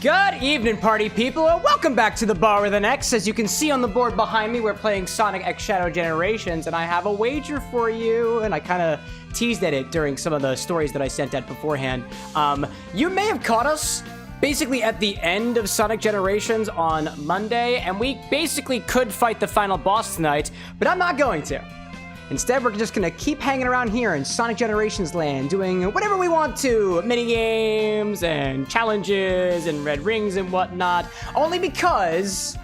Good evening, party people, and welcome back to the Bar with an X. As you can see on the board behind me, we're playing Sonic X Shadow Generations, and I have a wager for you, and I kind of teased at it during some of the stories that I sent out beforehand. You may have caught us basically at the end of Sonic Generations on Monday, and we basically could fight the final boss tonight, but I'm not going to. Instead, we're just gonna keep hanging around here in Sonic Generations land, doing whatever we want to, mini-games and challenges and red rings and whatnot, only because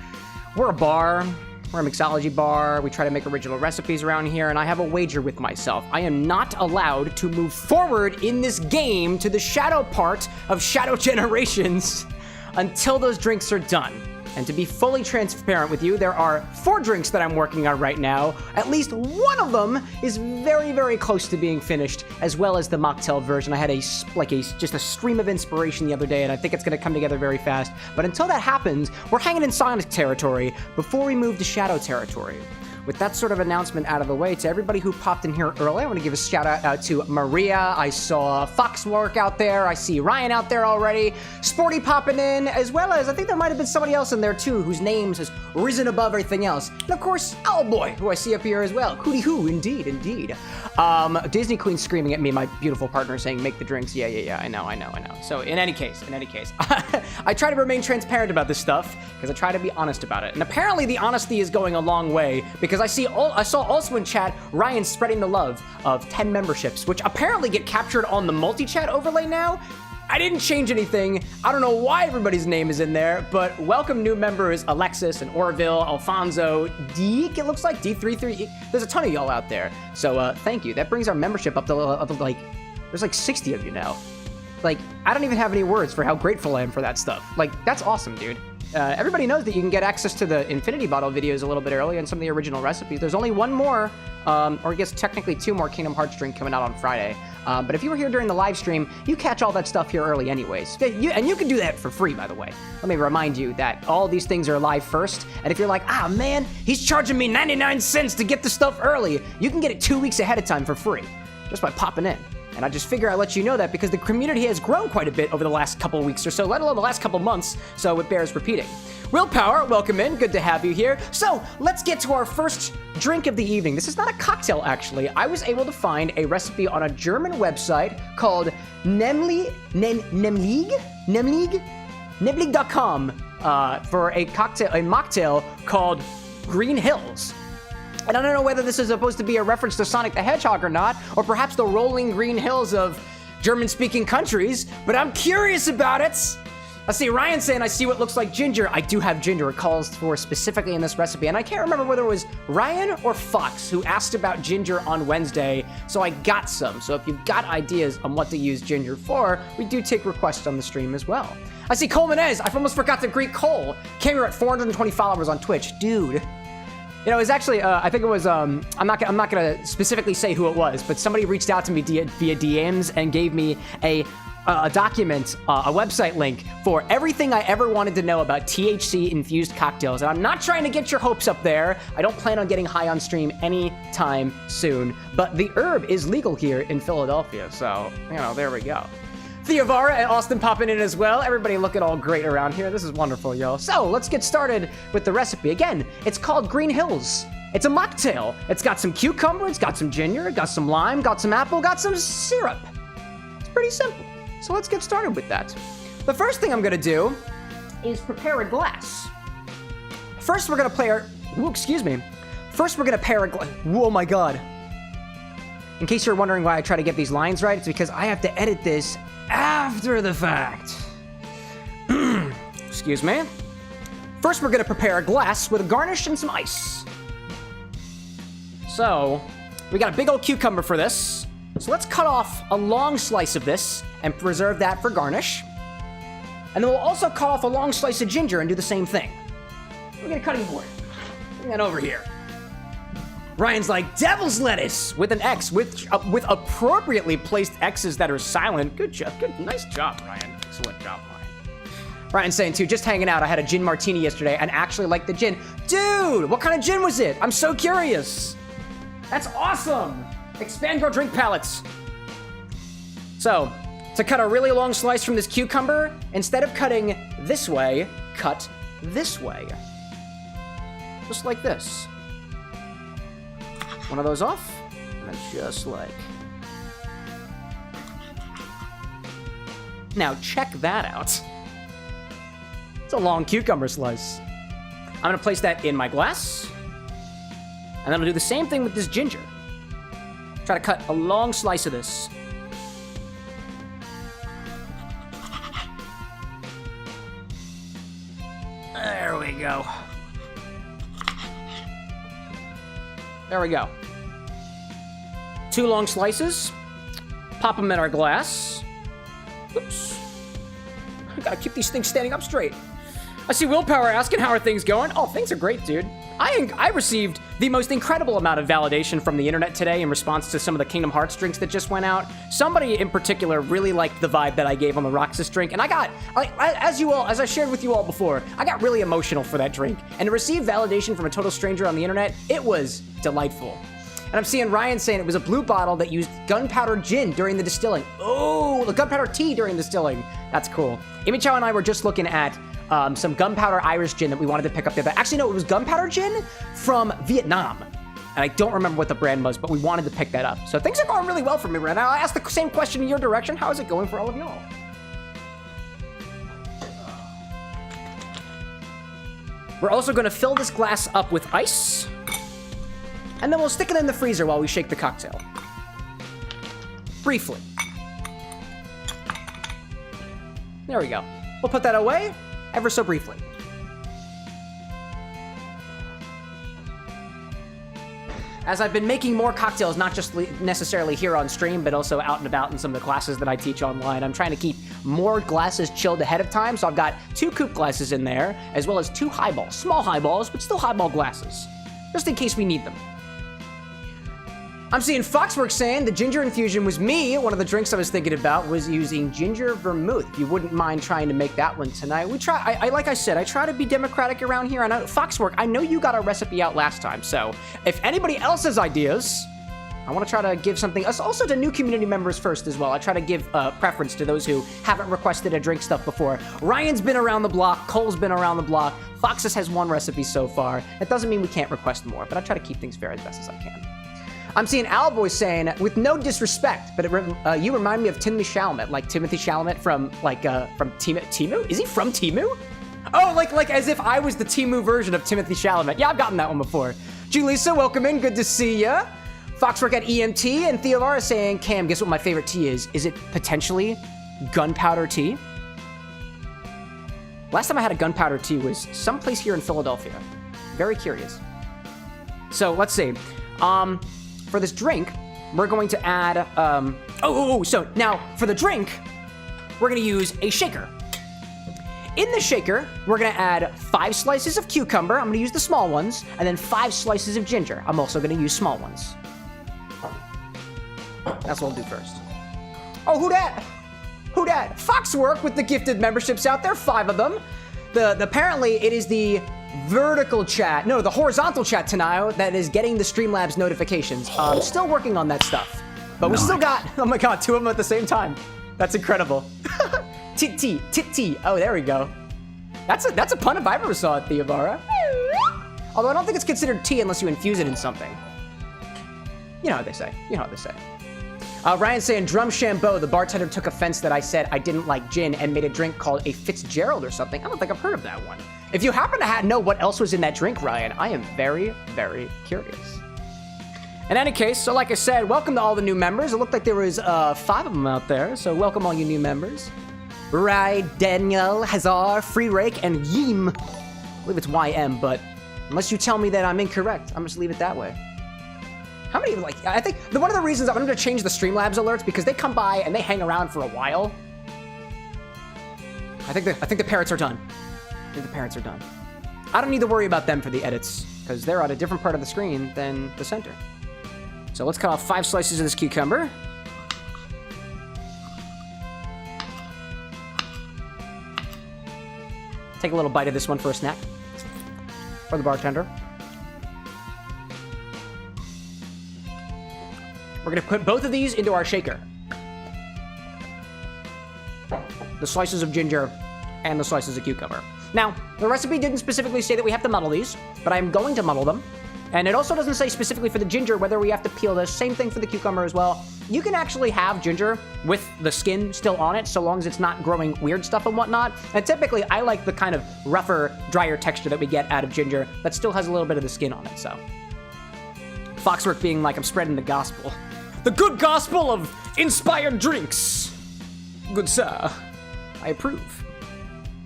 we're a bar, we're a mixology bar, we try to make original recipes around here, and I have a wager with myself. I am not allowed to move forward in this game to the shadow part of Shadow Generations until those drinks are done. And to be fully transparent with you, there are 4 drinks that I'm working on right now. At least one of them is very, very close to being finished, as well as the mocktail version. I had just a stream of inspiration the other day, and I think it's going to come together very fast. But until that happens, we're hanging in Sonic territory before we move to Shadow territory. With that sort of announcement out of the way, to everybody who popped in here early, I want to give a shout out to Maria. I saw Foxwork out there. I see Ryan out there already. Sporty popping in, as well as I think there might have been somebody else in there too, whose name has risen above everything else. And of course, Owlboy, who I see up here as well. Hootie hoo, indeed, indeed. Disney Queen screaming at me, my beautiful partner, saying, make the drinks. Yeah, I know. So in any case, I try to remain transparent about this stuff, because I try to be honest about it. And apparently the honesty is going a long way, because I saw also in chat Ryan spreading the love of 10 memberships, which apparently get captured on the multi-chat overlay now. I didn't change anything. I don't know why everybody's name is in there, but welcome new members Alexis and Orville, Alfonso, Deek, it looks like, D33. There's a ton of y'all out there. So thank you. That brings our membership up to like, there's like 60 of you now. Like, I don't even have any words for how grateful I am for that stuff. Like, that's awesome, dude. Everybody knows that you can get access to the Infinity Bottle videos a little bit early and some of the original recipes. There's only one more, or I guess technically 2 more Kingdom Hearts drink coming out on Friday. But if you were here during the live stream, you catch all that stuff here early anyways. And you can do that for free, by the way. Let me remind you that all these things are live first. And if you're like, ah, man, he's charging me 99 cents to get the stuff early, you can get it 2 weeks ahead of time for free, just by popping in. And I just figure I'd let you know that because the community has grown quite a bit over the last couple weeks or so, let alone the last couple months, so it bears repeating. Willpower, welcome in, good to have you here. So, let's get to our first drink of the evening. This is not a cocktail, actually. I was able to find a recipe on a German website called Nemlig.com for a mocktail called Green Hills. And I don't know whether this is supposed to be a reference to Sonic the Hedgehog or not, or perhaps the rolling green hills of German-speaking countries, but I'm curious about it. I see Ryan saying, I see what looks like ginger. I do have ginger. It calls for specifically in this recipe, and I can't remember whether it was Ryan or Fox who asked about ginger on Wednesday, so I got some. So if you've got ideas on what to use ginger for, we do take requests on the stream as well. I see Cole Menez. I almost forgot to greet Cole. Came at 420 followers on Twitch. Dude. You know, it was actually, I think it was, I'm not gonna specifically say who it was, but somebody reached out to me via DMs and gave me a document, a website link for everything I ever wanted to know about THC-infused cocktails. And I'm not trying to get your hopes up there. I don't plan on getting high on stream anytime soon, but the herb is legal here in Philadelphia, so, you know, there we go. Theovara and Austin popping in as well. Everybody looking all great around here. This is wonderful, y'all. So let's get started with the recipe. Again, it's called Green Hills. It's a mocktail. It's got some cucumber, it's got some ginger, it got some lime, got some apple, got some syrup. It's pretty simple. So let's get started with that. The first thing I'm gonna do is prepare a glass. First, we're gonna pair a glass. Oh my God. In case you're wondering why I try to get these lines right, it's because I have to edit this after the fact. Excuse me. First, we're gonna prepare a glass with a garnish and some ice. So, we got a big old cucumber for this. So let's cut off a long slice of this and preserve that for garnish. And then we'll also cut off a long slice of ginger and do the same thing. We'll get a cutting board. Bring that over here. Ryan's like, devil's lettuce with an X, with appropriately placed X's that are silent. Good job, nice job, Ryan. Excellent job, Ryan. Ryan's saying too, just hanging out. I had a gin martini yesterday and actually liked the gin. Dude, what kind of gin was it? I'm so curious. That's awesome. Expand your drink palettes. So, To cut a really long slice from this cucumber, instead of cutting this way, cut this way. Just like this. One of those off, and then just like. Now check that out. It's a long cucumber slice. I'm gonna place that in my glass, and then I'll do the same thing with this ginger. Try to cut a long slice of this. There we go. There we go. 2 long slices. Pop them in our glass. Oops. I gotta keep these things standing up straight. I see Willpower asking, how are things going? Oh, things are great, dude. I received the most incredible amount of validation from the internet today in response to some of the Kingdom Hearts drinks that just went out. Somebody in particular really liked the vibe that I gave on the Roxas drink, and as I shared with you all before, I got really emotional for that drink. And to receive validation from a total stranger on the internet, it was delightful. And I'm seeing Ryan saying it was a blue bottle that used gunpowder gin during the distilling. Oh, the gunpowder tea during distilling. That's cool. Amy Chow and I were just looking at some gunpowder Irish gin that we wanted to pick up there. Actually, no, it was gunpowder gin from Vietnam. And I don't remember what the brand was, but we wanted to pick that up. So things are going really well for me right now. I'll ask the same question in your direction. How is it going for all of y'all? We're also going to fill this glass up with ice. And then we'll stick it in the freezer while we shake the cocktail. Briefly. There we go. We'll put that away ever so briefly. As I've been making more cocktails, not just necessarily here on stream, but also out and about in some of the classes that I teach online, I'm trying to keep more glasses chilled ahead of time. So I've got 2 coupe glasses in there, as well as 2 highballs. Small highballs, but still highball glasses. Just in case we need them. I'm seeing Foxworks saying the ginger infusion was me. One of the drinks I was thinking about was using ginger vermouth. If you wouldn't mind trying to make that one tonight. Like I said, I try to be democratic around here. I know, Foxwork, I know you got a recipe out last time. So if anybody else has ideas, I want to try to give something, also to new community members first as well. I try to give preference to those who haven't requested a drink stuff before. Ryan's been around the block. Cole's been around the block. Foxes has 1 recipe so far. That doesn't mean we can't request more, but I try to keep things fair as best as I can. I'm seeing Owlboy saying, with no disrespect, but you remind me of Timothy Chalamet, like Timothy Chalamet from Timu? Is he from Timu? Oh, like as if I was the Timu version of Timothy Chalamet. Yeah, I've gotten that one before. Julissa, welcome in. Good to see ya. Foxwork at EMT, and Theovara saying, Cam, guess what my favorite tea is? Is it potentially gunpowder tea? Last time I had a gunpowder tea was someplace here in Philadelphia. Very curious. So let's see. For this drink, we're going to add, so now for the drink, we're gonna use a shaker. In the shaker, we're gonna add 5 slices of cucumber. I'm gonna use the small ones, and then 5 slices of ginger. I'm also gonna use small ones. That's what we'll do first. Oh, who dat? Who dat? Foxwork with the gifted memberships out there, 5 of them. Apparently it is the vertical chat, no, the horizontal chat tonight that is getting the Streamlabs notifications. Still working on that stuff, but we still got, oh my god, 2 of them at the same time. That's incredible. Tit-tea. Oh, there we go. That's a pun if I've ever saw it, Theobara. Although I don't think it's considered tea unless you infuse it in something. You know what they say. Ryan's saying, Drum Shambo, the bartender took offense that I said I didn't like gin and made a drink called a Fitzgerald or something. I don't think I've heard of that one. If you happen to know what else was in that drink, Ryan, I am very, very curious. In any case, so like I said, welcome to all the new members. It looked like there was 5 of them out there, so welcome all you new members. Right, Daniel, Hazar, Free Rake, and Yim. I believe it's YM, but unless you tell me that I'm incorrect, I'm just leave it that way. How many, I think, one of the reasons I'm going to change the Streamlabs alerts because they come by and they hang around for a while. I think the parrots are done. I don't need to worry about them for the edits because they're on a different part of the screen than the center. So let's cut off 5 slices of this cucumber. Take a little bite of this one for a snack. For the bartender. We're gonna put both of these into our shaker. the slices of ginger and the slices of cucumber. Now, the recipe didn't specifically say that we have to muddle these, but I'm going to muddle them. And it also doesn't say specifically for the ginger whether we have to peel this. Same thing for the cucumber as well. You can actually have ginger with the skin still on it, so long as it's not growing weird stuff and whatnot. And typically, I like the kind of rougher, drier texture that we get out of ginger that still has a little bit of the skin on it, so. Foxwork being like, I'm spreading the gospel. The good gospel of inspired drinks. Good sir. I approve.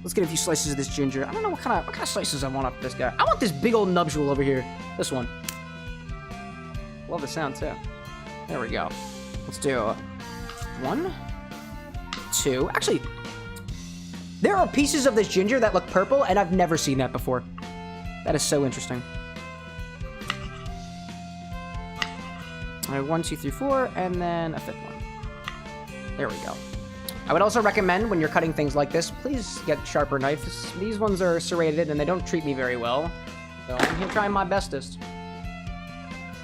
Let's get a few slices of this ginger. I don't know what kind of slices I want off this guy. I want this big old nubsule over here. This one. Love the sound too. There we go. Let's do 1, 2. Actually, there are pieces of this ginger that look purple, and I've never seen that before. That is so interesting. All right, 1, 2, 3, 4, and then a 5th one. There we go. I would also recommend when you're cutting things like this, please get sharper knives. These ones are serrated and they don't treat me very well. So I'm here trying my bestest.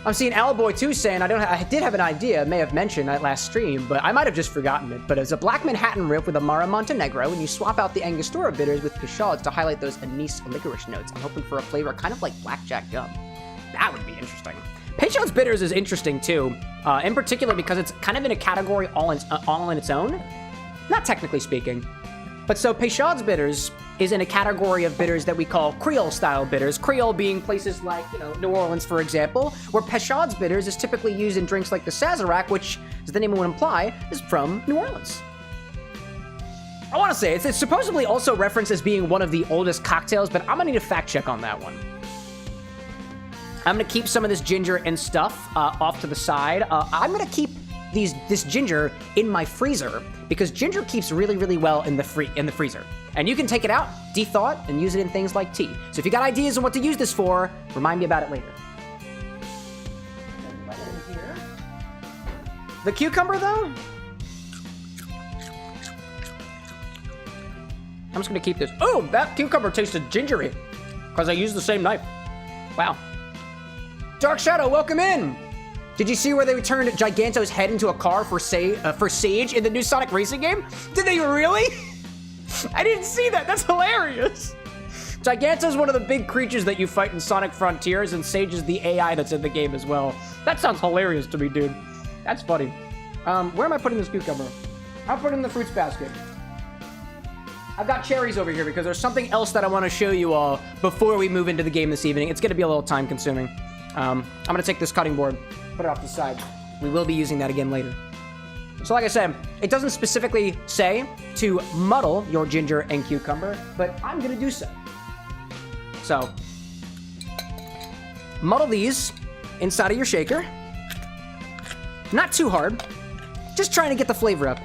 I'm seeing Owlboy 2 saying, I did have an idea, may have mentioned that last stream, but I might have just forgotten it. But it's a Black Manhattan riff with Amara Montenegro, and you swap out the Angostura bitters with Peychaud's to highlight those anise licorice notes. I'm hoping for a flavor kind of like blackjack gum. That would be interesting. Peychaud's bitters is interesting too, in particular because it's kind of in a category all in its own. Not technically speaking. But so Peychaud's bitters is in a category of bitters that we call Creole-style bitters. Creole being places like, New Orleans, for example, where Peychaud's bitters is typically used in drinks like the Sazerac, which, as the name would imply, is from New Orleans. I want to say, it's supposedly also referenced as being one of the oldest cocktails, but I'm going to need a fact check on that one. I'm going to keep some of this ginger and stuff off to the side. I'm going to keep this ginger in my freezer because ginger keeps really, really well in the freezer. And you can take it out, de-thaw it, and use it in things like tea. So if you got ideas on what to use this for, remind me about it later. The cucumber, though? I'm just gonna keep this. Oh, that cucumber tasted gingery because I used the same knife. Wow. Dark Shadow, welcome in. Did you see where they turned Giganto's head into a car for Sage in the new Sonic Racing game? Did they really? I didn't see that. That's hilarious. Giganto's one of the big creatures that you fight in Sonic Frontiers, and Sage is the AI that's in the game as well. That sounds hilarious to me, dude. That's funny. Where am I putting this cucumber? I'll put it in the fruits basket. I've got cherries over here because there's something else that I want to show you all before we move into the game this evening. It's going to be a little time consuming. I'm going to take this cutting board, put it off the side. We will be using that again later. So like I said, it doesn't specifically say to muddle your ginger and cucumber, but I'm going to do so. So, muddle these inside of your shaker. Not too hard. Just trying to get the flavor up.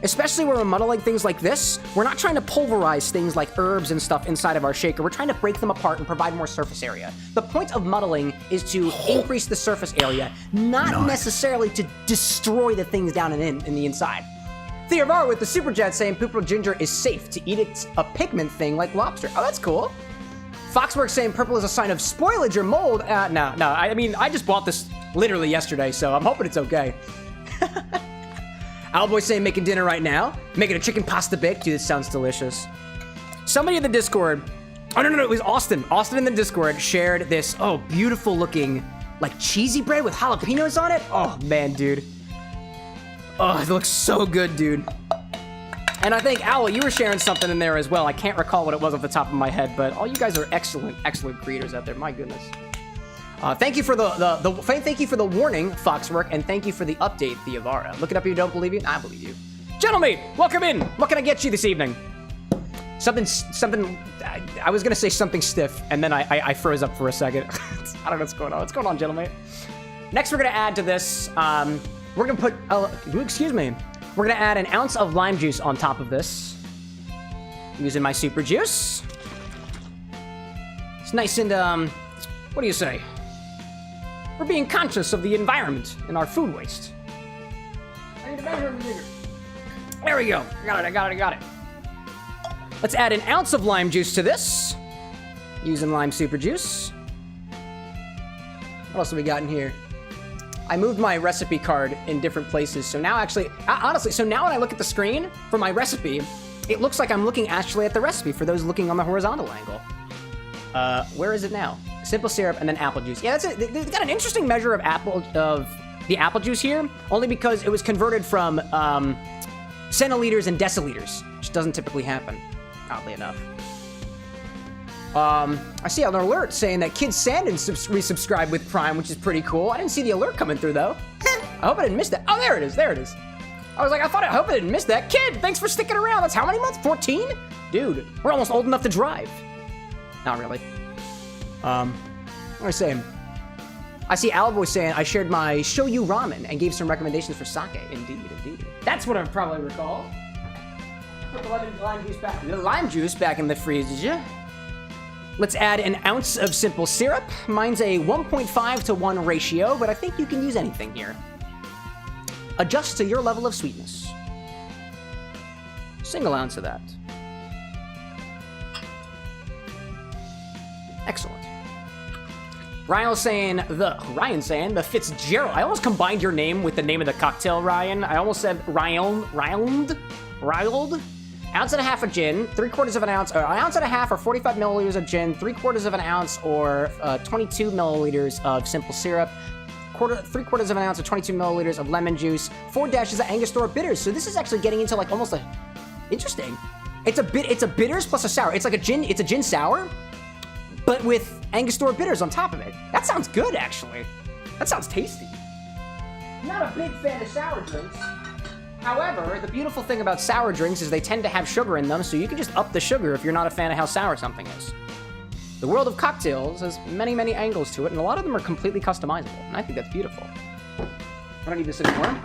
Especially when we're muddling things like this, we're not trying to pulverize things like herbs and stuff inside of our shaker. We're trying to break them apart and provide more surface area. The point of muddling is to increase the surface area, not necessarily to destroy the things down and in the inside. Theovar with the super chat saying purple ginger is safe to eat. It's a pigment thing like lobster. Oh, that's cool. Foxworks saying purple is a sign of spoilage or mold. No. I mean, I just bought this literally yesterday, so I'm hoping it's okay. Owlboy saying making dinner right now. Making a chicken pasta bake. Dude, this sounds delicious. Somebody in the Discord. Oh, no. It was Austin. Austin in the Discord shared this, beautiful looking, like cheesy bread with jalapenos on it. Oh, man, dude. Oh, it looks so good, dude. And I think, Owl, you were sharing something in there as well. I can't recall what it was off the top of my head, but all you guys are excellent creators out there. My goodness. Thank you for thank you for the warning, Foxwork, and thank you for the update, Theovara. Look it up if you don't believe you. I believe you. Gentlemen, welcome in. What can I get you this evening? Something. I was gonna say something stiff, and then I froze up for a second. I don't know what's going on. What's going on, gentlemen? Next, we're gonna add to this. We're gonna put. Excuse me. We're gonna add an ounce of lime juice on top of this, using my super juice. It's nice and what do you say? We're being conscious of the environment and our food waste. I need to measure everything. There we go. I got it. Let's add an ounce of lime juice to this, using lime super juice. What else have we got in here? I moved my recipe card in different places. So now actually, honestly, so now when I look at the screen for my recipe, it looks like I'm looking actually at the recipe for those looking on the horizontal angle. Where is it now? Simple syrup and then apple juice. Yeah, that's it. They've got an interesting measure of the apple juice here, only because it was converted from centiliters and deciliters, which doesn't typically happen, oddly enough. I see an alert saying that Kid Sandin resubscribed with Prime, which is pretty cool. I didn't see the alert coming through, though. I hope I didn't miss that. Oh, there it is. There it is. I was like, I hope I didn't miss that. Kid, thanks for sticking around. That's how many months? 14? Dude, we're almost old enough to drive. Not really. What am I saying? I see Alboy saying I shared my shoyu ramen and gave some recommendations for sake. Indeed, indeed. That's what I probably recall. Put the lime juice back in the freezer. Let's add an ounce of simple syrup. Mine's a 1.5 to 1 ratio, but I think you can use anything here. Adjust to your level of sweetness. Single ounce of that. Excellent. Ryan's saying the Fitzgerald. I almost combined your name with the name of the cocktail, Ryan. I almost said Ryled. Ounce and a half of gin, 3/4 of an ounce, or an ounce and a half or 45 milliliters of gin, 3/4 of an ounce or 22 milliliters of simple syrup, 3/4 of an ounce or 22 milliliters of lemon juice, 4 dashes of Angostura bitters. So this is actually getting into like almost a interesting. It's a bitters plus a sour. It's like a gin sour, but with Angostura bitters on top of it. That sounds good, actually. That sounds tasty. Not a big fan of sour drinks. However, the beautiful thing about sour drinks is they tend to have sugar in them, so you can just up the sugar if you're not a fan of how sour something is. The world of cocktails has many, many angles to it, and a lot of them are completely customizable, and I think that's beautiful. I don't need this anymore.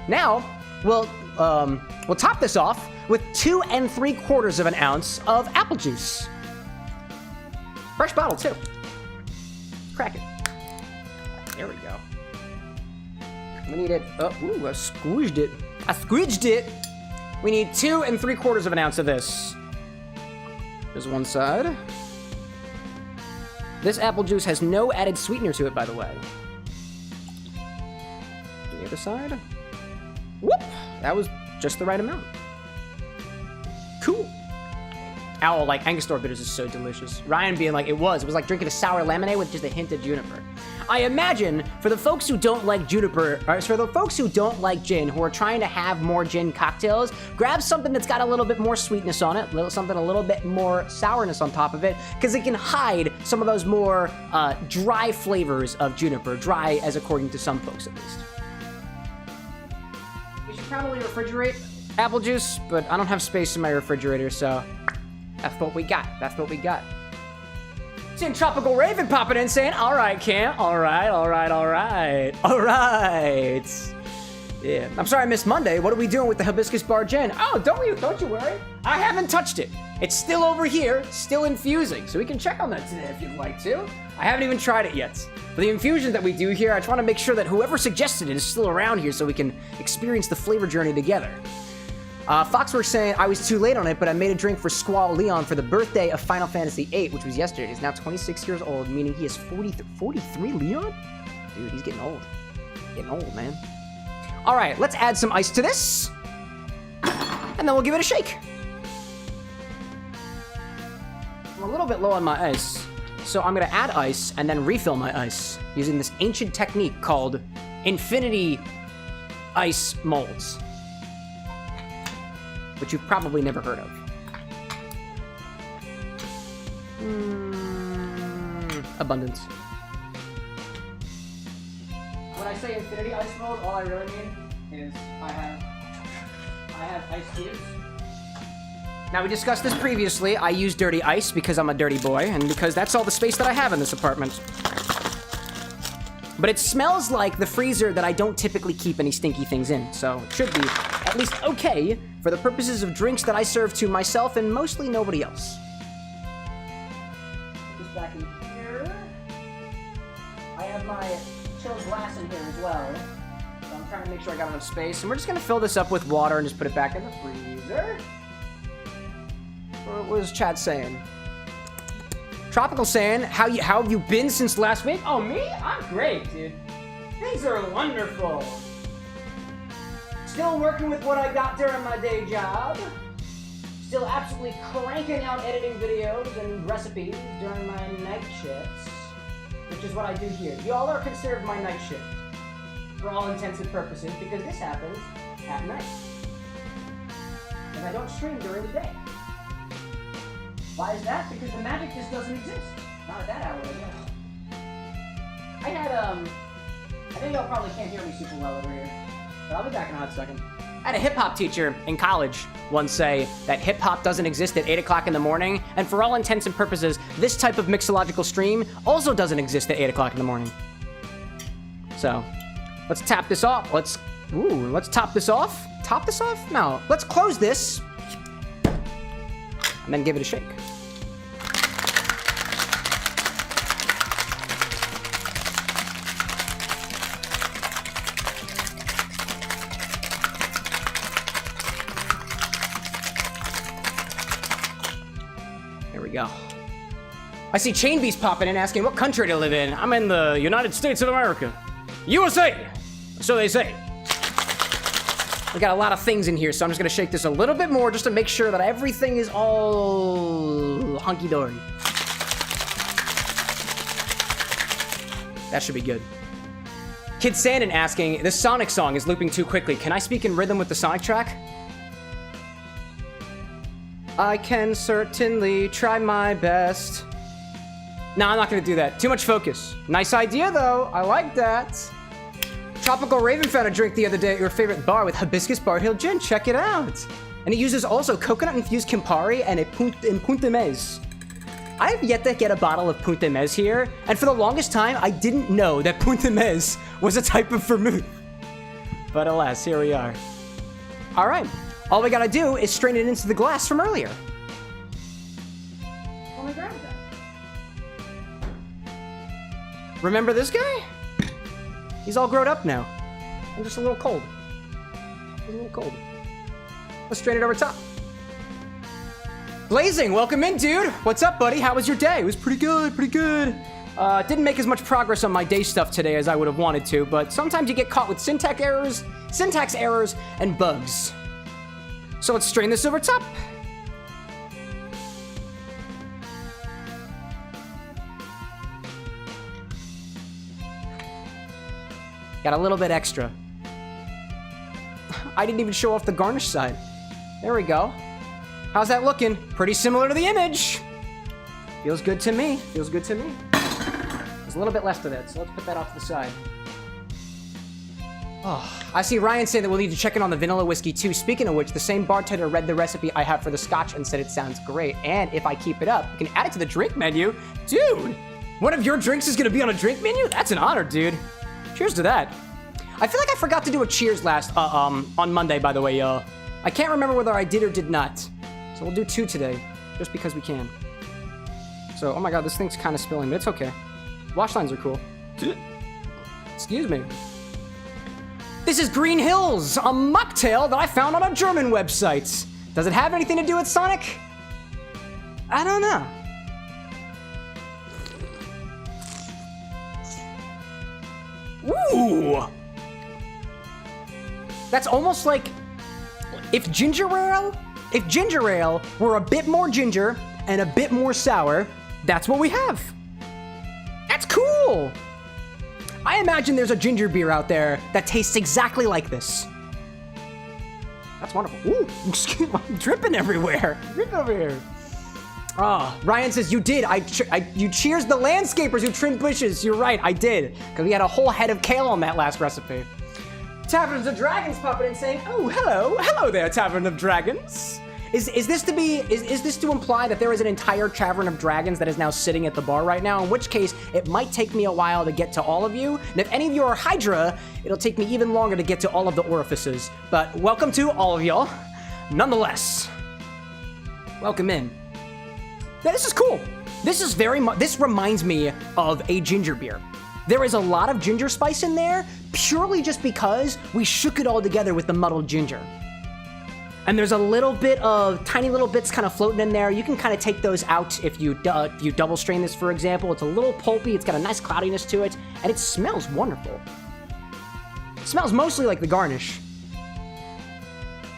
Now, we'll top this off with 2 3/4 of an ounce of apple juice. Fresh bottle, too. Crack it. There we go. We need it. Oh, ooh, I squeezed it. I squeezed it. We need 2 3/4 of an ounce of this. There's one side. This apple juice has no added sweetener to it, by the way. The other side. Whoop! That was just the right amount. Cool. Owl, like, Angostura bitters is so delicious. Ryan being like, it was like drinking a sour lemonade with just a hint of juniper. I imagine, for the folks who don't like juniper, or for the folks who don't like gin, who are trying to have more gin cocktails, grab something that's got a little bit more sweetness on it, something a little bit more sourness on top of it, because it can hide some of those more dry flavors of juniper. Dry, as according to some folks, at least. We should probably refrigerate apple juice, but I don't have space in my refrigerator, so that's what we got. That's what we got. Seeing Tropical Raven popping in saying, all right, Cam. All right. Yeah. I'm sorry I missed Monday. What are we doing with the Hibiscus Bar Gin? Oh, don't you worry. I haven't touched it. It's still over here, still infusing. So we can check on that today if you'd like to. I haven't even tried it yet. For the infusion that we do here, I just want to make sure that whoever suggested it is still around here so we can experience the flavor journey together. Foxworks saying, I was too late on it, but I made a drink for Squall Leon for the birthday of Final Fantasy VIII, which was yesterday. He's now 26 years old, meaning he is 43, Leon? Dude, he's getting old. Getting old, man. All right, let's add some ice to this, and then we'll give it a shake. I'm a little bit low on my ice, so I'm going to add ice and then refill my ice using this ancient technique called infinity ice molds, which you've probably never heard of. Abundance. When I say infinity ice mold, all I really mean is I have ice cubes. Now, we discussed this previously. I use dirty ice because I'm a dirty boy, and because that's all the space that I have in this apartment. But it smells like the freezer that I don't typically keep any stinky things in, so it should be at least okay for the purposes of drinks that I serve to myself and mostly nobody else. Put this back in here. I have my chilled glass in here as well, so I'm trying to make sure I got enough space. And we're just gonna fill this up with water and just put it back in the freezer. What was Chad saying? Tropical saying, how have you been since last week? Oh, me? I'm great, dude. Things are wonderful. Still working with what I got during my day job. Still absolutely cranking out editing videos and recipes during my night shifts, which is what I do here. Y'all are considered my night shift for all intents and purposes because this happens at night. And I don't stream during the day. Why is that? Because the magic just doesn't exist. Not at that hour, I guess. I had, I know y'all probably can't hear me super well over here, but I'll be back in a hot second. I had a hip-hop teacher in college once say that hip-hop doesn't exist at 8 o'clock in the morning, and for all intents and purposes, this type of mixological stream also doesn't exist at 8 o'clock in the morning. So, let's tap this off. Let's top this off. Top this off? No. Let's close this, and then give it a shake. Go. I see Chain Beast popping in asking what country to live in. I'm in the United States of America. USA! So they say. We got a lot of things in here, so I'm just gonna shake this a little bit more just to make sure that everything is all hunky-dory. That should be good. Kid Sandin asking, this Sonic song is looping too quickly. Can I speak in rhythm with the Sonic track? I can certainly try my best. No, I'm not gonna do that. Too much focus. Nice idea, though. I like that. Tropical Raven found a drink the other day at your favorite bar with hibiscus Bar Hill Gin. Check it out. And it uses also coconut-infused Campari and Punta Mez. I have yet to get a bottle of Punta Mez here, and for the longest time, I didn't know that Punta Mez was a type of vermouth. But alas, here we are. All right. All we gotta do is strain it into the glass from earlier. Oh my God. Remember this guy? He's all grown up now. I'm just a little cold. He's a little cold. Let's strain it over top. Blazing, welcome in, dude. What's up, buddy? How was your day? It was pretty good, pretty good. Didn't make as much progress on my day stuff today as I would have wanted to, but sometimes you get caught with syntax errors, and bugs. So let's strain this over top. Got a little bit extra. I didn't even show off the garnish side. There we go. How's that looking? Pretty similar to the image. Feels good to me. Feels good to me. There's a little bit left of that, so let's put that off to the side. Oh, I see Ryan saying that we'll need to check in on the vanilla whiskey too. Speaking of which, the same bartender read the recipe I have for the scotch and said it sounds great. And if I keep it up, you can add it to the drink menu. Dude, one of your drinks is gonna be on a drink menu? That's an honor, dude. Cheers to that. I feel like I forgot to do a cheers last, on Monday, by the way, y'all. I can't remember whether I did or did not. So we'll do 2 today, just because we can. So, oh my God, this thing's kind of spilling, but it's okay. Wash lines are cool. Excuse me. This is Green Hills, a mocktail that I found on a German website. Does it have anything to do with Sonic? I don't know. Ooh! That's almost like if ginger ale were a bit more ginger and a bit more sour, that's what we have. That's cool! I imagine there's a ginger beer out there that tastes exactly like this. That's wonderful. Ooh, excuse me, I'm dripping everywhere. Dripping over here. Ah, Ryan says, you did. You cheers the landscapers who trimmed bushes. You're right, I did. Because we had a whole head of kale on that last recipe. Taverns of Dragons popping in saying, oh, hello. Hello there, Tavern of Dragons. Is this to imply that there is an entire Tavern of Dragons that is now sitting at the bar right now? In which case, it might take me a while to get to all of you. And if any of you are Hydra, it'll take me even longer to get to all of the orifices. But welcome to all of y'all. Nonetheless, welcome in. Yeah, this is cool. This reminds me of a ginger beer. There is a lot of ginger spice in there, purely just because we shook it all together with the muddled ginger. And there's a little bit of, tiny little bits kind of floating in there. You can kind of take those out if you double strain this, for example. It's a little pulpy, it's got a nice cloudiness to it, and it smells wonderful. Smells mostly like the Garnish.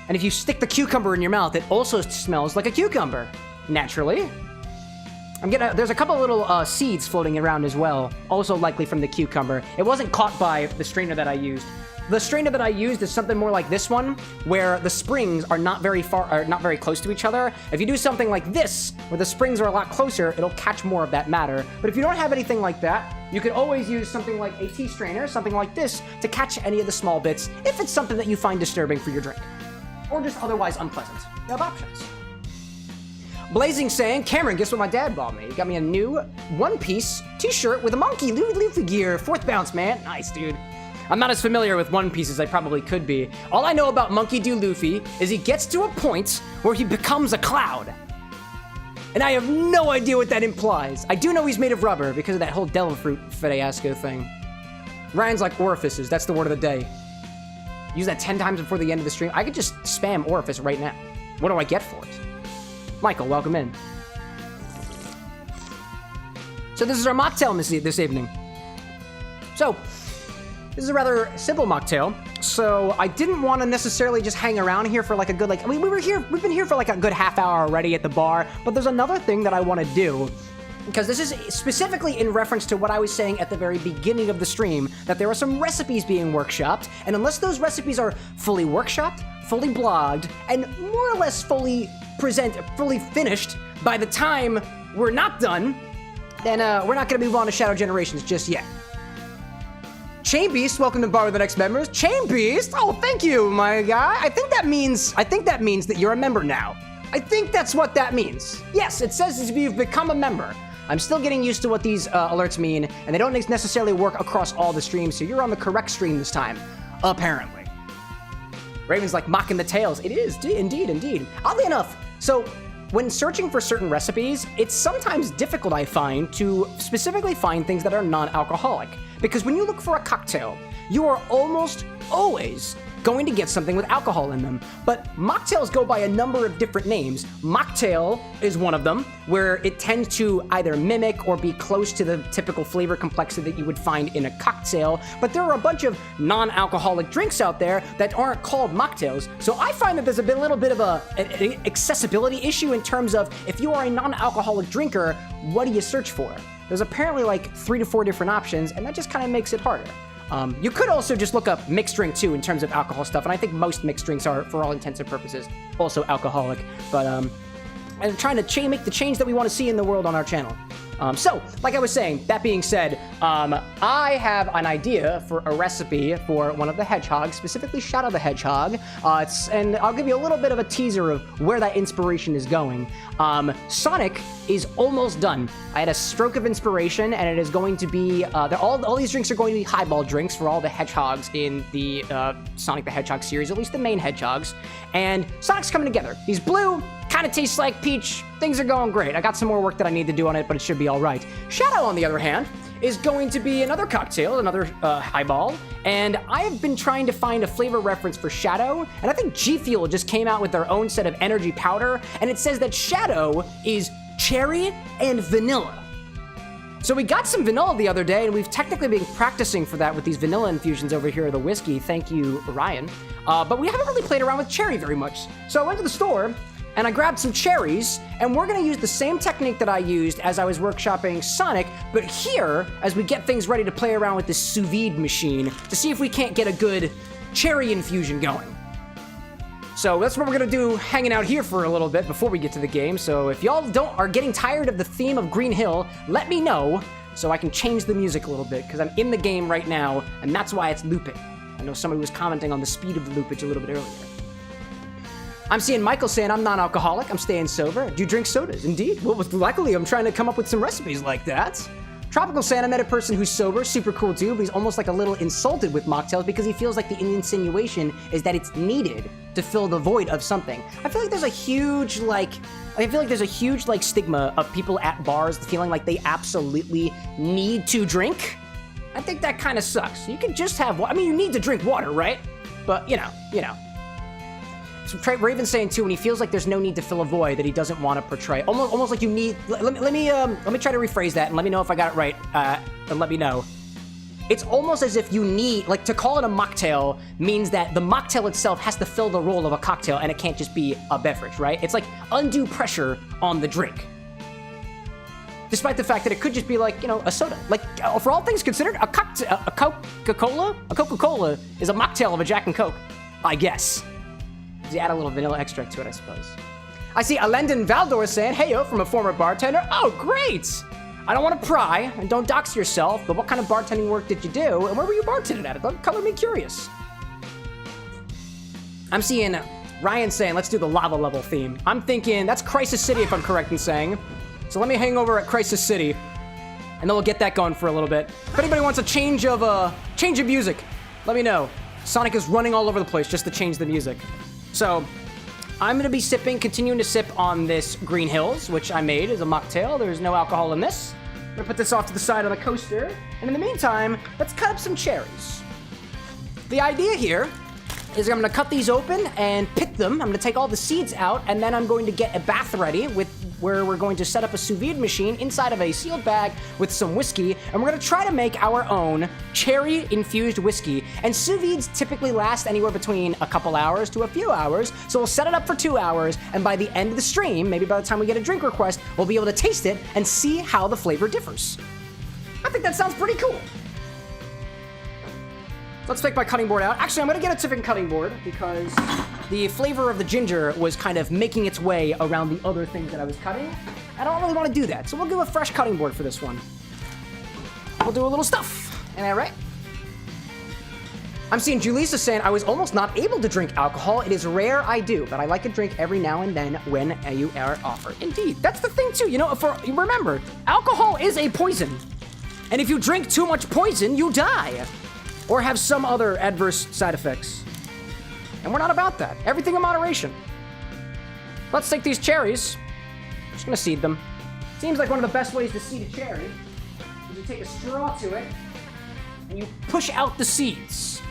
And if you stick the cucumber in your mouth, it also smells like a cucumber, naturally. There's a couple little seeds floating around as well, also likely from the cucumber. It wasn't caught by the strainer that I used. The strainer that I used is something more like this one, where the springs are not very close to each other. If you do something like this, where the springs are a lot closer, it'll catch more of that matter. But if you don't have anything like that, you can always use something like a tea strainer, something like this, to catch any of the small bits, if it's something that you find disturbing for your drink. Or just otherwise unpleasant. You have options. Blazing saying, Cameron, guess what my dad bought me? He got me a new one-piece t-shirt with a monkey Luffy gear. 4th bounce, man. Nice, dude. I'm not as familiar with One Piece as I probably could be. All I know about Monkey D. Luffy is he gets to a point where he becomes a cloud. And I have no idea what that implies. I do know he's made of rubber because of that whole devil fruit fiasco thing. Ryan's like orifices. That's the word of the day. Use that 10 times before the end of the stream. I could just spam orifice right now. What do I get for it? Michael, welcome in. So this is our mocktail this evening. So, this is a rather simple mocktail, so I didn't want to necessarily just hang around here for like a good, we've been here for like a good half hour already at the bar, but there's another thing that I want to do, because this is specifically in reference to what I was saying at the very beginning of the stream, that there are some recipes being workshopped, and unless those recipes are fully workshopped, fully blogged, and more or less fully finished by the time we're not done, then we're not going to move on to Shadow Generations just yet. Chain Beast, welcome to Bar with the Next members. Chain Beast, oh, thank you, my guy. I think that means that you're a member now. I think that's what that means. Yes, it says you've become a member. I'm still getting used to what these alerts mean, and they don't necessarily work across all the streams, so you're on the correct stream this time, apparently. Raven's like mocking the tails. It is, indeed. Oddly enough, so when searching for certain recipes, it's sometimes difficult, I find, to specifically find things that are non-alcoholic. Because when you look for a cocktail, you are almost always going to get something with alcohol in them. But mocktails go by a number of different names. Mocktail is one of them, where it tends to either mimic or be close to the typical flavor complexity that you would find in a cocktail. But there are a bunch of non-alcoholic drinks out there that aren't called mocktails. So I find that there's a little bit of an accessibility issue in terms of if you are a non-alcoholic drinker, what do you search for? There's apparently like 3 to 4 different options, and that just kind of makes it harder. You could also just look up mixed drink too in terms of alcohol stuff, and I think most mixed drinks are, for all intents and purposes, also alcoholic. But I'm trying to make the change that we want to see in the world on our channel. So, like I was saying, that being said, I have an idea for a recipe for one of the hedgehogs, specifically Shadow the Hedgehog, and I'll give you a little bit of a teaser of where that inspiration is going. Sonic is almost done. I had a stroke of inspiration, and it is going to be, all these drinks are going to be highball drinks for all the hedgehogs in the Sonic the Hedgehog series, at least the main hedgehogs, and Sonic's coming together. He's blue, kind of tastes like peach. Things are going great. I got some more work that I need to do on it, but it should be all right. Shadow, on the other hand, is going to be another cocktail, another highball, and I have been trying to find a flavor reference for Shadow, and I think G Fuel just came out with their own set of energy powder, and it says that Shadow is cherry and vanilla. So we got some vanilla the other day, and we've technically been practicing for that with these vanilla infusions over here at the whiskey. Thank you, Ryan. But we haven't really played around with cherry very much. So I went to the store, and I grabbed some cherries, and we're gonna use the same technique that I used as I was workshopping Sonic, but here, as we get things ready to play around with this sous vide machine, to see if we can't get a good cherry infusion going. So that's what we're gonna do, hanging out here for a little bit before we get to the game. So if y'all are getting tired of the theme of Green Hill, let me know so I can change the music a little bit, because I'm in the game right now, and that's why it's looping. I know somebody was commenting on the speed of the loopage a little bit earlier. I'm seeing Michael saying I'm non-alcoholic, I'm staying sober. Do you drink sodas? Indeed. Well, luckily I'm trying to come up with some recipes like that. Tropical saying I met a person who's sober, super cool too, but he's almost like a little insulted with mocktails because he feels like the insinuation is that it's needed to fill the void of something. I feel like there's a huge stigma of people at bars feeling like they absolutely need to drink. I think that kind of sucks. You can just have water. I mean, you need to drink water, right? But you know. So Raven's saying too, when he feels like there's no need to fill a void that he doesn't want to portray, almost like you need. Let me try to rephrase that and let me know if I got it right, and let me know. it's almost as if you need, like, to call it a mocktail means that the mocktail itself has to fill the role of a cocktail and it can't just be a beverage, right? It's like undue pressure on the drink. Despite the fact that it could just be like, you know, a soda. Like, for all things considered, a Coca-Cola is a mocktail of a Jack and Coke, I guess. You add a little vanilla extract to it, I suppose. I see Alendon Valdor saying, hey, yo, from a former bartender. Oh, great! I don't want to pry, and don't dox yourself, but what kind of bartending work did you do, and where were you bartending at? It color me curious. I'm seeing Ryan saying, let's do the lava level theme. I'm thinking, that's Crisis City, if I'm correct in saying. So let me hang over at Crisis City, and then we'll get that going for a little bit. If anybody wants a change of music, let me know. Sonic is running all over the place just to change the music. So, I'm going to be continuing to sip on this Green Hills, which I made as a mocktail. There's no alcohol in this. I'm going to put this off to the side on the coaster. And in the meantime, let's cut up some cherries. The idea here is I'm going to cut these open and pick them. I'm going to take all the seeds out, and then I'm going to get a bath ready where we're going to set up a sous vide machine inside of a sealed bag with some whiskey, and we're going to try to make our own cherry-infused whiskey. And sous vides typically last anywhere between a couple hours to a few hours, so we'll set it up for 2 hours, and by the end of the stream, maybe by the time we get a drink request, we'll be able to taste it and see how the flavor differs. I think that sounds pretty cool. Let's take my cutting board out. Actually, I'm going to get a different cutting board because the flavor of the ginger was kind of making its way around the other things that I was cutting. I don't really want to do that, so we'll do a fresh cutting board for this one. We'll do a little stuff. Am I right? I'm seeing Julissa saying, I was almost not able to drink alcohol. It is rare I do, but I like a drink every now and then when you are offered. Indeed. That's the thing, too. You know, remember, alcohol is a poison. And if you drink too much poison, you die. Or have some other adverse side effects. And we're not about that. Everything in moderation. Let's take these cherries. I'm just gonna seed them. Seems like one of the best ways to seed a cherry is you take a straw to it and you push out the seeds.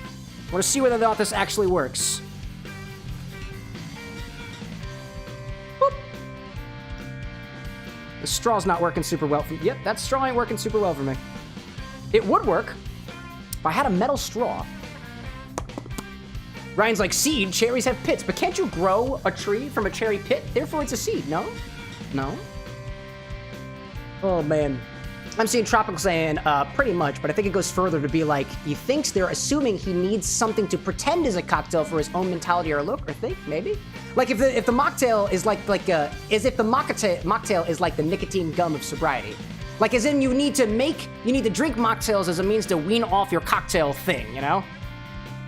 I want to see whether or not this actually works. Boop. The straw's not working super well for me. Yep, that straw ain't working super well for me. It would work if I had a metal straw. Ryan's like, seed, cherries have pits, but can't you grow a tree from a cherry pit? Therefore, it's a seed, no? No? Oh, man. I'm seeing Tropical saying, pretty much, but I think it goes further to be like, he thinks they're assuming he needs something to pretend is a cocktail for his own mentality or look, or think, maybe? Like, if the mocktail is as if the mocktail is like the nicotine gum of sobriety. Like, as in you need to drink mocktails as a means to wean off your cocktail thing, you know?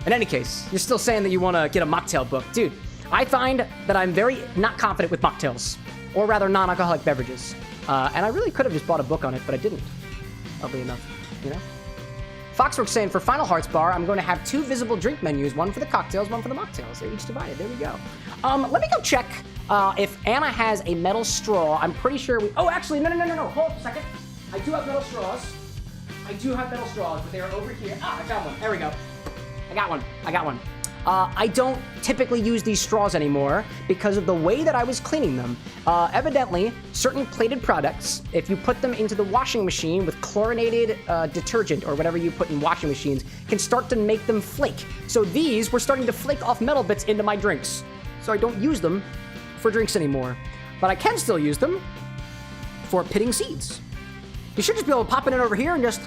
In any case, you're still saying that you want to get a mocktail book. Dude, I find that I'm very not confident with mocktails, or rather non-alcoholic beverages. And I really could have just bought a book on it, but I didn't. Oddly enough, you know? Foxworks saying, for Final Hearts Bar, I'm going to have 2 visible drink menus, one for the cocktails, one for the mocktails. They're each divided. There we go. Let me go check if Anna has a metal straw. I'm pretty sure oh, actually, no. Hold up a second. I do have metal straws. But they are over here. Ah, I got one. There we go. I got one. I don't typically use these straws anymore because of the way that I was cleaning them. Evidently, certain plated products, if you put them into the washing machine with chlorinated detergent or whatever you put in washing machines, can start to make them flake. So these were starting to flake off metal bits into my drinks. So I don't use them for drinks anymore. But I can still use them for pitting seeds. You should just be able to pop it in over here and just...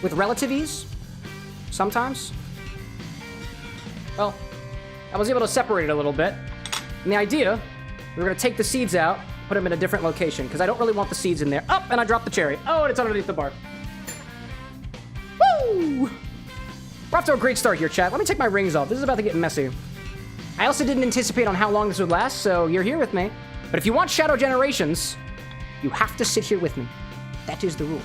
with relative ease. Sometimes. Well, I was able to separate it a little bit. And the idea, we're going to take the seeds out, put them in a different location, because I don't really want the seeds in there. Oh, and I dropped the cherry. Oh, and it's underneath the bar. Woo! We're off to a great start here, chat. Let me take my rings off. This is about to get messy. I also didn't anticipate on how long this would last, so you're here with me. But if you want Shadow Generations, you have to sit here with me. That is the rule.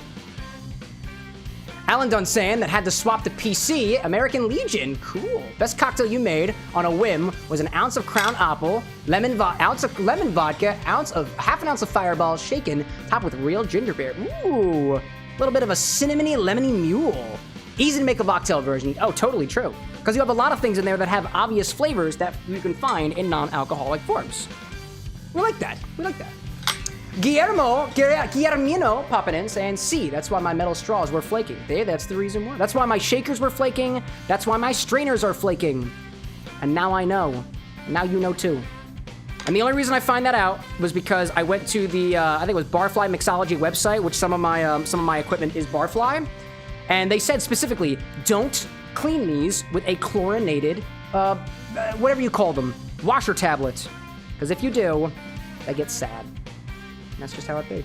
Alan Dunsan that had to swap the PC, American Legion, cool. Best cocktail you made on a whim was an ounce of Crown Apple, ounce of lemon vodka, half an ounce of Fireball shaken, topped with real ginger beer. Ooh, a little bit of a cinnamony, lemony mule. Easy to make a mocktail version. Oh, totally true. Because you have a lot of things in there that have obvious flavors that you can find in non-alcoholic forms. We like that. Guillermino popping in saying, see, that's why my metal straws were flaking. That's the reason why. That's why my shakers were flaking. That's why my strainers are flaking. And now I know. Now you know too. And the only reason I find that out was because I went to the, I think it was Barfly Mixology website, which some of my equipment is Barfly. And they said specifically, don't clean these with a chlorinated, whatever you call them, washer tablet. Because if you do, they get sad. And that's just how it be.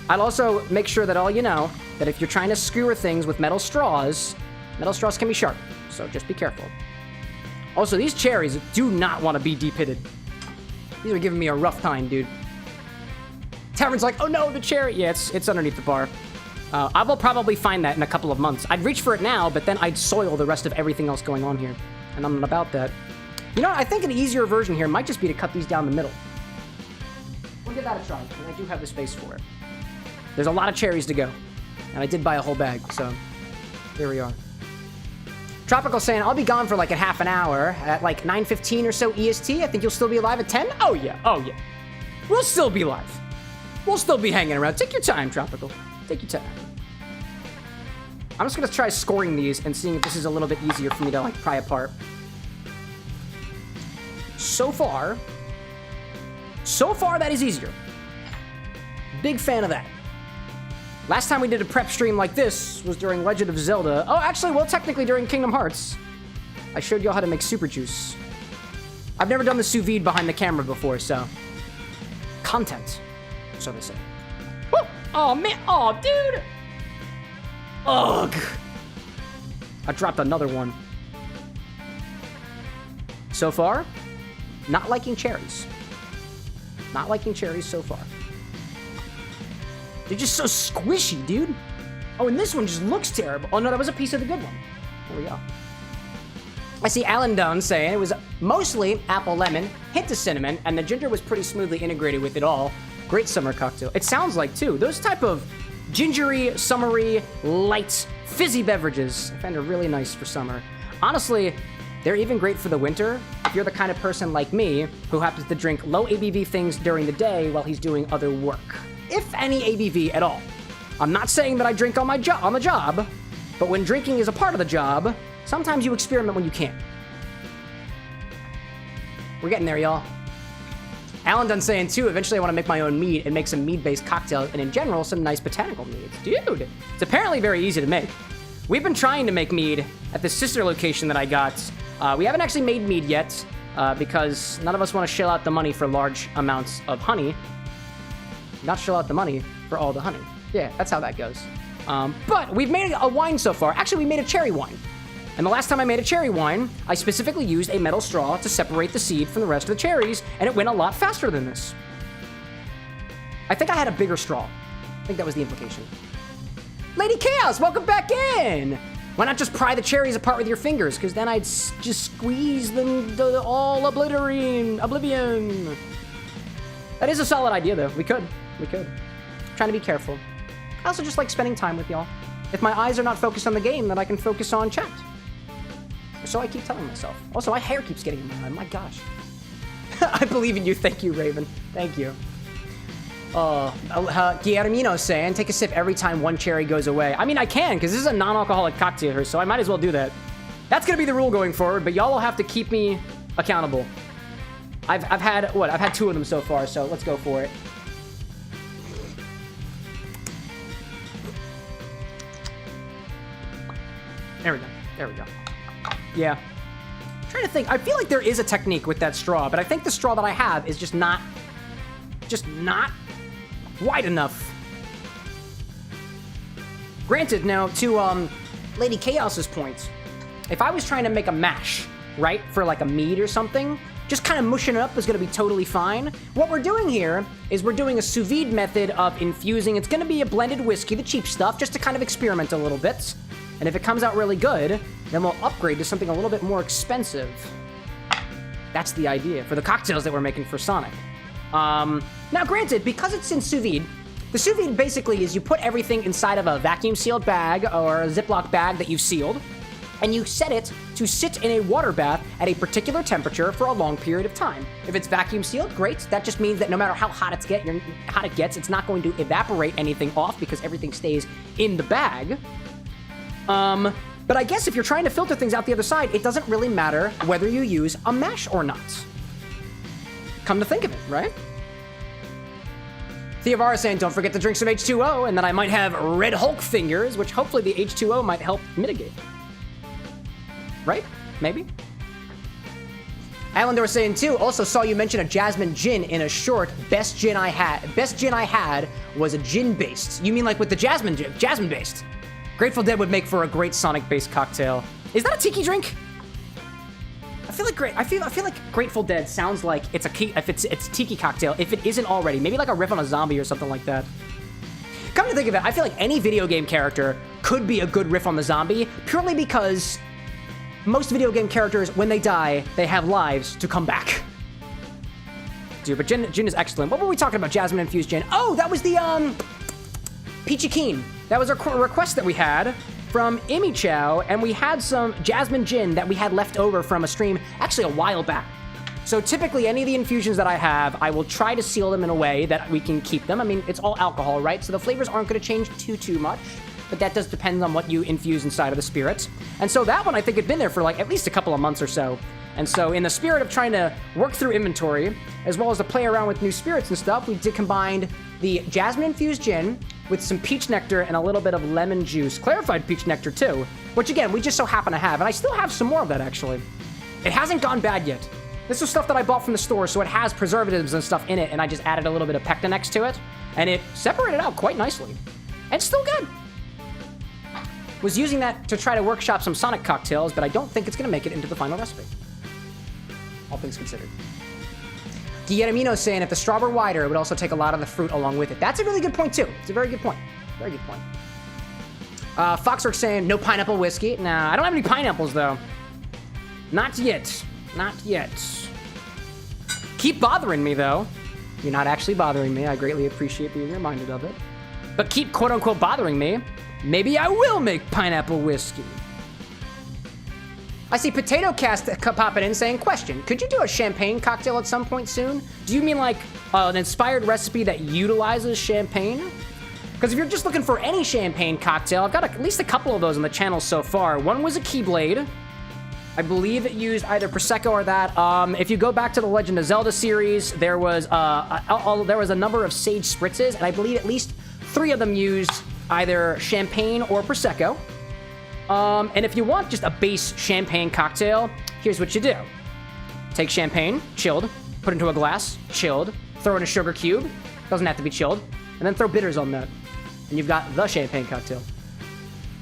I'd also make sure that all you know that if you're trying to skewer things with metal straws can be sharp. So just be careful. Also, these cherries do not want to be de-pitted. These are giving me a rough time, dude. Tavern's like, oh no, the cherry. Yeah, it's underneath the bar. I will probably find that in a couple of months. I'd reach for it now, but then I'd soil the rest of everything else going on here. And I'm not about that. You know what? I think an easier version here might just be to cut these down the middle. We'll give that a try, because I do have the space for it. There's a lot of cherries to go. And I did buy a whole bag, so here we are. Tropical saying, I'll be gone for like a half an hour at like 9:15 or so EST. I think you'll still be alive at 10? Oh yeah, oh yeah. We'll still be live. We'll still be hanging around. Take your time, Tropical. Take your time. I'm just gonna try scoring these and seeing if this is a little bit easier for me to like pry apart. So far, that is easier. Big fan of that. Last time we did a prep stream like this was during Legend of Zelda. Oh, actually, well, technically during Kingdom Hearts. I showed y'all how to make super juice. I've never done the sous vide behind the camera before, so... content, so they say. Woo! Oh, man. Oh, dude! Ugh! I dropped another one. So far, not liking cherries. Not liking cherries so far. They're just so squishy, dude. Oh, and this one just looks terrible. Oh, no, that was a piece of the good one. There we go. I see Alan Dunn saying it was mostly apple lemon, hint of cinnamon, and the ginger was pretty smoothly integrated with it all. Great summer cocktail. It sounds like, too. Those type of gingery, summery, light, fizzy beverages I find are really nice for summer. Honestly, they're even great for the winter if you're the kind of person like me who happens to drink low ABV things during the day while he's doing other work. If any ABV at all. I'm not saying that I drink on the job, but when drinking is a part of the job, sometimes you experiment when you can't. We're getting there, y'all. Alan Dunn saying, too, eventually I want to make my own mead and make some mead-based cocktails, and in general, some nice botanical meads. Dude, it's apparently very easy to make. We've been trying to make mead at the sister location that I got. We haven't actually made mead yet, because none of us want to shell out the money for large amounts of honey. Not shell out the money for all the honey. Yeah, that's how that goes. But we've made a wine so far. Actually, we made a cherry wine. And the last time I made a cherry wine, I specifically used a metal straw to separate the seed from the rest of the cherries, and it went a lot faster than this. I think I had a bigger straw. I think that was the implication. Lady Chaos, welcome back in! Why not just pry the cherries apart with your fingers? Because then I'd just squeeze them to all oblivion. That is a solid idea, though. We could. Trying to be careful. I also just like spending time with y'all. If my eyes are not focused on the game, then I can focus on chat. So I keep telling myself. Also, my hair keeps getting in my eye. My gosh. I believe in you. Thank you, Raven. Thank you. Guillermino saying, take a sip every time one cherry goes away. I mean, I can, because this is a non-alcoholic cocktail here, so I might as well do that. That's going to be the rule going forward, but y'all will have to keep me accountable. I've had 2 of them so far, so let's go for it. There we go. Yeah. I'm trying to think. I feel like there is a technique with that straw, but I think the straw that I have is just not wide enough. Granted, now, to Lady Chaos's point, if I was trying to make a mash, right, for like a mead or something, just kind of mushing it up is going to be totally fine. What we're doing here is we're doing a sous vide method of infusing. It's going to be a blended whiskey, the cheap stuff, just to kind of experiment a little bit. And if it comes out really good, then we'll upgrade to something a little bit more expensive. That's the idea for the cocktails that we're making for Sonic. Now, granted, because it's in sous vide, the sous vide basically is you put everything inside of a vacuum-sealed bag or a Ziploc bag that you've sealed. and you set it to sit in a water bath at a particular temperature for a long period of time. If it's vacuum sealed, great. That just means that no matter how hot it gets, it's not going to evaporate anything off because everything stays in the bag. But I guess if you're trying to filter things out the other side, it doesn't really matter whether you use a mesh or not. Come to think of it, right? Theovara saying, don't forget to drink some H2O, and then I might have Red Hulk fingers, which hopefully the H2O might help mitigate. Right? Maybe? Allendor saying too, also saw you mention a Jasmine gin in a short. Best gin I had was a gin-based. You mean like with the Jasmine gin? Jasmine-based. Grateful Dead would make for a great Sonic-based cocktail. Is that a tiki drink? I feel like Grateful Dead sounds like it's a tiki cocktail if it isn't already. Maybe like a riff on a zombie or something like that. Come to think of it, I feel like any video game character could be a good riff on the zombie purely because most video game characters, when they die, they have lives to come back. Dude, but gin is excellent. What were we talking about? Jasmine-infused gin. Oh, that was the, Peachy Keen. That was a request that we had from Imi Chow, and we had some Jasmine gin that we had left over from a stream actually a while back. So typically, any of the infusions that I have, I will try to seal them in a way that we can keep them. I mean, it's all alcohol, right? So the flavors aren't going to change too much. But that does depend on what you infuse inside of the spirits. And so that one, I think, had been there for like at least a couple of months or so. And so in the spirit of trying to work through inventory, as well as to play around with new spirits and stuff, we did combine the Jasmine-infused gin with some peach nectar and a little bit of lemon juice. Clarified peach nectar, too. Which, again, we just so happen to have. And I still have some more of that, actually. It hasn't gone bad yet. This was stuff that I bought from the store, so it has preservatives and stuff in it, and I just added a little bit of Pectinex to it. And it separated out quite nicely. And it's still good. Was using that to try to workshop some Sonic cocktails, but I don't think it's going to make it into the final recipe. All things considered. Guillermino saying if the straw were wider, it would also take a lot of the fruit along with it. That's a really good point, too. It's a very good point. Very good point. Foxwork saying no pineapple whiskey. Nah, I don't have any pineapples, though. Not yet. Not yet. Keep bothering me, though. You're not actually bothering me. I greatly appreciate being reminded of it. But keep quote-unquote bothering me. Maybe I will make pineapple whiskey. I see Potato Cast popping in saying, question, could you do a champagne cocktail at some point soon? Do you mean like an inspired recipe that utilizes champagne? Because if you're just looking for any champagne cocktail, I've got at least a couple of those on the channel so far. One was a Keyblade. I believe it used either Prosecco or that. If you go back to the Legend of Zelda series, there was a number of Sage Spritzes, and I believe at least 3 of them used either champagne or Prosecco. And if you want just a base champagne cocktail, here's what you do. Take champagne, chilled, put it into a glass, chilled, throw in a sugar cube, doesn't have to be chilled, and then throw bitters on that. And you've got the champagne cocktail.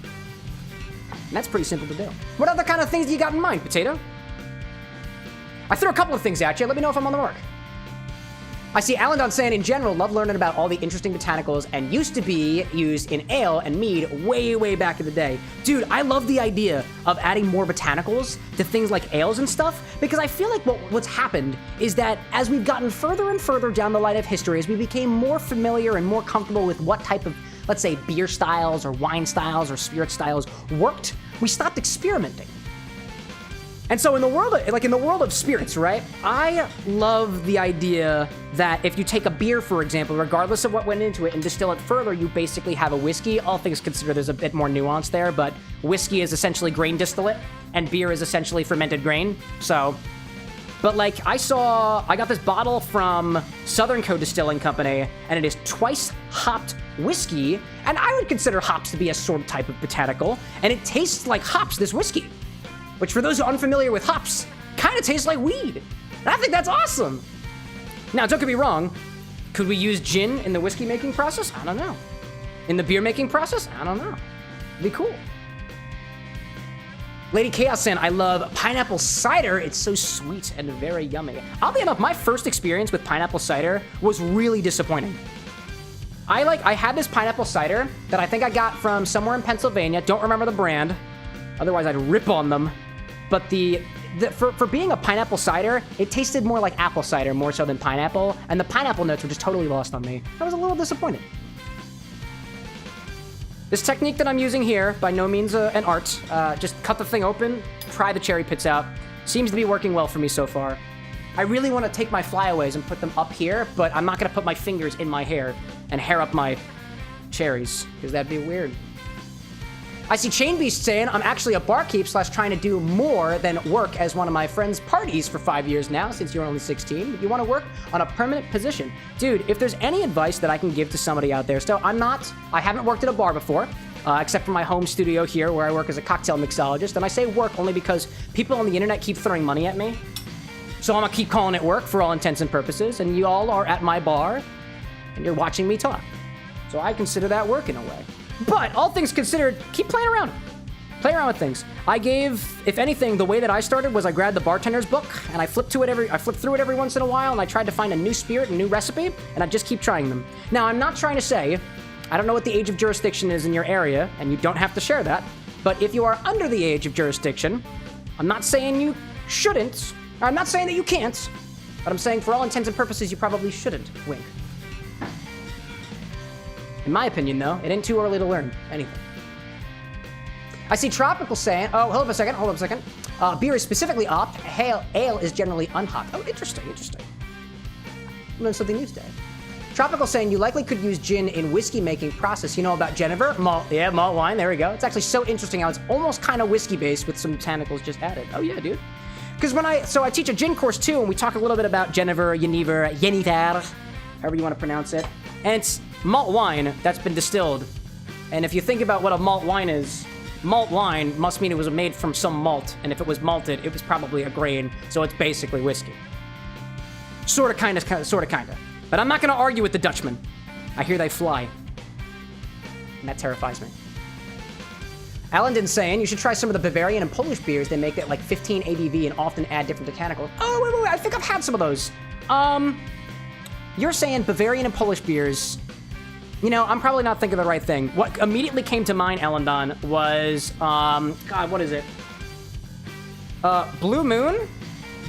And that's pretty simple to do. What other kind of things do you got in mind, Potato? I threw a couple of things at you. Let me know if I'm on the mark. I see Alandon saying, in general, love learning about all the interesting botanicals and used to be used in ale and mead way back in the day. Dude, I love the idea of adding more botanicals to things like ales and stuff, because I feel like what's happened is that as we've gotten further and further down the line of history, as we became more familiar and more comfortable with what type of, let's say, beer styles or wine styles or spirit styles worked, we stopped experimenting. And so in the world of spirits, right, I love the idea that if you take a beer, for example, regardless of what went into it, and distill it further, you basically have a whiskey. All things considered, there's a bit more nuance there, but whiskey is essentially grain distillate, and beer is essentially fermented grain. So, but like, I got this bottle from Southern Co. Distilling Company, and it is twice hopped whiskey, and I would consider hops to be a sort of type of botanical, and it tastes like hops, this whiskey. Which, for those who are unfamiliar with hops, kind of tastes like weed. And I think that's awesome. Now, don't get me wrong. Could we use gin in the whiskey making process? I don't know. In the beer making process? I don't know. It'd be cool. Lady Chaos saying, I love pineapple cider. It's so sweet and very yummy. I'll be honest, my first experience with pineapple cider was really disappointing. I had this pineapple cider that I think I got from somewhere in Pennsylvania. Don't remember the brand. Otherwise, I'd rip on them. But for being a pineapple cider, it tasted more like apple cider more so than pineapple, and the pineapple notes were just totally lost on me. I was a little disappointed. This technique that I'm using here, by no means an art, just cut the thing open, pry the cherry pits out. Seems to be working well for me so far. I really want to take my flyaways and put them up here, but I'm not going to put my fingers in my hair and hair up my cherries, because that'd be weird. I see Chain Beast saying, I'm actually a barkeep / trying to do more than work as one of my friend's parties for 5 years now, since you're only 16. You want to work on a permanent position. Dude, if there's any advice that I can give to somebody out there, so I haven't worked at a bar before, except for my home studio here where I work as a cocktail mixologist, and I say work only because people on the internet keep throwing money at me. So I'm gonna keep calling it work for all intents and purposes, and you all are at my bar, and you're watching me talk. So I consider that work in a way. But all things considered, keep playing around. Play around with things. If anything, the way that I started was I grabbed the bartender's book and I flipped through it every once in a while, and I tried to find a new spirit, a new recipe, and I just keep trying them. Now, I'm not trying to say, I don't know what the age of jurisdiction is in your area, and you don't have to share that, but if you are under the age of jurisdiction, I'm not saying you shouldn't, I'm not saying that you can't, but I'm saying for all intents and purposes, you probably shouldn't. Wink. In my opinion, though, it ain't too early to learn anything. I see Tropical saying, oh, hold up a second. Beer is specifically opt. Ale is generally unhopped. Oh, interesting. Learned something new today. Tropical saying, you likely could use gin in whiskey making process. You know about Jennifer? Malt wine, there we go. It's actually so interesting how it's almost kind of whiskey based with some botanicals just added. Oh yeah, dude. Because I teach a gin course too, and we talk a little bit about Jennifer, Yennefer, however you want to pronounce it. And it's malt wine that's been distilled. And if you think about what a malt wine is, malt wine must mean it was made from some malt. And if it was malted, it was probably a grain. So it's basically whiskey. Sorta, kinda. But I'm not going to argue with the Dutchman. I hear they fly. And that terrifies me. Alanden's saying you should try some of the Bavarian and Polish beers. They make it like 15 ABV and often add different botanicals. Oh, wait. I think I've had some of those. You're saying Bavarian and Polish beers. You know, I'm probably not thinking the right thing. What immediately came to mind, Alandon, was, God, what is it? Blue Moon?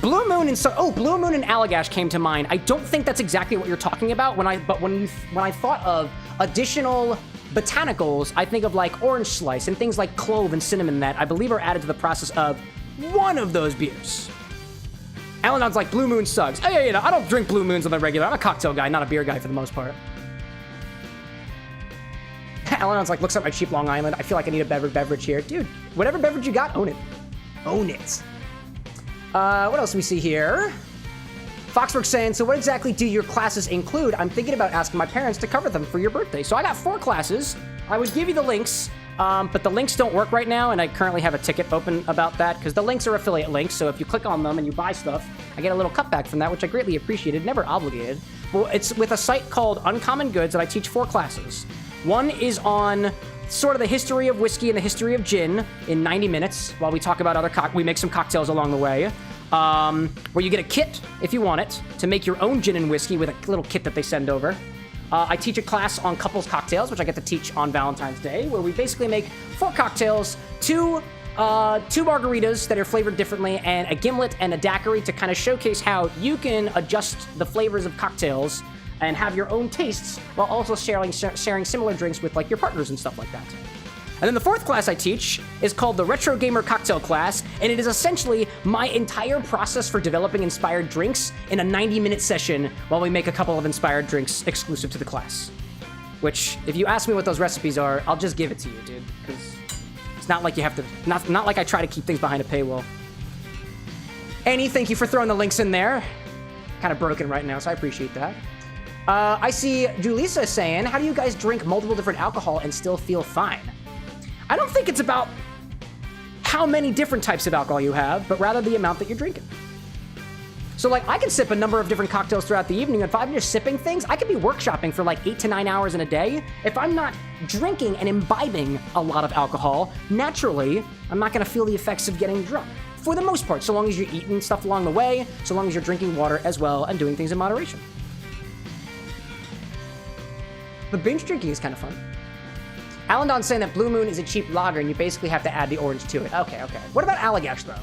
Blue Moon and Allagash came to mind. I don't think that's exactly what you're talking about. When I thought of additional botanicals, I think of like orange slice and things like clove and cinnamon that I believe are added to the process of one of those beers. Alanon's like, Blue Moon sucks. Oh, yeah, I don't drink Blue Moons on the regular. I'm a cocktail guy, not a beer guy for the most part. Alanon's like, looks at my cheap Long Island. I feel like I need a beverage here. Dude, whatever beverage you got, own it. Own it. What else do we see here? Foxworks saying, so what exactly do your classes include? I'm thinking about asking my parents to cover them for your birthday. So I got 4 classes. I would give you the links, but the links don't work right now, and I currently have a ticket open about that, because the links are affiliate links, so if you click on them and you buy stuff, I get a little cutback from that, which I greatly appreciated, never obligated. Well, it's with a site called Uncommon Goods that I teach 4 classes. One is on sort of the history of whiskey and the history of gin in 90 minutes, while we talk about we make some cocktails along the way. Where you get a kit, if you want it, to make your own gin and whiskey with a little kit that they send over. I teach a class on couples cocktails, which I get to teach on Valentine's Day, where we basically make 4 cocktails, 2 margaritas that are flavored differently, and a gimlet and a daiquiri to kind of showcase how you can adjust the flavors of cocktails and have your own tastes while also sharing similar drinks with like your partners and stuff like that. And then the 4th class I teach is called the Retro Gamer Cocktail class, and it is essentially my entire process for developing inspired drinks in a 90-minute session while we make a couple of inspired drinks exclusive to the class. Which, if you ask me what those recipes are, I'll just give it to you, dude, because it's not like you have to, not like I try to keep things behind a paywall. Annie, thank you for throwing the links in there. Kind of broken right now, so I appreciate that. I see Julissa saying, how do you guys drink multiple different alcohol and still feel fine? I don't think it's about how many different types of alcohol you have, but rather the amount that you're drinking. So, like, I can sip a number of different cocktails throughout the evening. If I'm just sipping things, I could be workshopping for like 8 to 9 hours in a day. If I'm not drinking and imbibing a lot of alcohol, naturally, I'm not going to feel the effects of getting drunk. For the most part, so long as you're eating stuff along the way, so long as you're drinking water as well and doing things in moderation. But binge drinking is kind of fun. Alandon's saying that Blue Moon is a cheap lager and you basically have to add the orange to it. Okay. What about Allagash, though?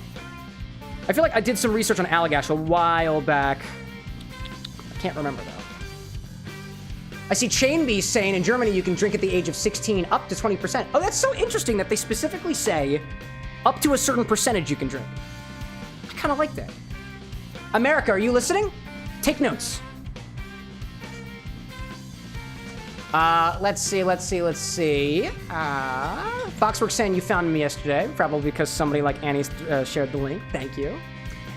I feel like I did some research on Allagash a while back. I can't remember, though. I see Chain Beast saying in Germany you can drink at the age of 16 up to 20%. Oh, that's so interesting that they specifically say up to a certain percentage you can drink. I kind of like that. America, are you listening? Take notes. Let's see. Foxworks saying you found me yesterday, probably because somebody like Annie shared the link. Thank you.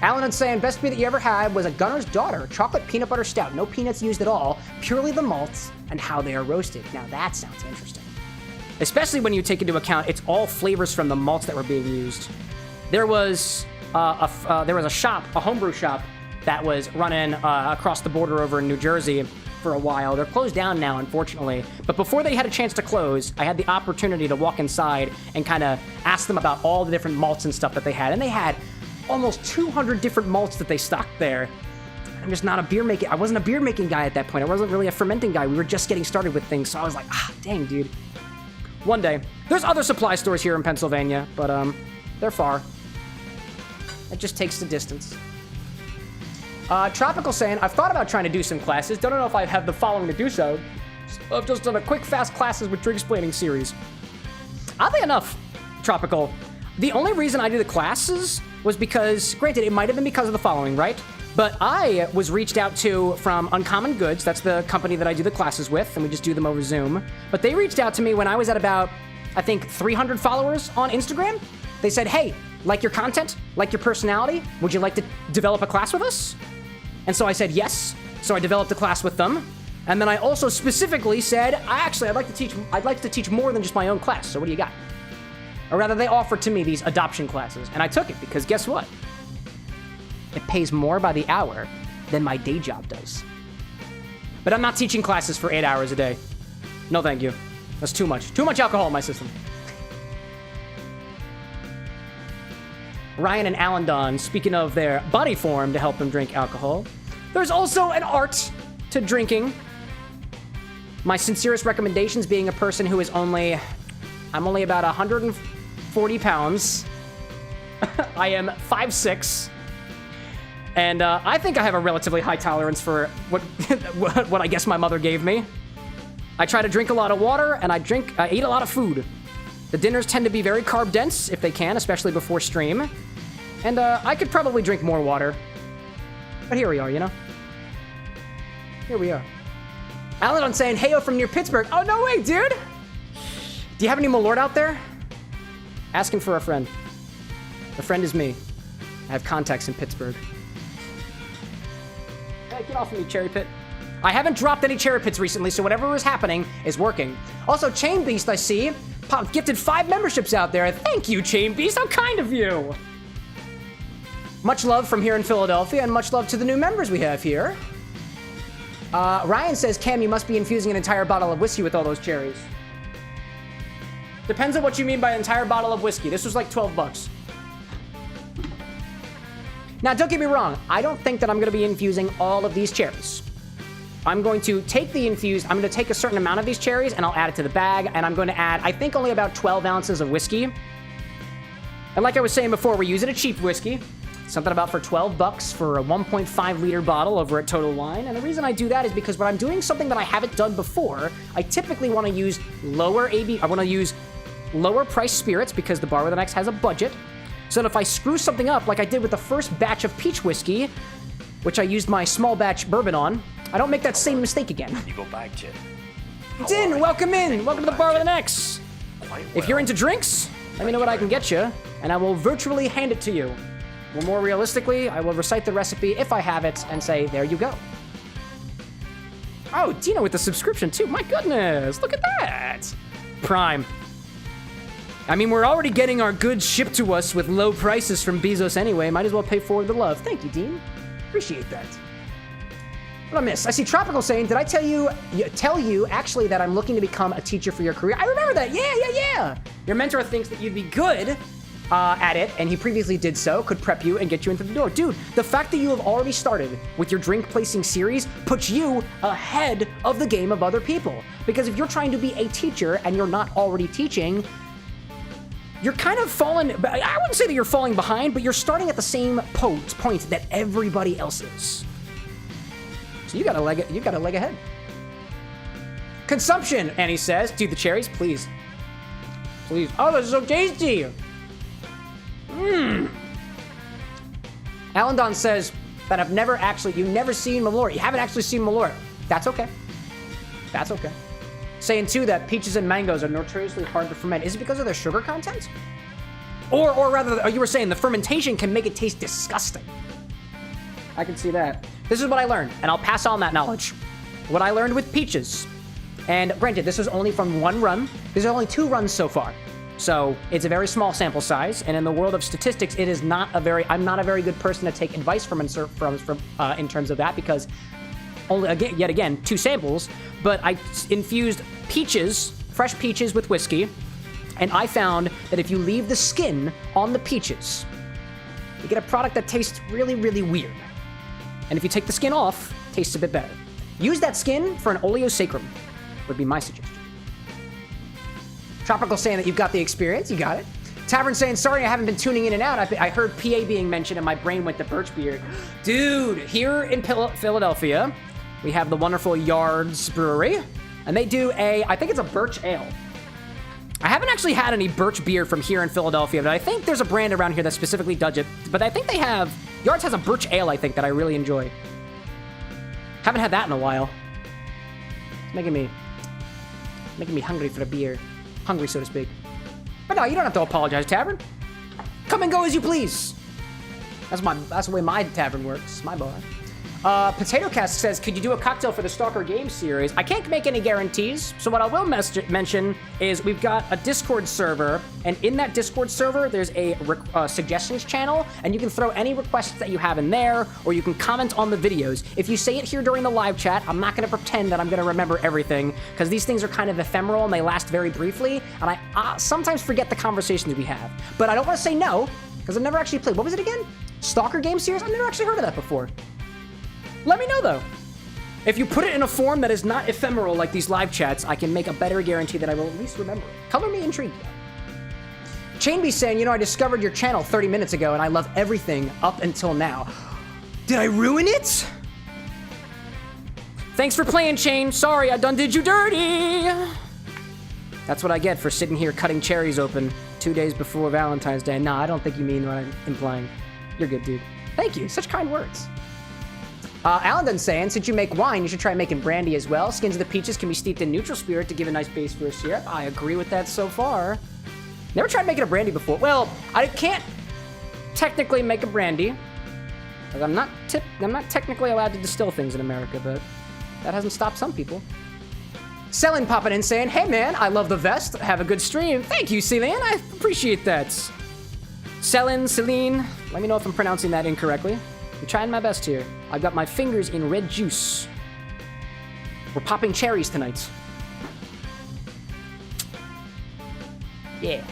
Alan is saying best beer that you ever had was a Gunner's Daughter chocolate peanut butter stout. No peanuts used at all, purely the malts and how they are roasted. Now that sounds interesting. Especially when you take into account it's all flavors from the malts that were being used. There was a homebrew shop that was running across the border over in New Jersey for a while. They're closed down now, unfortunately. But before they had a chance to close, I had the opportunity to walk inside and kind of ask them about all the different malts and stuff that they had. And they had almost 200 different malts that they stocked there. I'm just not a beer making. I wasn't a beer making guy at that point. I wasn't really a fermenting guy. We were just getting started with things. So I was like, dang, dude. One day. There's other supply stores here in Pennsylvania, but they're far. It just takes the distance. Tropical saying, I've thought about trying to do some classes. Don't know if I have the following to do so. I've just done a quick, fast classes with drink explaining series. Oddly enough, Tropical, the only reason I do the classes was because, granted, it might have been because of the following, right? But I was reached out to from Uncommon Goods. That's the company that I do the classes with, and we just do them over Zoom. But they reached out to me when I was at about, I think, 300 followers on Instagram. They said, hey, like your content, like your personality, would you like to develop a class with us? And so I said yes. So I developed a class with them. And then I also specifically said, I'd like to teach more than just my own class. So what do you got? Or rather, they offered to me these adoption classes, and I took it because guess what? It pays more by the hour than my day job does. But I'm not teaching classes for 8 hours a day. No, thank you. That's too much. Too much alcohol in my system. Ryan and Alan Don, speaking of their body form to help them drink alcohol, there's also an art to drinking. My sincerest recommendations being a person who is I'm only about 140 pounds. I am 5'6". And I think I have a relatively high tolerance for what I guess my mother gave me. I try to drink a lot of water, and I eat a lot of food. The dinners tend to be very carb dense, if they can, especially before stream. And I could probably drink more water. But here we are, you know? Here we are. Alan saying, heyo from near Pittsburgh. Oh, no way, dude! Do you have any Malort out there? Asking for a friend. The friend is me. I have contacts in Pittsburgh. Hey, get off of me, Cherry Pit. I haven't dropped any Cherry Pits recently, so whatever is happening is working. Also, Chain Beast, I see, gifted 5 memberships out there. Thank you, Chain Beast. How kind of you. Much love from here in Philadelphia, and much love to the new members we have here. Ryan says, Cam, you must be infusing an entire bottle of whiskey with all those cherries. Depends on what you mean by an entire bottle of whiskey. This was like 12 bucks. Now, don't get me wrong. I don't think that I'm going to be infusing all of these cherries. I'm going to take I'm going to take a certain amount of these cherries and I'll add it to the bag. And I'm going to add, I think, only about 12 ounces of whiskey. And like I was saying before, we're using a cheap whiskey. Something about for 12 bucks for a 1.5 liter bottle over at Total Wine. And the reason I do that is because when I'm doing something that I haven't done before, I typically want to use I want to use lower price spirits because the Bar with an X has a budget. So that if I screw something up, like I did with the first batch of peach whiskey, which I used my small batch bourbon on, I don't make that same mistake again. You go back, Jim. Din, welcome in. Welcome to the Bar with an X. If you're into drinks, let me know what I can get you, and I will virtually hand it to you. Or more realistically, I will recite the recipe if I have it and say, there you go. Oh, Dino with the subscription too. My goodness, look at that. Prime. I mean, we're already getting our goods shipped to us with low prices from Bezos anyway. Might as well pay forward the love. Thank you, Dean. Appreciate that. What I miss? I see Tropical saying, did I tell you actually that I'm looking to become a teacher for your career? I remember that. Yeah. Your mentor thinks that you'd be good at it, and he previously did so, could prep you and get you into the door. Dude, the fact that you have already started with your drink placing series puts you ahead of the game of other people. Because if you're trying to be a teacher and you're not already teaching, you're kind of falling, I wouldn't say that you're falling behind, but you're starting at the same point that everybody else is. So you got a leg ahead. Consumption, Annie says. Do the cherries, please. Please. Oh, this is so tasty. Mmm. Alan Don says that you've never seen Malort. You haven't actually seen Malort. That's okay. That's okay. Saying too that peaches and mangoes are notoriously hard to ferment. Is it because of their sugar content? Or rather, you were saying the fermentation can make it taste disgusting. I can see that. This is what I learned, and I'll pass on that knowledge. What I learned with peaches. And granted, this was only from one run. There's only 2 runs so far. So it's a very small sample size. And in the world of statistics, it is not a very, I'm not a very good person to take advice from in terms of that, because only, yet again, 2 samples. But I infused peaches, fresh peaches with whiskey. And I found that if you leave the skin on the peaches, you get a product that tastes really, really weird. And if you take the skin off, it tastes a bit better. Use that skin for an oleo sacrum, would be my suggestion. Tropical saying that you've got the experience. You got it. Tavern saying, sorry, I haven't been tuning in and out. I heard PA being mentioned and my brain went to birch beer. Dude, here in Philadelphia, we have the wonderful Yards Brewery. And they do I think it's a birch ale. I haven't actually had any birch beer from here in Philadelphia, but I think there's a brand around here that specifically does it. But I think Yards has a birch ale, I think, that I really enjoy. Haven't had that in a while. It's making me hungry for a beer. Hungry, so to speak. But no, you don't have to apologize, Tavern. Come and go as you please. That's the way my tavern works, my bar. Potato Cast says, could you do a cocktail for the Stalker game series? I can't make any guarantees, so what I will mention is we've got a Discord server, and in that Discord server, there's a suggestions channel, and you can throw any requests that you have in there, or you can comment on the videos. If you say it here during the live chat, I'm not going to pretend that I'm going to remember everything, because these things are kind of ephemeral, and they last very briefly, and I sometimes forget the conversations we have. But I don't want to say no, because I've never actually played. What was it again? Stalker game series? I've never actually heard of that before. Let me know, though. If you put it in a form that is not ephemeral like these live chats, I can make a better guarantee that I will at least remember it. Color me intrigued, though. Chainby saying, I discovered your channel 30 minutes ago, and I love everything up until now. Did I ruin it? Thanks for playing, Chain. Sorry, I done did you dirty. That's what I get for sitting here cutting cherries open 2 days before Valentine's Day. Nah, I don't think you mean what I'm implying. You're good, dude. Thank you. Such kind words. Alan saying, since you make wine, you should try making brandy as well. Skins of the peaches can be steeped in neutral spirit to give a nice base for a syrup. I agree with that so far. Never tried making a brandy before. Well, I can't technically make a brandy, because I'm not technically allowed to distill things in America, but that hasn't stopped some people. Selin popping in saying, hey man, I love the vest. Have a good stream. Thank you, Celine. I appreciate that. Celine, let me know if I'm pronouncing that incorrectly. I'm trying my best here. I've got my fingers in red juice. We're popping cherries tonight. Yeah.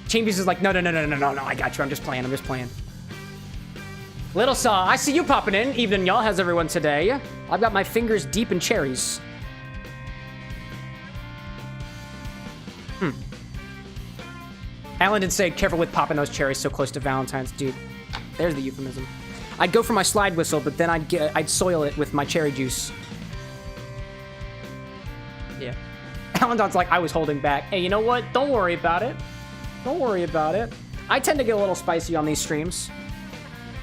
Chambers is like, no, I got you. I'm just playing. Little Saw, I see you popping in. Evening, y'all. How's everyone today? I've got my fingers deep in cherries. Alan did say, careful with popping those cherries so close to Valentine's. Dude, there's the euphemism. I'd go for my slide whistle, but then I'd soil it with my cherry juice. Yeah. Alan Don's like, I was holding back. Hey, you know what? Don't worry about it. I tend to get a little spicy on these streams,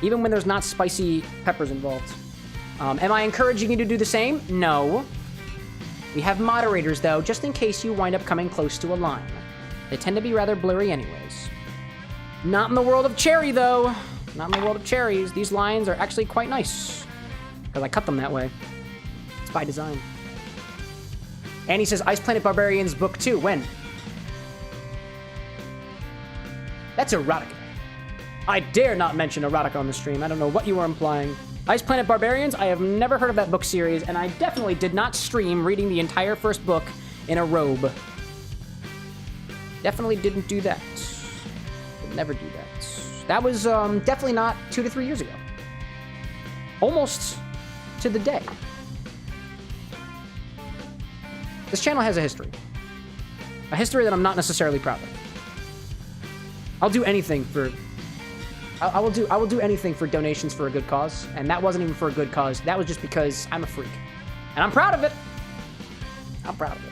even when there's not spicy peppers involved. Am I encouraging you to do the same? No. We have moderators, though, just in case you wind up coming close to a line. They tend to be rather blurry anyways. Not in the world of cherry, though. Not in the world of cherries. These lines are actually quite nice, because I cut them that way. It's by design. Annie says, Ice Planet Barbarians book 2. When? That's erotica. I dare not mention erotica on the stream. I don't know what you are implying. Ice Planet Barbarians, I have never heard of that book series, and I definitely did not stream reading the entire first book in a robe. Definitely didn't do that. Would never do that. That was definitely not 2 to 3 years ago. Almost to the day. This channel has a history. A history that I'm not necessarily proud of. I'll do anything for... I will do anything for donations for a good cause, and that wasn't even for a good cause. That was just because I'm a freak. And I'm proud of it. I'm proud of it.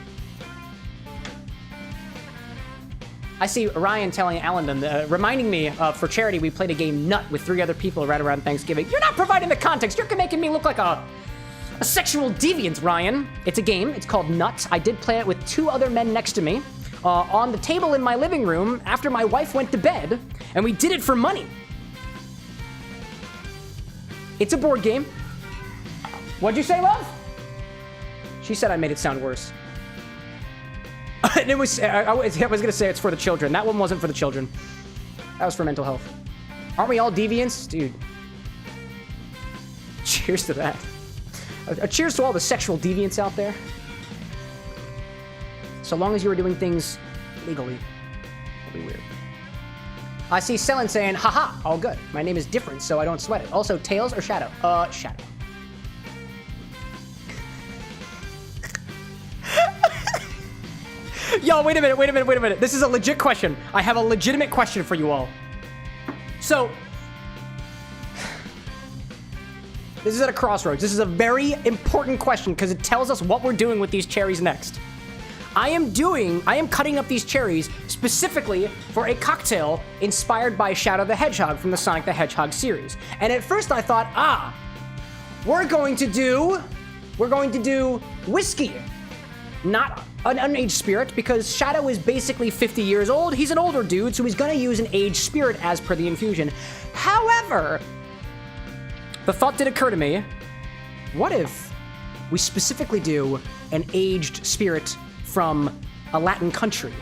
I see Ryan telling Alan, reminding me for charity, we played a game Nut with 3 other people right around Thanksgiving. You're not providing the context. You're making me look like a sexual deviant, Ryan. It's a game. It's called Nut. I did play it with 2 other men next to me on the table in my living room after my wife went to bed, and we did it for money. It's a board game. What'd you say, love? She said I made it sound worse. And it was, I was gonna say it's for the children. That one wasn't for the children. That was for mental health. Aren't we all deviants? Dude. Cheers to that. Cheers to all the sexual deviants out there. So long as you were doing things legally, it'll be weird. I see Selen saying, haha, all good. My name is different, so I don't sweat it. Also, Tails or Shadow? Shadow. Yo, wait a minute. This is a legit question. I have a legitimate question for you all. So, this is at a crossroads. This is a very important question because it tells us what we're doing with these cherries next. I am cutting up these cherries specifically for a cocktail inspired by Shadow the Hedgehog from the Sonic the Hedgehog series. And at first I thought, we're going to do whiskey, not an unaged spirit, because Shadow is basically 50 years old. He's an older dude, so he's gonna use an aged spirit as per the infusion. However, the thought did occur to me, what if we specifically do an aged spirit from a Latin country?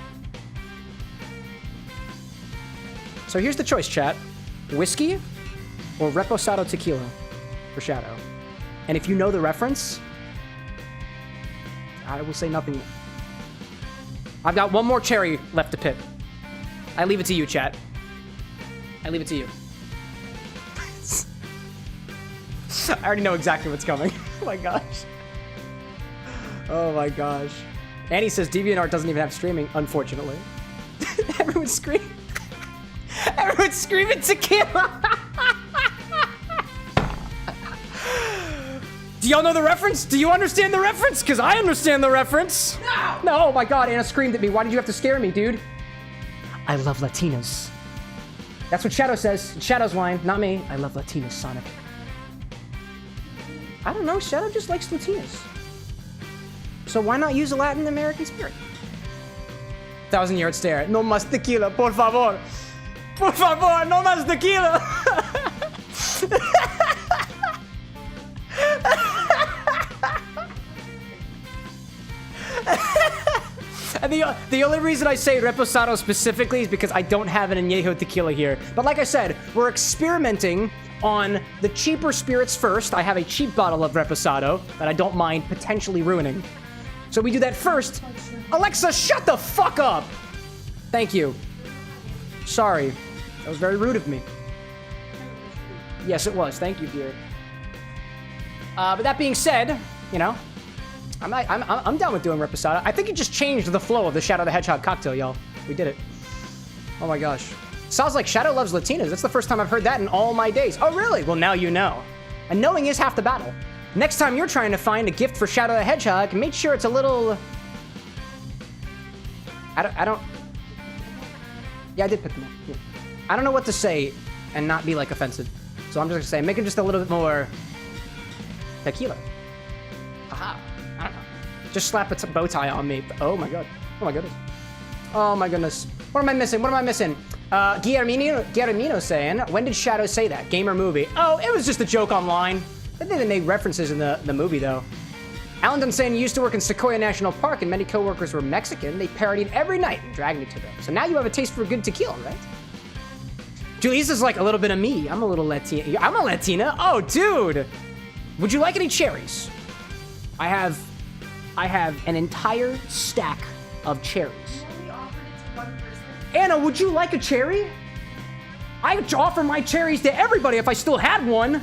So here's the choice, chat. Whiskey or Reposado tequila for Shadow. And if you know the reference, I will say nothing more. I've got one more cherry left to pick. I leave it to you, chat. I leave it to you. I already know exactly what's coming. Oh my gosh. Oh my gosh. Annie says DeviantArt doesn't even have streaming, unfortunately. Everyone's screaming. Everyone's screaming tequila. Do y'all know the reference? Do you understand the reference? Because I understand the reference. No! No, oh my god, Anna screamed at me. Why did you have to scare me, dude? I love Latinas. That's what Shadow says. Shadow's line, not me. I love Latinas, Sonic. I don't know, Shadow just likes Latinas. So why not use a Latin American spirit? 1,000-yard stare. No más tequila, por favor. Por favor, no más tequila. And the only reason I say Reposado specifically is because I don't have an Añejo tequila here. But like I said, we're experimenting on the cheaper spirits first. I have a cheap bottle of Reposado that I don't mind potentially ruining. So we do that first. Alexa, shut the fuck up! Thank you. Sorry. That was very rude of me. Yes, it was. Thank you, dear. But that being said, you know, I'm down with doing Reposado. I think it just changed the flow of the Shadow the Hedgehog cocktail, y'all. We did it. Oh my gosh. Sounds like Shadow loves Latinas. That's the first time I've heard that in all my days. Oh, really? Well, now you know. And knowing is half the battle. Next time you're trying to find a gift for Shadow the Hedgehog, make sure it's a little... I don't... Yeah, I did pick them up. Yeah. I don't know what to say and not be, like, offensive. So I'm just gonna say, make it just a little bit more... tequila. Aha. I don't know. Just slap a bow tie on me. Oh my god. Oh my goodness. Oh my goodness. What am I missing? What am I missing? Guillermino saying, when did Shadow say that? Game or movie? Oh, it was just a joke online. I think they made references in the movie, though. Alan saying, you used to work in Sequoia National Park and many coworkers were Mexican. They parodied every night and dragged me to them. So now you have a taste for good tequila, right? Julius is like a little bit of me. I'm a little Latina. I'm a Latina? Oh, dude. Would you like any cherries? I have an entire stack of cherries. You only offered it to one person. Anna, would you like a cherry? I would offer my cherries to everybody if I still had one.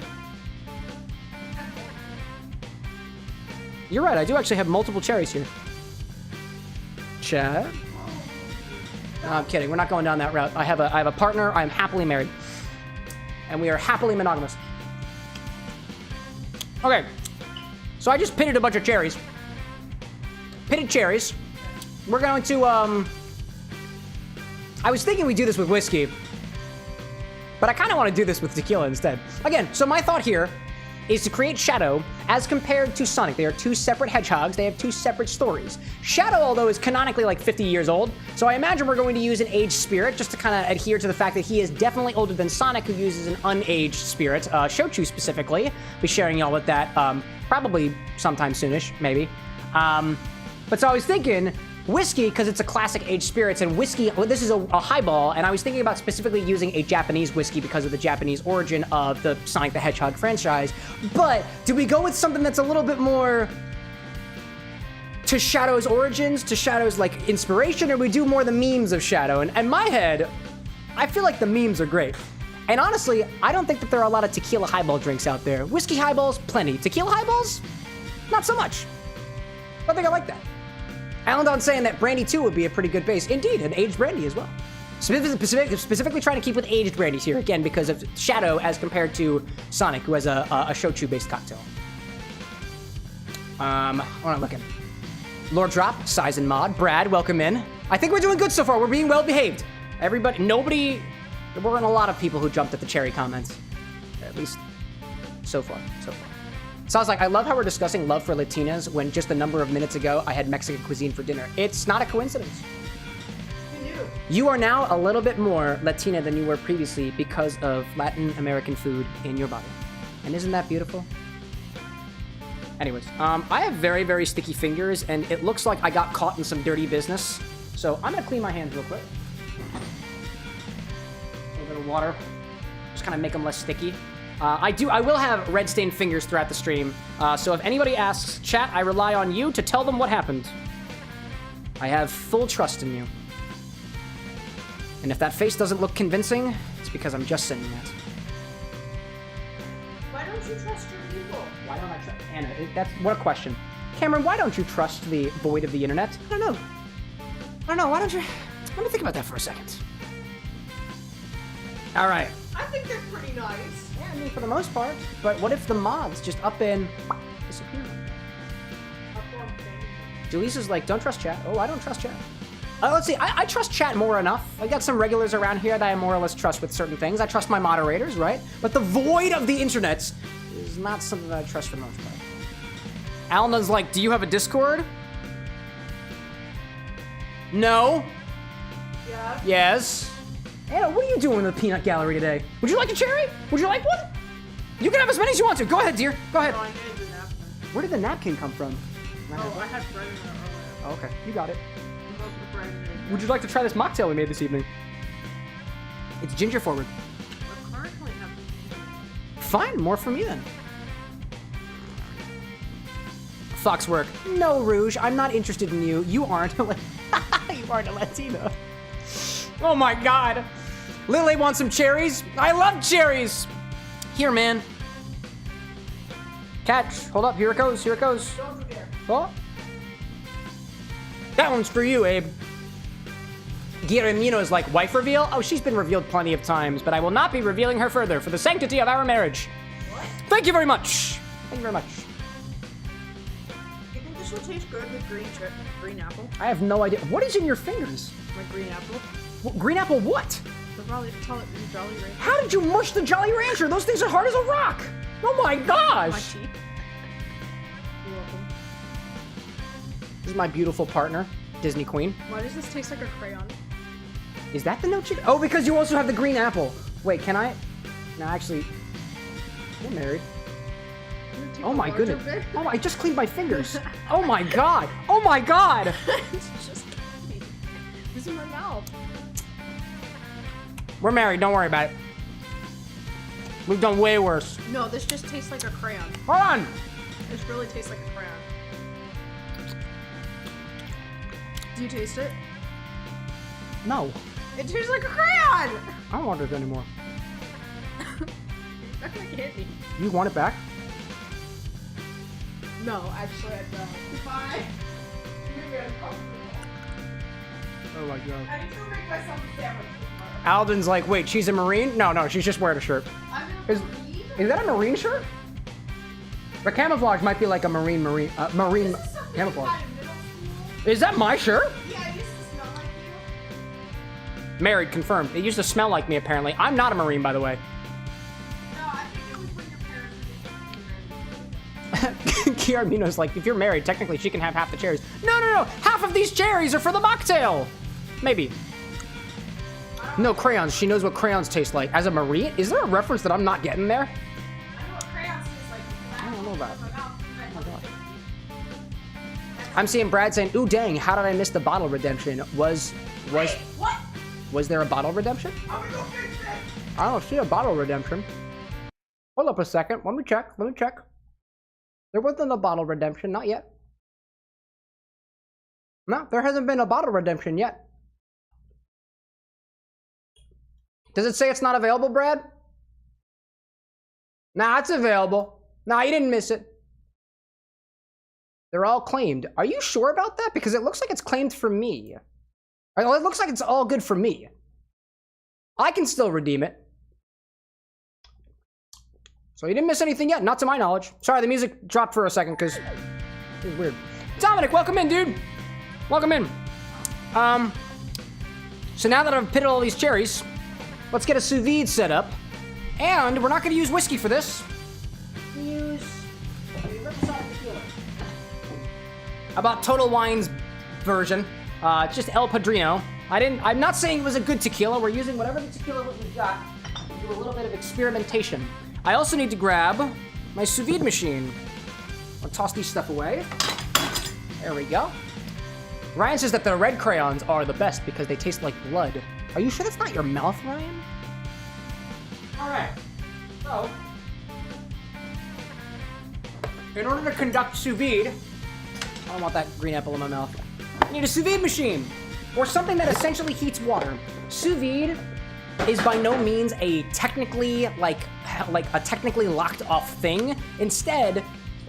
You're right, I do actually have multiple cherries here. Chat. No, I'm kidding. We're not going down that route. I have a partner. I am happily married. And we are happily monogamous. Okay. So I just pitted a bunch of cherries. pitted cherries. We're going to, I was thinking we'd do this with whiskey, but I kind of want to do this with tequila instead. Again, so my thought here is to create Shadow as compared to Sonic. They are two separate hedgehogs. They have two separate stories. Shadow, although, is canonically like 50 years old, so I imagine we're going to use an aged spirit just to kind of adhere to the fact that he is definitely older than Sonic, who uses an unaged spirit. Shochu specifically. Be sharing y'all with that probably sometime soonish, maybe. But so I was thinking whiskey, because it's a classic aged spirits, and whiskey, well, this is a highball, and I was thinking about specifically using a Japanese whiskey because of the Japanese origin of the Sonic the Hedgehog franchise. But do we go with something that's a little bit more to Shadow's origins, to Shadow's like inspiration, or we do more the memes of Shadow? And in my head, I feel like the memes are great. And honestly, I don't think that there are a lot of tequila highball drinks out there. Whiskey highballs, plenty. Tequila highballs, not so much. I think I like that. Alandon's saying that brandy too would be a pretty good base. Indeed, an aged brandy as well. Specifically trying to keep with aged brandies here, again, because of Shadow as compared to Sonic, who has a shochu-based cocktail. What am I looking? Lord Drop, Size and Mod, Brad, welcome in. I think we're doing good so far. We're being well behaved. Everybody, nobody, there weren't a lot of people who jumped at the cherry comments. At least so far. So I was like, I love how we're discussing love for Latinas when just a number of minutes ago I had Mexican cuisine for dinner. It's not a coincidence. You are now a little bit more Latina than you were previously because of Latin American food in your body. And isn't that beautiful? Anyways, I have very, very sticky fingers, and it looks like I got caught in some dirty business. So I'm gonna clean my hands real quick. A little bit of water. Just kind of make them less sticky. I will have red stained fingers throughout the stream. So if anybody asks, chat, I rely on you to tell them what happened. I have full trust in you. And if that face doesn't look convincing, it's because I'm just saying that. Why don't you trust your people? Why don't I trust Anna? That's what a question. Cameron, why don't you trust the void of the internet? I don't know. Why don't you? Let me think about that for a second. All right. I think they're pretty nice. Yeah, I mean, for the most part. But what if the mods just up and disappear? Jaleesa's like, don't trust chat. Oh, I don't trust chat. Let's see. I trust chat more enough. I got some regulars around here that I more or less trust with certain things. I trust my moderators, right? But the void of the internet is not something that I trust for the most part. Alna's like, do you have a Discord? No. Yeah. Yes. Anna, what are you doing in the peanut gallery today? Would you like a cherry? Would you like one? You can have as many as you want to. Go ahead, dear. Go ahead. No, I needed the napkin. Where did the napkin come from? Oh, I had bread in there earlier. Oh, okay, you got it. Both the bread in there. Would you like to try this mocktail we made this evening? It's ginger forward. We're currently having. Fine, more for me then. Foxwork. No, Rouge, I'm not interested in you. You aren't. You aren't a Latina. Oh my god. Lily wants some cherries. I love cherries. Here, man. Catch. Hold up. Here it goes. Here it goes. Don't forget. Oh. That one's for you, Abe. Guillermino is like, wife reveal? Oh, she's been revealed plenty of times, but I will not be revealing her further for the sanctity of our marriage. What? Thank you very much. Thank you very much. You think this will taste good with green apple? I have no idea. What is in your fingers? My green apple? Green apple what? The Jolly Rancher. How did you mush the Jolly Rancher? Those things are hard as a rock. Oh my gosh. My teeth. You're welcome. This is my beautiful partner, Disney Queen. Why does this taste like a crayon? Is that the no chicken? Oh, because you also have the green apple. Wait, can I? No, actually, we're married. Oh my goodness. Oh, I just cleaned my fingers. Oh my god. Oh my god. It's just candy. This is in my mouth. We're married. Don't worry about it. We've done way worse. No, this just tastes like a crayon. Hold on. This really tastes like a crayon. Do you taste it? No. It tastes like a crayon! I don't want this anymore. You're not gonna hit me. You want it back? No, actually I don't. Bye. You're gonna come. Oh my god. I need to make myself a sandwich. Alden's like, wait, she's a Marine? No, she's just wearing a shirt. I'm in a Marine? Is that a Marine shirt? The camouflage might be like a Marine camouflage. This is something I got in middle school. Is that my shirt? Yeah, I used to smell like you. Married, confirmed. It used to smell like me, apparently. I'm not a Marine, by the way. No, I think it was when your parents were Kiara Mino's like, if you're married, technically she can have half the cherries. No, no, no! Half of these cherries are for the mocktail! Maybe. No, crayons. She knows what crayons taste like. As a Marine, is there a reference that I'm not getting there? I know what crayons taste like. I don't know that. My mouth. Oh, God. I'm seeing Brad saying, ooh, dang, how did I miss the bottle redemption? Wait, what? Was there a bottle redemption? I'm gonna go fix it. I don't see a bottle redemption. Hold up a second. Let me check. Let me check. There wasn't a bottle redemption. Not yet. No, there hasn't been a bottle redemption yet. Does it say it's not available, Brad? Nah, it's available. Nah, you didn't miss it. They're all claimed. Are you sure about that? Because it looks like it's claimed for me. It looks like it's all good for me. I can still redeem it. So you didn't miss anything yet, not to my knowledge. Sorry, the music dropped for a second because it was weird. Dominic, welcome in, dude. Welcome in. So now that I've pitted all these cherries, let's get a sous vide set up. And we're not going to use whiskey for this. We use tequila. How about Total Wine's version? It's just El Padrino. I'm not saying it was a good tequila. We're using whatever the tequila we've got to do a little bit of experimentation. I also need to grab my sous vide machine. I'll toss these stuff away. There we go. Ryan says that the red crayons are the best because they taste like blood. Are you sure that's not your mouth, Ryan? All right. So, in order to conduct sous vide, I don't want that green apple in my mouth. I need a sous vide machine, or something that essentially heats water. Sous vide is by no means a technically like a technically locked off thing. Instead,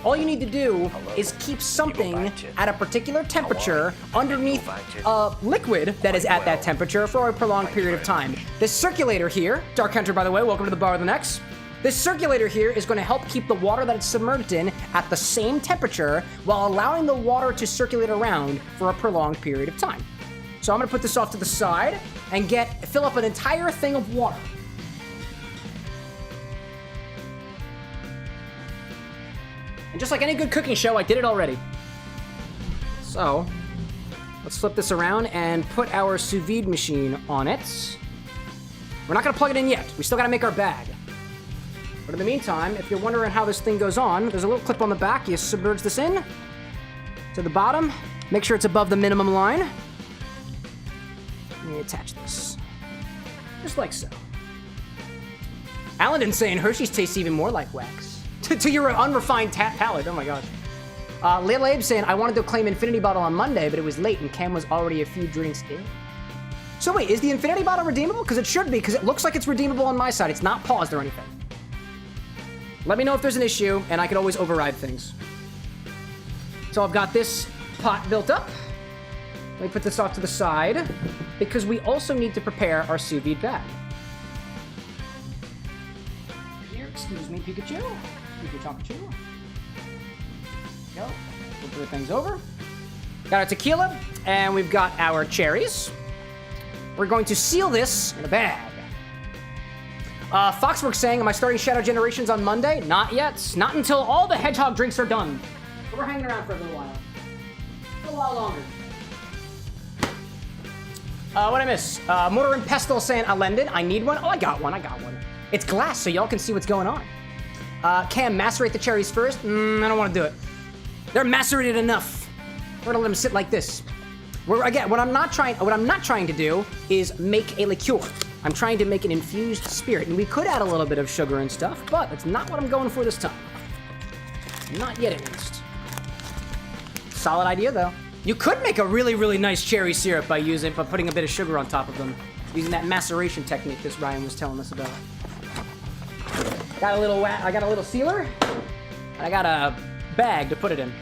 all you need to do is keep something at a particular temperature underneath a liquid that is at that temperature for a prolonged period of time. This circulator here, Dark Hunter, by the way, welcome to the bar with an X. This circulator here is going to help keep the water that it's submerged in at the same temperature while allowing the water to circulate around for a prolonged period of time. So I'm going to put this off to the side and fill up an entire thing of water. And just like any good cooking show, I did it already. So, let's flip this around and put our sous vide machine on it. We're not gonna plug it in yet. We still gotta make our bag. But in the meantime, if you're wondering how this thing goes on, there's a little clip on the back. You submerge this in to the bottom. Make sure it's above the minimum line. And you attach this. Just like so. Alan saying Hershey's tastes even more like wax. To your unrefined palate. Oh my gosh. Lil Abe saying, I wanted to claim Infinity Bottle on Monday, but it was late and Cam was already a few drinks in. So wait, is the Infinity Bottle redeemable? Because it should be, because it looks like it's redeemable on my side. It's not paused or anything. Let me know if there's an issue, and I can always override things. So I've got this pot built up. Let me put this off to the side, because we also need to prepare our sous vide bag. Here, excuse me, Pikachu. Pikachu. Go. We'll put things over. Got our tequila, and we've got our cherries. We're going to seal this in a bag. Foxworks saying, am I starting Shadow Generations on Monday? Not yet. Not until all the hedgehog drinks are done. But we're hanging around for a little while. A little while longer. What'd I miss? Mortar and Pestle saying, Alendin, I need one. Oh, I got one. It's glass, so y'all can see what's going on. Cam, macerate the cherries first. I don't want to do it. They're macerated enough. We're gonna let them sit like this. Again, what I'm not trying to do is make a liqueur. I'm trying to make an infused spirit, and we could add a little bit of sugar and stuff, but that's not what I'm going for this time. Not yet, at least. Solid idea, though. You could make a really, really nice cherry syrup by putting a bit of sugar on top of them, using that maceration technique that Ryan was telling us about. I got a little sealer, and I got a bag to put it in.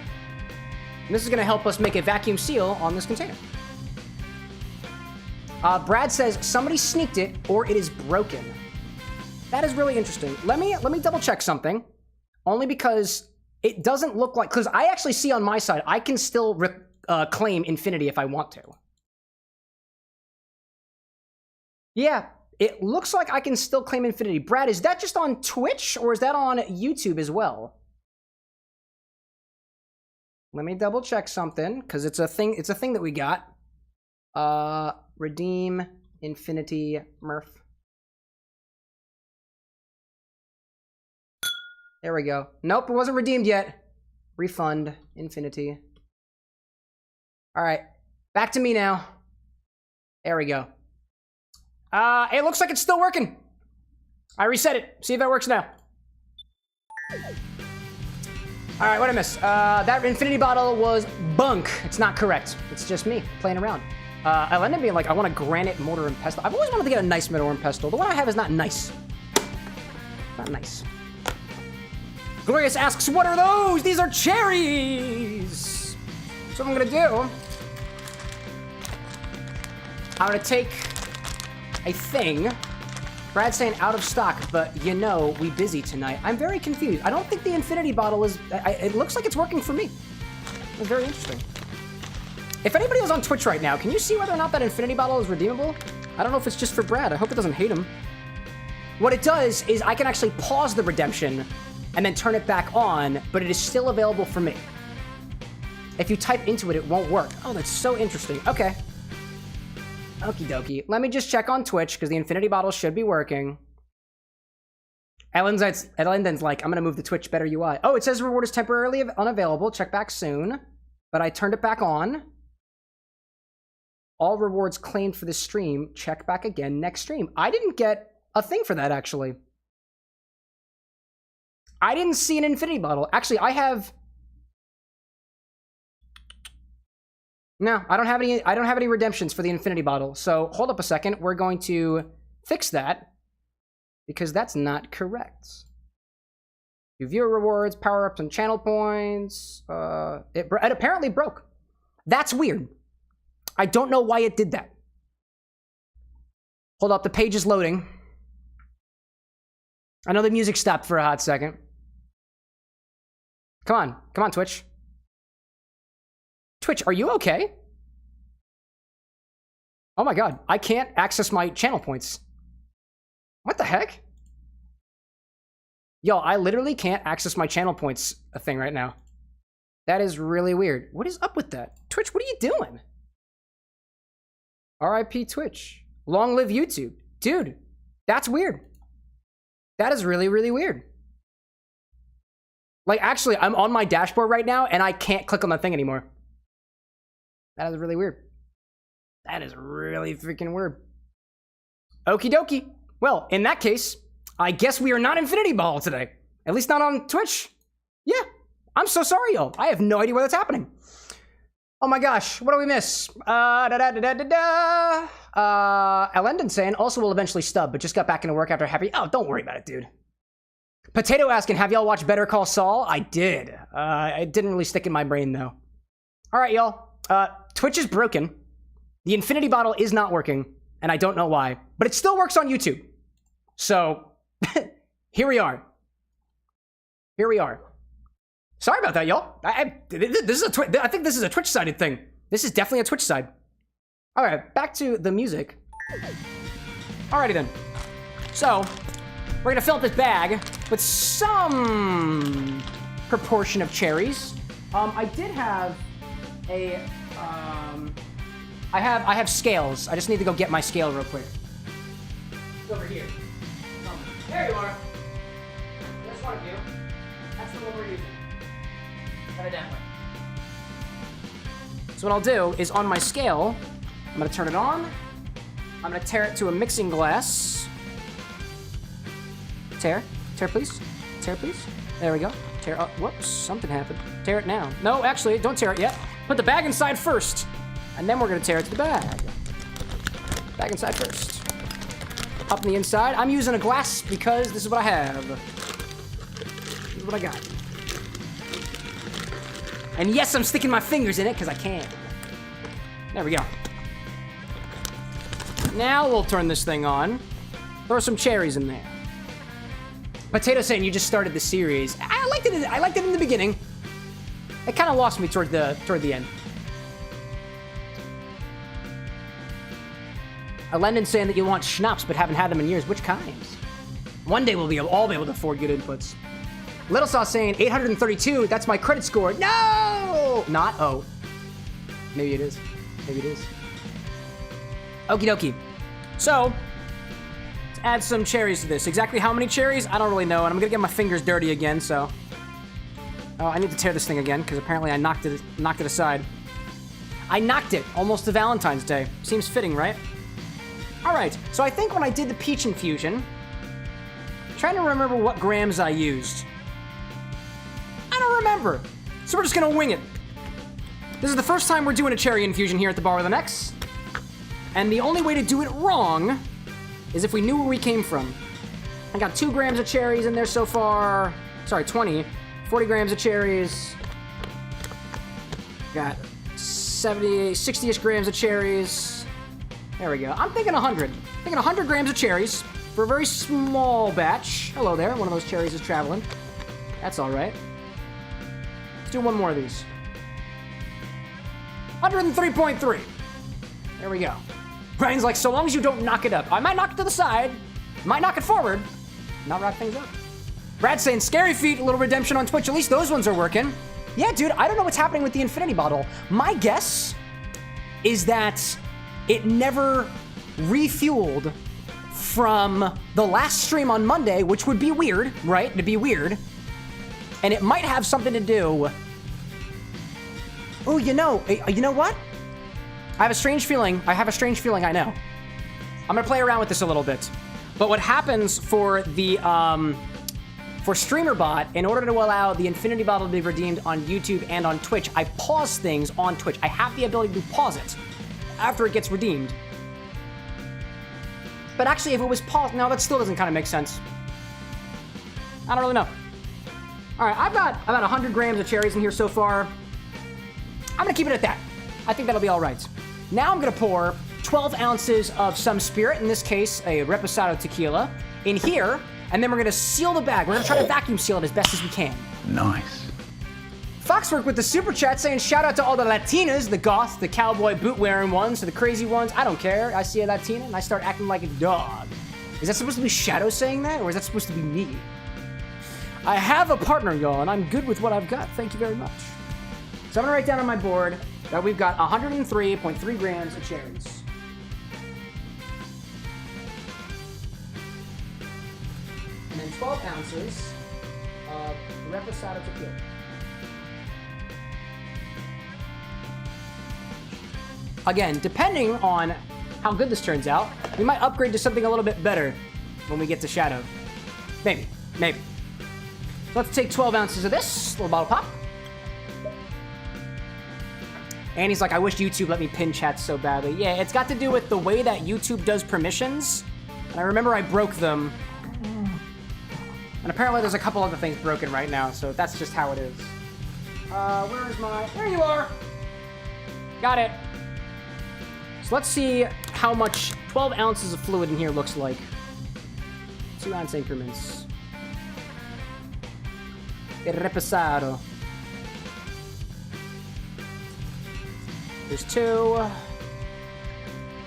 And this is gonna help us make a vacuum seal on this container. Brad says somebody sneaked it or it is broken. That is really interesting. Let me double check something, only because it doesn't look like, because I actually see on my side, I can still claim infinity if I want to. Yeah, it looks like I can still claim infinity. Brad, is that just on Twitch or is that on YouTube as well? Let me double check something because it's a thing that we got. Redeem infinity Murph. There we go. Nope, it wasn't redeemed yet. Refund infinity. All right, back to me now. There we go. It looks like it's still working. I reset it. See if that works now. All right, what I missed? That infinity bottle was bunk. It's not correct. It's just me playing around. I'll end up being like, I want a granite mortar and pestle. I've always wanted to get a nice mortar and pestle. The one I have is not nice. Not nice. Glorious asks, what are those? These are cherries. So what I'm gonna do, I'm gonna take a thing. Brad's saying out of stock, but you know, we busy tonight. I'm very confused. I don't think the infinity bottle is, it looks like it's working for me. It's very interesting. If anybody was on Twitch right now, can you see whether or not that infinity bottle is redeemable? I don't know if it's just for Brad. I hope it doesn't hate him. What it does is I can actually pause the redemption and then turn it back on, but it is still available for me. If you type into it, it won't work. Oh, that's so interesting. Okay. Okie dokie. Let me just check on Twitch, because the infinity bottle should be working. Ellenden's like, I'm going to move the Twitch better UI. Oh, it says reward is temporarily unavailable. Check back soon. But I turned it back on. All rewards claimed for this stream. Check back again next stream. I didn't get a thing for that, actually. I didn't see an infinity bottle. Actually, I have... No, I don't have any redemptions for the infinity bottle. So hold up a second. We're going to fix that because that's not correct. You viewer rewards, power-ups, and channel points. It apparently broke. That's weird. I don't know why it did that. Hold up, the page is loading. I know the music stopped for a hot second. Come on, Twitch. Twitch, are you okay? Oh my god, I can't access my channel points. What the heck? Yo, I literally can't access my channel points thing right now. That is really weird. What is up with that? Twitch, what are you doing? RIP Twitch. Long live YouTube. Dude, that's weird. That is really, really weird. Like, actually, I'm on my dashboard right now, and I can't click on the thing anymore. That is really weird. That is really freaking weird. Okie dokie. Well, in that case, I guess we are not Infinity Ball today. At least not on Twitch. Yeah, I'm so sorry, y'all. I have no idea what's happening. Oh my gosh, what do we miss? Elendon saying, also will eventually stub, but just got back into work after happy. Oh, don't worry about it, dude. Potato asking, have y'all watched Better Call Saul? I did. It didn't really stick in my brain, though. All right, y'all. Twitch is broken. The infinity bottle is not working, and I don't know why, but it still works on YouTube. So, here we are. Here we are. Sorry about that, y'all. This is I think this is a Twitch-sided thing. This is definitely a Twitch side. All right, back to the music. Alrighty then. So, we're gonna fill up this bag with some proportion of cherries. I did have a, I have scales. I just need to go get my scale real quick. It's over here. There you are. That's one of you. That's the one we're using. Evidently. So what I'll do is on my scale, I'm gonna turn it on. I'm gonna tear it to a mixing glass. Tear please. Tear please. There we go. Tear, oh, whoops, something happened. Tear it now. No, actually, don't tear it yet. Put the bag inside first, and then we're gonna tear it to the bag. Bag inside first. Up in the inside. I'm using a glass because this is what I have. This is what I got. And yes, I'm sticking my fingers in it because I can. There we go. Now we'll turn this thing on. Throw some cherries in there. Potato saying you just started the series. I liked it in the beginning. It kind of lost me toward the end. Lendon saying that you want schnapps but haven't had them in years. Which kinds? One day we'll all be able to afford good inputs. Little Sauce saying 832. That's my credit score. No! Not. Oh. Maybe it is. Maybe it is. Okie dokie. So, let's add some cherries to this. Exactly how many cherries? I don't really know, and I'm gonna get my fingers dirty again, so. Oh, I need to tear this thing again, because apparently I knocked it aside. I knocked it almost to Valentine's Day. Seems fitting, right? Alright, so I think when I did the peach infusion, I'm trying to remember what grams I used. I don't remember. So we're just gonna wing it. This is the first time we're doing a cherry infusion here at the Bar with an X. And the only way to do it wrong is if we knew where we came from. I got 2 grams of cherries in there so far. Sorry, 20. 40 grams of cherries. Got 70, 60-ish grams of cherries. There we go. I'm thinking 100. I'm thinking 100 grams of cherries for a very small batch. Hello there. One of those cherries is traveling. That's all right. Let's do one more of these. 103.3. There we go. Brian's like, so long as you don't knock it up. I might knock it to the side, might knock it forward, not wrap things up. Brad's saying, scary feet, a little redemption on Twitch. At least those ones are working. Yeah, dude, I don't know what's happening with the infinity bottle. My guess is that it never refueled from the last stream on Monday, which would be weird, right? It'd be weird. And it might have something to do. Oh, you know what? I have a strange feeling. I know. I'm gonna play around with this a little bit. But what happens for the, for StreamerBot, in order to allow the infinity bottle to be redeemed on YouTube and on Twitch, I pause things on Twitch. I have the ability to pause it after it gets redeemed. But actually, if it was paused, no, that still doesn't kind of make sense. I don't really know. All right, I've got about 100 grams of cherries in here so far. I'm gonna keep it at that. I think that'll be all right. Now I'm gonna pour 12 ounces of some spirit, in this case, a Reposado tequila, in here, and then we're gonna seal the bag. We're gonna try to vacuum seal it as best as we can. Nice. Foxwork with the super chat saying, shout out to all the Latinas, the goths, the cowboy boot-wearing ones, the crazy ones. I don't care. I see a Latina and I start acting like a dog. Is that supposed to be Shadow saying that, or is that supposed to be me? I have a partner, y'all, and I'm good with what I've got. Thank you very much. So I'm gonna write down on my board that we've got 103.3 grams of cherries. And then 12 ounces of Reposado tequila. Again, depending on how good this turns out, we might upgrade to something a little bit better when we get to Shadow. Maybe. So let's take 12 ounces of this, little bottle pop. And he's like, I wish YouTube let me pin chats so badly. Yeah, it's got to do with the way that YouTube does permissions. And I remember I broke them. And apparently there's a couple other things broken right now, so that's just how it is. Where is my... There you are! Got it. So let's see how much 12 ounces of fluid in here looks like. 2 ounce increments. Reposado. There's 2.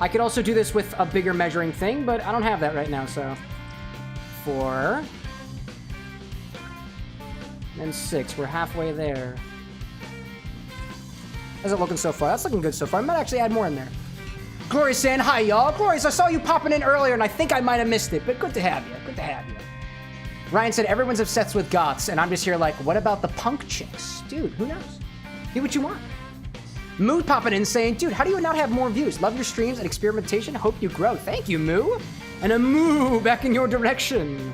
I could also do this with a bigger measuring thing, but I don't have that right now, so. 4. And 6. We're halfway there. How's it looking so far? That's looking good so far. I might actually add more in there. Glory's saying, hi, y'all. Glorious, I saw you popping in earlier, and I think I might have missed it, but good to have you. Good to have you. Ryan said, everyone's obsessed with goths, and I'm just here like, what about the punk chicks? Dude, who knows? Do what you want. Moo popping in saying, dude, how do you not have more views? Love your streams and experimentation. Hope you grow. Thank you, Moo. And a moo back in your direction.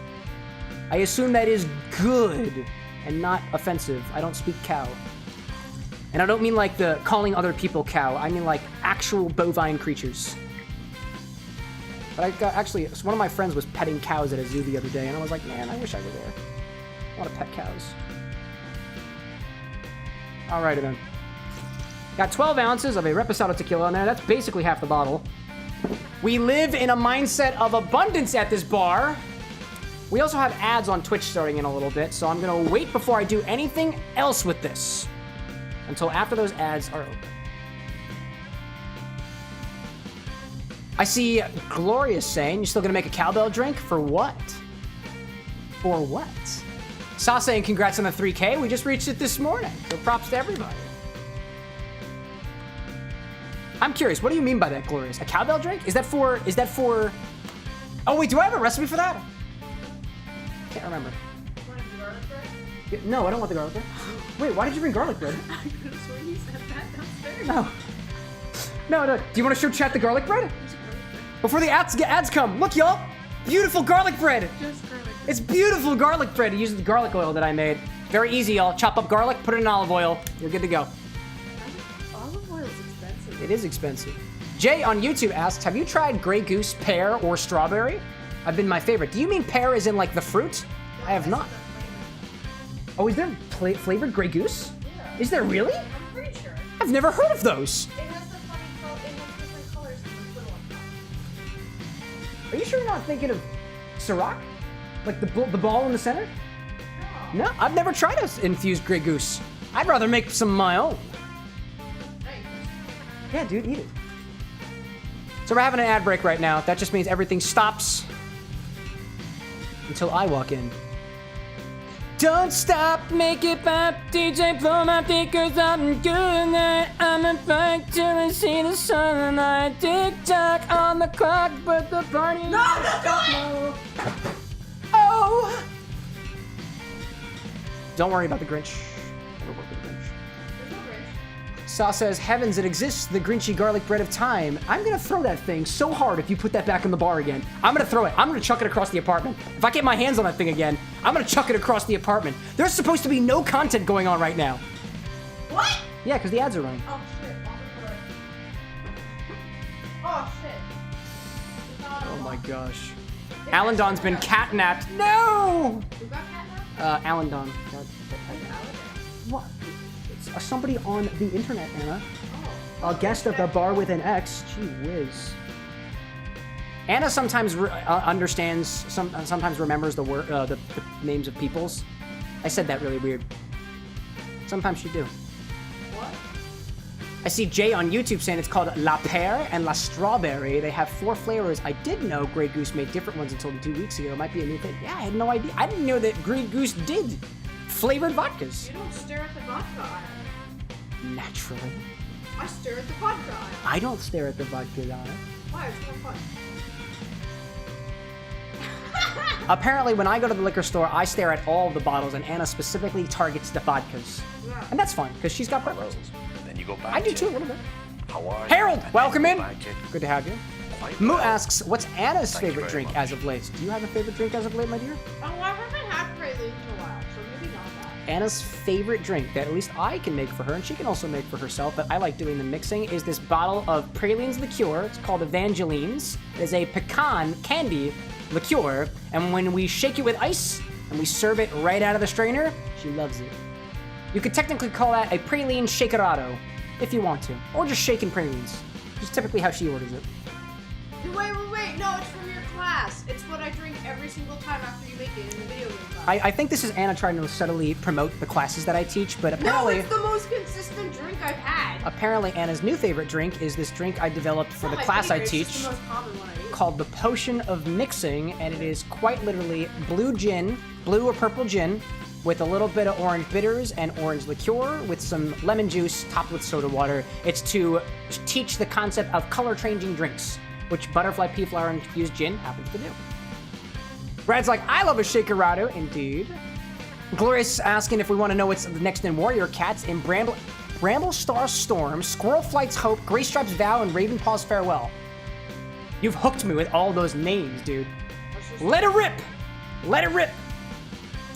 I assume that is good and not offensive. I don't speak cow. And I don't mean like the calling other people cow. I mean like actual bovine creatures. But I got, actually, one of my friends was petting cows at a zoo the other day, and I was like, man, I wish I were there. I want to pet cows. Alrighty then. Got 12 ounces of a Reposado tequila in there. That's basically half the bottle. We live in a mindset of abundance at this bar. We also have ads on Twitch starting in a little bit, so I'm going to wait before I do anything else with this until after those ads are open. I see Glorious saying, you're still gonna make a cowbell drink? For what? For what? Saw saying, congrats on the 3K. We just reached it this morning. So props to everybody. I'm curious, what do you mean by that, Glorious? A cowbell drink? Is that for... Oh, wait, do I have a recipe for that? Can't remember. Want the garlic bread? No, I don't want the garlic bread. Wait, why did you bring garlic bread? I could have sworn you said that downstairs. No. Do you want to show chat the garlic bread? Before the ads come. Look, y'all. Beautiful garlic bread. Just garlic bread. It's beautiful garlic bread. It uses the garlic oil that I made. Very easy, y'all. Chop up garlic, put it in olive oil. You're good to go. Olive oil is expensive. It is expensive. Jay on YouTube asks, have you tried Grey Goose pear or strawberry? I've been my favorite. Do you mean pear as in like the fruit? I have not. Oh, is there flavored Grey Goose? Yeah. Is there really? I'm pretty sure. I've never heard of those. It has the funny color. It has different colors than the little one. Are you sure you're not thinking of Ciroc? Like the ball in the center? No. No, I've never tried a infused Grey Goose. I'd rather make some of my own. Nice. Yeah, dude, eat it. So we're having an ad break right now. That just means everything stops until I walk in. Don't stop, make it pop, DJ blow my speakers up and good night. I'm in fact till I see the sunlight. Tick tock on the clock, but the party. No, don't do it! Oh! Don't worry about the Grinch. Never work with the Grinch. There's no Grinch. Saw says, heavens, it exists, the Grinchy garlic bread of time. I'm gonna throw that thing so hard if you put that back in the bar again. I'm gonna throw it. I'm gonna chuck it across the apartment. If I get my hands on that thing again, I'm gonna chuck it across the apartment. There's supposed to be no content going on right now. What? Yeah, because the ads are running. Oh shit. Oh shit. Oh my gosh. Alan Don's been catnapped. No! We got catnap? Alan Don. What? It's somebody on the internet, Anna. Oh. A guest of the bar with an X. Gee whiz. Anna sometimes understands, sometimes remembers the names of peoples. I said that really weird. Sometimes you do. What? I see Jay on YouTube saying it's called La Pear and La Strawberry. They have 4 flavors. I did know Grey Goose made different ones until 2 weeks ago. It might be a new thing. Yeah, I had no idea. I didn't know that Grey Goose did flavored vodkas. You don't stare at the vodka aisle. Naturally. I stare at the vodka aisle. I don't stare at the vodka aisle. Why? It's more fun. Apparently, when I go to the liquor store, I stare at all of the bottles, and Anna specifically targets the vodkas. Yeah. And that's fine, because she's got preferences. Then you go back. I do too, a little bit. How are you? Harold, And welcome then in. you go back it. Good to have you. Quite Moo well. asks, what's Anna's Thank you favorite very drink much. as of late? Do you have a favorite drink as of late, my dear? Oh, I haven't had Great League in a while, so maybe not that. Anna's favorite drink that at least I can make for her, and she can also make for herself, but I like doing the mixing, is this bottle of Pralines liqueur. It's called Evangelines. It is a pecan candy liqueur, and when we shake it with ice and we serve it right out of the strainer, she loves it. You could technically call that a praline shakerado, if you want to, or just shaken pralines. Just typically how she orders it. Wait. No, it's from your class. It's what I drink every single time after you make it in the video game class. I think this is Anna trying to subtly promote the classes that I teach, but No, apparently... it's the most consistent drink I've had. Apparently, Anna's new favorite drink is this drink I developed for It's the not my class I favorite, teach, It's just the most common one I eat. called the Potion of Mixing, and it is quite literally blue gin, blue or purple gin, with a little bit of orange bitters and orange liqueur with some lemon juice topped with soda water. It's to teach the concept of color-changing drinks, which butterfly pea flower infused gin happens to do. Brad's like, I love a shakerado, indeed. Glorious asking if we want to know what's next in Warrior Cats in Bramble Star Storm, Squirrel Flight's Hope, Gray Stripe's Vow, and Ravenpaw's Farewell. You've hooked me with all those names, dude. Let it rip! Let it rip!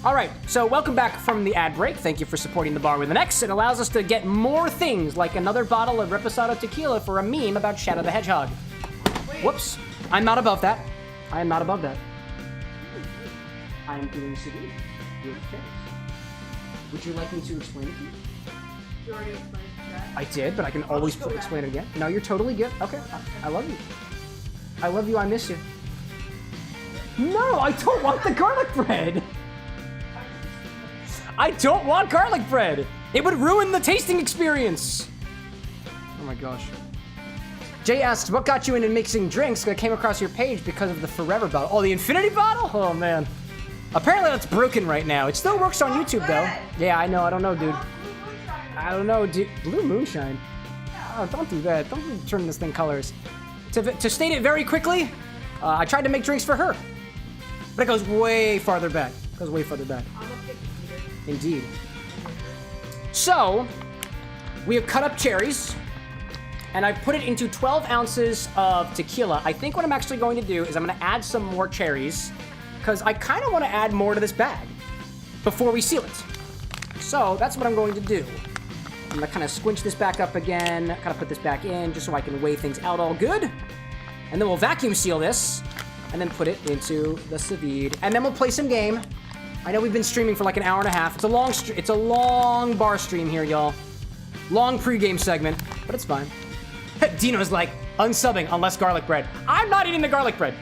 All right, so welcome back from the ad break. Thank you for supporting the bar with an X. It allows us to get more things, like another bottle of Reposado tequila for a meme about Shadow the Hedgehog. Wait. Whoops. I'm not above that. I am not above that. I am doing CD with Chase. Would you like me to explain it to you? You already explained the chat. I did, but I can always just go back. explain it again. No, you're totally good. Okay, I love you. I love you, I miss you. No, I don't want the garlic bread. I don't want garlic bread. It would ruin the tasting experience. Oh my gosh. Jay asks, what got you into mixing drinks? I came across your page because of the Forever bottle. Oh, the Infinity bottle? Oh, man. Apparently that's broken right now. It still works on YouTube, though. Yeah, I know. I don't know, dude. I don't know, dude. Blue moonshine? Oh, don't do that. Don't turn this thing colors. To state it very quickly, I tried to make drinks for her. But it goes way farther back. It goes way farther back. Indeed. So, we have cut up cherries. And I put it into 12 ounces of tequila. I think what I'm actually going to do is I'm going to add some more cherries because I kind of want to add more to this bag before we seal it. So that's what I'm going to do. I'm going to kind of squinch this back up again, kind of put this back in just so I can weigh things out all good. And then we'll vacuum seal this and then put it into the sous vide. And then we'll play some game. I know we've been streaming for like an hour and a half. It's a long bar stream here, y'all. Long pregame segment, but it's fine. Dino's like, unsubbing unless garlic bread. I'm not eating the garlic bread.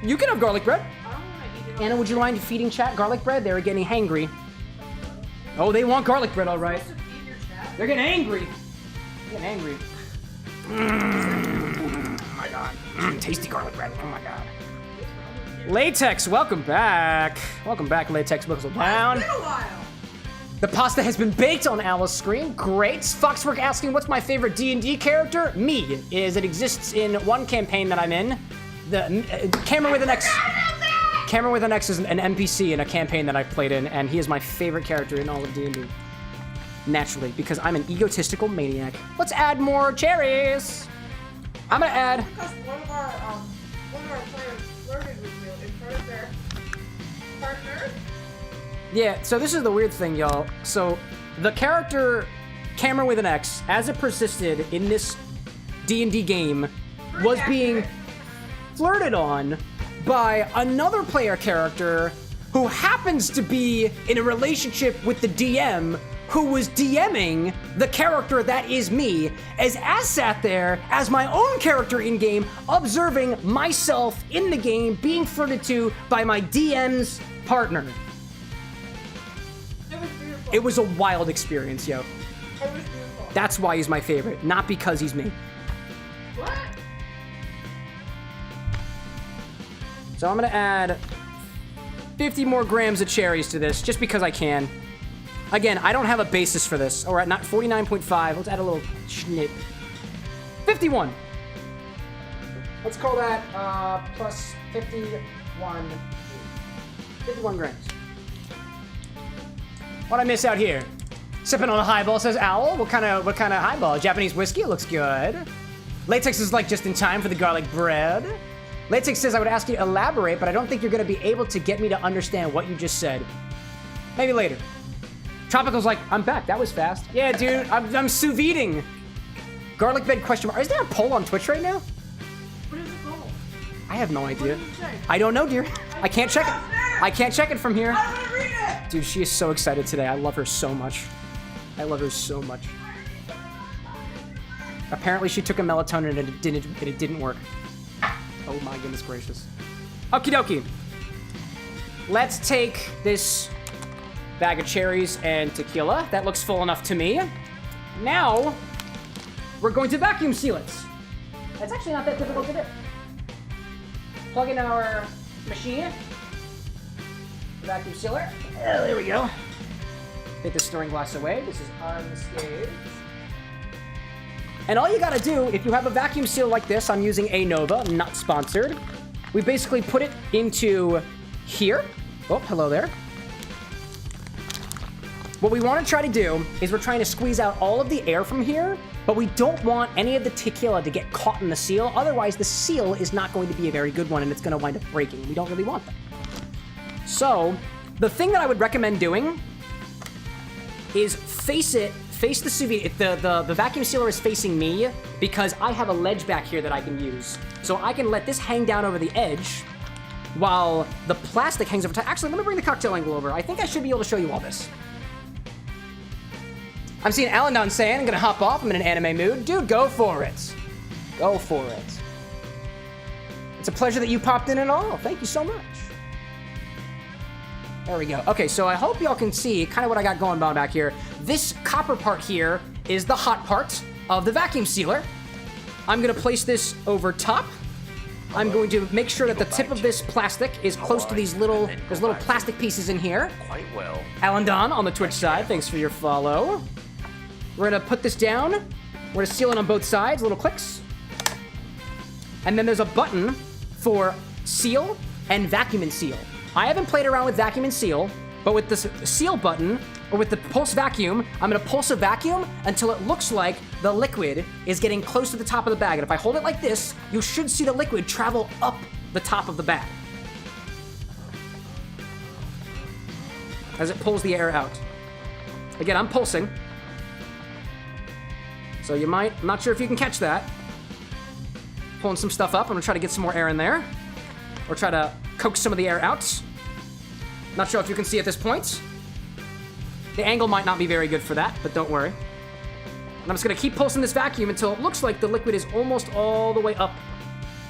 You can have garlic bread. I don't want to eat it. Anna, would you mind feeding chat garlic bread? They're getting hangry. Oh, they want garlic bread, all right. They're getting angry. They're getting angry. Oh my god. Tasty garlic bread. Oh my god. Latex, welcome back. Welcome back, Latex. Buckle down. It's been a while. The pasta has been baked on Alice's screen. Great. Foxwork asking, what's my favorite D&D character? Me. It exists in one campaign that I'm in. The CameroxnWithAnX. CameroxnWithAnX is an NPC in a campaign that I've played in, and he is my favorite character in all of D&D. Naturally, because I'm an egotistical maniac. Let's add more cherries. I'm gonna add... Because one of our players flirted with you in front of their partner. Yeah, so this is the weird thing, y'all. So, the character CameroxnWithAnX, as it persisted in this D&D game, was being flirted on by another player character who happens to be in a relationship with the DM who was DMing the character that is me, as I sat there as my own character in-game, observing myself in the game being flirted to by my DM's partner. It was a wild experience, yo. It was beautiful. That's why he's my favorite, not because he's me. What? So I'm gonna add 50 more grams of cherries to this, just because I can. Again, I don't have a basis for this. All right, not 49.5. Let's add a little schnit. 51. Let's call that plus 51. 51 grams. What'd I miss out here? Sipping on a highball, says Owl. What kind of highball? Japanese whiskey? It looks good. Latex is like just in time for the garlic bread. Latex says I would ask you to elaborate, but I don't think you're gonna be able to get me to understand what you just said. Maybe later. Tropical's like, I'm back. That was fast. Yeah, dude, I'm sous videing. Garlic bed question mark. Is there a poll on Twitch right now? What is it called? I have no idea. What does it say? I don't know, dear. I can't check it. I can't check it from here. I want to read it! Dude, she is so excited today. I love her so much. I love her so much. Apparently she took a melatonin and it didn't work. Oh my goodness gracious. Okie dokie. Let's take this bag of cherries and tequila. That looks full enough to me. Now, we're going to vacuum seal it. That's actually not that difficult to do. Plug in our machine. The vacuum sealer. There we go. Take the stirring glass away. This is unscathed. And all you gotta do, if you have a vacuum seal like this, I'm using a Nova, not sponsored. We basically put it into here. Oh, hello there. What we want to try to do is we're trying to squeeze out all of the air from here, but we don't want any of the tequila to get caught in the seal. Otherwise, the seal is not going to be a very good one, and it's going to wind up breaking. We don't really want that. So, the thing that I would recommend doing is face the sous vide. The vacuum sealer is facing me because I have a ledge back here that I can use. So I can let this hang down over the edge while the plastic hangs over top. Actually, let me bring the cocktail angle over. I think I should be able to show you all this. I'm seeing Alan down saying, I'm gonna hop off, I'm in an anime mood. Dude, go for it. Go for it. It's a pleasure that you popped in and all. Thank you so much. There we go. Okay, so I hope y'all can see kind of what I got going on back here. This copper part here is the hot part of the vacuum sealer. I'm gonna place this over top. I'm going to make sure that the tip of this plastic is close to these there's little plastic pieces in here. Quite well. Alan Don on the Twitch side, thanks for your follow. We're gonna put this down. We're gonna seal it on both sides, little clicks. And then there's a button for seal and vacuum and seal. I haven't played around with vacuum and seal, but with this seal button, or with the pulse vacuum, I'm gonna pulse a vacuum until it looks like the liquid is getting close to the top of the bag. And if I hold it like this, you should see the liquid travel up the top of the bag as it pulls the air out. Again, I'm pulsing. So I'm not sure if you can catch that. Pulling some stuff up. I'm gonna try to get some more air in there. Or try to coax some of the air out. Not sure if you can see at this point. The angle might not be very good for that, but don't worry. And I'm just gonna keep pulsing this vacuum until it looks like the liquid is almost all the way up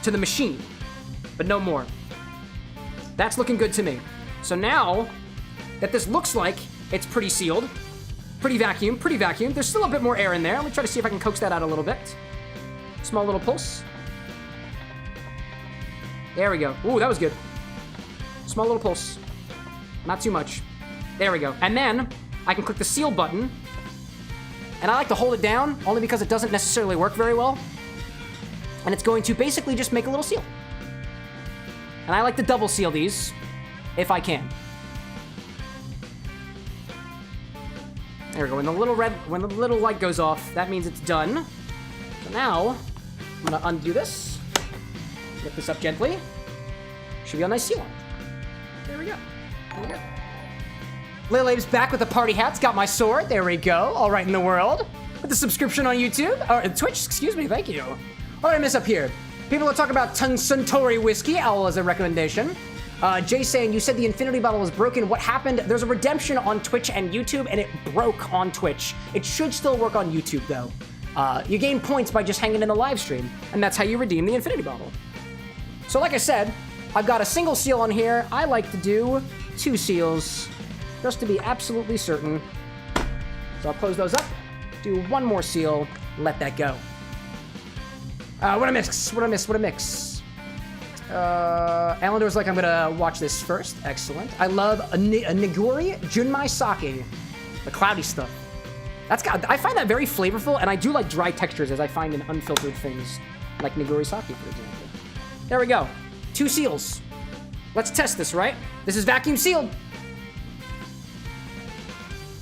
to the machine, but no more. That's looking good to me. So now that this looks like it's pretty sealed, pretty vacuum, there's still a bit more air in there. Let me try to see if I can coax that out a little bit. Small little pulse. There we go. Ooh, that was good. Small little pulse. Not too much. There we go. And then I can click the seal button. And I like to hold it down only because it doesn't necessarily work very well. And it's going to basically just make a little seal. And I like to double seal these if I can. There we go. When the little light goes off, that means it's done. So now I'm gonna undo this. Lift this up gently. Should be a nice seal on. There we go. There we go. Lil Abe's back with the party hats. Got my sword. There we go. All right in the world. With the subscription on YouTube. Or Twitch, excuse me. Thank you. What did I miss up here? People are talking about Suntory whiskey. Owl as a recommendation. Jay saying, you said the infinity bottle was broken. What happened? There's a redemption on Twitch and YouTube, and it broke on Twitch. It should still work on YouTube, though. You gain points by just hanging in the live stream, and that's how you redeem the infinity bottle. So like I said, I've got a single seal on here. I like to do 2 seals, just to be absolutely certain. So I'll close those up, do 1 more seal, let that go. What a mix, what a miss, what a mix. Alandor's like, I'm gonna watch this first. Excellent. I love a Nigori Junmai Sake, the cloudy stuff. I find that very flavorful, and I do like dry textures as I find in unfiltered things, like Nigori Sake, for example. There we go. 2 seals. Let's test this, right? This is vacuum sealed.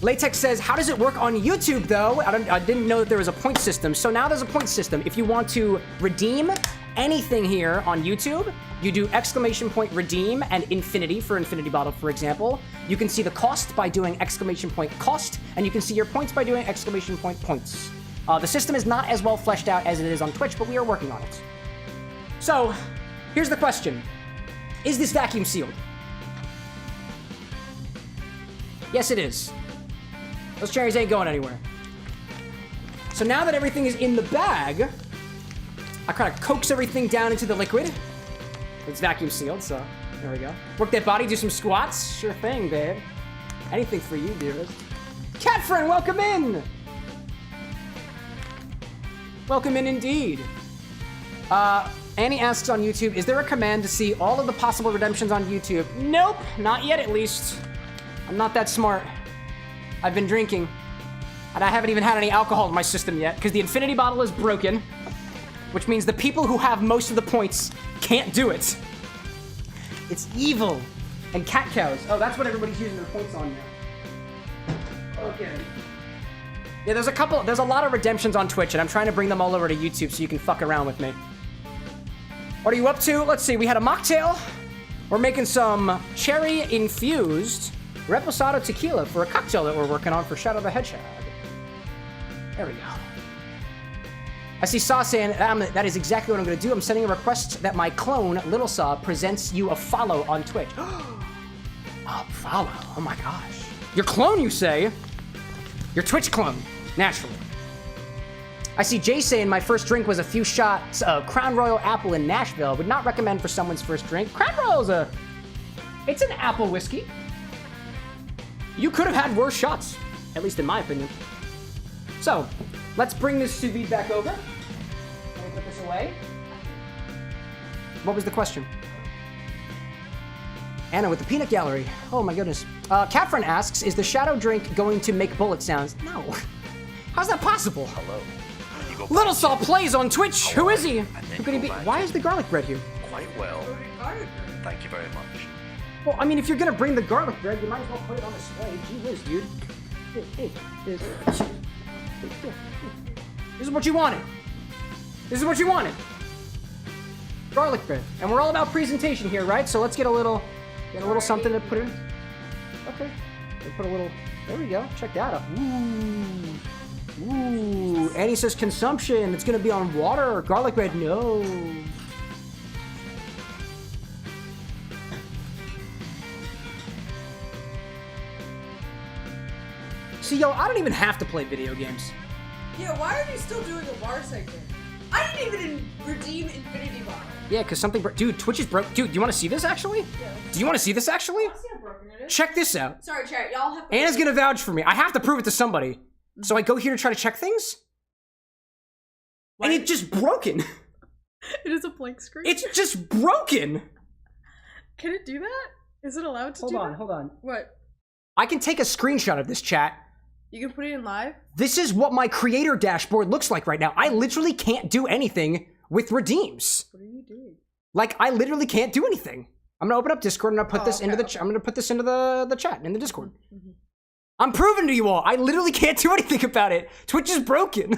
Latex says, how does it work on YouTube, though? I didn't know that there was a point system. So now there's a point system. If you want to redeem anything here on YouTube, you do exclamation point redeem and infinity for infinity bottle, for example. You can see the cost by doing exclamation point cost, and you can see your points by doing exclamation point points. The system is not as well fleshed out as it is on Twitch, but we are working on it. So, here's the question. Is this vacuum sealed? Yes, it is. Those cherries ain't going anywhere. So now that everything is in the bag, I kind of coax everything down into the liquid. It's vacuum sealed, so there we go. Work that body, do some squats. Sure thing, babe. Anything for you, dearest. Cat friend, welcome in! Welcome in indeed. Annie asks on YouTube, is there a command to see all of the possible redemptions on YouTube? Nope, not yet at least. I'm not that smart. I've been drinking, and I haven't even had any alcohol in my system yet, because the infinity bottle is broken, which means the people who have most of the points can't do it. It's evil. And cat cows. Oh, that's what everybody's using their points on now. Okay. Yeah, there's a lot of redemptions on Twitch, and I'm trying to bring them all over to YouTube so you can fuck around with me. What are you up to? Let's see, we had a mocktail. We're making some cherry-infused reposado tequila for a cocktail that we're working on for Shadow the Hedgehog. There we go. I see Saw saying, that is exactly what I'm going to do. I'm sending a request that my clone, Little Saw, presents you a follow on Twitch. Oh, follow. Oh my gosh. Your clone, you say? Your Twitch clone, naturally. I see Jay saying my first drink was a few shots of Crown Royal Apple in Nashville. Would not recommend for someone's first drink. Crown Royal's it's an apple whiskey. You could have had worse shots, at least in my opinion. So, let's bring this sous vide back over. Let me put away. What was the question? Anna with the peanut gallery. Oh my goodness. Catfriend asks, is the shadow drink going to make bullet sounds? No. How's that possible? Hello. Little Saw plays on Twitch. Who is he? Who could he be? Why is the garlic bread here? Quite well. Thank you very much. Well, I mean, if you're gonna bring the garlic bread, you might as well put it on display. Gee whiz, dude. Hey, this is what you wanted. This is what you wanted. Garlic bread. And we're all about presentation here, right? So let's get a little something to put in. Okay. Put a little, there we go. Check that out. Ooh. Annie says consumption. It's gonna be on water. Garlic bread, no. See, yo, I don't even have to play video games. Yeah, why are you still doing a bar segment? I didn't even redeem Infinity Bar. Yeah, because something dude, Twitch is broke. Dude, do you want to see this actually? Yeah. Do you want to see this actually? Let's see how broken it is. Check this out. Sorry, chat. Y'all have to Anna's gonna vouch for me. I have to prove it to somebody. So I go here to try to check things. And it's just broken. It is a blank screen. It's just broken. Can it do that? Is it allowed to do that? Hold on. What? I can take a screenshot of this, chat. You can put it in live? This is what my creator dashboard looks like right now. I literally can't do anything with redeems. What are you doing? Like, I literally can't do anything. I'm gonna open up Discord and I'll put this into the I'm gonna put this into the chat, in the Discord. Mm-hmm. I'm proving to you all, I literally can't do anything about it. Twitch is broken.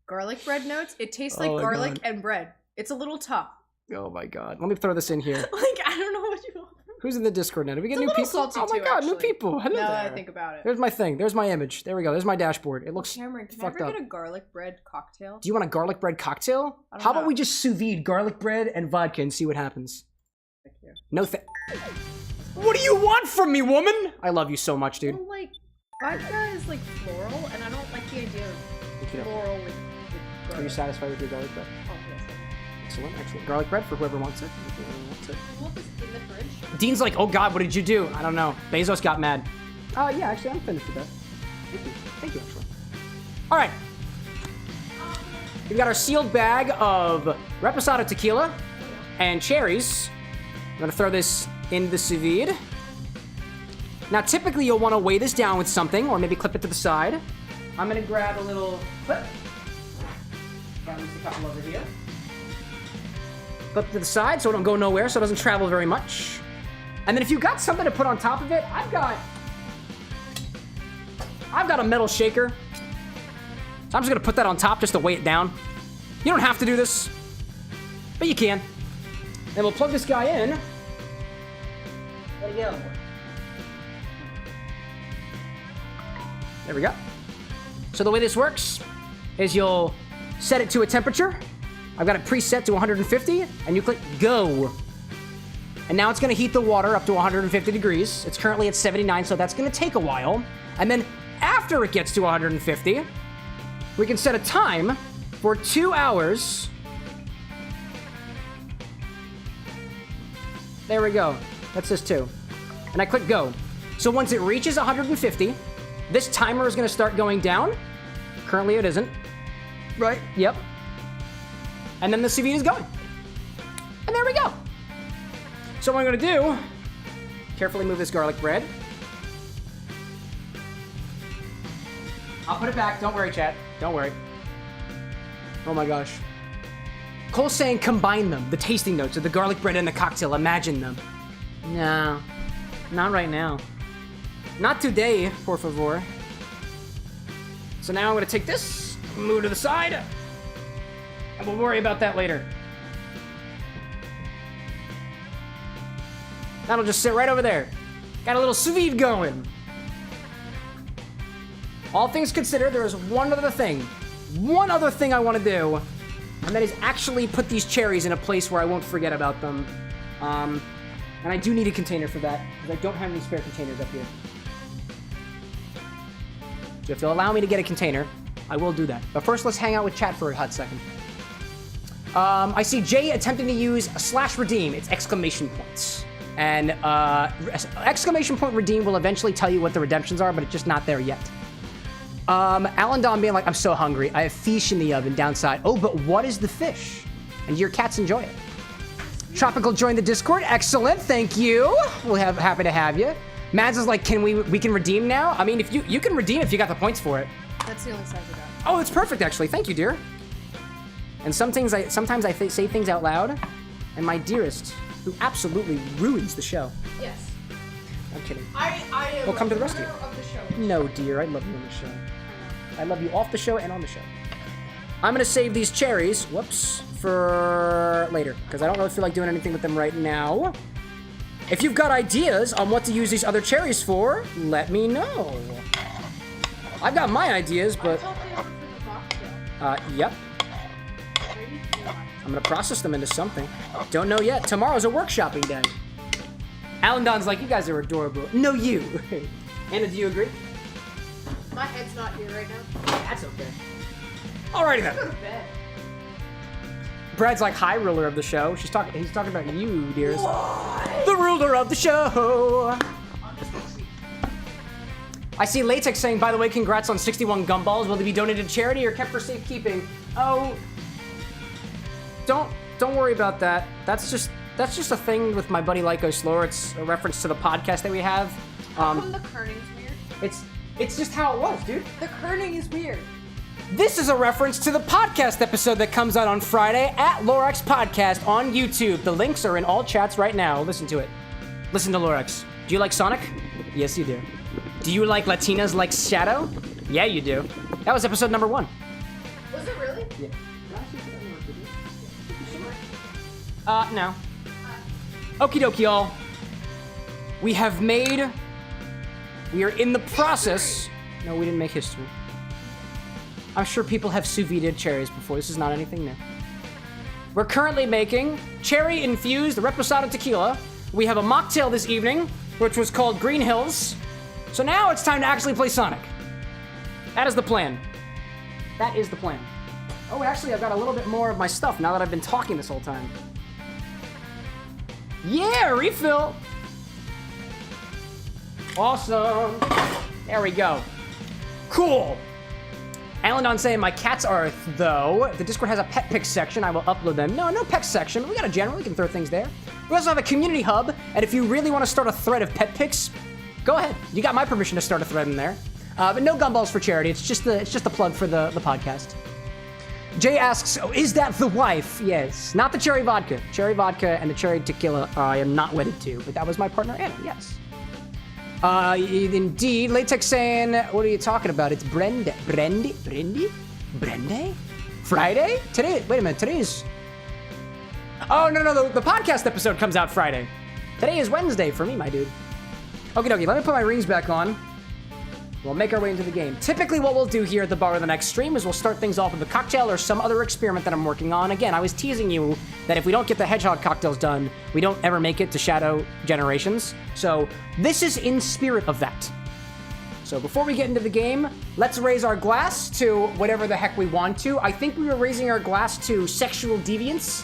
Garlic bread notes? It tastes like garlic and bread. It's a little tough. Oh my god. Let me throw this in here. Like, I don't know what you want. Who's in the Discord now? Do we get It's new people? salty Oh my god, new actually. people. Hello Now there. that I think about it. There's my thing. There's my image. There we go. There's my dashboard. It looks Cameron, can I fucked ever up. get a garlic bread cocktail? Do you want a garlic bread cocktail? I don't How about know. we just sous vide garlic bread and vodka and see what happens? Thank you. No What do you want from me, woman? I love you so much, dude. Well, like, vodka is like floral, and I don't like the idea of floral with Are you garlic. satisfied with your garlic bread? Oh, yes. Excellent, excellent. Garlic bread for whoever wants it. You want this in the fridge? Dean's like, oh god, what did you do? I don't know. Bezos got mad. Yeah, actually, I'm finished with that. Thank you. Thank you, actually. All right. We've got our sealed bag of Reposado tequila and cherries. I'm gonna throw this in the sous vide. Now, typically, you'll want to weigh this down with something, or maybe clip it to the side. I'm gonna grab a little clip. Got a couple over here. Clip to the side so it don't go nowhere, so it doesn't travel very much. And then if you got something to put on top of it, I've got a metal shaker. So I'm just gonna put that on top just to weigh it down. You don't have to do this, but you can. Then we'll plug this guy in. There we go. There we go. So the way this works is you'll set it to a temperature. I've got it preset to 150, and you click go. And now it's gonna heat the water up to 150 degrees. It's currently at 79, so that's gonna take a while. And then after it gets to 150, we can set a time for 2 hours. There we go. That says 2. And I click go. So once it reaches 150, this timer is gonna start going down. Currently it isn't. Right? Yep. And then the sous vide is going. And there we go. So what I'm gonna do, carefully move this garlic bread. I'll put it back. Don't worry, chat. Don't worry. Oh my gosh. Cole's saying combine them, the tasting notes of the garlic bread and the cocktail. Imagine them. No, not right now. Not today, por favor. So now I'm gonna take this, move to the side, and we'll worry about that later. That'll just sit right over there. Got a little sous vide going. All things considered, there is one other thing I want to do, and that is actually put these cherries in a place where I won't forget about them. And I do need a container for that, because I don't have any spare containers up here. So if you'll allow me to get a container, I will do that. But first, let's hang out with chat for a hot second. I see Jay attempting to use /redeem. It's exclamation points. And exclamation point redeem will eventually tell you what the redemptions are, but it's just not there yet. Alan Don being like, I'm so hungry. I have fish in the oven downside. Oh, but what is the fish? And your cats enjoy it. Tropical joined the Discord. Excellent. Thank you. We'll have happy to have you. Mads is like, can we can redeem now? I mean, if you can redeem if you got the points for it. That's the only size I got. Oh, it's perfect actually. Thank you, dear. And sometimes I say things out loud, and my dearest, who absolutely ruins the show. Yes. I'm kidding. I am. We'll come to the rescue. Of the show. No, dear. I love you on the show. I love you off the show and on the show. I'm gonna save these cherries. Whoops. For later, because I don't really feel like doing anything with them right now. If you've got ideas on what to use these other cherries for, let me know. I've got my ideas, but... Yep. I'm gonna process them into something. Don't know yet. Tomorrow's a workshopping day. Alan Don's like, you guys are adorable. No, you. Anna, do you agree? My head's not here right now. That's okay. Alrighty then. Go to bed. Brad's like high ruler of the show. He's talking about you, dearest. What? The ruler of the show. I see Latex saying, by the way, congrats on 61 gumballs. Will they be donated to charity or kept for safekeeping? Oh, don't worry about that. That's just a thing with my buddy Lyco Slower. It's a reference to the podcast that we have. How come the kerning's weird? It's just how it was, dude. The kerning is weird. This is a reference to the podcast episode that comes out on Friday at Lorax Podcast on YouTube. The links are in all chats right now. Listen to it. Listen to Lorax. Do you like Sonic? Yes, you do. Do you like Latinas like Shadow? Yeah, you do. That was episode number 1. Was it really? Yeah. No. Okie dokie, y'all. We are in the process. No, we didn't make history. I'm sure people have sous vide cherries before. This is not anything new. We're currently making cherry-infused reposado tequila. We have a mocktail this evening, which was called Green Hills. So now it's time to actually play Sonic. That is the plan. That is the plan. Oh, actually, I've got a little bit more of my stuff now that I've been talking this whole time. Yeah, refill. Awesome. There we go. Cool. Alan Don saying my cats are though. The Discord has a pet pick section. I will upload them. No pet section. We got a general. We can throw things there. We also have a community hub. And if you really want to start a thread of pet picks, go ahead. You got my permission to start a thread in there. But no gumballs for charity. It's just a plug for the podcast. Jay asks, oh, is that the wife? Yes. Not the cherry vodka. Cherry vodka and the cherry tequila I am not wedded to. But that was my partner Anna. Yes. Indeed. Latex saying, what are you talking about? It's Brende. Friday? Today, wait a minute, today's... Oh, no, the podcast episode comes out Friday. Today is Wednesday for me, my dude. Okie dokie, let me put my rings back on. We'll make our way into the game. Typically what we'll do here at the bar of the next stream is we'll start things off with a cocktail or some other experiment that I'm working on. Again, I was teasing you that if we don't get the hedgehog cocktails done, we don't ever make it to Shadow Generations. So this is in spirit of that. So before we get into the game, let's raise our glass to whatever the heck we want to. I think we were raising our glass to sexual deviance,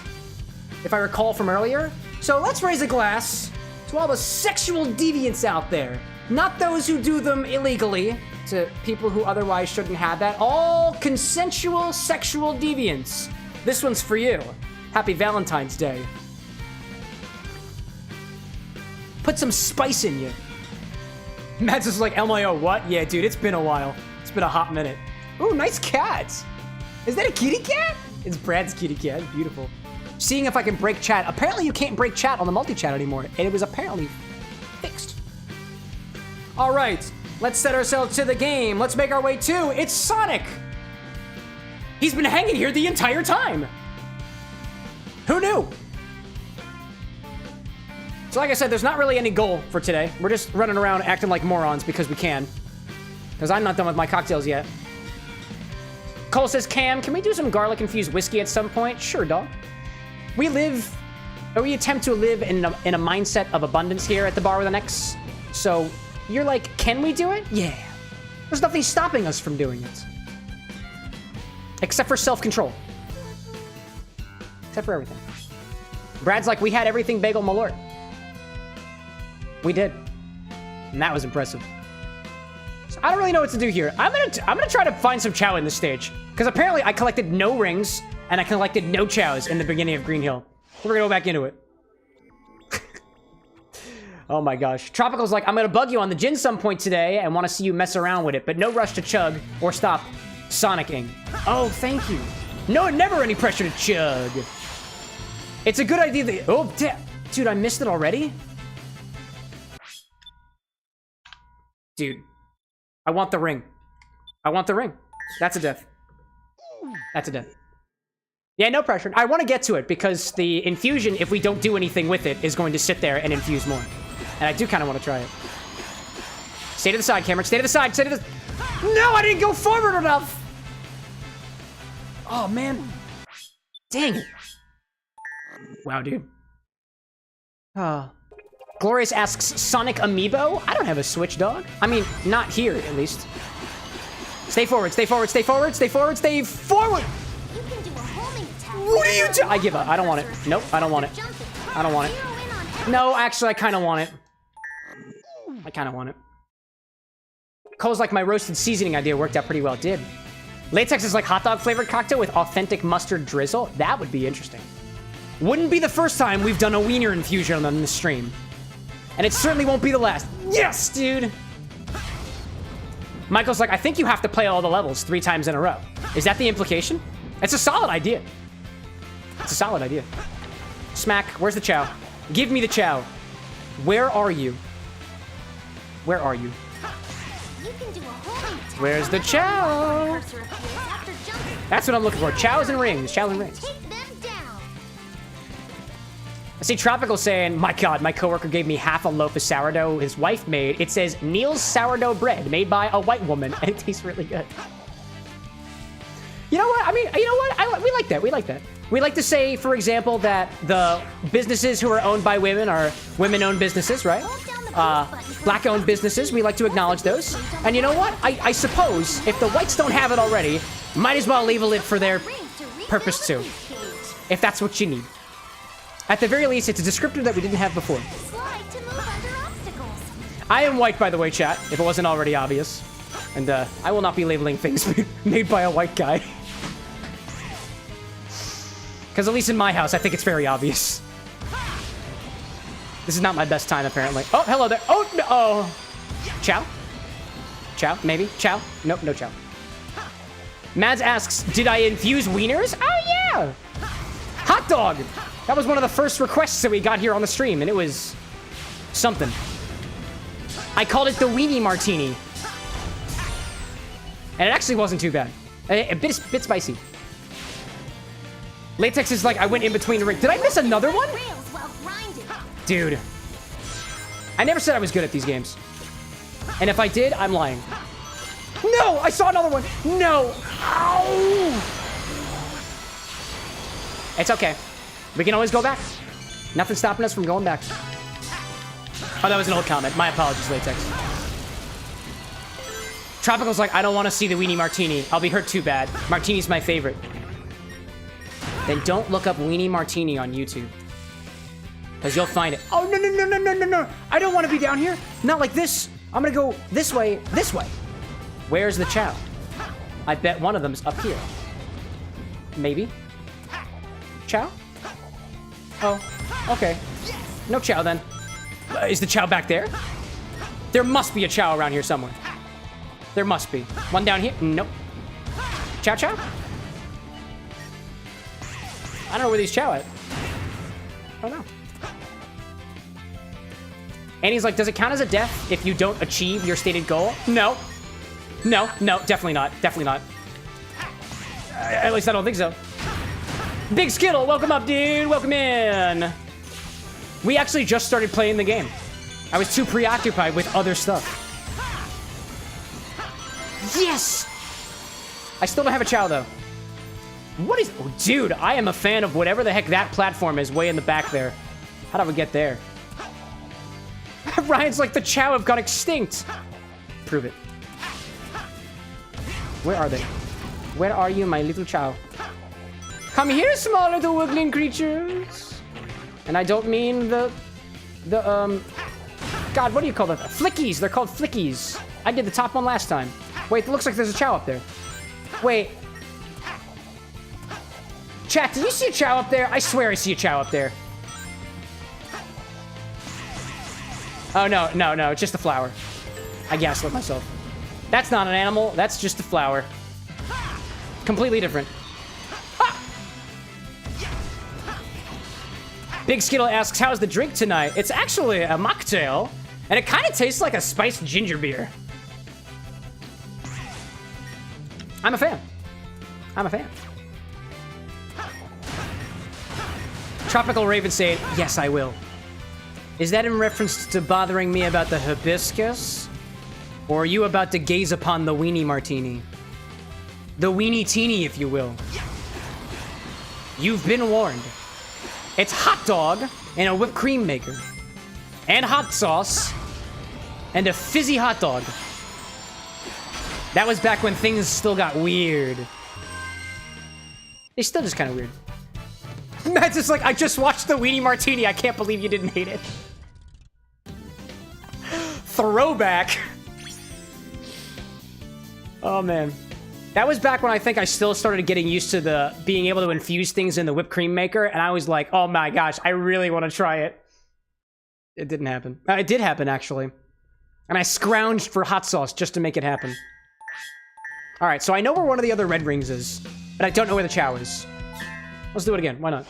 if I recall from earlier. So let's raise a glass to all the sexual deviants out there. Not those who do them illegally, to people who otherwise shouldn't have that. All consensual sexual deviants. This one's for you. Happy Valentine's Day. Put some spice in you. Matt's just like, LMAO, what? Yeah, dude, it's been a while. It's been a hot minute. Ooh, nice cat. Is that a kitty cat? It's Brad's kitty cat. Beautiful. Seeing if I can break chat. Apparently you can't break chat on the multi-chat anymore, and it was apparently fixed. All right, let's set ourselves to the game. Let's make our way to, it's Sonic. He's been hanging here the entire time. Who knew? So like I said, there's not really any goal for today. We're just running around acting like morons because we can. Because I'm not done with my cocktails yet. Cole says, Cam, can we do some garlic-infused whiskey at some point? Sure, dog. We attempt to live in a mindset of abundance here at the bar with an X. So you're like, can we do it? Yeah. There's nothing stopping us from doing it. Except for self-control. Except for everything. Brad's like, we had everything bagel malort. We did. And that was impressive. So I don't really know what to do here. I'm gonna try to find some Chow in this stage. Because apparently I collected no rings, and I collected no Chows in the beginning of Green Hill. So we're gonna go back into it. Oh my gosh. Tropical's like, I'm gonna bug you on the gin some point today and want to see you mess around with it, but no rush to chug or stop sonicking. Oh, thank you. No, never any pressure to chug. It's a good idea that... Oh, damn. Dude, I missed it already? Dude. I want the ring. I want the ring. That's a death. That's a death. Yeah, no pressure. I want to get to it because the infusion, if we don't do anything with it, is going to sit there and infuse more. And I do kind of want to try it. Stay to the side, Cameron. Stay to the side. Stay to the... No, I didn't go forward enough. Oh, man. Dang it. Wow, dude. Glorious asks, Sonic Amiibo? I don't have a Switch, dog. I mean, not here, at least. Stay forward, stay forward, stay forward, stay forward, stay forward! You can do a homing attack. What are you doing? I give up. I don't want it. Nope, I don't want it. I don't want it. No, actually, I kind of want it. I kind of want it. Cole's like, my roasted seasoning idea worked out pretty well. It did. Latex is like hot dog flavored cocktail with authentic mustard drizzle. That would be interesting. Wouldn't be the first time we've done a wiener infusion on this stream. And it certainly won't be the last. Yes, dude! Michael's like, I think you have to play all the levels 3 times in a row. Is that the implication? It's a solid idea. It's a solid idea. Smack, where's the Chow? Give me the Chow. Where are you? Where are you? You can do a homing attack. Where's the Chow? That's what I'm looking for. Chows and rings. Chows and rings. Take them down. I see Tropical saying, my God, my coworker gave me half a loaf of sourdough his wife made. It says Neil's sourdough bread made by a white woman, and it tastes really good. You know what? I mean, you know what? We like that. We like that. We like to say, for example, that the businesses who are owned by women are women-owned businesses, right? Black-owned businesses. We like to acknowledge those. And you know what? I suppose if the whites don't have it already, might as well label it for their purpose too. If that's what you need. At the very least, it's a descriptor that we didn't have before. Slide to move under obstacles. I am white, by the way, chat, if it wasn't already obvious. And I will not be labeling things made by a white guy. Because at least in my house, I think it's very obvious. This is not my best time, apparently. Oh, hello there. Oh, no. Oh. Chow? Chow, maybe? Chow? Nope, no Chow. Mads asks, did I infuse wieners? Oh, yeah! Hot dog! That was one of the first requests that we got here on the stream, and it was something. I called it the weenie martini. And it actually wasn't too bad. A bit spicy. Latex is like, I went in between the ring. Did I miss another one? Dude. I never said I was good at these games. And if I did, I'm lying. No! I saw another one! No! Ow! It's okay. We can always go back. Nothing's stopping us from going back. Oh, that was an old comment. My apologies, Latex. Tropical's like, I don't want to see the weenie martini. I'll be hurt too bad. Martini's my favorite. Then don't look up weenie martini on YouTube. Because you'll find it. Oh, no, no, no, no, no, no, no. I don't want to be down here. Not like this. I'm going to go this way, this way. Where's the Chow? I bet one of them's up here. Maybe. Chow? Oh, okay. No Chow then. Is the Chow back there? There must be a Chow around here somewhere. There must be. One down here? Nope. Chow Chow? I don't know where these Chow at. I don't know. And he's like, does it count as a death if you don't achieve your stated goal? No. No, no, definitely not. Definitely not. At least I don't think so. Big Skittle, welcome up, dude. Welcome in. We actually just started playing the game. I was too preoccupied with other stuff. Yes! I still don't have a Chow, though. What is... Oh, dude, I am a fan of whatever the heck that platform is way in the back there. How do we get there? Ryan's like, the Chow have gone extinct. Prove it. Where are they? Where are you, my little Chow? Come here, small little wiggling creatures. And I don't mean the God, what do you call them? Flickies. They're called flickies. I did the top one last time. Wait, it looks like there's a Chow up there. Wait. Chat, did you see a Chow up there? I swear I see a Chow up there. Oh, no, it's just a flower. I gaslit myself. That's not an animal, that's just a flower. Completely different. Ah! Big Skittle asks, how's the drink tonight? It's actually a mocktail, and it kind of tastes like a spiced ginger beer. I'm a fan. I'm a fan. Tropical Raven saying, yes, I will. Is that in reference to bothering me about the hibiscus? Or are you about to gaze upon the weenie martini? The weenie teeny, if you will. You've been warned. It's hot dog and a whipped cream maker. And hot sauce. And a fizzy hot dog. That was back when things still got weird. They still just kind of weird. Matt's just like, I just watched the weenie martini. I can't believe you didn't hate it. Throwback. Oh, man. That was back when I think I still started getting used to the being able to infuse things in the whipped cream maker, and I was like, oh my gosh, I really want to try it. It didn't happen. It did happen, actually. And I scrounged for hot sauce just to make it happen. Alright, so I know where one of the other red rings is, but I don't know where the Chow is. Let's do it again. Why not?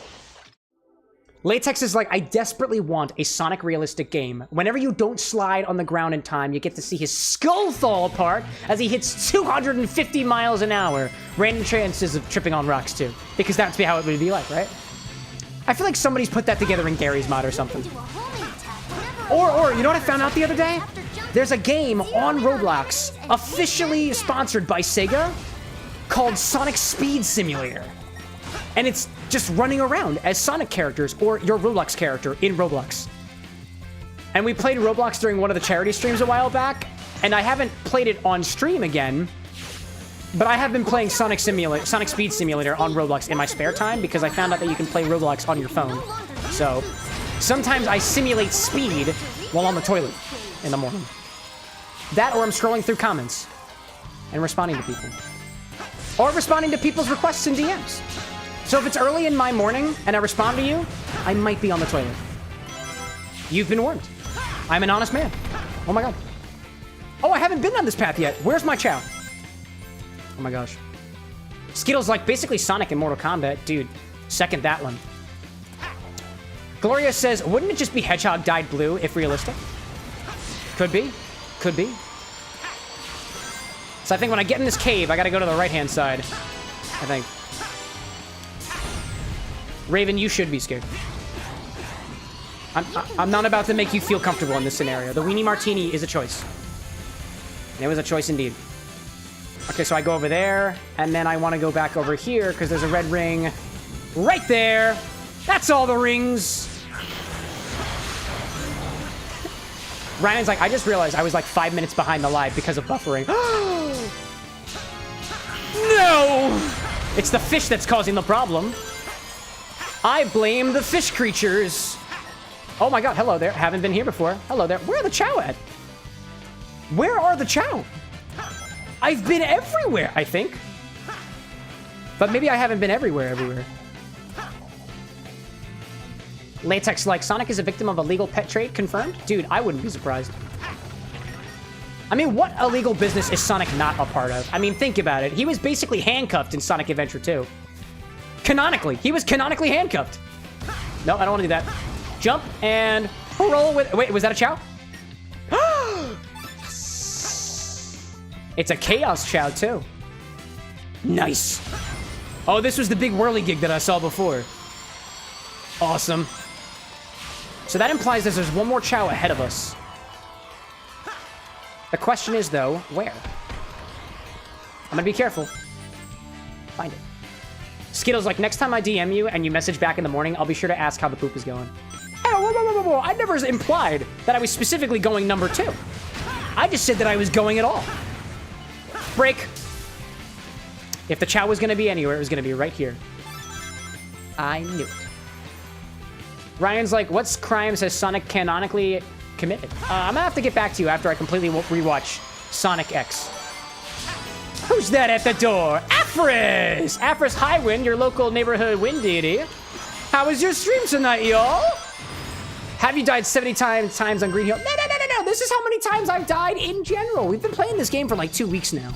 Latex is like, I desperately want a Sonic realistic game. Whenever you don't slide on the ground in time, you get to see his skull fall apart as he hits 250 miles an hour. Random chances of tripping on rocks, too. Because that's how it would be like, right? I feel like somebody's put that together in Gary's mod or something. Or, you know what I found out the other day? There's a game on Roblox, officially sponsored by Sega, called Sonic Speed Simulator. And it's just running around as Sonic characters or your Roblox character in Roblox. And we played Roblox during one of the charity streams a while back, and I haven't played it on stream again, but I have been playing Sonic Speed Simulator on Roblox in my spare time because I found out that you can play Roblox on your phone. So sometimes I simulate speed while on the toilet in the morning. That or I'm scrolling through comments and responding to people. Or responding to people's requests in DMs. So if it's early in my morning and I respond to you, I might be on the toilet. You've been warned. I'm an honest man. Oh my god. Oh, I haven't been on this path yet. Where's my Chow? Oh my gosh. Skittle's like basically Sonic in Mortal Kombat. Dude, second that one. Gloria says, wouldn't it just be Hedgehog dyed blue if realistic? Could be. Could be. So I think when I get in this cave, I gotta go to the right-hand side. I think. Raven, you should be scared. I'm not about to make you feel comfortable in this scenario. The weenie martini is a choice. And it was a choice indeed. Okay, so I go over there, and then I want to go back over here, because there's a red ring right there. That's all the rings. Ryan's like, I just realized I was like 5 minutes behind the live because of buffering. No! It's the fish that's causing the problem. I blame the fish creatures. Oh my god, hello there. Haven't been here before. Hello there. Where are the Chow at? Where are the Chow? I've been everywhere, I think. But maybe I haven't been everywhere. Latex like, Sonic is a victim of illegal pet trade, confirmed? Dude, I wouldn't be surprised. I mean, what illegal business is Sonic not a part of? I mean, think about it. He was basically handcuffed in Sonic Adventure 2. Canonically. He was canonically handcuffed. No, I don't want to do that. Jump and roll with... Wait, was that a Chow? It's a Chaos Chow, too. Nice. Oh, this was the big whirly gig that I saw before. Awesome. So that implies that there's one more Chow ahead of us. The question is, though, where? I'm gonna be careful. Find it. Skittle's like, next time I DM you and you message back in the morning, I'll be sure to ask how the poop is going. Hey, whoa. I never implied that I was specifically going number 2. I just said that I was going at all. Break. If the Chow was going to be anywhere, it was going to be right here. I knew it. Ryan's like, what crimes has Sonic canonically committed? I'm going to have to get back to you after I completely rewatch Sonic X. Who's that at the door? Afris! Afris Highwind, your local neighborhood wind deity. How was your stream tonight, y'all? Have you died 70 times on Green Hill? No. This is how many times I've died in general. We've been playing this game for like 2 weeks now.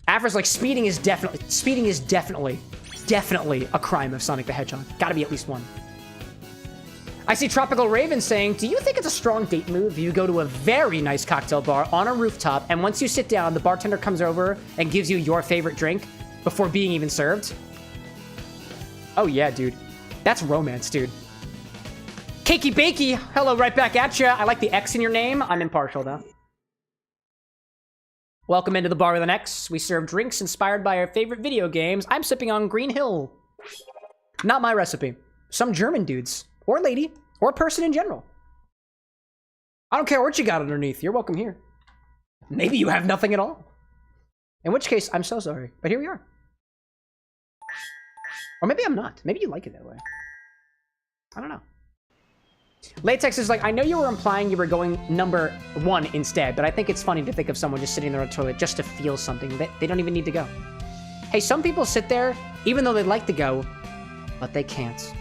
Afris, like, speeding is definitely a crime of Sonic the Hedgehog. Gotta be at least one. I see Tropical Raven saying, do you think it's a strong date move if you go to a very nice cocktail bar on a rooftop, and once you sit down, the bartender comes over and gives you your favorite drink before being even served? Oh yeah, dude. That's romance, dude. Cakey Bakey, hello, right back at ya. I like the X in your name. I'm impartial, though. Welcome into the Bar with an X. We serve drinks inspired by our favorite video games. I'm sipping on Green Hill. Not my recipe. Some German dudes. Or lady. Or person in general. I don't care what you got underneath. You're welcome here. Maybe you have nothing at all. In which case, I'm so sorry. But here we are. Or maybe I'm not. Maybe you like it that way. I don't know. Latex is like, I know you were implying you were going number 1 instead, but I think it's funny to think of someone just sitting there on the toilet just to feel something. They don't even need to go. Hey, some people sit there, even though they'd like to go, but they can't.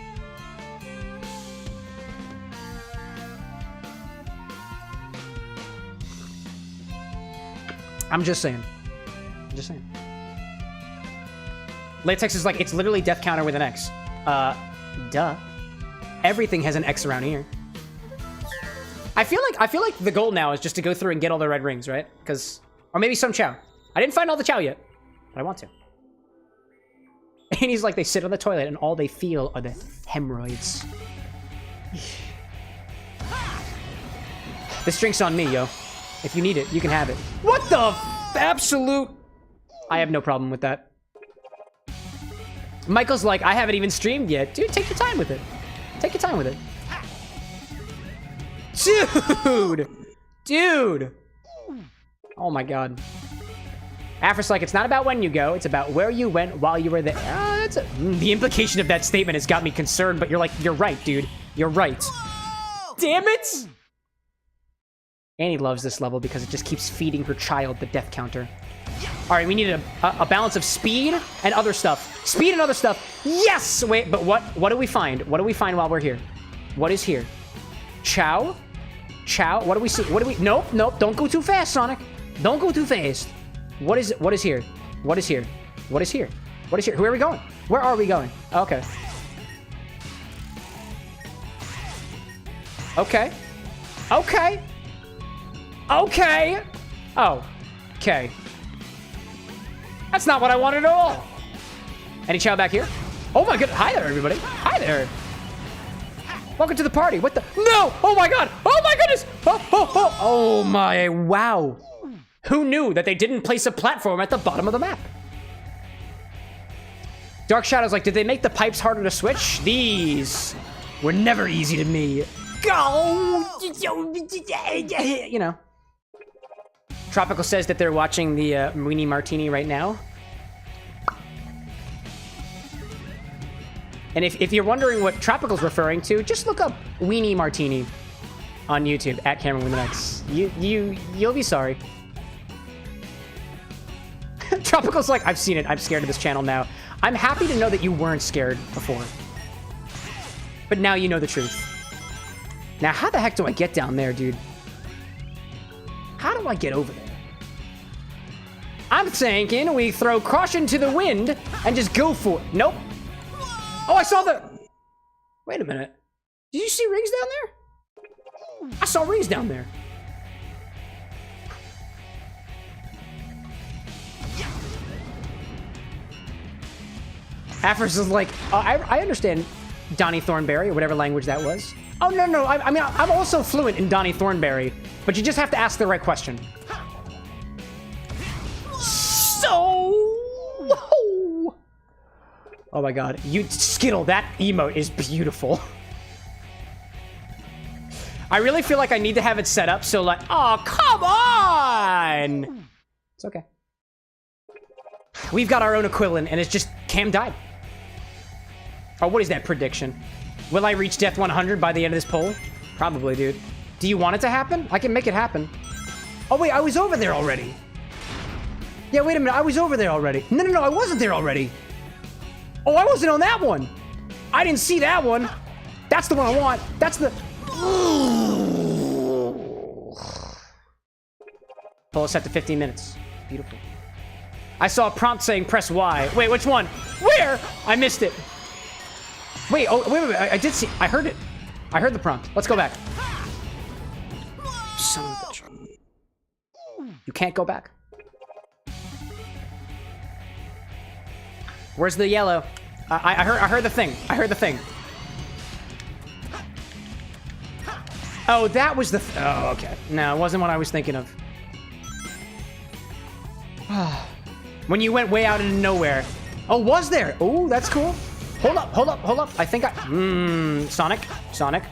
I'm just saying. Latex is like, it's literally death counter with an X. Duh. Everything has an X around here. I feel like the goal now is just to go through and get all the red rings, right? Because, or maybe some chow. I didn't find all the chow yet, but I want to. And he's like, they sit on the toilet and all they feel are the hemorrhoids. This drink's on me, yo. If you need it, you can have it. What the absolute? I have no problem with that. Michael's like, I haven't even streamed yet. Dude, take your time with it. Take your time with it. Dude! Oh my god. Afris like, it's not about when you go, it's about where you went while you were there. The implication of that statement has got me concerned, but you're like, you're right, dude. You're right. Damn it! Annie loves this level because it just keeps feeding her child the death counter. Alright, we need a balance of speed and other stuff. Speed and other stuff. Yes! Wait, but what do we find? What do we find while we're here? What is here? Chow? Chow? What do we see? What do we... Nope. Don't go too fast, Sonic. Don't go too fast. What is here? What is here? What is here? What is here? Where are we going? Where are we going? Okay. Okay. Oh. Okay. That's not what I wanted at all. Any chow back here? Oh my god. Hi there, everybody. Hi there. Welcome to the party. What the? No! Oh my god! Oh my goodness! Oh my, wow. Who knew that they didn't place a platform at the bottom of the map? Dark Shadow's like, did they make the pipes harder to switch? These were never easy to me. Go! You know. Tropical says that they're watching the Weenie Martini right now. And if you're wondering what Tropical's referring to, just look up Weenie Martini on YouTube at CameroxnWithAnX. You'll be sorry. Tropical's like, I've seen it. I'm scared of this channel now. I'm happy to know that you weren't scared before. But now you know the truth. Now, how the heck do I get down there, dude? How do I get over there? I'm thinking we throw caution to the wind and just go for it. Nope. Oh, I saw the... Wait a minute. Did you see rings down there? I saw rings down there. Afris is like, I understand Donnie Thornberry, or whatever language that was. Oh, no. I mean, I'm also fluent in Donnie Thornberry, but you just have to ask the right question. So... Oh my god. You Skittle, that emote is beautiful. I really feel like I need to have it set up so like, oh, come on! It's okay. We've got our own equivalent, and it's just Cam died. Oh, what is that prediction? Will I reach Death 100 by the end of this poll? Probably, dude. Do you want it to happen? I can make it happen. Oh, wait, I was over there already. Yeah, wait a minute. I was over there already. No, no, no, I wasn't there already. Oh, I wasn't on that one. I didn't see that one. That's the one I want. That's the... Pull us set to 15 minutes. Beautiful. I saw a prompt saying press Y. Wait, which one? Where? I missed it. Wait, oh, wait. I did see... I heard it. I heard the prompt. Let's go back. Son of a bitch. You can't go back. Where's the yellow? I heard the thing. I heard the thing. Oh, that was the... oh, okay. No, it wasn't what I was thinking of. When you went way out into nowhere. Oh, was there? Oh, that's cool. Hold up, hold up, hold up. I think I... Sonic. Sonic.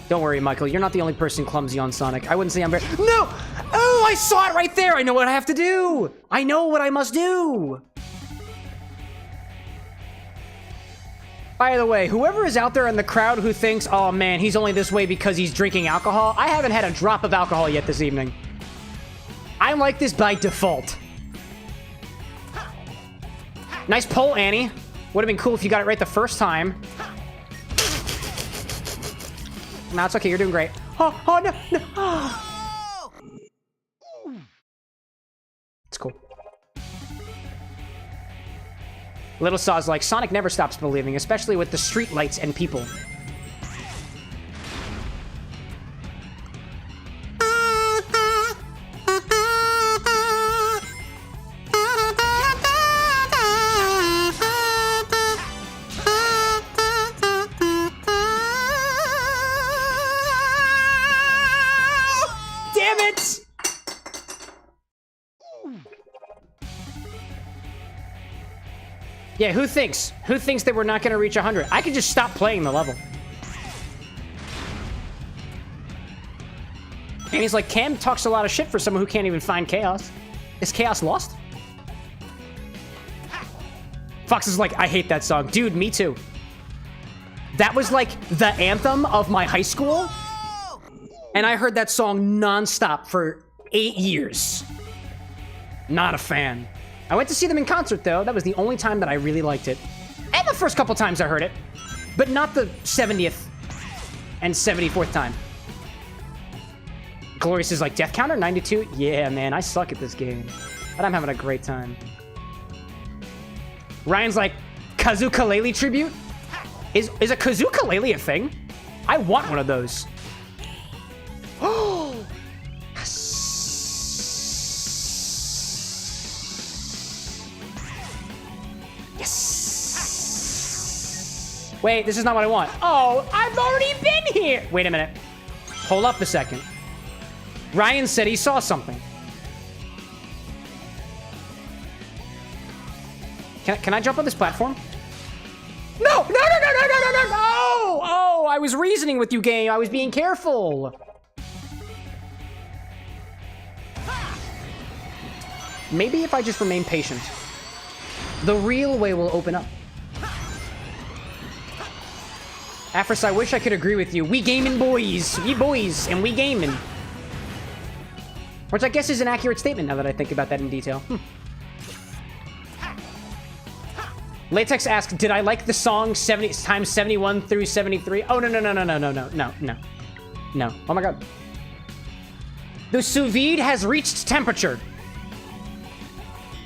Don't worry, Michael. You're not the only person clumsy on Sonic. I wouldn't say I'm very... No! Oh, I saw it right there. I know what I have to do. I know what I must do. By the way, whoever is out there in the crowd who thinks, oh man, he's only this way because he's drinking alcohol, I haven't had a drop of alcohol yet this evening. I'm like this by default. Nice pull, Annie. Would have been cool if you got it right the first time. No, it's okay. You're doing great. Oh, oh no, no. Oh. It's cool. Little Saw's like, Sonic never stops believing, especially with the street lights and people. Damn it! Yeah, who thinks that we're not going to reach 100? I could just stop playing the level. And he's like, Cam talks a lot of shit for someone who can't even find chaos. Is chaos lost? Fox is like, I hate that song. Dude, me too. That was like the anthem of my high school. And I heard that song nonstop for 8 years. Not a fan. I went to see them in concert, though. That was the only time that I really liked it. And the first couple times I heard it. But not the 70th and 74th time. Glorious is like, death counter, 92? Yeah, man, I suck at this game. But I'm having a great time. Ryan's like, Kazookalele tribute? Is a Kazookalele a thing? I want one of those. Oh! Yes! Wait, this is not what I want. Oh, I've already been here! Wait a minute. Hold up a second. Ryan said he saw something. Can I jump on this platform? No! No, no, no, no, no, no, no, no! Oh, I was reasoning with you, game. I was being careful. Maybe if I just remain patient, the real way will open up. Afris, I wish I could agree with you. We gaming boys. We boys, and we gaming. Which I guess is an accurate statement now that I think about that in detail. Latex asked, did I like the song 70 times 71 through 73? Oh, no, no, no, no, no, no, no, no, no. No. Oh my god. The sous vide has reached temperature.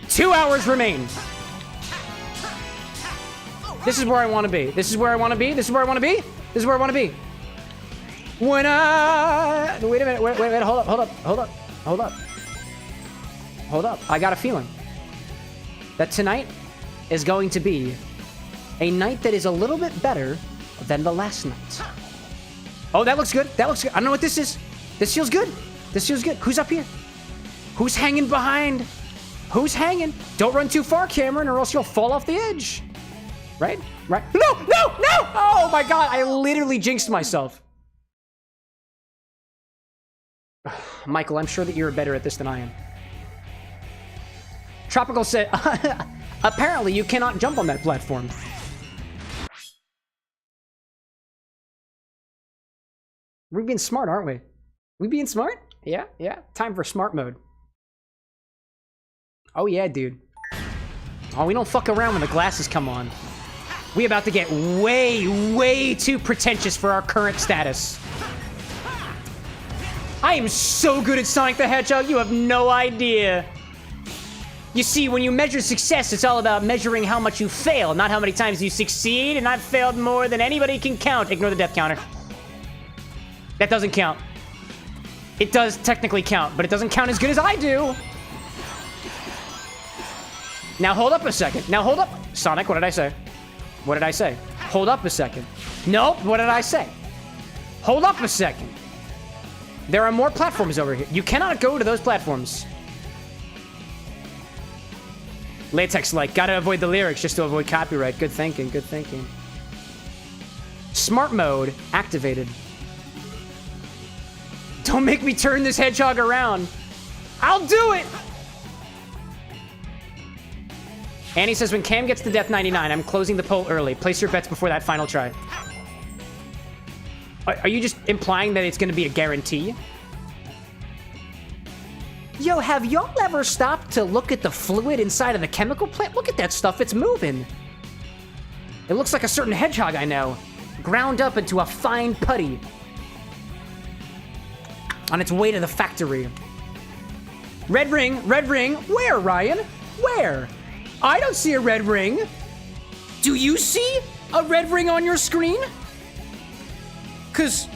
2 hours remain. This is where I want to be. This is where I want to be. This is where I want to be. This is where I want to be. When I... Wait a minute. Wait, hold up, hold up, hold up, hold up. Hold up. I got a feeling that tonight is going to be a night that is a little bit better than the last night. Oh, that looks good. That looks good. I don't know what this is. This feels good. This feels good. Who's up here? Who's hanging behind? Who's hanging? Don't run too far, Cameron, or else you'll fall off the edge. Right? Right? No! No! No! Oh my god, I literally jinxed myself. Michael, I'm sure that you're better at this than I am. Tropical said, apparently you cannot jump on that platform. We're being smart, aren't we? We being smart? Yeah, yeah. Time for smart mode. Oh yeah, dude. Oh, we don't fuck around when the glasses come on. We about to get way too pretentious for our current status. I am so good at Sonic the Hedgehog, you have no idea. You see, when you measure success, it's all about measuring how much you fail, not how many times you succeed, and I've failed more than anybody can count. Ignore the death counter. That doesn't count. It does technically count, but it doesn't count as good as I do. Now hold up a second. Now hold up. Sonic, what did I say? What did I say? Hold up a second. Nope, what did I say? Hold up a second. There are more platforms over here. You cannot go to those platforms. Latex-like. Gotta avoid the lyrics just to avoid copyright. Good thinking, good thinking. Smart mode activated. Don't make me turn this hedgehog around. I'll do it! Annie says, when Cam gets to death 99, I'm closing the poll early. Place your bets before that final try. Are you just implying that it's going to be a guarantee? Yo, have y'all ever stopped to look at the fluid inside of the chemical plant? Look at that stuff, it's moving. It looks like a certain hedgehog I know, ground up into a fine putty. On its way to the factory. Red ring, where, Ryan? Where? I don't see a red ring. Do you see a red ring on your screen? Cause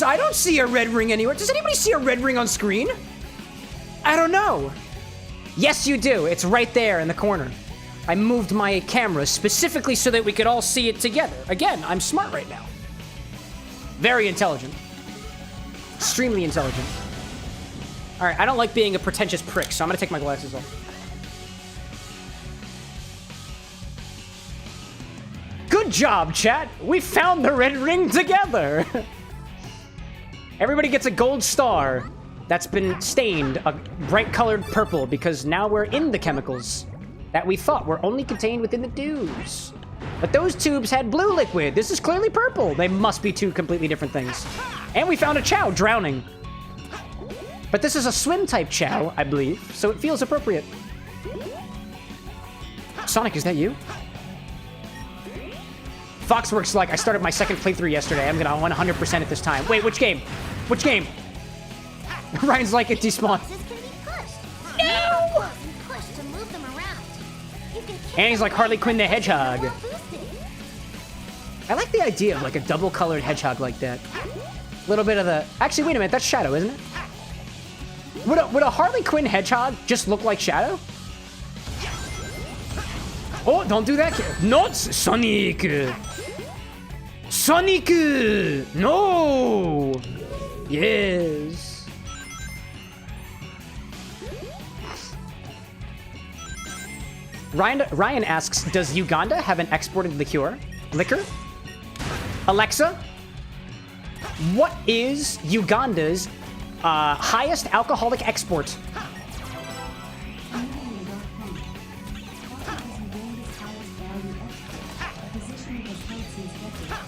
I don't see a red ring anywhere. Does anybody see a red ring on screen? I don't know. Yes, you do. It's right there in the corner. I moved my camera specifically so that we could all see it together. Again, I'm smart right now. Very intelligent. Extremely intelligent. All right, I don't like being a pretentious prick, so I'm gonna take my glasses off. Good job, chat. We found the red ring together. Everybody gets a gold star that's been stained a bright colored purple because now we're in the chemicals that we thought were only contained within the tubes. But those tubes had blue liquid. This is clearly purple. They must be two completely different things. And we found a Chow drowning. But this is a swim type Chow, I believe, so it feels appropriate. Sonic, is that you? Foxworks like, I started my second playthrough yesterday. I'm gonna 100% at this time. Wait, which game? Which game? Ryan's like, it despawned. No! And he's like Harley Quinn the Hedgehog. I like the idea of like a double-colored hedgehog like that. A little bit of the... Actually, wait a minute. That's Shadow, isn't it? Would a Harley Quinn hedgehog just look like Shadow? Oh, don't do that. Not Sonic. Sonic. No. Yes. Ryan asks, does Uganda have an exported liquor? Alexa, what is Uganda's highest alcoholic export?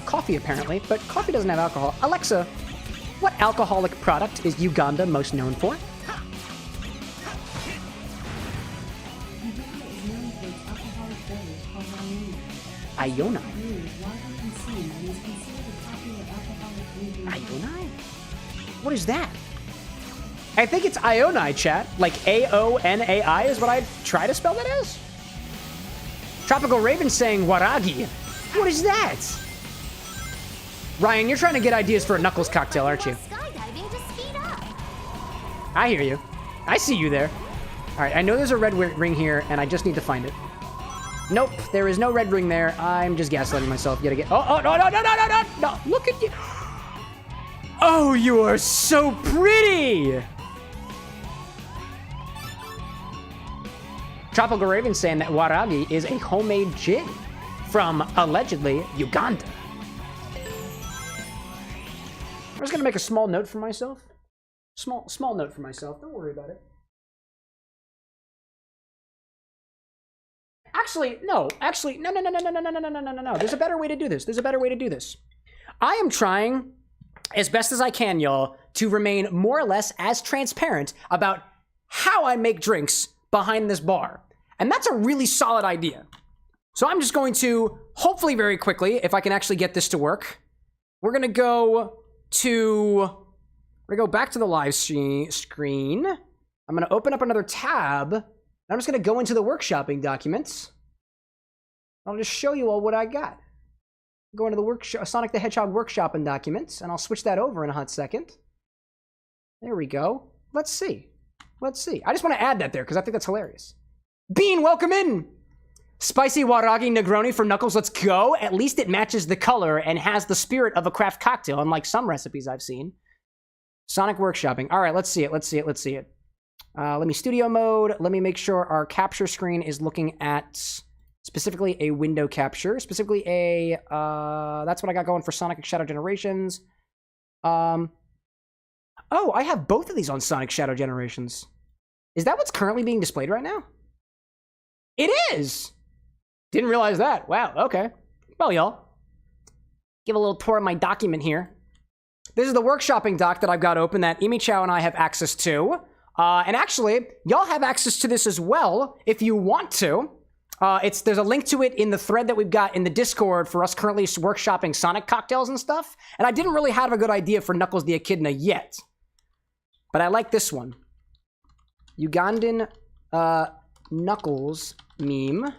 Coffee, apparently, but coffee doesn't have alcohol. Alexa, what alcoholic product is Uganda most known for? Iona. Iona? What is that? I think it's Ioni, chat. Like A-O-N-A-I is what I try to spell that as. Tropical Raven saying Waragi. What is that? Ryan, you're trying to get ideas for a Knuckles cocktail, aren't you? I hear you. I see you there. All right, I know there's a red ring here, and I just need to find it. Nope, there is no red ring there. I'm just gaslighting myself yet again. Oh, no, look at you. Oh, you are so pretty. Tropical Raven saying that Waragi is a homemade gin from, allegedly, Uganda. I'm just gonna make a small note for myself. Small note for myself. Don't worry about it. Actually, no. No. There's a better way to do this. I am trying as best as I can, y'all, to remain more or less as transparent about how I make drinks behind this bar. And that's a really solid idea. So I'm just going to, hopefully very quickly, if I can actually get this to work, we're going to go back to the live screen. I'm going to open up another tab. And I'm just going to go into the workshopping documents. I'll just show you all what I got. Go into the Sonic the Hedgehog workshopping documents, and I'll switch that over in a hot second. There we go. Let's see. Let's see. I just want to add that there because I think that's hilarious. Bean, welcome in! Spicy Waragi Negroni for Knuckles, let's go. At least it matches the color and has the spirit of a craft cocktail, unlike some recipes I've seen. Sonic workshopping. All right, let's see it. Let's see it. Let's see it. Let me studio mode. Let me make sure our capture screen is looking at specifically a window capture. Specifically a, that's what I got going for Sonic Shadow Generations. Oh, I have both of these on Sonic Shadow Generations. Is that what's currently being displayed right now? It is! Didn't realize that. Wow, okay. Well, y'all. Give a little tour of my document here. This is the workshopping doc that I've got open that Imi Chow and I have access to. And actually, y'all have access to this as well if you want to. There's a link to it in the thread that we've got in the Discord for us currently workshopping Sonic cocktails and stuff. And I didn't really have a good idea for Knuckles the Echidna yet. But I like this one. Ugandan Knuckles meme.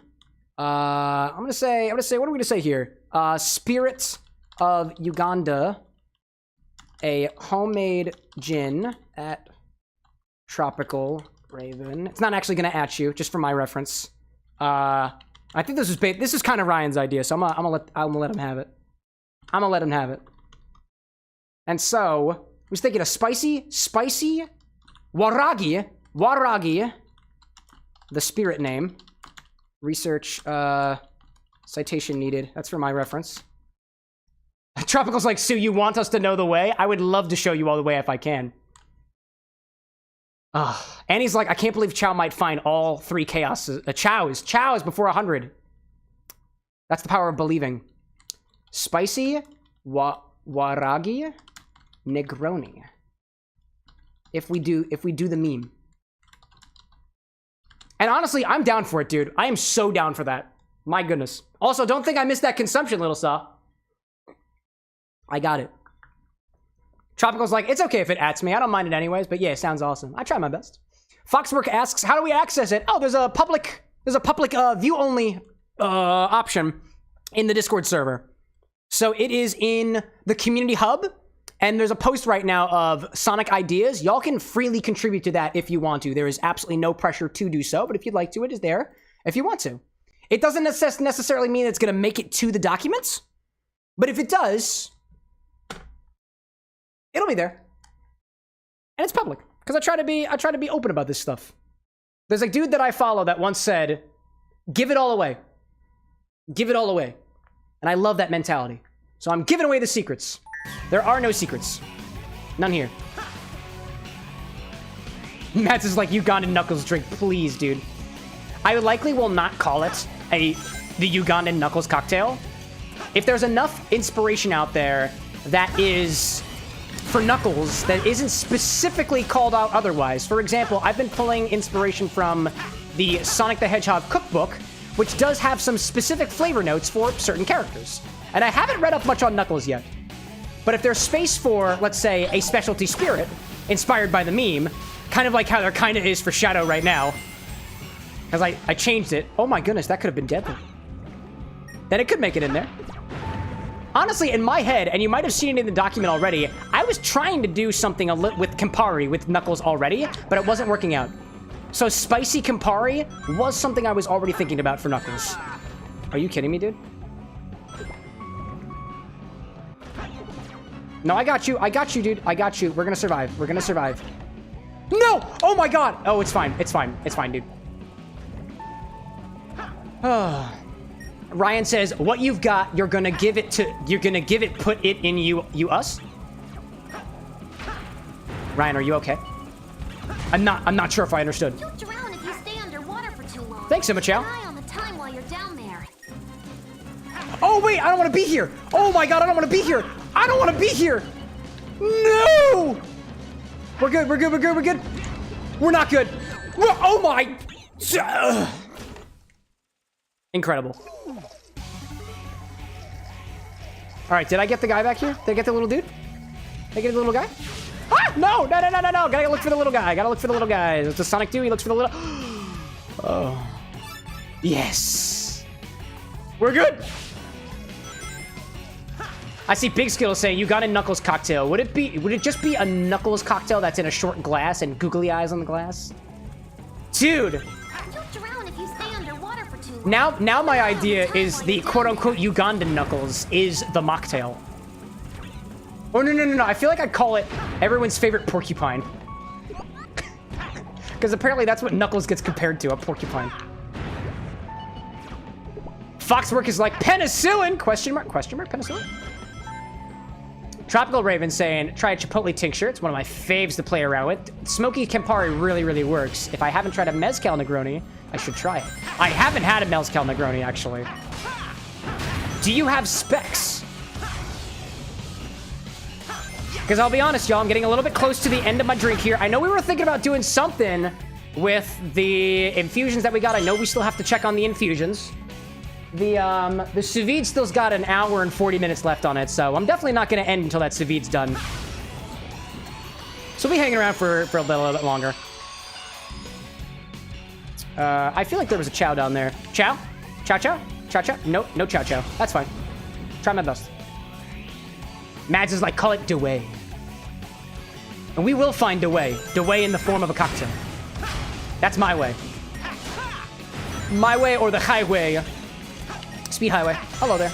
I'm gonna say, what are we gonna say here? Spirit of Uganda, a homemade gin at Tropical Raven. It's not actually gonna at you, just for my reference. I think this is kind of Ryan's idea, so I'm gonna let him have it. I'm gonna let him have it. And so, I was thinking a spicy waragi, the spirit name. Research, citation needed. That's for my reference. Tropical's like, Sue, you want us to know the way? I would love to show you all the way if I can. And he's like, I can't believe Chow might find all 3 chaoses. Chow is before 100. That's the power of believing. Spicy waragi Negroni. If we do the meme. And honestly, I'm down for it, dude. I am so down for that. My goodness. Also, don't think I missed that consumption, little saw. I got it. Tropical's like, it's okay if it ats me. I don't mind it anyways, but yeah, it sounds awesome. I try my best. Foxwork asks, how do we access it? Oh, there's a public view-only option in the Discord server. So it is in the community hub, and there's a post right now of Sonic ideas. Y'all can freely contribute to that if you want to. There is absolutely no pressure to do so, but if you'd like to, it is there if you want to. It doesn't necessarily mean it's going to make it to the documents, but if it does, it'll be there. And it's public, because I try to be open about this stuff. There's a dude that I follow that once said, give it all away. Give it all away. And I love that mentality. So I'm giving away the secrets. There are no secrets. None here. Matt's is like, Ugandan Knuckles drink, please, dude. I likely will not call it the Ugandan Knuckles cocktail. If there's enough inspiration out there that is for Knuckles that isn't specifically called out otherwise. For example, I've been pulling inspiration from the Sonic the Hedgehog cookbook, which does have some specific flavor notes for certain characters. And I haven't read up much on Knuckles yet. But if there's space for, let's say, a specialty spirit inspired by the meme, kind of like how there kind of is for Shadow right now, because I changed it. Oh my goodness, that could have been deadly. Then it could make it in there. Honestly, in my head, and you might have seen it in the document already, I was trying to do something with Campari with Knuckles already, but it wasn't working out. So spicy Campari was something I was already thinking about for Knuckles. Are you kidding me, dude? No, I got you, dude. I got you. We're gonna survive. We're gonna survive. No! Oh my god! Oh, it's fine. It's fine. It's fine, dude. Ryan says, what you've got, you're gonna give it, put it in you, us? Ryan, are you okay? I'm not sure if I understood. You'll drown if you stay underwater for too long. Thanks, Emma Chow. Keep an eye on the time while you're down there. Oh, wait, I don't want to be here. Oh my god, I don't want to be here. I don't want to be here. No! We're good, we're good, we're good, we're good. We're not good. Oh my! Incredible. All right, did I get the guy back here? Did I get the little dude? Did I get the little guy? Ah! No, no, no, no, no, no. Gotta look for the little guy. Gotta look for the little guy. It's a Sonic dude. He looks for the little... Oh. Yes. We're good. I see Big Skittle saying, you got a Knuckles cocktail. Would it just be a Knuckles cocktail that's in a short glass and googly eyes on the glass? Dude. You'll drown if you stay underwater for too long. Now my idea is the quote-unquote Ugandan Knuckles is the mocktail. Oh, no, no, no, no. I feel like I'd call it everyone's favorite porcupine. Because apparently that's what Knuckles gets compared to, a porcupine. Foxwork is like, penicillin? Question mark, penicillin? Tropical Raven saying, try a Chipotle tincture. It's one of my faves to play around with. Smoky Campari really, really works. If I haven't tried a Mezcal Negroni, I should try it. I haven't had a Mezcal Negroni, actually. Do you have specs? Because I'll be honest, y'all, I'm getting a little bit close to the end of my drink here. I know we were thinking about doing something with the infusions that we got. I know we still have to check on the infusions. The sous vide still's got an hour and 40 minutes left on it, so I'm definitely not going to end until that sous vide's done. So we'll be hanging around for a little bit longer. I feel like there was a Chow down there. Chow? Chow Chow? Chow Chow? Nope, no Chow Chow. That's fine. Try my best. Mads is like, call it Dewey. And we will find Dewey. Dewey in the form of a cocktail. That's my way. My way or the highway. Speed highway. Hello there.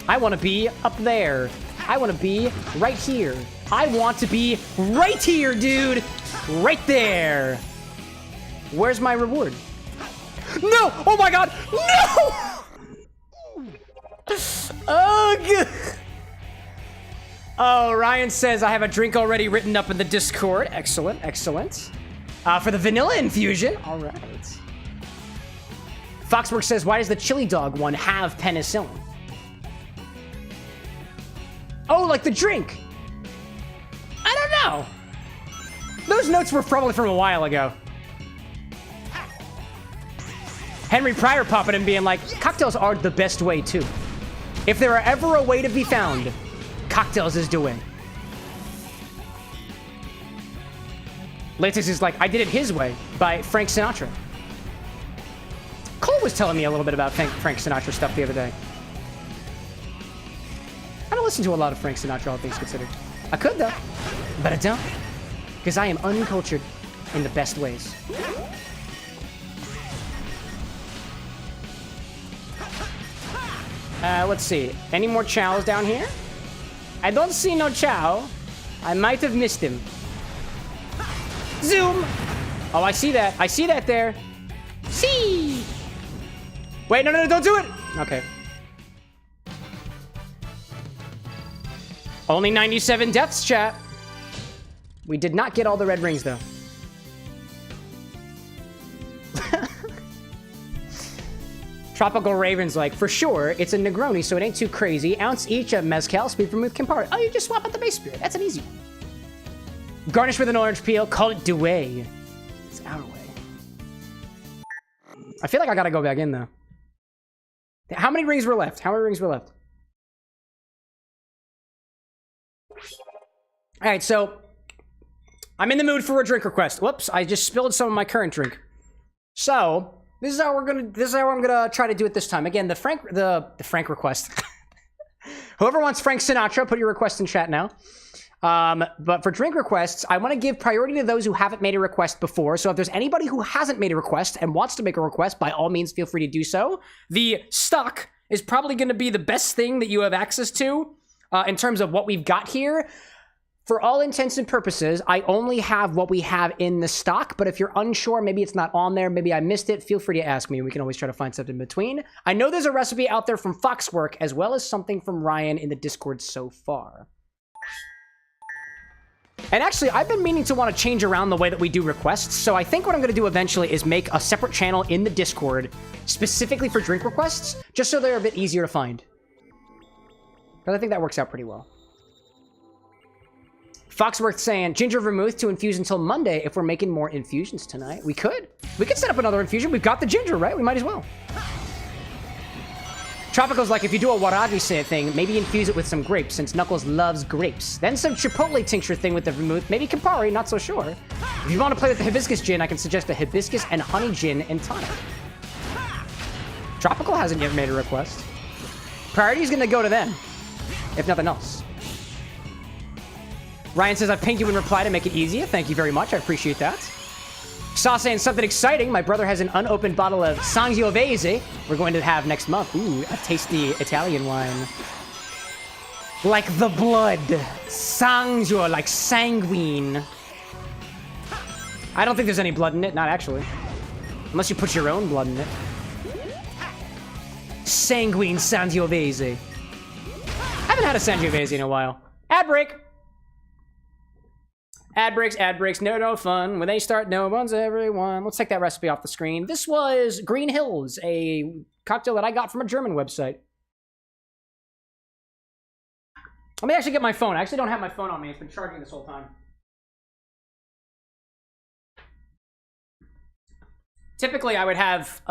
I want to be up there. I want to be right here. I want to be right here, dude. Right there. Where's my reward? No! Oh my god! No! Ugh! Oh, Ryan says I have a drink already written up in the Discord. Excellent, excellent. For the vanilla infusion. All right. Foxwork says, why does the chili dog one have penicillin? Oh, like the drink. I don't know. Those notes were probably from a while ago. Henry Pryor popping and being like, cocktails are the best way too. If there are ever a way to be found, cocktails is the way. Latex is like, I did it his way by Frank Sinatra. Cole was telling me a little bit about Frank Sinatra stuff the other day. I don't listen to a lot of Frank Sinatra, all things considered. I could, though. But I don't. Because I am uncultured in the best ways. Let's see. Any more chows down here? I don't see no chow. I might have missed him. Zoom! Oh, I see that. I see that there. See! Wait, no, no, no, don't do it! Okay. Only 97 deaths, chat. We did not get all the red rings, though. Tropical Raven's like, for sure, it's a Negroni, so it ain't too crazy. Ounce each of Mezcal, speed vermouth, Campari. Oh, you just swap out the base spirit. That's an easy one. Garnish with an orange peel. Call it Dewey. It's our way. I feel like I gotta go back in, though. How many rings were left? How many rings were left? All right, so I'm in the mood for a drink request. Whoops, I just spilled some of my current drink. So this is how I'm gonna try to do it this time. Again, the Frank request. Whoever wants Frank Sinatra, put your request in chat now. But for drink requests, I want to give priority to those who haven't made a request before. So if there's anybody who hasn't made a request and wants to make a request, by all means, feel free to do so. The stock is probably going to be the best thing that you have access to in terms of what we've got here. For all intents and purposes, I only have what we have in the stock. But if you're unsure, maybe it's not on there, maybe I missed it, feel free to ask me. We can always try to find something in between. I know there's a recipe out there from Foxwork, as well as something from Ryan in the Discord so far. And actually, I've been meaning to want to change around the way that we do requests, so I think what I'm going to do eventually is make a separate channel in the Discord specifically for drink requests, just so they're a bit easier to find. But I think that works out pretty well. Foxworth saying, ginger vermouth to infuse until Monday if we're making more infusions tonight. We could. We could set up another infusion. We've got the ginger, right? We might as well. Tropical's like, if you do a warabi thing, maybe infuse it with some grapes, since Knuckles loves grapes. Then some chipotle tincture thing with the vermouth. Maybe Campari, not so sure. If you want to play with the hibiscus gin, I can suggest a hibiscus and honey gin and tonic. Tropical hasn't yet made a request. Priority's gonna go to them, if nothing else. Ryan says, I've pinged you in reply to make it easier. Thank you very much. I appreciate that. Saw saying something exciting. My brother has an unopened bottle of Sangiovese we're going to have next month. Ooh, a tasty Italian wine. Like the blood. Sangio, like sanguine. I don't think there's any blood in it. Not actually. Unless you put your own blood in it. Sanguine Sangiovese. I haven't had a Sangiovese in a while. Ad break. Ad breaks, no fun. When they start, no one's everyone. Let's take that recipe off the screen. This was Green Hills, a cocktail that I got from a German website. Let me actually get my phone. I actually don't have my phone on me. It's been charging this whole time. Typically, I would have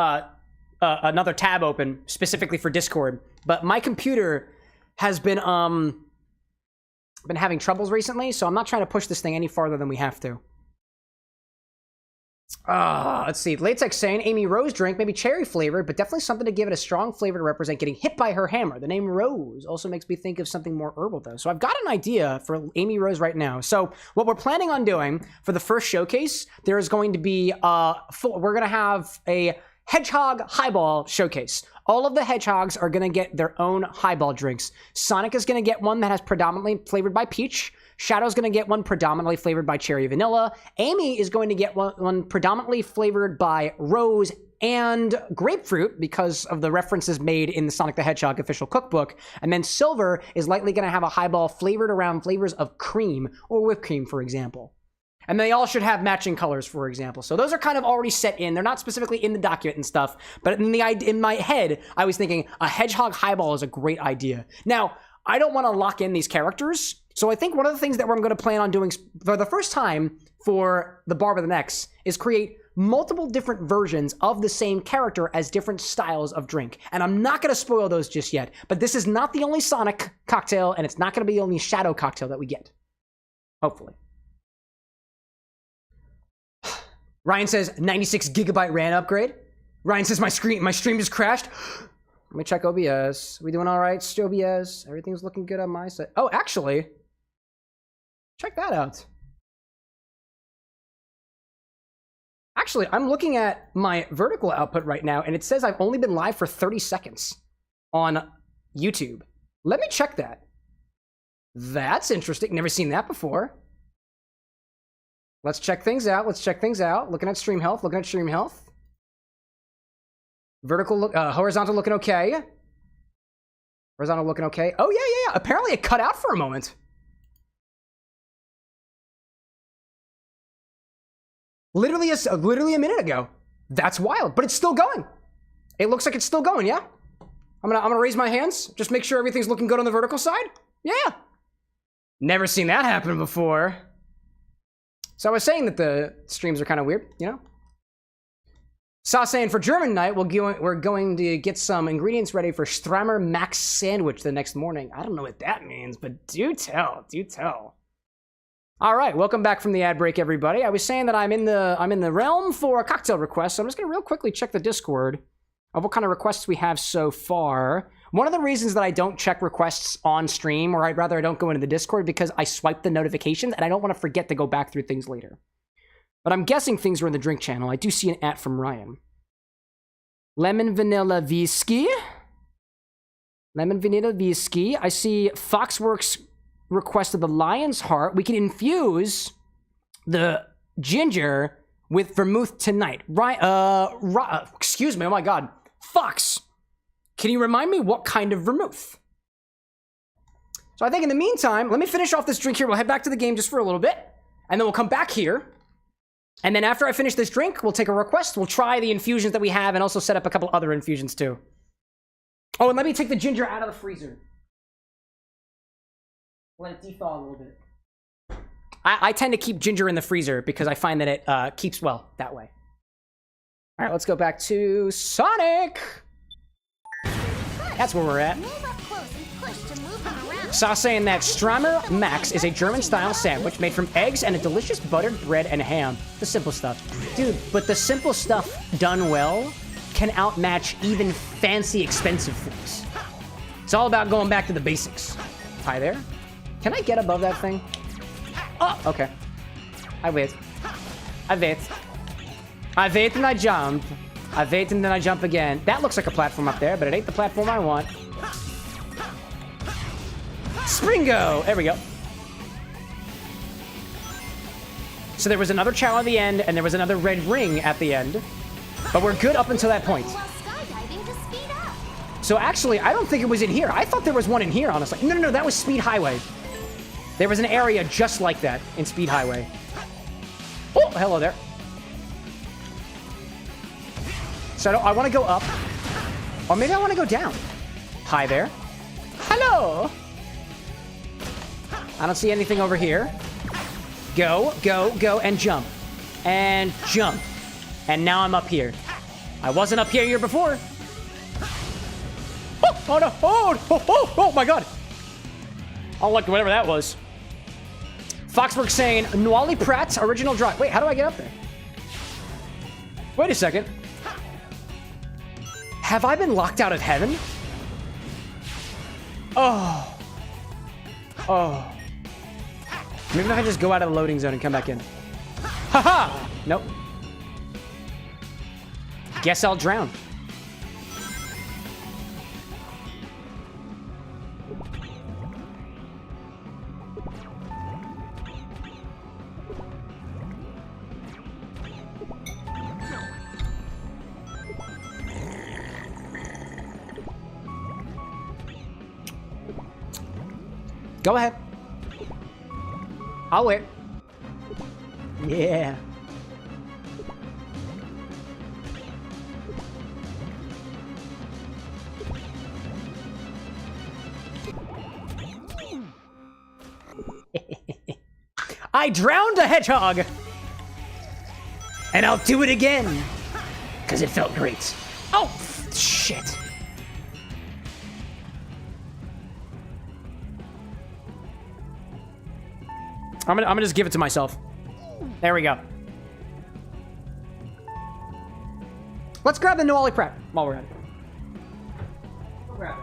another tab open specifically for Discord, but my computer has been having troubles recently, so I'm not trying to push this thing any farther than we have to. Let's see. Latex saying, Amy Rose drink, maybe cherry flavored, but definitely something to give it a strong flavor to represent getting hit by her hammer. The name Rose also makes me think of something more herbal, though. So I've got an idea for Amy Rose right now. So what we're planning on doing for the first showcase, there is going to be we're going to have a Hedgehog Highball showcase. All of the hedgehogs are going to get their own highball drinks. Sonic is going to get one that has predominantly flavored by peach. Shadow's going to get one predominantly flavored by cherry vanilla. Amy is going to get one predominantly flavored by rose and grapefruit because of the references made in the Sonic the Hedgehog official cookbook. And then Silver is likely going to have a highball flavored around flavors of cream or whipped cream, for example. And they all should have matching colors, for example. So those are kind of already set in. They're not specifically in the document and stuff, but in my head, I was thinking a hedgehog highball is a great idea. Now, I don't want to lock in these characters, so I think one of the things that I'm going to plan on doing for the first time for the Bar with an X is create multiple different versions of the same character as different styles of drink. And I'm not going to spoil those just yet, but this is not the only Sonic cocktail, and it's not going to be the only Shadow cocktail that we get. Hopefully. Ryan says 96 gigabyte RAM upgrade. Ryan says my stream just crashed. Let me check OBS. We doing all right? OBS. Everything's looking good on my side. Oh, actually, check that out. Actually, I'm looking at my vertical output right now, and it says I've only been live for 30 seconds on YouTube. Let me check that. That's interesting. Never seen that before. Let's check things out. Looking at stream health. Vertical horizontal looking okay. Horizontal looking okay. Oh, yeah. Apparently it cut out for a moment. Literally a minute ago. That's wild, but it's still going. It looks like it's still going, yeah? I'm gonna raise my hands. Just make sure everything's looking good on the vertical side. Yeah. Never seen that happen before. So I was saying that the streams are kind of weird, you know? Saw saying for German night, we're going to get some ingredients ready for Strammer Max sandwich the next morning. I don't know what that means, but do tell. All right, welcome back from the ad break, everybody. I was saying that I'm in the realm for a cocktail request, so I'm just gonna real quickly check the Discord of what kind of requests we have so far. One of the reasons that I don't check requests on stream, or I don't go into the Discord, because I swipe the notifications and I don't want to forget to go back through things later. But I'm guessing things are in the drink channel. I do see an at from Ryan. Lemon vanilla whiskey. I see Foxworks requested the lion's heart. We can infuse the ginger with vermouth tonight. Excuse me. Oh my God. Fox. Can you remind me what kind of vermouth? So I think in the meantime, let me finish off this drink here. We'll head back to the game just for a little bit, and then we'll come back here. And then after I finish this drink, we'll take a request. We'll try the infusions that we have and also set up a couple other infusions too. Oh, and let me take the ginger out of the freezer. Let it thaw a little bit. I tend to keep ginger in the freezer because I find that it keeps well that way. All right, let's go back to Sonic. That's where we're at. Move up close and push to move them around. Saw saying that Strammer Max is a German-style sandwich made from eggs and a delicious buttered bread and ham. The simple stuff. Dude, but the simple stuff done well can outmatch even fancy, expensive things. It's all about going back to the basics. Hi there. Can I get above that thing? Oh, okay. I wait. I wait. I wait and I jump. I wait and then I jump again. That looks like a platform up there, but it ain't the platform I want. Springo! There we go. So there was another chow at the end, and there was another red ring at the end. But we're good up until that point. While skydiving to speed up. So actually, I don't think it was in here. I thought there was one in here, honestly. No, that was Speed Highway. There was an area just like that in Speed Highway. Oh, hello there. So I want to go up. Or maybe I want to go down. Hi there. Hello. I don't see anything over here. Go, and jump. And jump. And now I'm up here. I wasn't up here before. Oh no. Oh my god. I'll look at whatever that was. Foxburg saying, Nwali Pratt's original drive. Wait, how do I get up there? Wait a second. Have I been locked out of heaven? Oh. Maybe if I just go out of the loading zone and come back in. Haha! Nope. Guess I'll drown. Go ahead. I'll wait. Yeah. I drowned a hedgehog. And I'll do it again. Because it felt great. Oh, shit. I'm gonna just give it to myself. There we go. Let's grab the Nwali Pratt while we're at it. We'll grab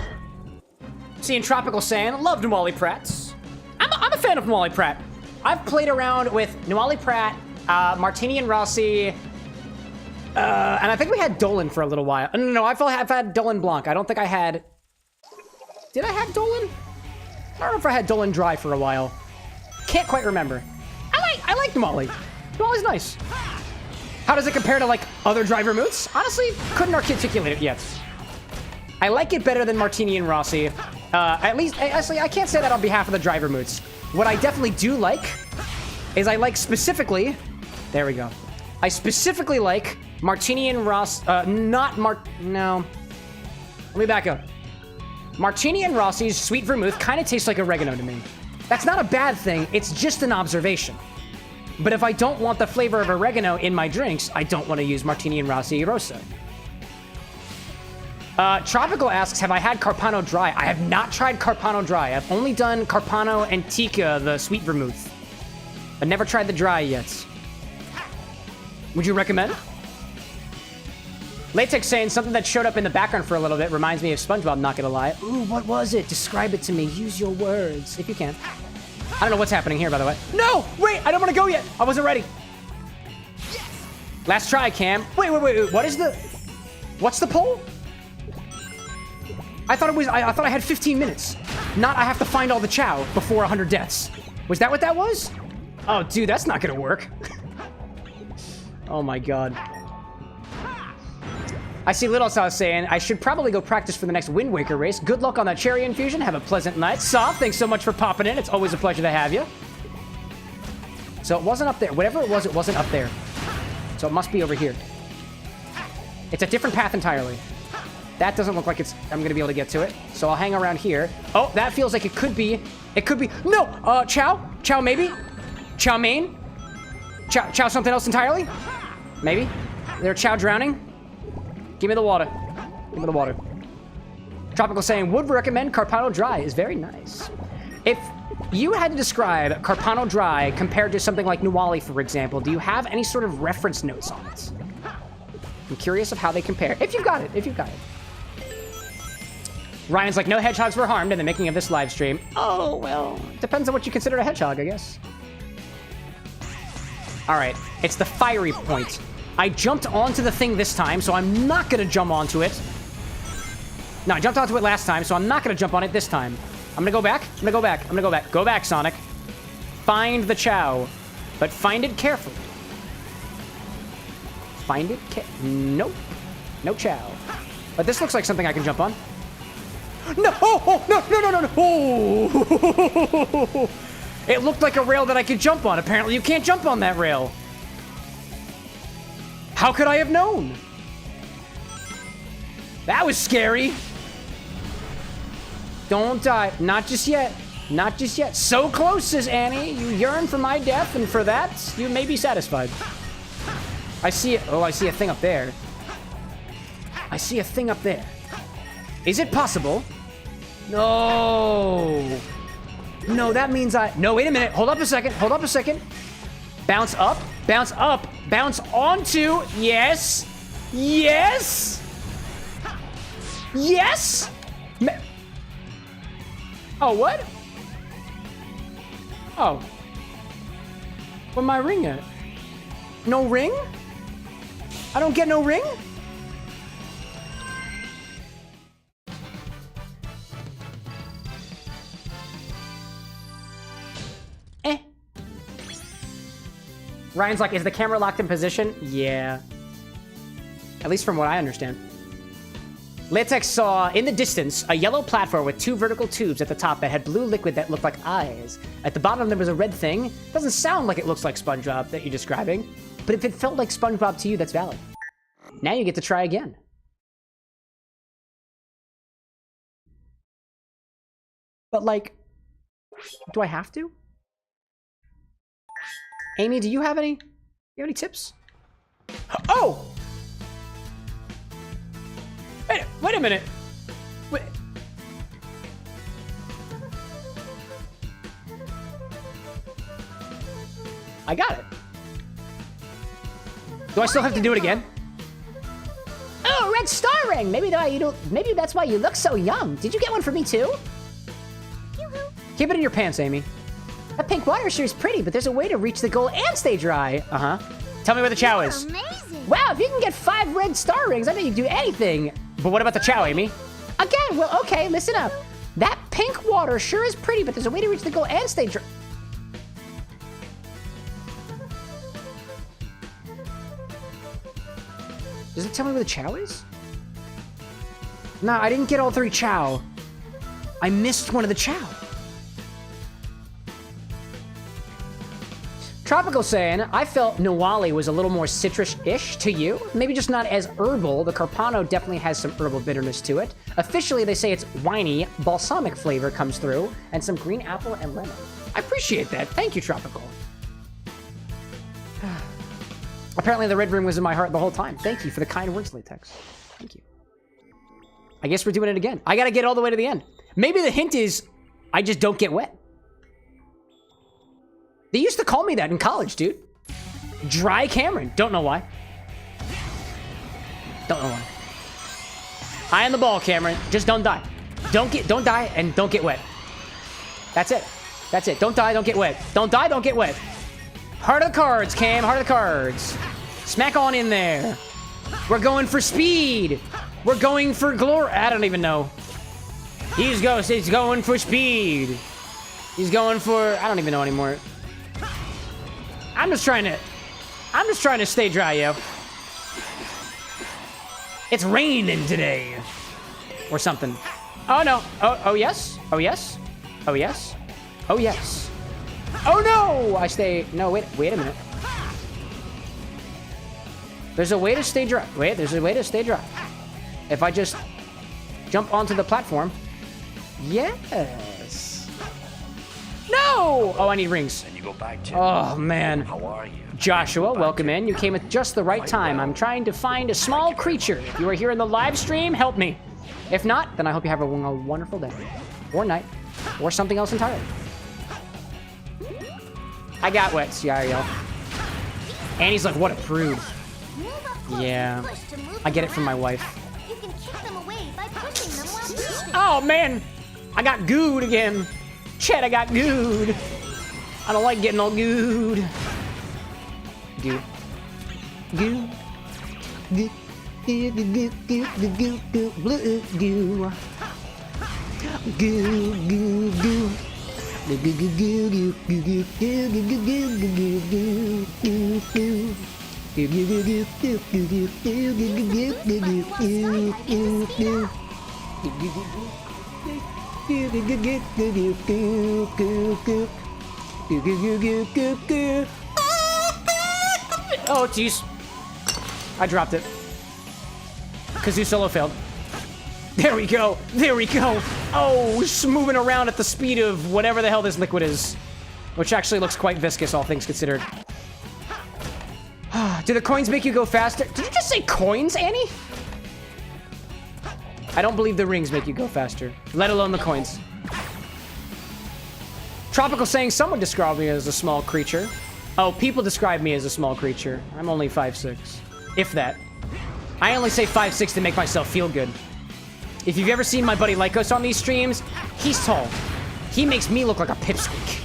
it. Seeing Tropical saying, love Nwali Pratts. I'm a fan of Nwali Pratt. I've played around with Nwali Pratt, Martini and Rossi, and I think we had Dolan for a little while. No, I've had Dolan Blanc. I don't think I had... Did I have Dolan? I don't know if I had Dolan Dry for a while. Can't quite remember. I like Nwali. Nwali's nice. How does it compare to, like, other dry vermouths? Honestly, couldn't articulate it yet. I like it better than Martini and Rossi. At least, actually, I can't say that on behalf of the dry vermouths. What I definitely do like is I like specifically... There we go. I specifically like Martini and no. Let me back up. Martini and Rossi's sweet vermouth kind of tastes like oregano to me. That's not a bad thing, it's just an observation. But if I don't want the flavor of oregano in my drinks, I don't want to use Martini and Rossi Rosso. Tropical asks, have I had Carpano Dry? I have not tried Carpano Dry. I've only done Carpano Antica, the sweet vermouth. I've never tried the dry yet. Would you recommend? Latex saying something that showed up in the background for a little bit reminds me of SpongeBob, not gonna lie. Ooh, what was it? Describe it to me. Use your words, if you can. I don't know what's happening here, by the way. No! Wait, I don't want to go yet. I wasn't ready. Last try, Cam. Wait. What is the... What's the poll? I thought it was... I thought I had 15 minutes. Not I have to find all the chow before 100 deaths. Was that what that was? Oh, dude, that's not gonna work. Oh my god. I see Little South saying, I should probably go practice for the next Wind Waker race. Good luck on that cherry infusion. Have a pleasant night. Soft, thanks so much for popping in. It's always a pleasure to have you. So it wasn't up there. Whatever it wasn't up there. So it must be over here. It's a different path entirely. That doesn't look like I'm gonna be able to get to it. So I'll hang around here. Oh, that feels like it could be. No! Chow maybe? Chow main? Chow something else entirely? Maybe? They're Chow drowning? Give me the water. Give me the water. Tropical saying, would recommend Carpano Dry is very nice. If you had to describe Carpano Dry compared to something like Nuwali, for example, do you have any sort of reference notes on it? I'm curious of how they compare. If you've got it. Ryan's like, no hedgehogs were harmed in the making of this live stream. Oh, well, depends on what you consider a hedgehog, I guess. All right, it's the fiery point. I jumped onto the thing this time, so I'm not gonna jump onto it. No, I jumped onto it last time, so I'm not gonna jump on it this time. I'm gonna go back. Go back, Sonic. Find the Chow, but find it carefully. Nope. No Chow. But this looks like something I can jump on. No! Oh, no! Oh! It looked like a rail that I could jump on. Apparently, you can't jump on that rail. How could I have known? That was scary. Don't die. Not just yet. Not just yet. So close, says Annie. You yearn for my death, and for that, you may be satisfied. I see it. Oh, I see a thing up there. Is it possible? No. No, that means No, wait a minute. Hold up a second. Bounce up. Bounce onto. Yes. Oh, what? Oh. Where's my ring at? No ring? I don't get no ring? Ryan's like, is the camera locked in position? Yeah. At least from what I understand. Latex saw, in the distance, a yellow platform with 2 vertical tubes at the top that had blue liquid that looked like eyes. At the bottom, there was a red thing. Doesn't sound like it looks like SpongeBob that you're describing, but if it felt like SpongeBob to you, that's valid. Now you get to try again. But, like, do I have to? Amy, do you have any tips? Oh! Wait a minute. Wait. I got it. Do I still have to do it again? Oh, red star ring. Maybe that's why you look so young. Did you get one for me too? Keep it in your pants, Amy. That pink water sure is pretty, but there's a way to reach the goal and stay dry. Tell me where the Chow is. Amazing. Wow, if you can get 5 red star rings, I bet you can do anything. But what about the Chow, Amy? Again, well, okay, listen up. That pink water sure is pretty, but there's a way to reach the goal and stay dry. Does it tell me where the Chow is? No, I didn't get all 3 Chow. I missed one of the Chow. Tropical saying, I felt Nuwali was a little more citrus-ish to you. Maybe just not as herbal. The Carpano definitely has some herbal bitterness to it. Officially, they say it's winey, balsamic flavor comes through, and some green apple and lemon. I appreciate that. Thank you, Tropical. Apparently, the red ring was in my heart the whole time. Thank you for the kind words, Latex. Thank you. I guess we're doing it again. I gotta get all the way to the end. Maybe the hint is, I just don't get wet. They used to call me that in college, dude. Dry Cameron. Don't know why. Eye on the ball, Cameron. Just don't die. Don't die, and don't get wet. That's it. Don't die, don't get wet. Don't die, don't get wet. Heart of the cards, Cam. Heart of the cards. Smack on in there. We're going for speed. We're going for glory. I don't even know. He's going for speed. He's going for... I don't even know anymore. I'm just trying to stay dry, yo. It's raining today. Or something. Oh, no. Oh, yes. Oh, yes. Oh, yes. Oh, yes. Oh, no! No, wait a minute. There's a way to stay dry. Wait, there's a way to stay dry. If I just... Jump onto the platform. Yes. No! Oh, I need rings. And you go back to. Oh, man. How are you? Joshua, welcome in. You came at just the right time. I'm trying to find a small creature. If you are here in the live stream, help me. If not, then I hope you have a wonderful day. Or night. Or something else entirely. I got wet, Ciario. Annie's like, what a prude. Move up close Yeah. and push to move I get it them from my around. wife. You can kick them away by pushing them while moving. Oh, man. I got gooed again. Chet, I got gooed. I don't like getting all gooed. Goo. Goo. Goo. Goo, goo, goo, goo, goo, goo, goo, blue, goo. Goo, goo, goo. Goo, goo, goo, goo, goo, goo, goo, goo, goo, goo, goo, goo, goo, goo. Goo, goo, goo, goo, goo, goo, goo, goo, goo, goo, goo, goo, goo, goo, goo. Goo, goo, goo, goo. Goo, goo, goo, goo, goo, goo, goo, goo. Goo, goo, goo, goo, goo, goo. Oh, jeez. I dropped it. Kazoo solo failed. There we go. There we go. Oh, just moving around at the speed of whatever the hell this liquid is. Which actually looks quite viscous, all things considered. Do the coins make you go faster? Did you just say coins, Annie? I don't believe the rings make you go faster, let alone the coins. Tropical saying someone described me as a small creature. Oh, people describe me as a small creature. I'm only 5'6", if that. I only say 5'6" to make myself feel good. If you've ever seen my buddy Lycos on these streams, he's tall. He makes me look like a pipsqueak.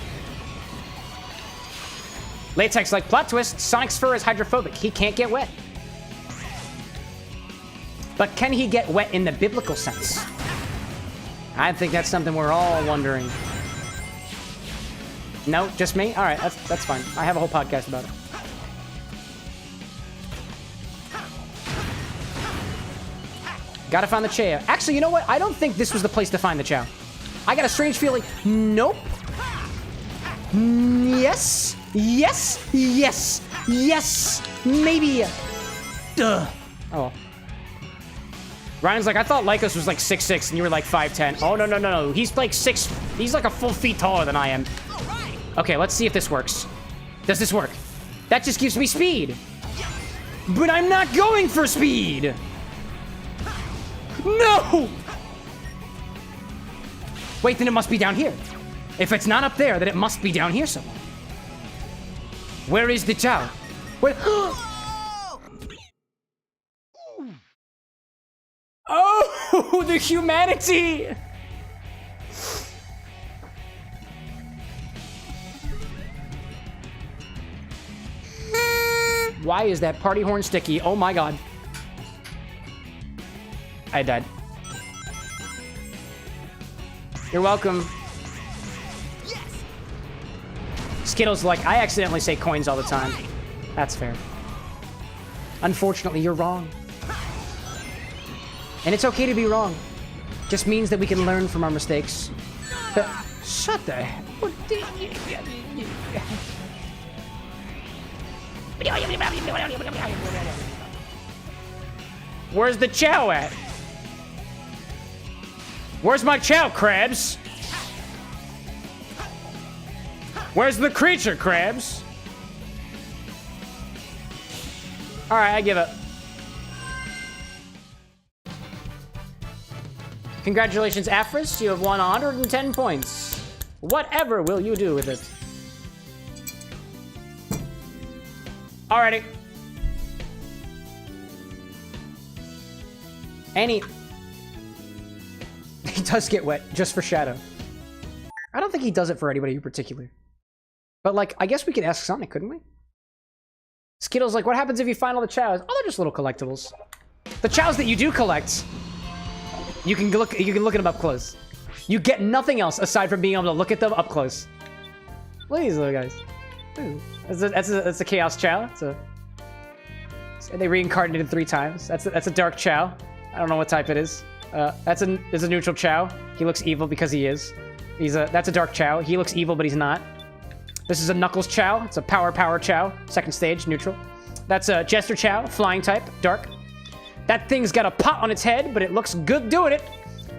Latex like plot twist, Sonic's fur is hydrophobic. He can't get wet. But can he get wet in the biblical sense? I think that's something we're all wondering. No, just me? All right, that's fine. I have a whole podcast about it. Gotta find the Chow. Actually, you know what? I don't think this was the place to find the Chow. I got a strange feeling. Nope. Yes. Yes. Yes. Yes. Maybe. Duh. Oh. Ryan's like, I thought Lycos was like 6'6", and you were like 5'10". Oh, no. He's like 6... He's like a full feet taller than I am. Okay, let's see if this works. Does this work? That just gives me speed. But I'm not going for speed. No! Wait, then it must be down here. If it's not up there, then it must be down here somewhere. Where is the Chow? Where... Oh, the humanity! Why is that party horn sticky? Oh my god. I died. You're welcome. Skittles like, I accidentally say coins all the time. That's fair. Unfortunately, you're wrong. And it's okay to be wrong. Just means that we can learn from our mistakes. But shut the heck. Where's the Chow at? Where's my Chow, Krabs? Where's the creature, Krabs? Alright, I give up. Congratulations, Afris. You have won 110 points. Whatever will you do with it? Alrighty. Annie. He does get wet, just for Shadow. I don't think he does it for anybody in particular. But, like, I guess we could ask Sonic, couldn't we? Skittles like, what happens if you find all the Chows? Oh, they're just little collectibles. The Chows that you do collect, you can look at them up close. You get nothing else aside from being able to look at them up close. Look at these little guys. That's a Chaos Chow. They reincarnated 3 times. That's a Dark Chow. I don't know what type it is. That's a neutral Chow. He looks evil because he is. That's a Dark Chow. He looks evil, but he's not. This is a Knuckles Chow. It's a Power Chow. Second stage, neutral. That's a Jester Chow, flying type, dark. That thing's got a pot on its head, but it looks good doing it.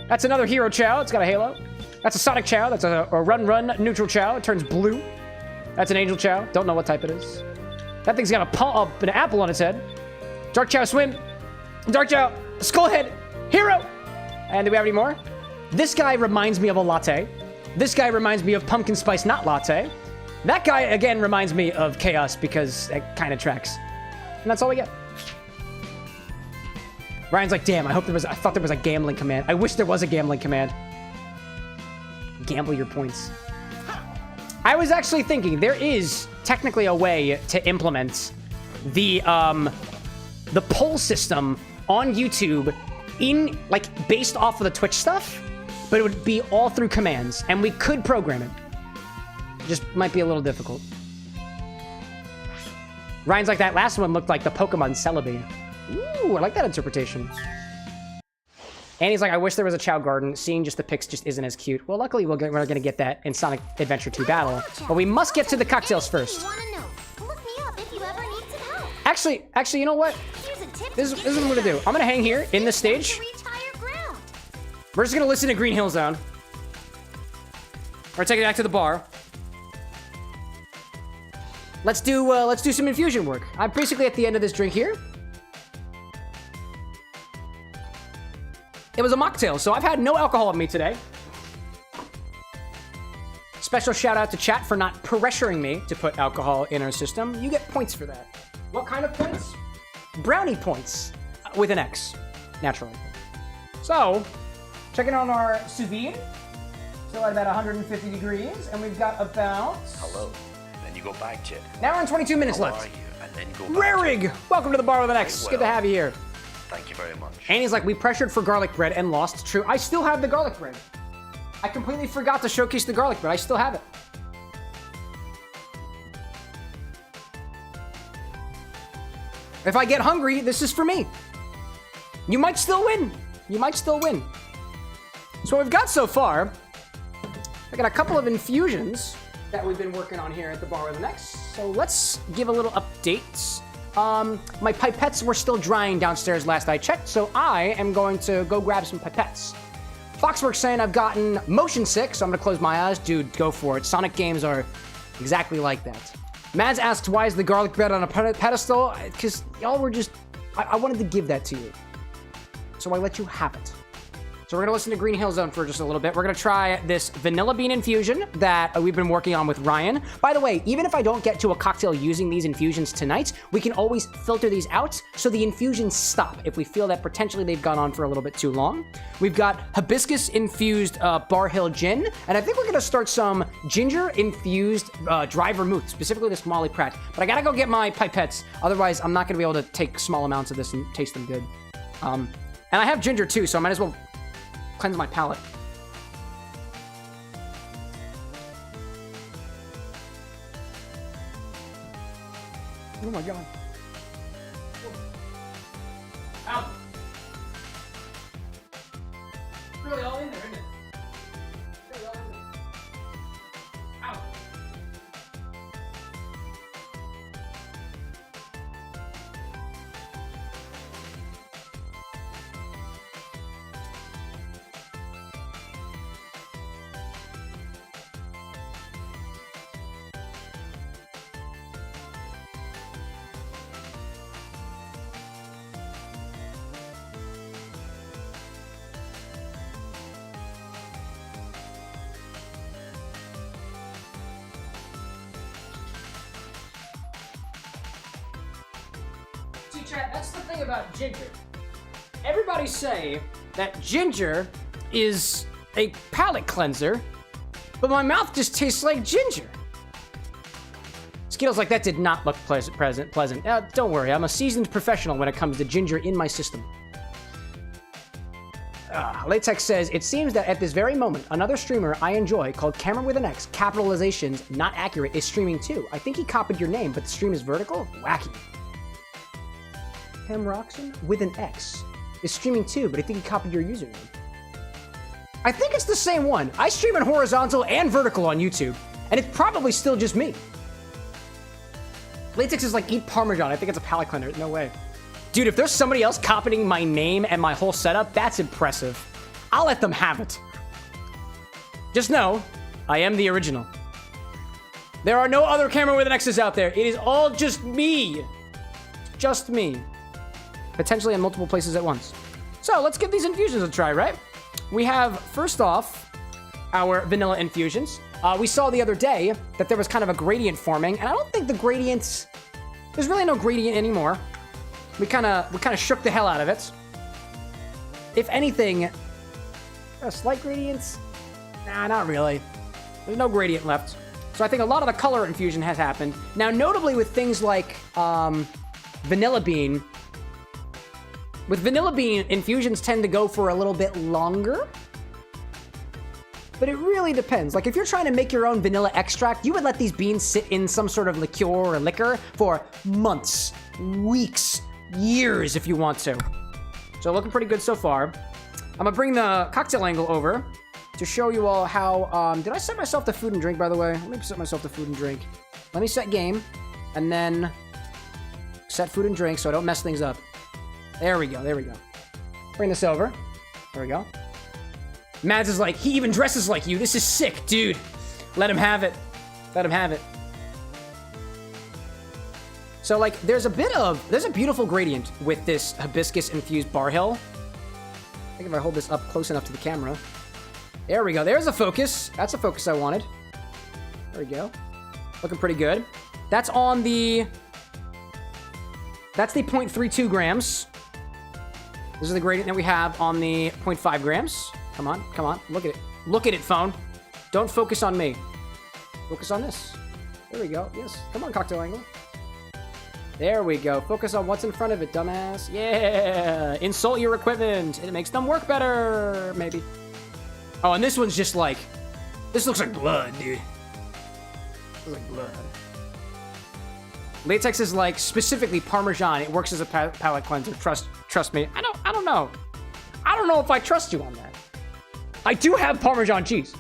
That's another hero Chow. It's got a halo. That's a Sonic Chow. That's a run neutral Chow. It turns blue. That's an Angel Chow. Don't know what type it is. That thing's got an apple on its head. Dark Chow Swim. Dark Chow Skullhead. Hero. And do we have any more? This guy reminds me of a latte. This guy reminds me of pumpkin spice not latte. That guy, again, reminds me of Chaos because it kind of tracks. And that's all we get. Ryan's like, damn, I thought there was a gambling command. I wish there was a gambling command. Gamble your points. I was actually thinking there is technically a way to implement the poll system on YouTube based off of the Twitch stuff, but it would be all through commands, and we could program it. Just might be a little difficult. Ryan's like, that last one looked like the Pokemon Celebi. Ooh, I like that interpretation. And he's like, I wish there was a Chow Garden. Seeing just the pics just isn't as cute. Well, luckily we're going to get that in Sonic Adventure 2 Battle. But we must get to the cocktails first. Actually, you know what? This is what I'm going to do. I'm going to hang here in the stage. We're just going to listen to Green Hill Zone. Or take it back to the bar. Let's do some infusion work. I'm basically at the end of this drink here. It was a mocktail, so I've had no alcohol in me today. Special shout out to chat for not pressuring me to put alcohol in our system. You get points for that. What kind of points? Brownie points with an X, naturally. So, checking on our sous vide. Still at about 150 degrees, and we've got about... Hello. Then you go back, Chip. Now we're in 22 minutes How left. are you? And then go back, Rarig! Chip. Welcome to the bar with an X. Well. Good to have you here. Thank you very much. And he's like, we pressured for garlic bread and lost. True. I still have the garlic bread. I completely forgot to showcase the garlic bread. I still have it. If I get hungry, this is for me. You might still win. You might still win. So what we've got so far, I got a couple of infusions that we've been working on here at the bar with an X. So let's give a little update. My pipettes were still drying downstairs last I checked, so I am going to go grab some pipettes. Foxworks saying I've gotten motion sick, so I'm gonna close my eyes. Dude, go for it. Sonic games are exactly like that. Mads asks, why is the garlic bread on a pedestal? Because y'all were just... I wanted to give that to you. So I let you have it. So we're gonna listen to Green Hill Zone for just a little bit. We're gonna try this vanilla bean infusion that we've been working on with Ryan. By the way, even if I don't get to a cocktail using these infusions tonight, we can always filter these out so the infusions stop if we feel that potentially they've gone on for a little bit too long. We've got hibiscus infused Bar Hill gin, and I think we're gonna start some ginger infused dry vermouth, specifically this Molly Pratt. But I gotta go get my pipettes, otherwise I'm not gonna be able to take small amounts of this and taste them good. And I have ginger too, so I might as well cleanse my palate. Oh my god. Ow. It's really all in there, isn't it? It's really all in there. Ow. See, chat, that's the thing about ginger. Everybody say that ginger is a palate cleanser, but my mouth just tastes like ginger. Skittles like that did not look pleasant. Don't worry, I'm a seasoned professional when it comes to ginger in my system. Latex says, it seems that at this very moment, another streamer I enjoy called CameroxnWithAnX, capitalizations not accurate, is streaming too. I think he copied your name, but the stream is vertical? Wacky. CameroxnWithAnX is streaming too, but I think he copied your username. I think it's the same one. I stream in horizontal and vertical on YouTube, and it's probably still just me. Latex is like, eat Parmesan. I think it's a palate cleanser. No way. Dude, if there's somebody else copying my name and my whole setup, that's impressive. I'll let them have it. Just know, I am the original. There are no other camera with an X's out there. It is all just me. Just me. Potentially in multiple places at once. So let's give these infusions a try, right? We have, first off, our vanilla infusions. We saw the other day that there was kind of a gradient forming, and I don't think the gradients... There's really no gradient anymore. We kind of shook the hell out of it. If anything, a slight gradients? Nah, not really. There's no gradient left. So I think a lot of the color infusion has happened. Now, notably with things like Vanilla Bean, with Vanilla Bean, infusions tend to go for a little bit longer. But it really depends. Like, if you're trying to make your own vanilla extract, you would let these beans sit in some sort of liqueur or liquor for months, weeks, years if you want to. So looking pretty good so far. I'm gonna bring the cocktail angle over to show you all how, did I set myself to food and drink, by the way? Let me set myself to food and drink. Let me set game, and then set food and drink so I don't mess things up. There we go, there we go. Bring this over. There we go. Mads is like, he even dresses like you. This is sick, dude. Let him have it. Let him have it. So, like, there's a beautiful gradient with this hibiscus-infused bar hill. I think if I hold this up close enough to the camera. There we go. There's a focus. That's a focus I wanted. There we go. Looking pretty good. That's on the... That's the 0.32 grams. This is the gradient that we have on the 0.5 grams. Come on, come on. Look at it. Look at it, phone. Don't focus on me. Focus on this. There we go. Yes. Come on, cocktail angle. There we go. Focus on what's in front of it, dumbass. Yeah. Insult your equipment. It makes them work better. Maybe. Oh, and this one's just like... This looks like blood, dude. Looks like blood. Latex is like specifically Parmesan. It works as a palate cleanser. Trust me. I don't know. I don't know if I trust you on that. I do have Parmesan cheese.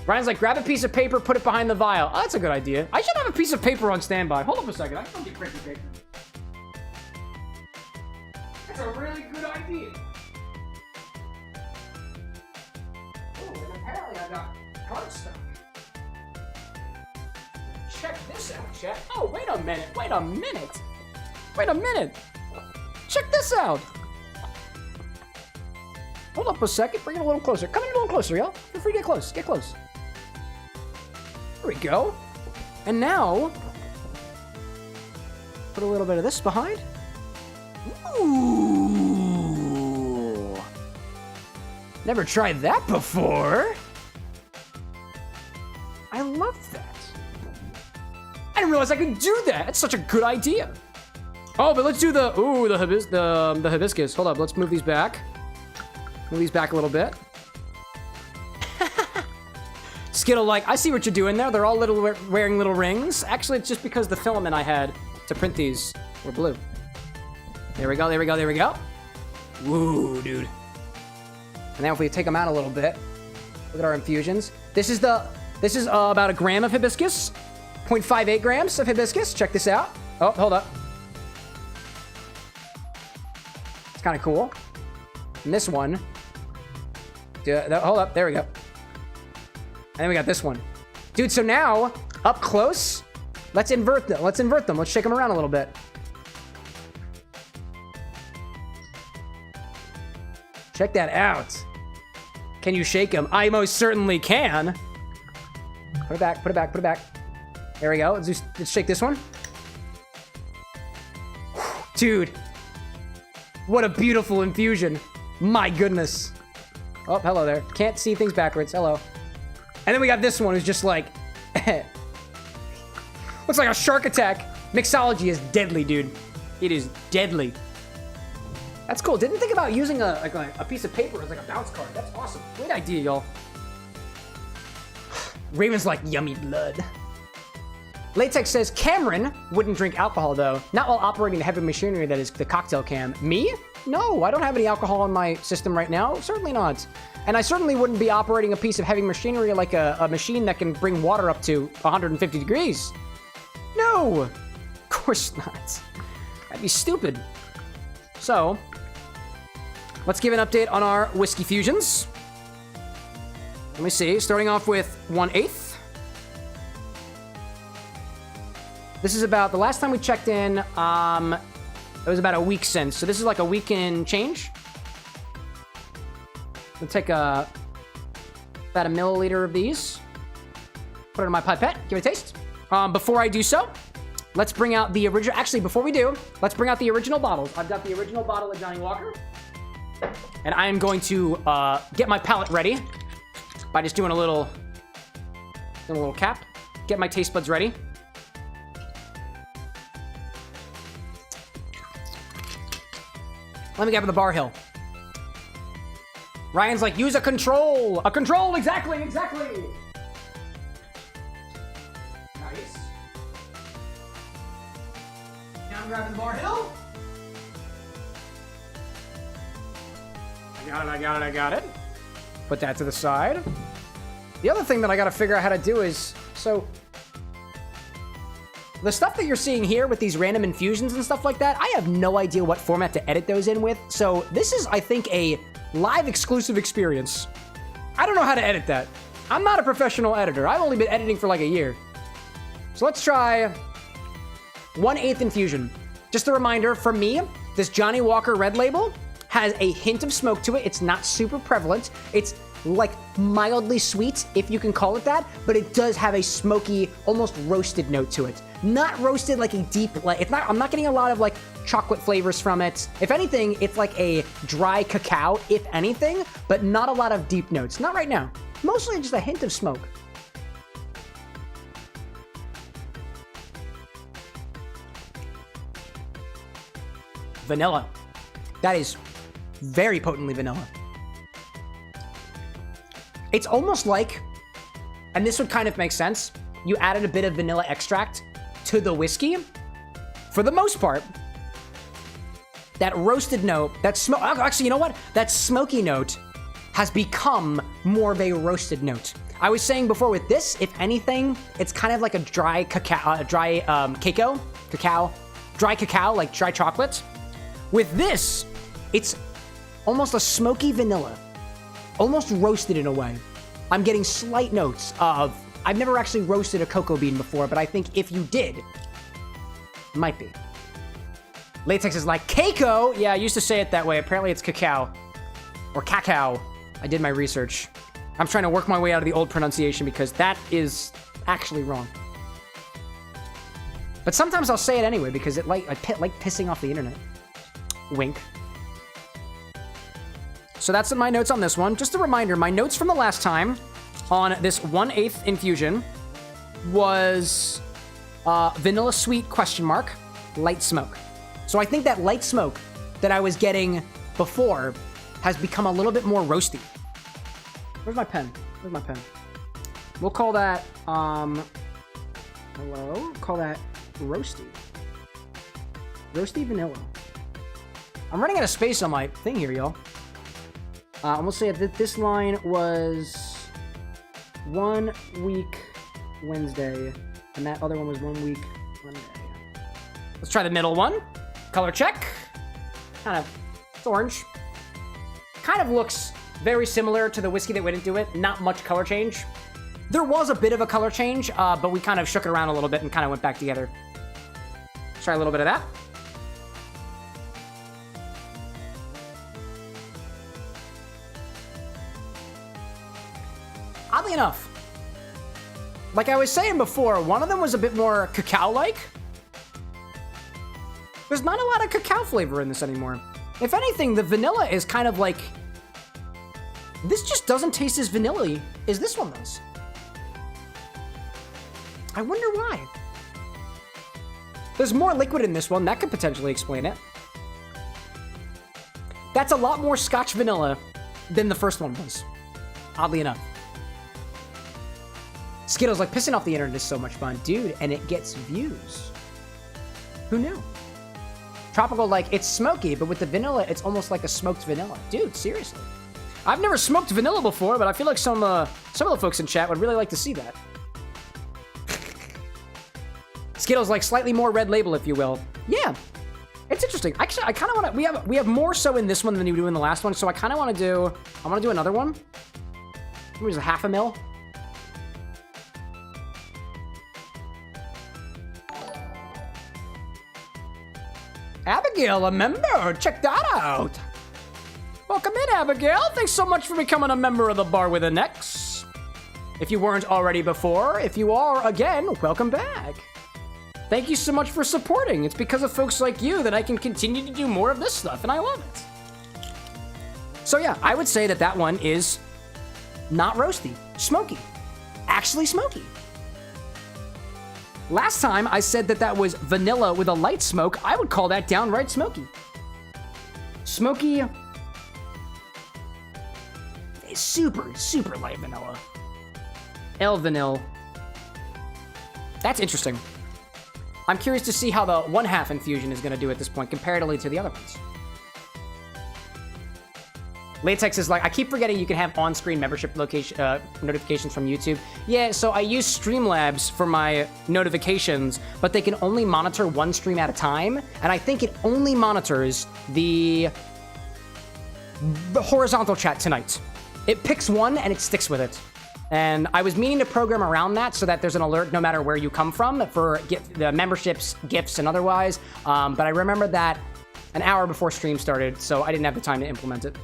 Ryan's like, grab a piece of paper, put it behind the vial. Oh, that's a good idea. I should have a piece of paper on standby. Hold up a second. I can get printed paper. That's a really good idea. Oh, and apparently I got cardstock. Check this out, chat. Oh, wait a minute. Wait a minute. Wait a minute. Check this out. Hold up a second. Bring it a little closer. Come in a little closer, y'all. Feel free to get close. Get close. There we go. And now, put a little bit of this behind. Ooh. Never tried that before. I love that. I didn't realize I could do that. That's such a good idea. Oh, but let's do the hibiscus. Hold up. Let's move these back. Move these back a little bit. Skittle, like, I see what you're doing there. They're all wearing little rings. Actually, it's just because the filament I had to print these were blue. There we go, there we go, there we go. Woo, dude. And now if we take them out a little bit, look at our infusions. This is about a gram of hibiscus. 0.58 grams of hibiscus. Check this out. Oh, hold up. It's kind of cool. And this one. Hold up. There we go. And then we got this one. Dude, so now, up close, let's invert them. Let's invert them. Let's shake them around a little bit. Check that out. Can you shake them? I most certainly can. Put it back, put it back, put it back. There we go. Let's shake this one. Dude. What a beautiful infusion. My goodness. Oh, hello there. Can't see things backwards. Hello. And then we got this one who's just like... looks like a shark attack. Mixology is deadly, dude. It is deadly. That's cool. Didn't think about using a piece of paper as like a bounce card. That's awesome. Great idea, y'all. Raven's like, yummy blood. Latex says, Cameron wouldn't drink alcohol, though. Not while operating the heavy machinery that is the cocktail cam. Me? No, I don't have any alcohol in my system right now. Certainly not. And I certainly wouldn't be operating a piece of heavy machinery like a machine that can bring water up to 150 degrees. No! Of course not. That'd be stupid. So, Let's give an update on our whiskey fusions. Let me see. Starting off with 1/8. This is about, the last time we checked in, it was about a week since. So this is like a week and change. I'll take about a milliliter of these. Put it in my pipette. Give it a taste. Before I do so, let's bring out the original. Actually, before we do, let's bring out the original bottles. I've got the original bottle of Johnny Walker. And I am going to get my palate ready by just doing a little cap. Get my taste buds ready. Let me grab the bar hill. Ryan's like, use a control. A control, exactly. Nice. Now I'm grabbing the bar hill. I got it. Put that to the side. The other thing that I gotta figure out how to do is, so the stuff that you're seeing here with these random infusions and stuff like that, I have no idea what format to edit those in with. So this is, I think, a live exclusive experience. I don't know how to edit that. I'm not a professional editor. I've only been editing for like a year. So let's try 1/8 infusion. Just a reminder, for me, this Johnny Walker Red Label has a hint of smoke to it. It's not super prevalent. It's like mildly sweet, if you can call it that, but it does have a smoky, almost roasted note to it. Not roasted like a deep, like it's not. I'm not getting a lot of like chocolate flavors from it. If anything, it's like a dry cacao, if anything, but not a lot of deep notes. Not right now. Mostly just a hint of smoke. Vanilla. That is very potently vanilla. It's almost like, and this would kind of make sense, you added a bit of vanilla extract to the whiskey. For the most part, that roasted note, that smoke, actually, you know what? That smoky note has become more of a roasted note. I was saying before with this, if anything, it's kind of like a dry cacao, dry cacao, like dry chocolate. With this, it's almost a smoky vanilla, almost roasted in a way. I'm getting slight notes of, I've never actually roasted a cocoa bean before, but I think if you did, it might be. Latex is like, Keiko! Yeah, I used to say it that way. Apparently it's cacao. Or cacao. I did my research. I'm trying to work my way out of the old pronunciation because that is actually wrong. But sometimes I'll say it anyway because it like pissing off the internet. Wink. So that's my notes on this one. Just a reminder, my notes from the last time on this 1/8 infusion was vanilla sweet ? Light smoke. So I think that light smoke that I was getting before has become a little bit more roasty. Where's my pen? We'll call that, call that roasty. Roasty vanilla. I'm running out of space on my thing here, y'all. I'm gonna say that this line was 1 week Wednesday, and that other one was 1 week Monday. Let's try the middle one. Color check. Kind of, it's orange. Kind of looks very similar to the whiskey that went into it. Not much color change. There was a bit of a color change, but we kind of shook it around a little bit and kind of went back together. Let's try a little bit of that. Oddly enough, like I was saying before, one of them was a bit more cacao-like. There's not a lot of cacao flavor in this anymore. If anything, the vanilla is kind of like... This just doesn't taste as vanilla-y as this one does. I wonder why. There's more liquid in this one. That could potentially explain it. That's a lot more Scotch vanilla than the first one was. Oddly enough. Skittles like, pissing off the internet is so much fun. Dude, and it gets views. Who knew? Tropical, like, it's smoky, but with the vanilla, it's almost like a smoked vanilla. Dude, seriously. I've never smoked vanilla before, but I feel like some of the folks in chat would really like to see that. Skittles like slightly more red label, if you will. Yeah. It's interesting. Actually, I kind of want to. We have more so in this one than we do in the last one. So I kind of want to do. I want to do another one. Here's a half a mil. Abigail, a member. Check that out. Welcome in, Abigail. Thanks so much for becoming a member of the Bar with an X. If you weren't already before, if you are again, welcome back. Thank you so much for supporting. It's because of folks like you that I can continue to do more of this stuff, and I love it. So yeah, I would say that that one is not roasty, smoky. Actually smoky. Last time I said that that was vanilla with a light smoke. I would call that downright smoky. Smoky is super, super light vanilla. El Vanille. That's interesting. I'm curious to see how the 1/2 infusion is going to do at this point comparatively to the other ones. Latex is like, I keep forgetting you can have on-screen membership location notifications from YouTube. Yeah, so I use Streamlabs for my notifications, but they can only monitor one stream at a time, and I think it only monitors the horizontal chat tonight. It picks one and it sticks with it. And I was meaning to program around that so that there's an alert no matter where you come from for the memberships, gifts, and otherwise. But I remembered that an hour before stream started, so I didn't have the time to implement it.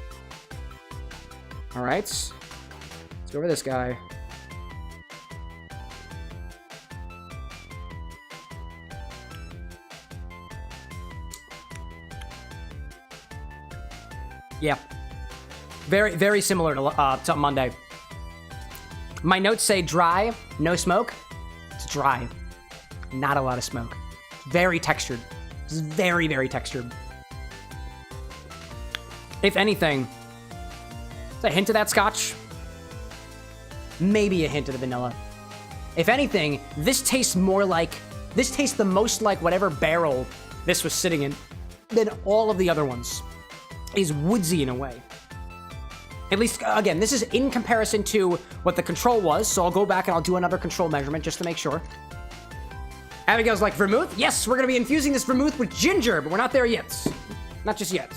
All right, let's go over this guy. Yeah, very, very similar to Monday. My notes say dry, no smoke. It's dry, not a lot of smoke. Very textured. It's very, very textured. If anything, it's a hint of that scotch. Maybe a hint of the vanilla. If anything, this tastes the most like whatever barrel this was sitting in than all of the other ones. Is woodsy in a way. At least, again, this is in comparison to what the control was, so I'll go back and I'll do another control measurement just to make sure. Abigail's like, vermouth? Yes, we're going to be infusing this vermouth with ginger, but we're not there yet. Not just yet.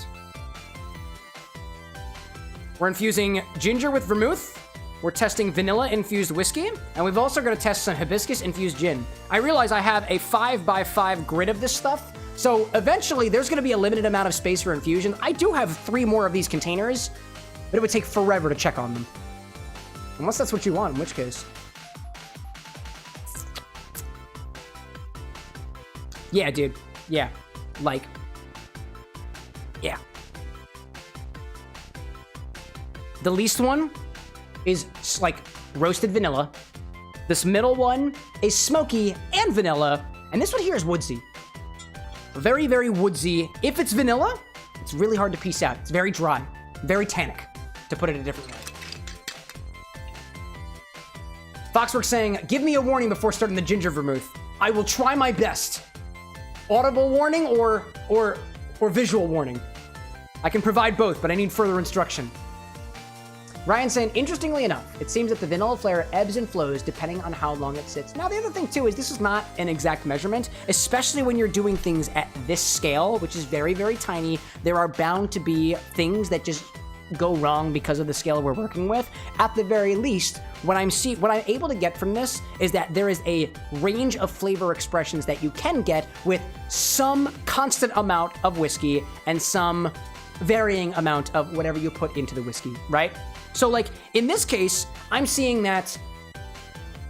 We're infusing ginger with vermouth. We're testing vanilla-infused whiskey, and we've also going to test some hibiscus-infused gin. I realize I have a 5x5 grid of this stuff, so eventually there's going to be a limited amount of space for infusion. I do have 3 more of these containers, but it would take forever to check on them. Unless that's what you want, in which case. Yeah, dude. Yeah. Like. Yeah. The least one is like roasted vanilla. This middle one is smoky and vanilla. And this one here is woodsy. Very, very woodsy. If it's vanilla, it's really hard to piece out. It's very dry, very tannic, to put it a different way. Foxworks saying, give me a warning before starting the ginger vermouth. I will try my best. Audible warning or visual warning. I can provide both, but I need further instruction. Ryan saying, interestingly enough, it seems that the vanilla flavor ebbs and flows depending on how long it sits. Now, the other thing, too, is this is not an exact measurement, especially when you're doing things at this scale, which is very, very tiny. There are bound to be things that just go wrong because of the scale we're working with. At the very least, what I'm able to get from this is that there is a range of flavor expressions that you can get with some constant amount of whiskey and some varying amount of whatever you put into the whiskey, right? So like in this case, I'm seeing that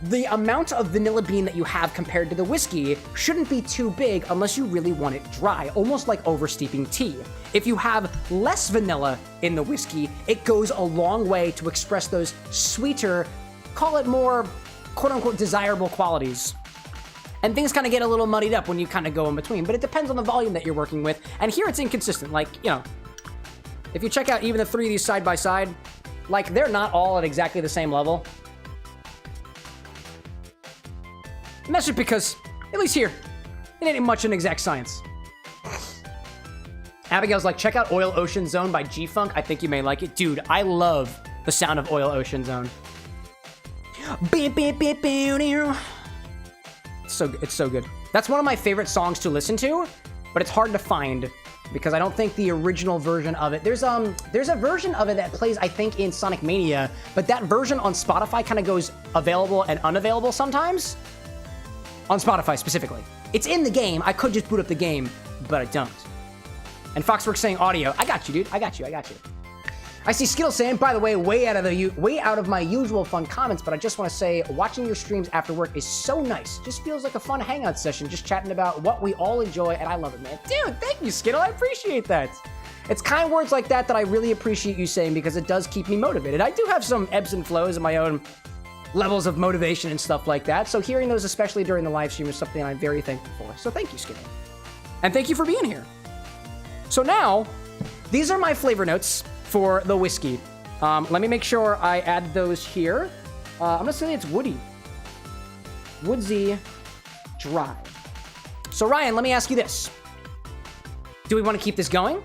the amount of vanilla bean that you have compared to the whiskey shouldn't be too big unless you really want it dry, almost like oversteeping tea. If you have less vanilla in the whiskey, it goes a long way to express those sweeter, call it more quote-unquote desirable qualities. And things kind of get a little muddied up when you kind of go in between, but it depends on the volume that you're working with. And here it's inconsistent. Like, you know, if you check out even the 3 of these side by side, like they're not all at exactly the same level. And that's just because, at least here, it ain't much an exact science. Abigail's like, check out Oil Ocean Zone by G-Funk. I think you may like it. Dude, I love the sound of Oil Ocean Zone. It's so good. That's one of my favorite songs to listen to but it's hard to find because I don't think the original version of it. There's a version of it that plays, I think, in Sonic Mania, but that version on Spotify kind of goes available and unavailable sometimes. On Spotify specifically. It's in the game. I could just boot up the game, but I don't. And Foxworks saying audio. I got you, dude. I got you. I see Skittles saying, by the way, way out of my usual fun comments, but I just want to say, watching your streams after work is so nice. Just feels like a fun hangout session, just chatting about what we all enjoy, and I love it, man. Dude, thank you, Skittle. I appreciate that. It's kind words like that that I really appreciate you saying because it does keep me motivated. I do have some ebbs and flows in my own levels of motivation and stuff like that, so hearing those, especially during the live stream, is something I'm very thankful for. So thank you, Skittle. And thank you for being here. So now, these are my flavor notes for the whiskey. Let me make sure I add those here. I'm gonna say it's woody. Woodsy dry. So Ryan, let me ask you this. Do we want to keep this going?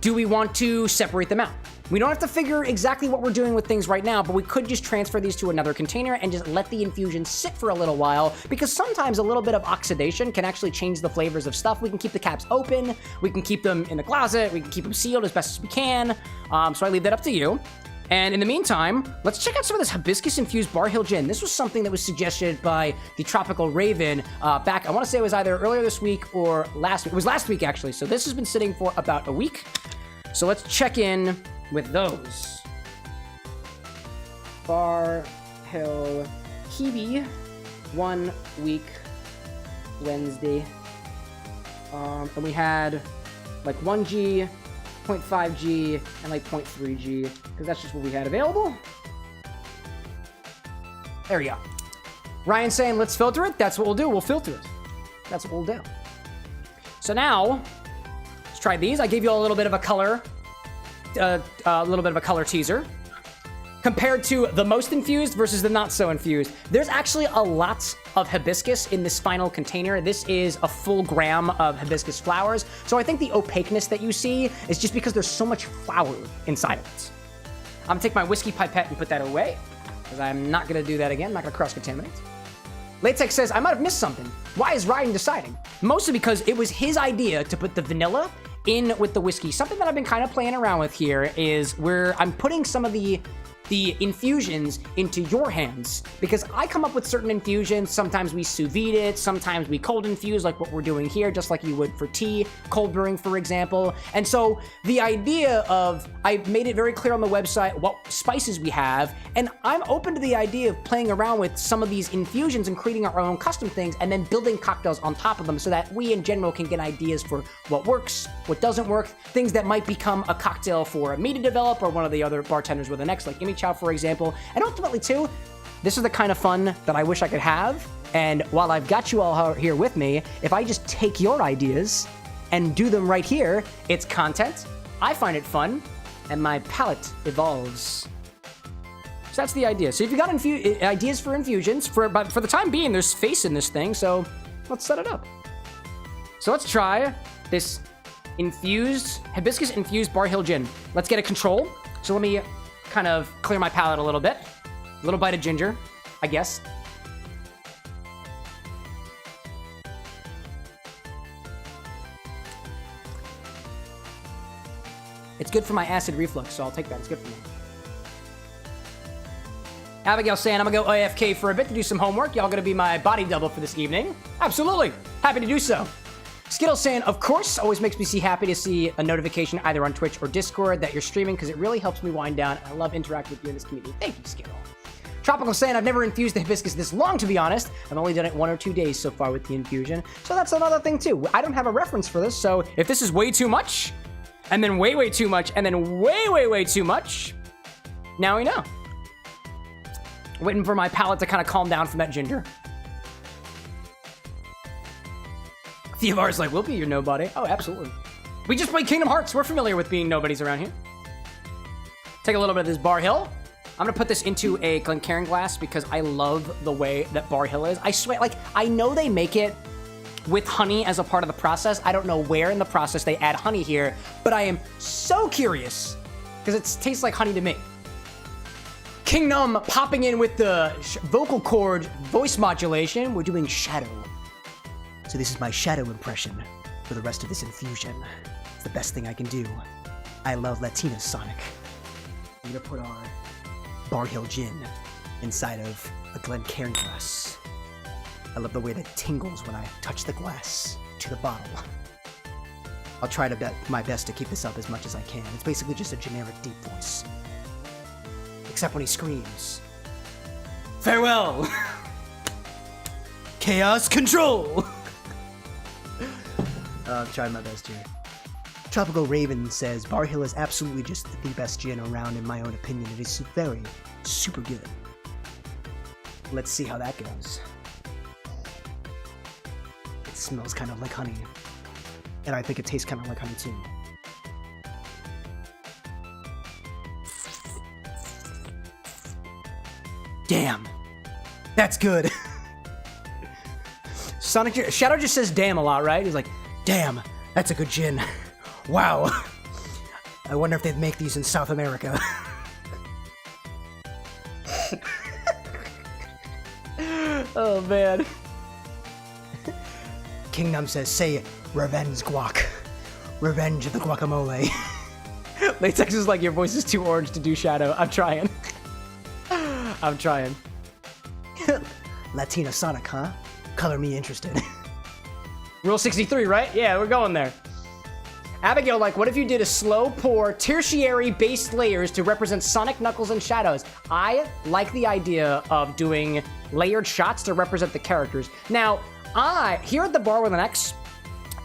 Do we want to separate them out? We don't have to figure exactly what we're doing with things right now, but we could just transfer these to another container and just let the infusion sit for a little while, because sometimes a little bit of oxidation can actually change the flavors of stuff. We can keep the caps open, we can keep them in the closet, we can keep them sealed as best as we can. So I leave that up to you. And in the meantime, let's check out some of this hibiscus-infused Bar Hill Gin. This was something that was suggested by the Tropical Raven back, I want to say it was either earlier this week or last week. It was last week, actually. So this has been sitting for about a week. So let's check in with those. Bar Hill Kiwi, 1 week Wednesday. And we had like 1G, 0.5G, and like 0.3G, because that's just what we had available. There we go. Ryan saying, let's filter it. That's what we'll do. We'll filter it. That's what we'll do. So now, let's try these. I gave you all a little bit of a color teaser compared to the most infused versus the not so infused. There's actually a lot of hibiscus in this final container. This is a full gram of hibiscus flowers. So I think the opaqueness that you see is just because there's so much flower inside of it. I'm gonna take my whiskey pipette and put that away because I'm not gonna do that again. I'm not gonna cross-contaminate. Latex says, I might have missed something. Why is Ryan deciding? Mostly because it was his idea to put the vanilla in with the whiskey. Something that I've been kind of playing around with here is where I'm putting some of the infusions into your hands, because I come up with certain infusions. Sometimes we sous vide it, sometimes we cold infuse, like what we're doing here, just like you would for tea, cold brewing, for example. And so the idea of, I made it very clear on the website what spices we have, and I'm open to the idea of playing around with some of these infusions and creating our own custom things and then building cocktails on top of them so that we in general can get ideas for what works, what doesn't work, things that might become a cocktail for me to develop or one of the other bartenders with an X, like Imi Chow, for example. And ultimately, too, this is the kind of fun that I wish I could have. And while I've got you all here with me, if I just take your ideas and do them right here, it's content, I find it fun, and my palate evolves. So that's the idea. So if you got ideas for infusions, but for the time being, there's face in this thing, so let's set it up. So let's try this hibiscus-infused Bar Hill Gin. Let's get a control. So let me kind of clear my palate a little bit. A little bite of ginger, I guess. It's good for my acid reflux, so I'll take that. It's good for me. Abigail saying, I'm gonna go AFK for a bit to do some homework. Y'all gonna be my body double for this evening? Absolutely. Happy to do so. Skittles saying, of course, always makes me happy to see a notification either on Twitch or Discord that you're streaming, because it really helps me wind down, and I love interacting with you in this community. Thank you, Skittle. Tropical saying, I've never infused the hibiscus this long, to be honest. I've only done it 1 or 2 days so far with the infusion. So that's another thing, too. I don't have a reference for this, so if this is way too much, and then way, way too much, and then way, way, way too much, now we know. Waiting for my palate to kind of calm down from that ginger. Theovar's like, we'll be your nobody. Oh, absolutely. We just played Kingdom Hearts. We're familiar with being nobodies around here. Take a little bit of this Bar Hill. I'm gonna put this into a Glencairn glass because I love the way that Bar Hill is. I swear, like, I know they make it with honey as a part of the process. I don't know where in the process they add honey here, but I am so curious because it tastes like honey to me. Kingdom popping in with the vocal cord voice modulation. We're doing Shadow. So this is my Shadow impression. for the rest of this infusion. It's the best thing I can do. I love Latina Sonic. I'm gonna put our Bar Hill Gin inside of a Glencairn glass. I love the way that it tingles when I touch the glass to the bottle. I'll try to my best to keep this up as much as I can. It's basically just a generic deep voice. Except when he screams. Farewell! Chaos Control! I'm trying my best here. Tropical Raven says, Bar Hill is absolutely just the best gin around in my own opinion. It is very, super good. Let's see how that goes. It smells kind of like honey. And I think it tastes kind of like honey too. Damn. That's good. Shadow just says damn a lot, right? He's like, damn, that's a good gin. Wow. I wonder if they'd make these in South America. Oh, man. Kingdom says, say revenge guac. Revenge of the guacamole. Latex is like, your voice is too orange to do Shadow. I'm trying. I'm trying. Latina Sonic, huh? Color me interested. Rule 63, right? Yeah, we're going there. Abigail, like, what if you did a slow pour tertiary based layers to represent Sonic, Knuckles, and Shadows? I like the idea of doing layered shots to represent the characters. Now, here at the Bar with an X,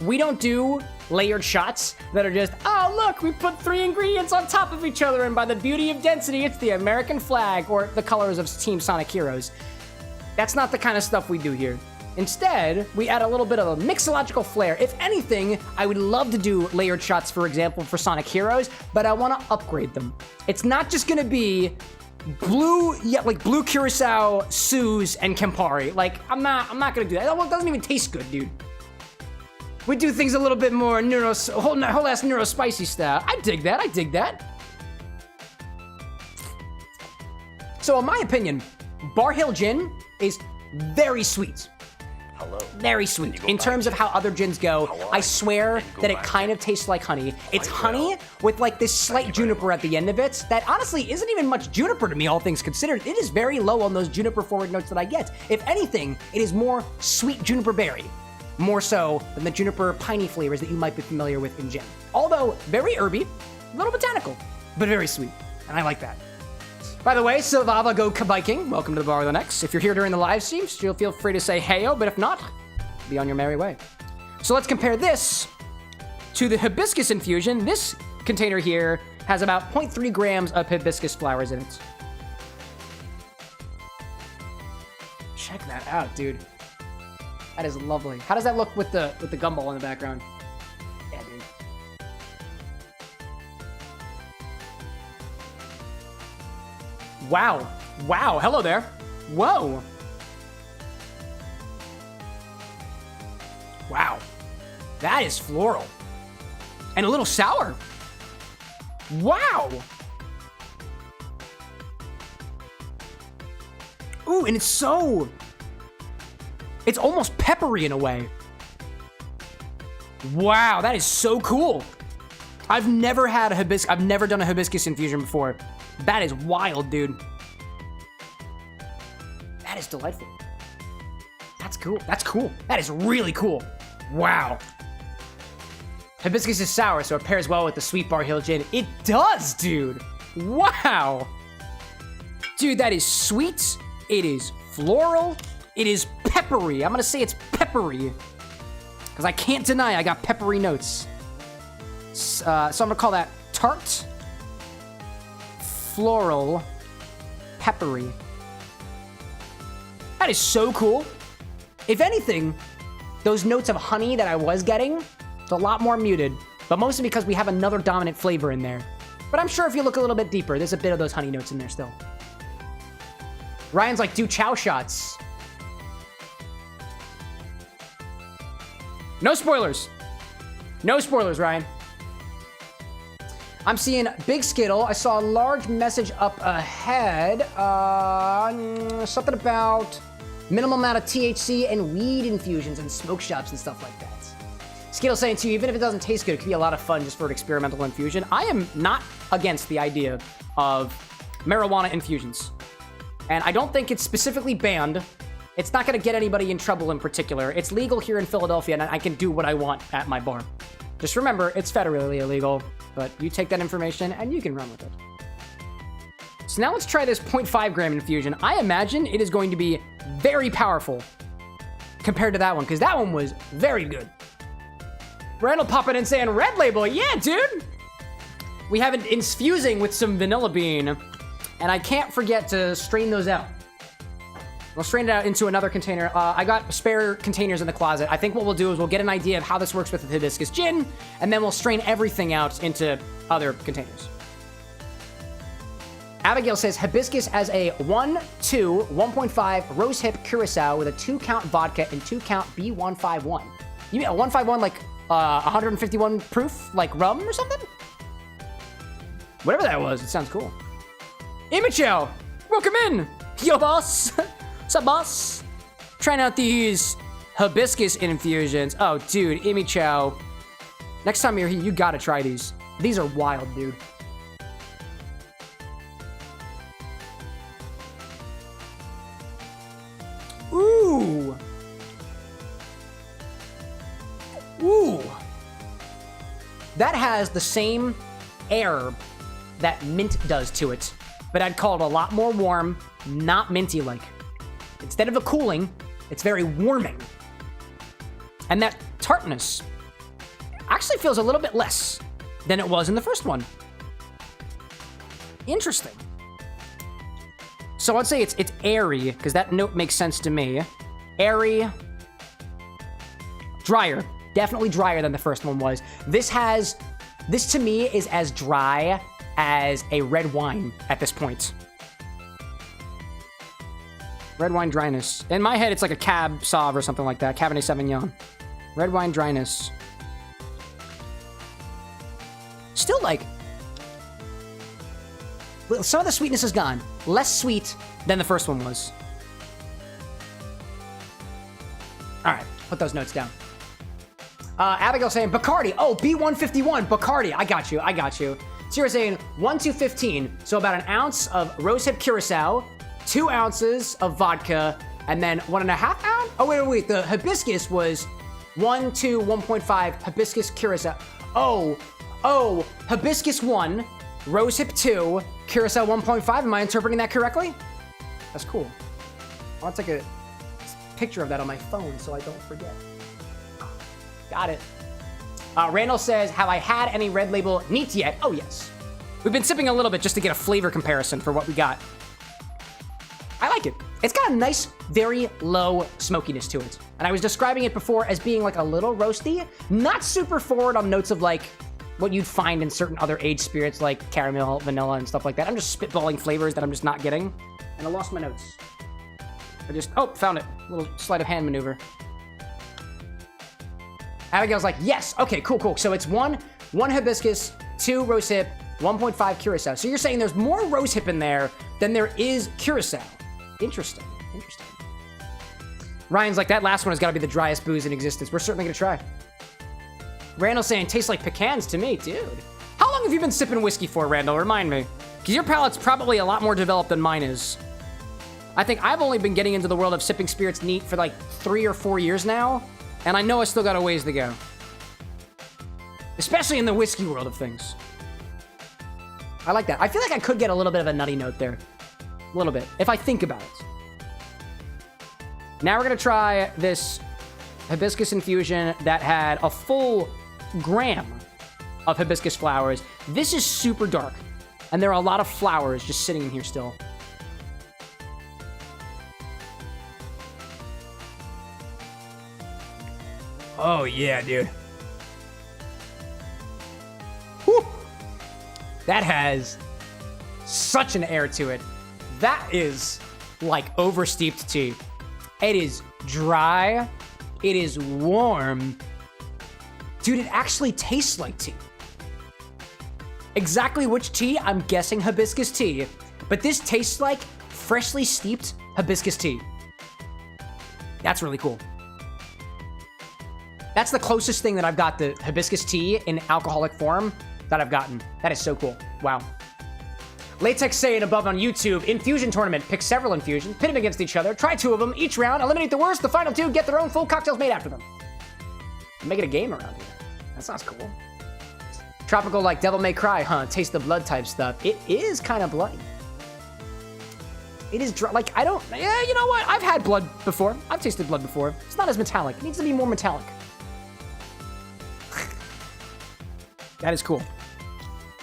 we don't do layered shots that are just, oh, look, we put 3 ingredients on top of each other, and by the beauty of density, it's the American flag or the colors of Team Sonic Heroes. That's not the kind of stuff we do here. Instead, we add a little bit of a mixological flair. If anything, I would love to do layered shots, for example, for Sonic Heroes, but I want to upgrade them. It's not just going to be blue Curacao, Suze, and Campari. Like, I'm not going to do that. That doesn't even taste good, dude. We do things a little bit more whole ass neuro spicy style. I dig that. So in my opinion, Bar Hill Gin is very sweet. Hello. Very sweet. In terms of how other gins go, I swear that it kind of tastes like honey. It's honey with like this slight juniper at the end of it that honestly isn't even much juniper to me, all things considered. It is very low on those juniper forward notes that I get. If anything, it is more sweet juniper berry. More so than the juniper piney flavors that you might be familiar with in gin. Although very herby, a little botanical, but very sweet. And I like that. By the way, Silvava Go Viking, welcome to the Bar with an X. If you're here during the live stream, still feel free to say heyo, but if not, be on your merry way. So let's compare this to the hibiscus infusion. This container here has about 0.3 grams of hibiscus flowers in it. Check that out, dude. That is lovely. How does that look with the gumball in the background? Yeah, dude. Wow. Wow. Hello there. Whoa. Wow. That is floral. And a little sour. Wow. Ooh, and it's almost peppery in a way. Wow, that is so cool. I've never done a hibiscus infusion before. That is wild, dude. That is delightful. That's cool. That's cool. That is really cool. Wow. Hibiscus is sour, so it pairs well with the sweet Bar Hill Gin. It does, dude. Wow. Dude, that is sweet. It is floral. It is peppery. I'm gonna say it's peppery. Because I can't deny I got peppery notes. So I'm gonna call that tart, floral, peppery. That is so cool. If anything, those notes of honey that I was getting, it's a lot more muted, but mostly because we have another dominant flavor in there. But I'm sure if you look a little bit deeper, there's a bit of those honey notes in there still. Ryan's like, do chow shots. No spoilers. No spoilers, Ryan. I'm seeing Big Skittle. I saw a large message up ahead. Something about minimal amount of THC and weed infusions in smoke shops and stuff like that. Skittle saying too, even if it doesn't taste good, it could be a lot of fun just for an experimental infusion. I am not against the idea of marijuana infusions. And I don't think it's specifically banned. It's not going to get anybody in trouble in particular. It's legal here in Philadelphia, and I can do what I want at my bar. Just remember, it's federally illegal, but you take that information and you can run with it. So now let's try this 0.5 gram infusion. I imagine it is going to be very powerful compared to that one, because that one was very good. Randall popping in saying, Red Label, yeah, dude! We have it infusing with some vanilla bean, and I can't forget to strain those out. We'll strain it out into another container. I got spare containers in the closet. I think what we'll do is we'll get an idea of how this works with the hibiscus gin, and then we'll strain everything out into other containers. Abigail says, hibiscus as a 1.5 rose hip curacao with a 2-count vodka and 2-count B151. You mean a 151 like 151 proof, like rum or something? Whatever that was, it sounds cool. Imicho, welcome in. Yo, boss. What's up, boss? Trying out these hibiscus infusions. Oh, dude, Imicho. Next time you're here, you gotta try these. These are wild, dude. Ooh. Ooh. That has the same air that mint does to it, but I'd call it a lot more warm, not minty-like. Instead of a cooling, it's very warming. And that tartness actually feels a little bit less than it was in the first one. Interesting. So I'd say it's airy, because that note makes sense to me. Airy. Drier. Definitely drier than the first one was. This to me is as dry as a red wine at this point. Red wine dryness. In my head, it's like a Cab Sauv or something like that. Cabernet Sauvignon. Red wine dryness. Still like... some of the sweetness is gone. Less sweet than the first one was. All right, put those notes down. Abigail saying Bacardi. Oh, B151, Bacardi. I got you. Sierra saying 1-2-15. So about an ounce of rosehip curacao, 2 ounces of vodka, and then 1.5 ounce? Oh, wait. The hibiscus was 1.5 hibiscus curacao. Oh, hibiscus 1, rosehip 2, curacao 1.5. Am I interpreting that correctly? That's cool. I'll take a picture of that on my phone so I don't forget. Got it. Randall says, have I had any Red Label neat yet? Oh, yes. We've been sipping a little bit just to get a flavor comparison for what we got. I like it. It's got a nice, very low smokiness to it. And I was describing it before as being like a little roasty, not super forward on notes of like what you'd find in certain other aged spirits like caramel, vanilla, and stuff like that. I'm just spitballing flavors that I'm just not getting. And I lost my notes. Found it. A little sleight of hand maneuver. Abigail's like, yes, okay, cool. So it's one hibiscus, 2 rosehip, 1.5 curacao. So you're saying there's more rosehip in there than there is curacao. Interesting. Ryan's like, that last one has got to be the driest booze in existence. We're certainly going to try. Randall's saying, tastes like pecans to me, dude. How long have you been sipping whiskey for, Randall? Remind me. Because your palate's probably a lot more developed than mine is. I think I've only been getting into the world of sipping spirits neat for like 3 or 4 years now. And I know I still got a ways to go. Especially in the whiskey world of things. I like that. I feel like I could get a little bit of a nutty note there. A little bit, if I think about it. Now we're going to try this hibiscus infusion that had a full gram of hibiscus flowers. This is super dark. And there are a lot of flowers just sitting in here still. Oh, yeah, dude. Whew. That has such an air to it. That is like oversteeped tea. It is dry. It is warm. Dude, it actually tastes like tea. Exactly which tea? I'm guessing hibiscus tea. But this tastes like freshly steeped hibiscus tea. That's really cool. That's the closest thing that I've got to hibiscus tea in alcoholic form that I've gotten. That is so cool. Wow. Latex saying above on YouTube, infusion tournament. Pick several infusions, pit them against each other, try 2 of them each round, eliminate the worst, the final 2 get their own full cocktails made after them. Make it a game around here. That sounds cool. Tropical like Devil May Cry, huh? Taste the blood type stuff. It is kind of bloody. It is like, I don't, yeah, you know what? I've had blood before. I've tasted blood before. It's not as metallic. It needs to be more metallic. That is cool.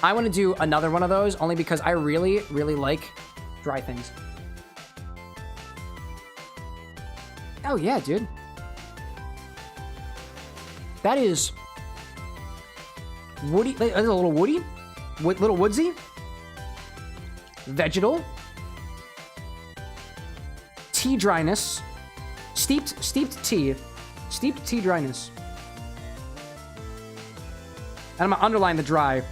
I want to do another one of those only because I really, really like dry things. Oh, yeah, dude. That is woody. That's a little woody. Little woodsy. Vegetal. Tea dryness. Steeped tea. Steeped tea dryness. And I'm going to underline the dry.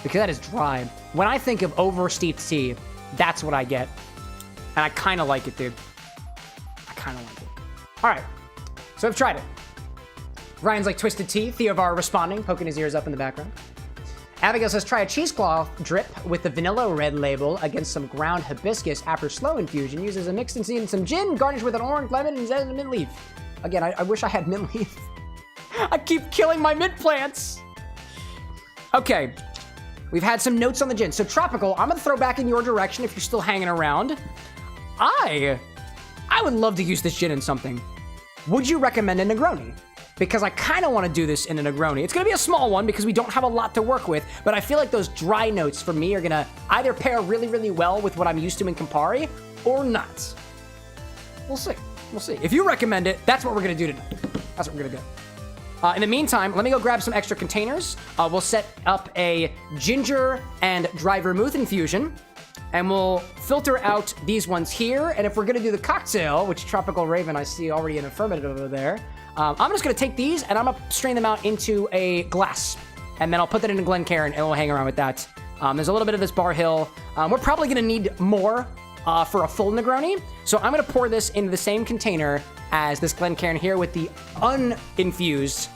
Because that is dry. When I think of over-steeped tea, that's what I get. And I kind of like it, dude. I kind of like it. All right. So I've tried it. Ryan's like Twisted Tea. Theovar responding, poking his ears up in the background. Abigail says, try a cheesecloth drip with the vanilla red label against some ground hibiscus after slow infusion. Uses a mixed and some gin, garnished with an orange, lemon, and mint leaf. Again, I wish I had mint leaf. I keep killing my mint plants. Okay. We've had some notes on the gin. So, Tropical, I'm going to throw back in your direction if you're still hanging around. I would love to use this gin in something. Would you recommend a Negroni? Because I kind of want to do this in a Negroni. It's going to be a small one because we don't have a lot to work with, but I feel like those dry notes for me are going to either pair really, really well with what I'm used to in Campari or not. We'll see. We'll see. If you recommend it, that's what we're going to do tonight. That's what we're going to do. In the meantime, let me go grab some extra containers. We'll set up a ginger and dry vermouth infusion, and we'll filter out these ones here. And if we're going to do the cocktail, which Tropical Raven, I see already an affirmative over there, I'm just going to take these and I'm going to strain them out into a glass. And then I'll put that in a Glencairn and we'll hang around with that. There's a little bit of this Bar Hill. We're probably going to need more for a full Negroni. So I'm going to pour this into the same container as this Glencairn here with the uninfused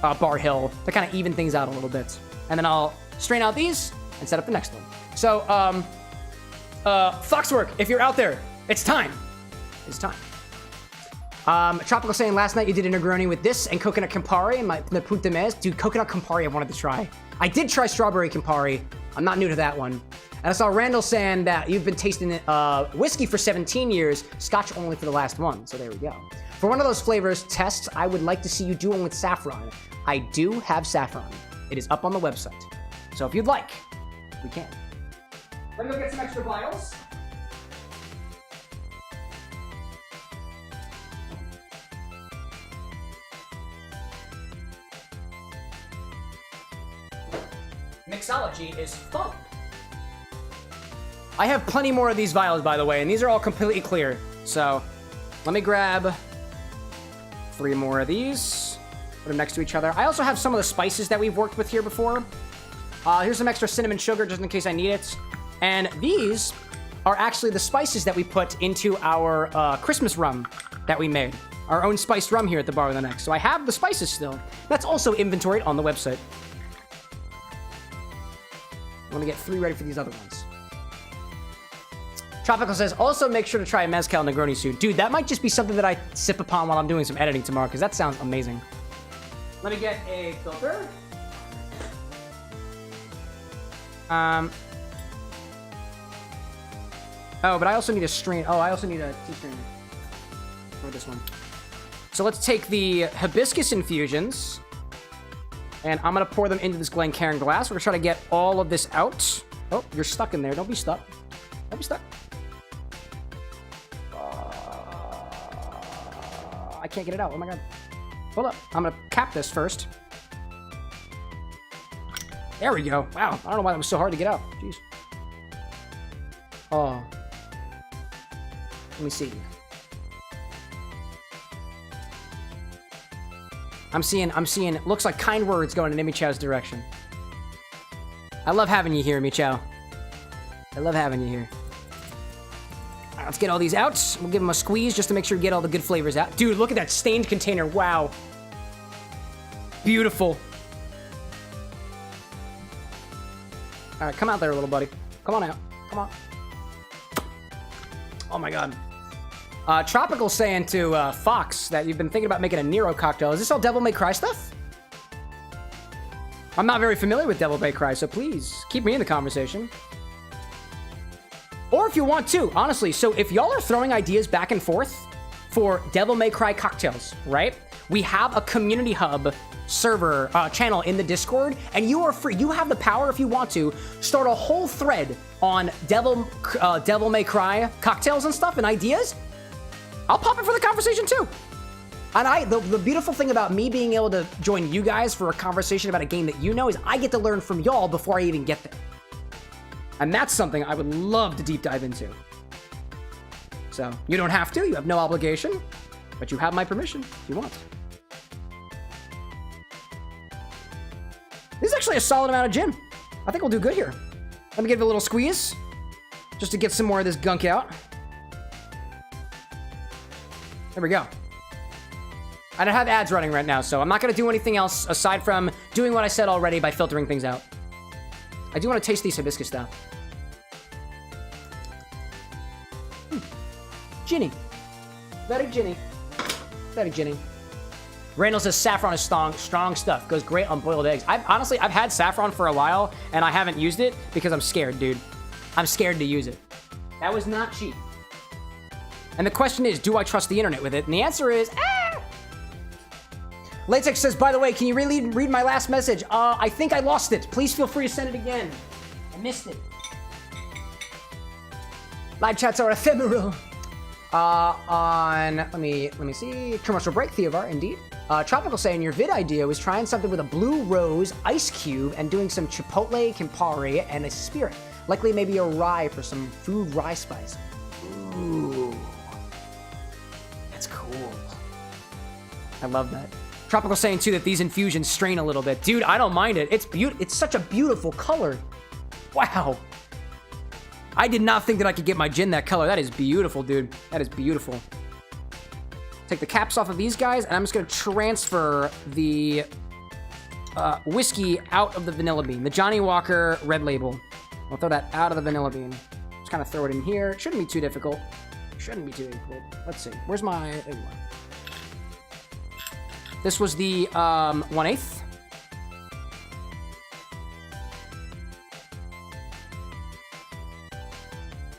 Bar Hill to kind of even things out a little bit. And then I'll strain out these and set up the next one. So, Foxwork, if you're out there, it's time. It's time. Tropical saying last night you did a Negroni with this and coconut Campari and the Punt de Mes. Dude, coconut Campari I wanted to try. I did try strawberry Campari. I'm not new to that one. And I saw Randall saying that you've been tasting whiskey for 17 years, Scotch only for the last one. So there we go. For one of those flavors tests, I would like to see you do one with saffron. I do have saffron. It is up on the website. So if you'd like, we can. Let me go get some extra vials. Mixology is fun. I have plenty more of these vials, by the way, and these are all completely clear. So let me grab 3 more of these. Put them next to each other. I also have some of the spices that we've worked with here before. Here's some extra cinnamon sugar just in case I need it. And these are actually the spices that we put into our Christmas rum that we made. Our own spiced rum here at the Bar with an X. So I have the spices still. That's also inventoried on the website. I want to get 3 ready for these other ones. Tropical says, also make sure to try a Mezcal Negroni soon. Dude, that might just be something that I sip upon while I'm doing some editing tomorrow, because that sounds amazing. Let me get a filter. Oh, but I also need a strain. Oh, I also need a tea strainer for this one. So let's take the hibiscus infusions, and I'm going to pour them into this Glencairn glass. We're going to try to get all of this out. Oh, you're stuck in there. Don't be stuck. Don't be stuck. I can't get it out. Oh, my God. Hold up. I'm going to cap this first. There we go. Wow. I don't know why that was so hard to get out. Jeez. Oh. Let me see. I'm seeing, looks like kind words going in Michow's direction. I love having you here, Michow. I love having you here. All right, let's get all these out. We'll give them a squeeze just to make sure we get all the good flavors out. Dude, look at that stained container. Wow. Beautiful. All right, come out there, little buddy. Come on out. Come on. Oh my god. Tropical saying to Fox that you've been thinking about making a Nero cocktail. Is this all Devil May Cry stuff? I'm not very familiar with Devil May Cry, so please keep me in the conversation. Or if you want to, honestly. So if y'all are throwing ideas back and forth for Devil May Cry cocktails, right? We have a community hub server channel in the Discord, and you are free. You have the power, if you want to, start a whole thread on Devil May Cry cocktails and stuff and ideas. I'll pop in for the conversation too. And the beautiful thing about me being able to join you guys for a conversation about a game that you know is I get to learn from y'all before I even get there. And that's something I would love to deep dive into. So, you don't have to, you have no obligation, but you have my permission if you want. This is actually a solid amount of gin. I think we'll do good here. Let me give it a little squeeze, just to get some more of this gunk out. There we go. I don't have ads running right now, so I'm not going to do anything else aside from doing what I said already by filtering things out. I do want to taste these hibiscus though. Ginny. Very ginny. Very ginny. Randall says saffron is strong stuff. Goes great on boiled eggs. I've had saffron for a while, and I haven't used it because I'm scared, dude. I'm scared to use it. That was not cheap. And the question is, do I trust the internet with it? And the answer is, Latex says, by the way, can you really read my last message? I think I lost it. Please feel free to send it again. I missed it. Live chats are ephemeral. Let me see. Commercial break, Theovar, indeed. Tropical saying your vid idea was trying something with a blue rose ice cube and doing some chipotle, Campari, and a spirit. Likely maybe a rye for some food rye spice. Ooh. That's cool. I love that. Tropical saying too that these infusions strain a little bit. Dude, I don't mind it. It's such a beautiful color. Wow. I did not think that I could get my gin that color. That is beautiful, dude. That is beautiful. Take the caps off of these guys, and I'm just gonna transfer the whiskey out of the vanilla bean. The Johnny Walker Red Label. I'll throw that out of the vanilla bean. Just kind of throw it in here. It shouldn't be too difficult. Shouldn't be too difficult. Let's see. Where's my... There you are. This was the 1/8.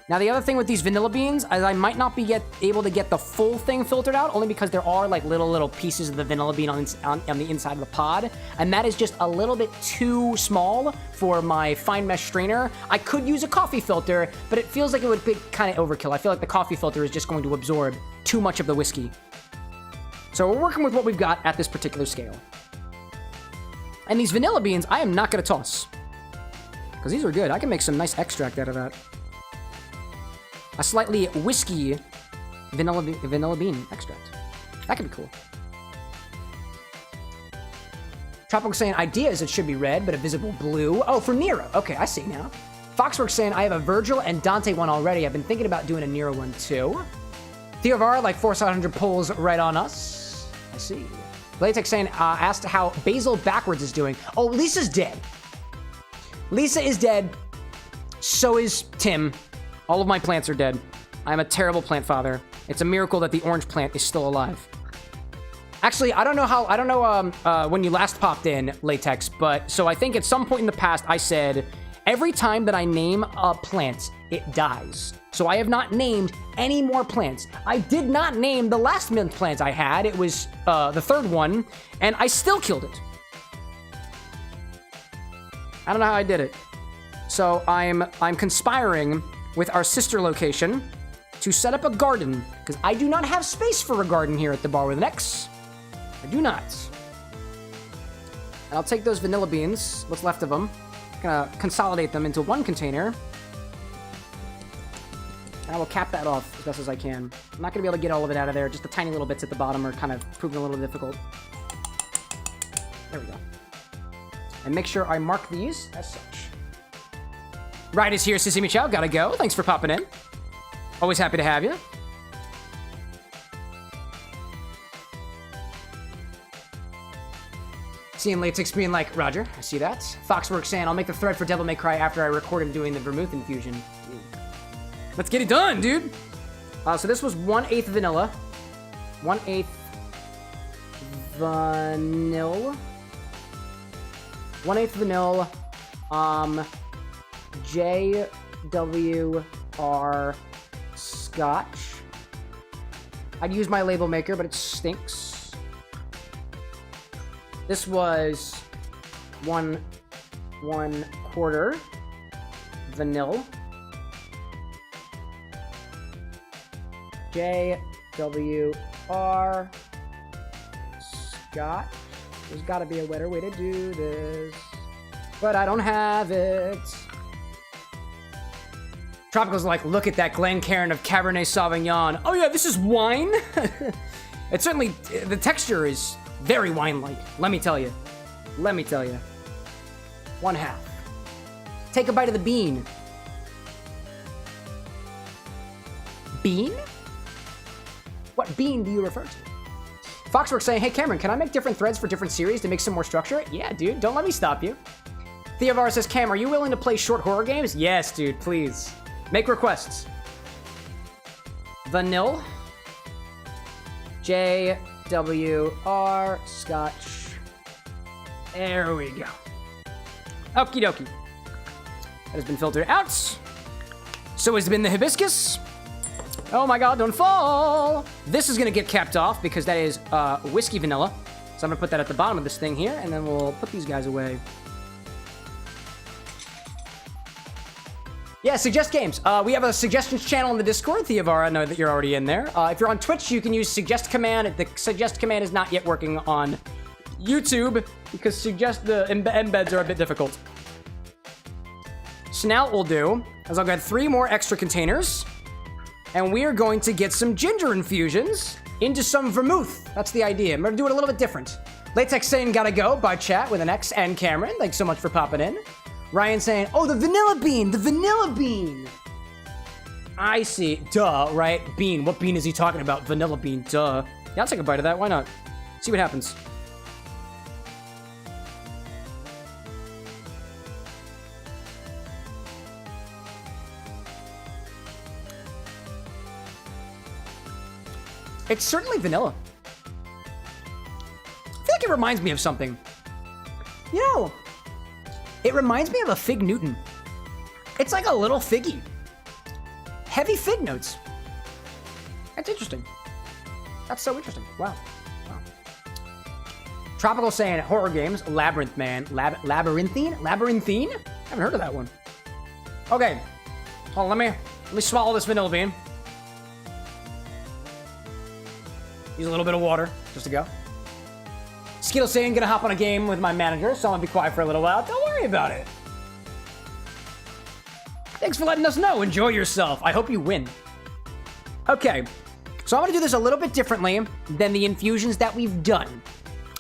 Now, the other thing with these vanilla beans is I might not be able to get the full thing filtered out, only because there are like little pieces of the vanilla bean on the inside of the pod, and that is just a little bit too small for my fine mesh strainer. I could use a coffee filter, but it feels like it would be kind of overkill. I feel like the coffee filter is just going to absorb too much of the whiskey. So we're working with what we've got at this particular scale. And these vanilla beans, I am not going to toss, because these are good. I can make some nice extract out of that. A slightly whiskey vanilla bean extract. That could be cool. Tropical saying ideas, it should be red, but a visible blue. Oh, for Nero. Okay, I see now. Foxworks saying I have a Virgil and Dante one already. I've been thinking about doing a Nero one too. Theovar, like 4,700 pulls right on us. I see. Latex saying, asked how Basil Backwards is doing. Oh, Lisa's dead. Lisa is dead. So is Tim. All of my plants are dead. I'm a terrible plant father. It's a miracle that the orange plant is still alive. Actually, I don't know when you last popped in, Latex, but so I think at some point in the past I said, every time that I name a plant, it dies. So I have not named any more plants. I did not name the last mint plant I had. It was the third one, and I still killed it. I don't know how I did it. So I'm conspiring with our sister location to set up a garden, because I do not have space for a garden here at the Bar with an X. I do not. And I'll take those vanilla beans, what's left of them, gonna consolidate them into one container, and I will cap that off as best as I can. I'm not gonna be able to get all of it out of there, just the tiny little bits at the bottom are kind of proving a little difficult. There we go. And make sure I mark these as such. Ride is here, Sissy Michelle. Gotta go. Thanks for popping in. Always happy to have you. Seeing Latex being like, Roger, I see that. Foxworks saying, I'll make the thread for Devil May Cry after I record him doing the vermouth infusion. Let's get it done, dude. So this was 1/8 vanilla. 1/8 vanilla. 1/8 vanilla. JWR Scotch. I'd use my label maker, but it stinks. This was 1/4 vanilla. JWR Scotch. There's gotta be a better way to do this, but I don't have it. Tropical's like, look at that Glencairn of Cabernet Sauvignon. Oh yeah, this is wine? It's certainly, the texture is very wine-like. Let me tell you. Let me tell you. 1/2. Take a bite of the bean. Bean? What bean do you refer to? Foxworks saying, hey Cameron, can I make different threads for different series to make some more structure? Yeah, dude, don't let me stop you. Theovar says, Cam, are you willing to play short horror games? Yes, dude, please. Make requests. Vanilla. JWR Scotch. There we go. Okie dokie. That has been filtered out. So has been the hibiscus. Oh my god, don't fall! This is gonna get capped off because that is whiskey vanilla. So I'm gonna put that at the bottom of this thing here, and then we'll put these guys away. Yeah, suggest games. We have a suggestions channel in the Discord. Theovar, I know that you're already in there. If you're on Twitch, you can use suggest command. The suggest command is not yet working on YouTube because the embeds are a bit difficult. So now what we'll do is I'll get 3 more extra containers, and we are going to get some ginger infusions into some vermouth. That's the idea. I'm gonna do it a little bit different. Latex saying gotta go by chat with an X and Cameron. Thanks so much for popping in. Ryan saying, oh, the vanilla bean, the vanilla bean. I see. Duh, right? Bean. What bean is he talking about? Vanilla bean. Duh. Yeah, I'll take a bite of that. Why not? See what happens. It's certainly vanilla. I feel like it reminds me of something. You know, it reminds me of a Fig Newton. It's like a little figgy. Heavy fig notes. That's interesting. That's so interesting. Wow. Wow. Tropical saying horror games. Labyrinth, man. Labyrinthine? Labyrinthine? I haven't heard of that one. Okay. Hold on, let me swallow this vanilla bean. Use a little bit of water just to go. Skittle saying, gonna hop on a game with my manager, so I'm gonna be quiet for a little while. Don't worry about it. Thanks for letting us know. Enjoy yourself. I hope you win. Okay, so I'm gonna do this a little bit differently than the infusions that we've done.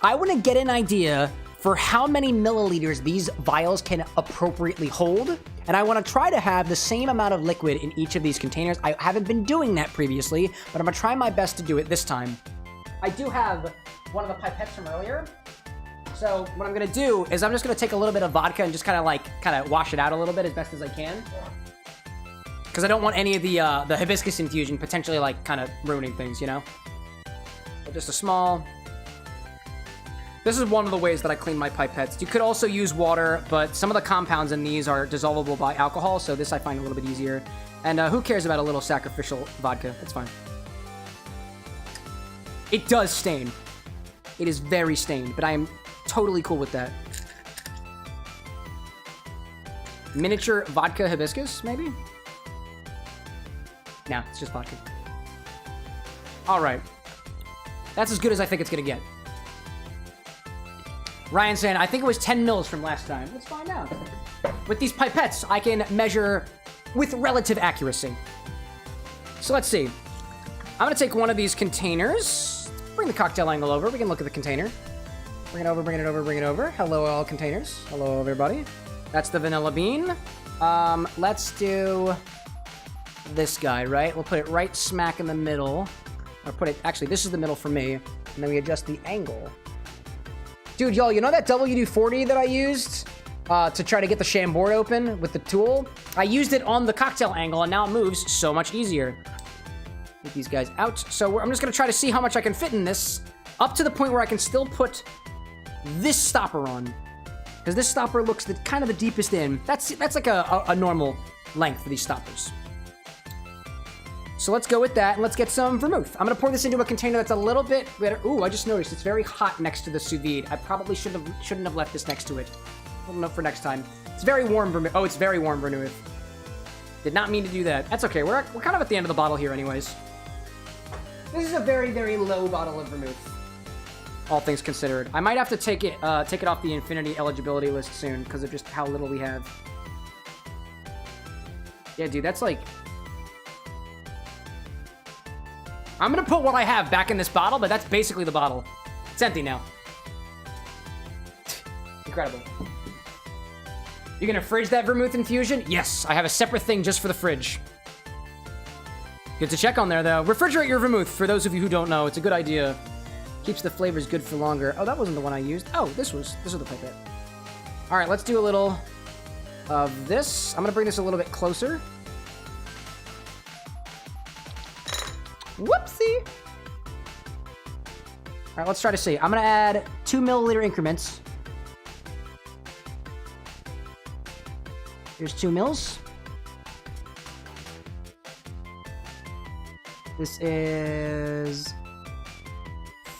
I wanna get an idea for how many milliliters these vials can appropriately hold, and I wanna try to have the same amount of liquid in each of these containers. I haven't been doing that previously, but I'm gonna try my best to do it this time. I do have one of the pipettes from earlier. So what I'm gonna do is I'm just gonna take a little bit of vodka and just kind of wash it out a little bit as best as I can. Because I don't want any of the hibiscus infusion potentially like kind of ruining things, you know? But just a small. This is one of the ways that I clean my pipettes. You could also use water, but some of the compounds in these are dissolvable by alcohol, so this I find a little bit easier. And who cares about a little sacrificial vodka? It's fine. It does stain. It is very stained, but I am totally cool with that. Miniature vodka hibiscus, maybe? No, it's just vodka. All right. That's as good as I think it's gonna get. Ryan saying, I think it was 10 mils from last time. Let's find out. With these pipettes, I can measure with relative accuracy. So let's see. I'm gonna take one of these containers. Bring the cocktail angle over. We can look at the container. Bring it over, bring it over, bring it over. Hello, all containers. Hello, everybody. That's the vanilla bean. Let's do this guy, right? We'll put it right smack in the middle. Or put it, actually, this is the middle for me. And then we adjust the angle. Dude, y'all, you know that WD-40 that I used to try to get the Chambord open with the tool? I used it on the cocktail angle, and now it moves so much easier. Get these guys out. So I'm just going to try to see how much I can fit in this, up to the point where I can still put this stopper on. Because this stopper looks kind of the deepest in. That's like a normal length for these stoppers. So let's go with that, and let's get some vermouth. I'm going to pour this into a container that's a little bit better. Ooh, I just noticed it's very hot next to the sous vide. I probably shouldn't have left this next to it. A little note for next time. It's very warm vermouth. Oh, it's very warm vermouth. Did not mean to do that. That's okay. We're kind of at the end of the bottle here anyways. This is a very, very low bottle of vermouth, all things considered. I might have to take it off the Infinity eligibility list soon because of just how little we have. Yeah, dude, that's like... I'm gonna put what I have back in this bottle, but that's basically the bottle. It's empty now. Incredible. You're gonna fridge that vermouth infusion? Yes, I have a separate thing just for the fridge. Good to check on there, though. Refrigerate your vermouth, for those of you who don't know. It's a good idea. Keeps the flavors good for longer. Oh, that wasn't the one I used. Oh, this was the pipette. All right, let's do a little of this. I'm gonna bring this a little bit closer. Whoopsie. All right, let's try to see. I'm gonna add 2 milliliter increments. Here's 2 mils. This is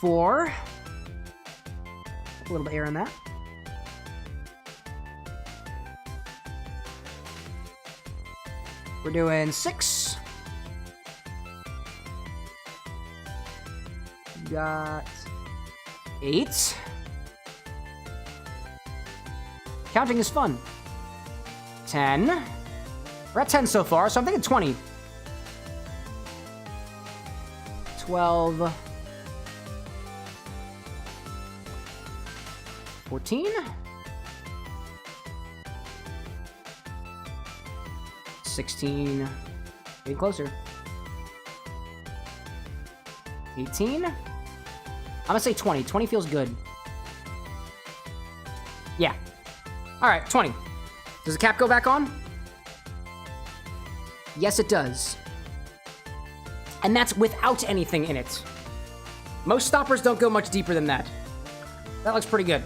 4. A little bit of air in that. We're doing 6. Got 8. Counting is fun. 10. We're at 10 so far, so I'm thinking 20. 12. 14. 16. Getting closer. 18. I'm gonna say 20. 20 feels good. Yeah. All right, 20. Does the cap go back on? Yes, it does. And that's without anything in it. Most stoppers don't go much deeper than that. That looks pretty good.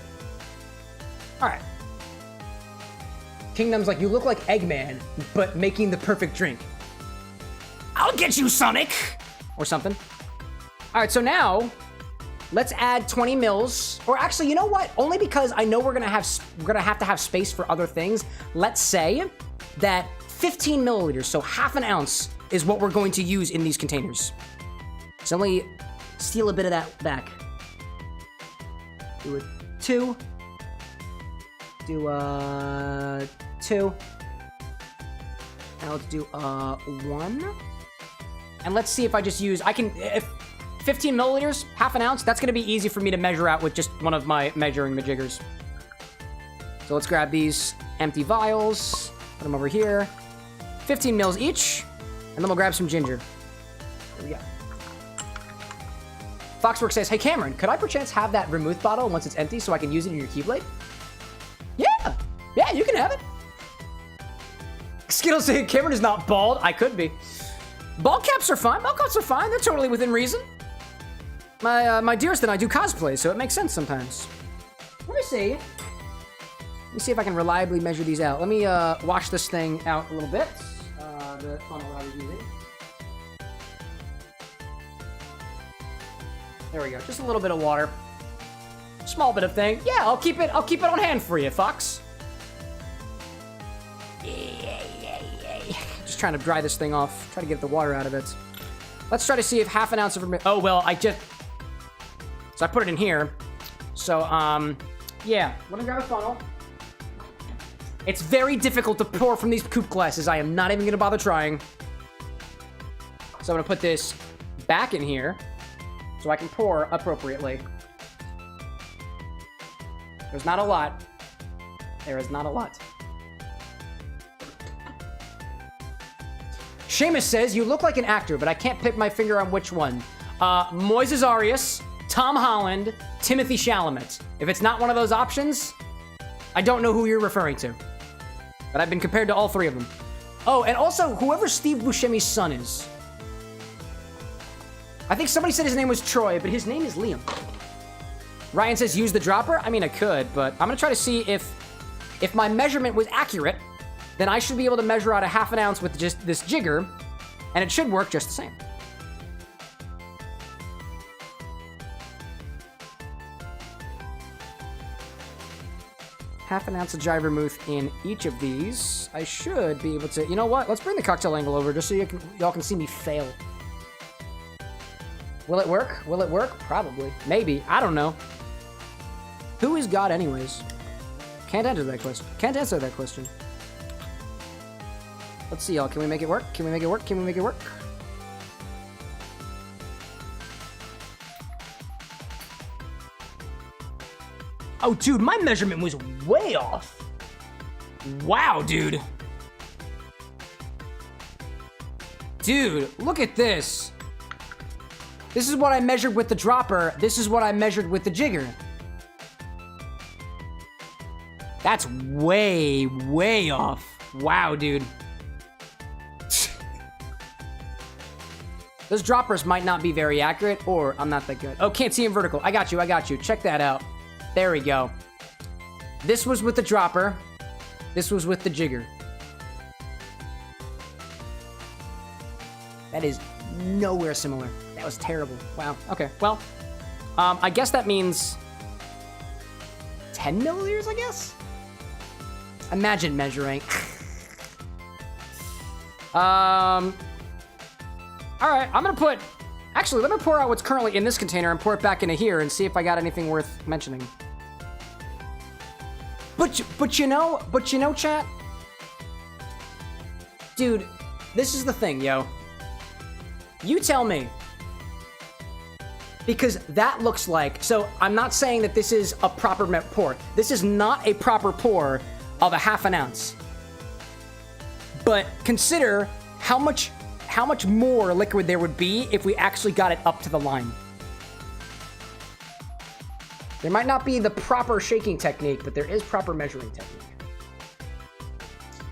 All right. Kingdom's like, you look like Eggman, but making the perfect drink. I'll get you, Sonic! Or something. All right, so now, let's add 20 mils. Or actually, you know what? Only because I know we're gonna have to have space for other things. Let's say that 15 milliliters, so half an ounce, is what we're going to use in these containers. So let me steal a bit of that back. Do a 2. Do 2. Now let's do 1. And let's see if I just use, if 15 milliliters, half an ounce, that's gonna be easy for me to measure out with just one of my measuring majiggers. So let's grab these empty vials, put them over here. 15 mils each, and then we'll grab some ginger. There we go. Foxwork says, hey Cameron, could I perchance have that vermouth bottle once it's empty so I can use it in your Keyblade? Yeah, you can have it. Skittles saying Cameron is not bald. I could be. Bald caps are fine. Bald caps are fine. They're totally within reason. My dearest and I do cosplay, so it makes sense sometimes. Let me see. Let me see if I can reliably measure these out. Let me wash this thing out a little bit. The funnel I was using. There we go. Just a little bit of water. Small bit of thing. Yeah, I'll keep it on hand for you, Fox. Just trying to dry this thing off. Try to get the water out of it. Let's try to see if half an ounce of vermouth. Oh well, so I put it in here. So yeah. Let me grab a funnel. It's very difficult to pour from these coupe glasses. I am not even gonna bother trying. So I'm gonna put this back in here so I can pour appropriately. There's not a lot. There is not a lot. Seamus says, you look like an actor, but I can't put my finger on which one. Moises Arias, Tom Holland, Timothy Chalamet. If it's not one of those options, I don't know who you're referring to. But I've been compared to all three of them. Oh, and also, whoever Steve Buscemi's son is. I think somebody said his name was Troy, but his name is Liam. Ryan says use the dropper. I mean, I could, but I'm gonna try to see if my measurement was accurate, then I should be able to measure out a ½ ounce with just this jigger, and it should work just the same. ½ ounce of dry vermouth in each of these. I should be able to, you know what? Let's bring the cocktail angle over just so y'all can see me fail. Will it work? Will it work? Probably. Maybe. I don't know. Who is God anyways? Can't answer that question. Can't answer that question. Let's see, y'all. Can we make it work? Can we make it work? Can we make it work? Oh, dude, my measurement was way off. Wow, dude. Dude, look at this. This is what I measured with the dropper. This is what I measured with the jigger. That's way, way off. Wow, dude. Those droppers might not be very accurate, or I'm not that good. Oh, can't see in vertical. I got you, I got you. Check that out. There we go. This was with the dropper. This was with the jigger. That is nowhere similar. That was terrible. Wow. Okay, well, I guess that means 10 milliliters, I guess? Imagine measuring. All right, I'm gonna put... Actually, let me pour out what's currently in this container and pour it back into here and see if I got anything worth mentioning. But you know, chat? Dude, this is the thing, yo. You tell me. Because that looks like... So, I'm not saying that this is a proper pour. This is not a proper pour of a ½ ounce. But consider how much more liquid there would be if we actually got it up to the line. There might not be the proper shaking technique, but there is proper measuring technique.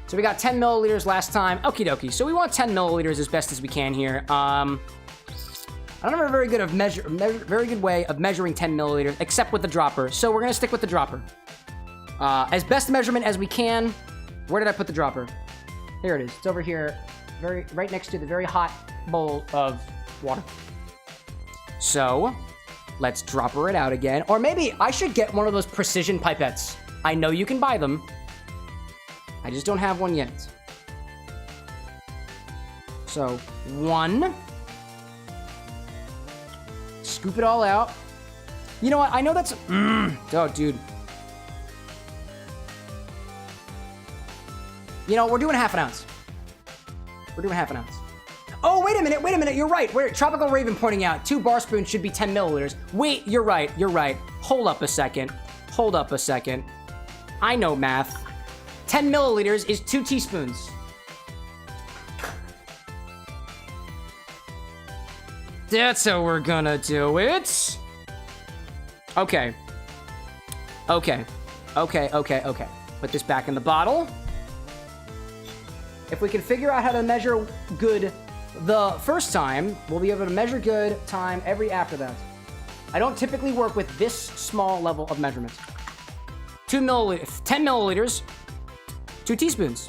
So we got 10 milliliters last time. Okie dokie. So we want 10 milliliters as best as we can here. I don't have a very good way of measuring 10 milliliters, except with the dropper. So we're gonna stick with the dropper. As best measurement as we can. Where did I put the dropper? Here it is. It's over here, right next to the very hot bowl of water. So let's dropper it out again. Or maybe I should get one of those precision pipettes. I know you can buy them. I just don't have one yet. So, 1. Scoop it all out. You know what? I know that's... Oh, dude. You know, we're doing ½ ounce. We're doing ½ ounce. Oh, wait a minute, you're right. Tropical Raven pointing out 2 bar spoons should be 10 milliliters. Wait, you're right. Hold up a second. I know math. 10 milliliters is 2 teaspoons. That's how we're gonna do it. Okay. Put this back in the bottle. If we can figure out how to measure good the first time, we'll be able to measure good time every after that. I don't typically work with this small level of measurement. 10 milliliters, 2 teaspoons.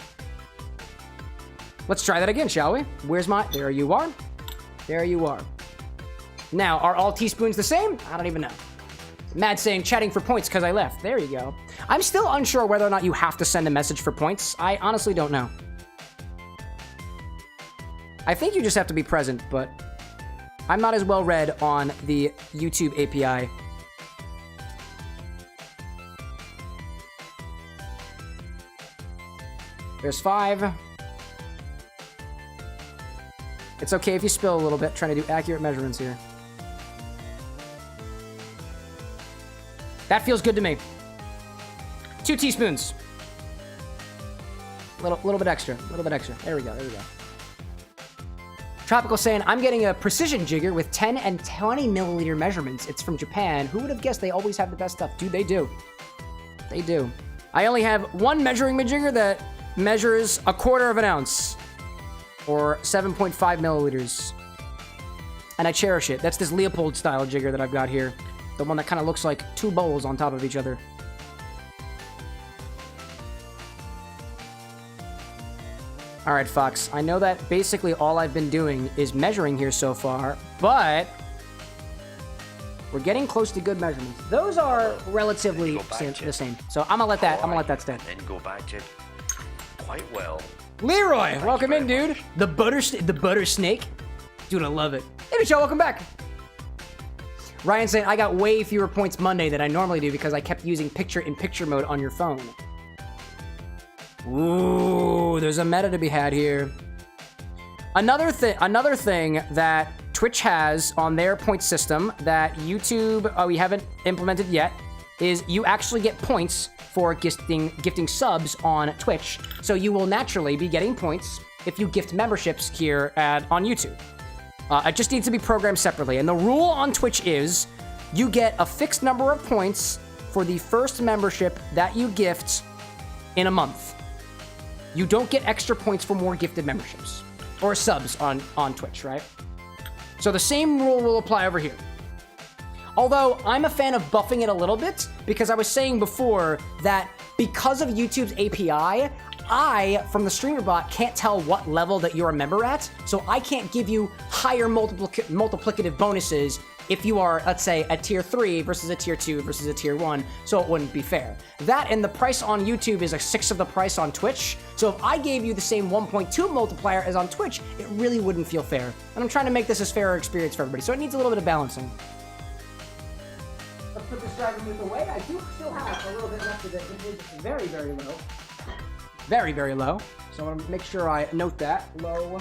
Let's try that again, shall we? Where's my... There you are. Now, are all teaspoons the same? I don't even know. Mad saying chatting for points because I left. There you go. I'm still unsure whether or not you have to send a message for points. I honestly don't know. I think you just have to be present, but I'm not as well read on the YouTube API. There's 5. It's okay if you spill a little bit, trying to do accurate measurements here. That feels good to me. 2 teaspoons. Little bit extra. There we go. Tropical saying, I'm getting a precision jigger with 10 and 20 milliliter measurements. It's from Japan. Who would have guessed they always have the best stuff? Dude, they do. They do. I only have one measuring jigger that measures 1/4 ounce or 7.5 milliliters. And I cherish it. That's this Leopold style jigger that I've got here. The one that kind of looks like two bowls on top of each other. All right, Fox. I know that basically all I've been doing is measuring here so far, but we're getting close to good measurements. Those are relatively the same. So I'm gonna let that stand. And go back to it quite well. Leroy, welcome in, dude. The butter snake. Dude, I love it. Hey, Michelle, welcome back. Ryan saying, I got way fewer points Monday than I normally do because I kept using picture-in-picture mode on your phone. Ooh, there's a meta to be had here. Another thing that Twitch has on their point system that YouTube, we haven't implemented yet, is you actually get points for gifting subs on Twitch. So you will naturally be getting points if you gift memberships here on YouTube. It just needs to be programmed separately. And the rule on Twitch is you get a fixed number of points for the first membership that you gift in a month. You don't get extra points for more gifted memberships or subs on Twitch, right? So the same rule will apply over here. Although I'm a fan of buffing it a little bit because I was saying before that because of YouTube's API, I, from the streamer bot, can't tell what level that you're a member at. So I can't give you higher multiplicative bonuses if you are, let's say, a tier 3 versus a tier 2 versus a tier 1, so it wouldn't be fair. That and the price on YouTube is a 1/6 of the price on Twitch, so if I gave you the same 1.2 multiplier as on Twitch, it really wouldn't feel fair. And I'm trying to make this as fair an experience for everybody, so it needs a little bit of balancing. Let's put this Dragon Myth away. I do still have a little bit left of it. It is very, very low. Very, very low. So I want to make sure I note that. Low,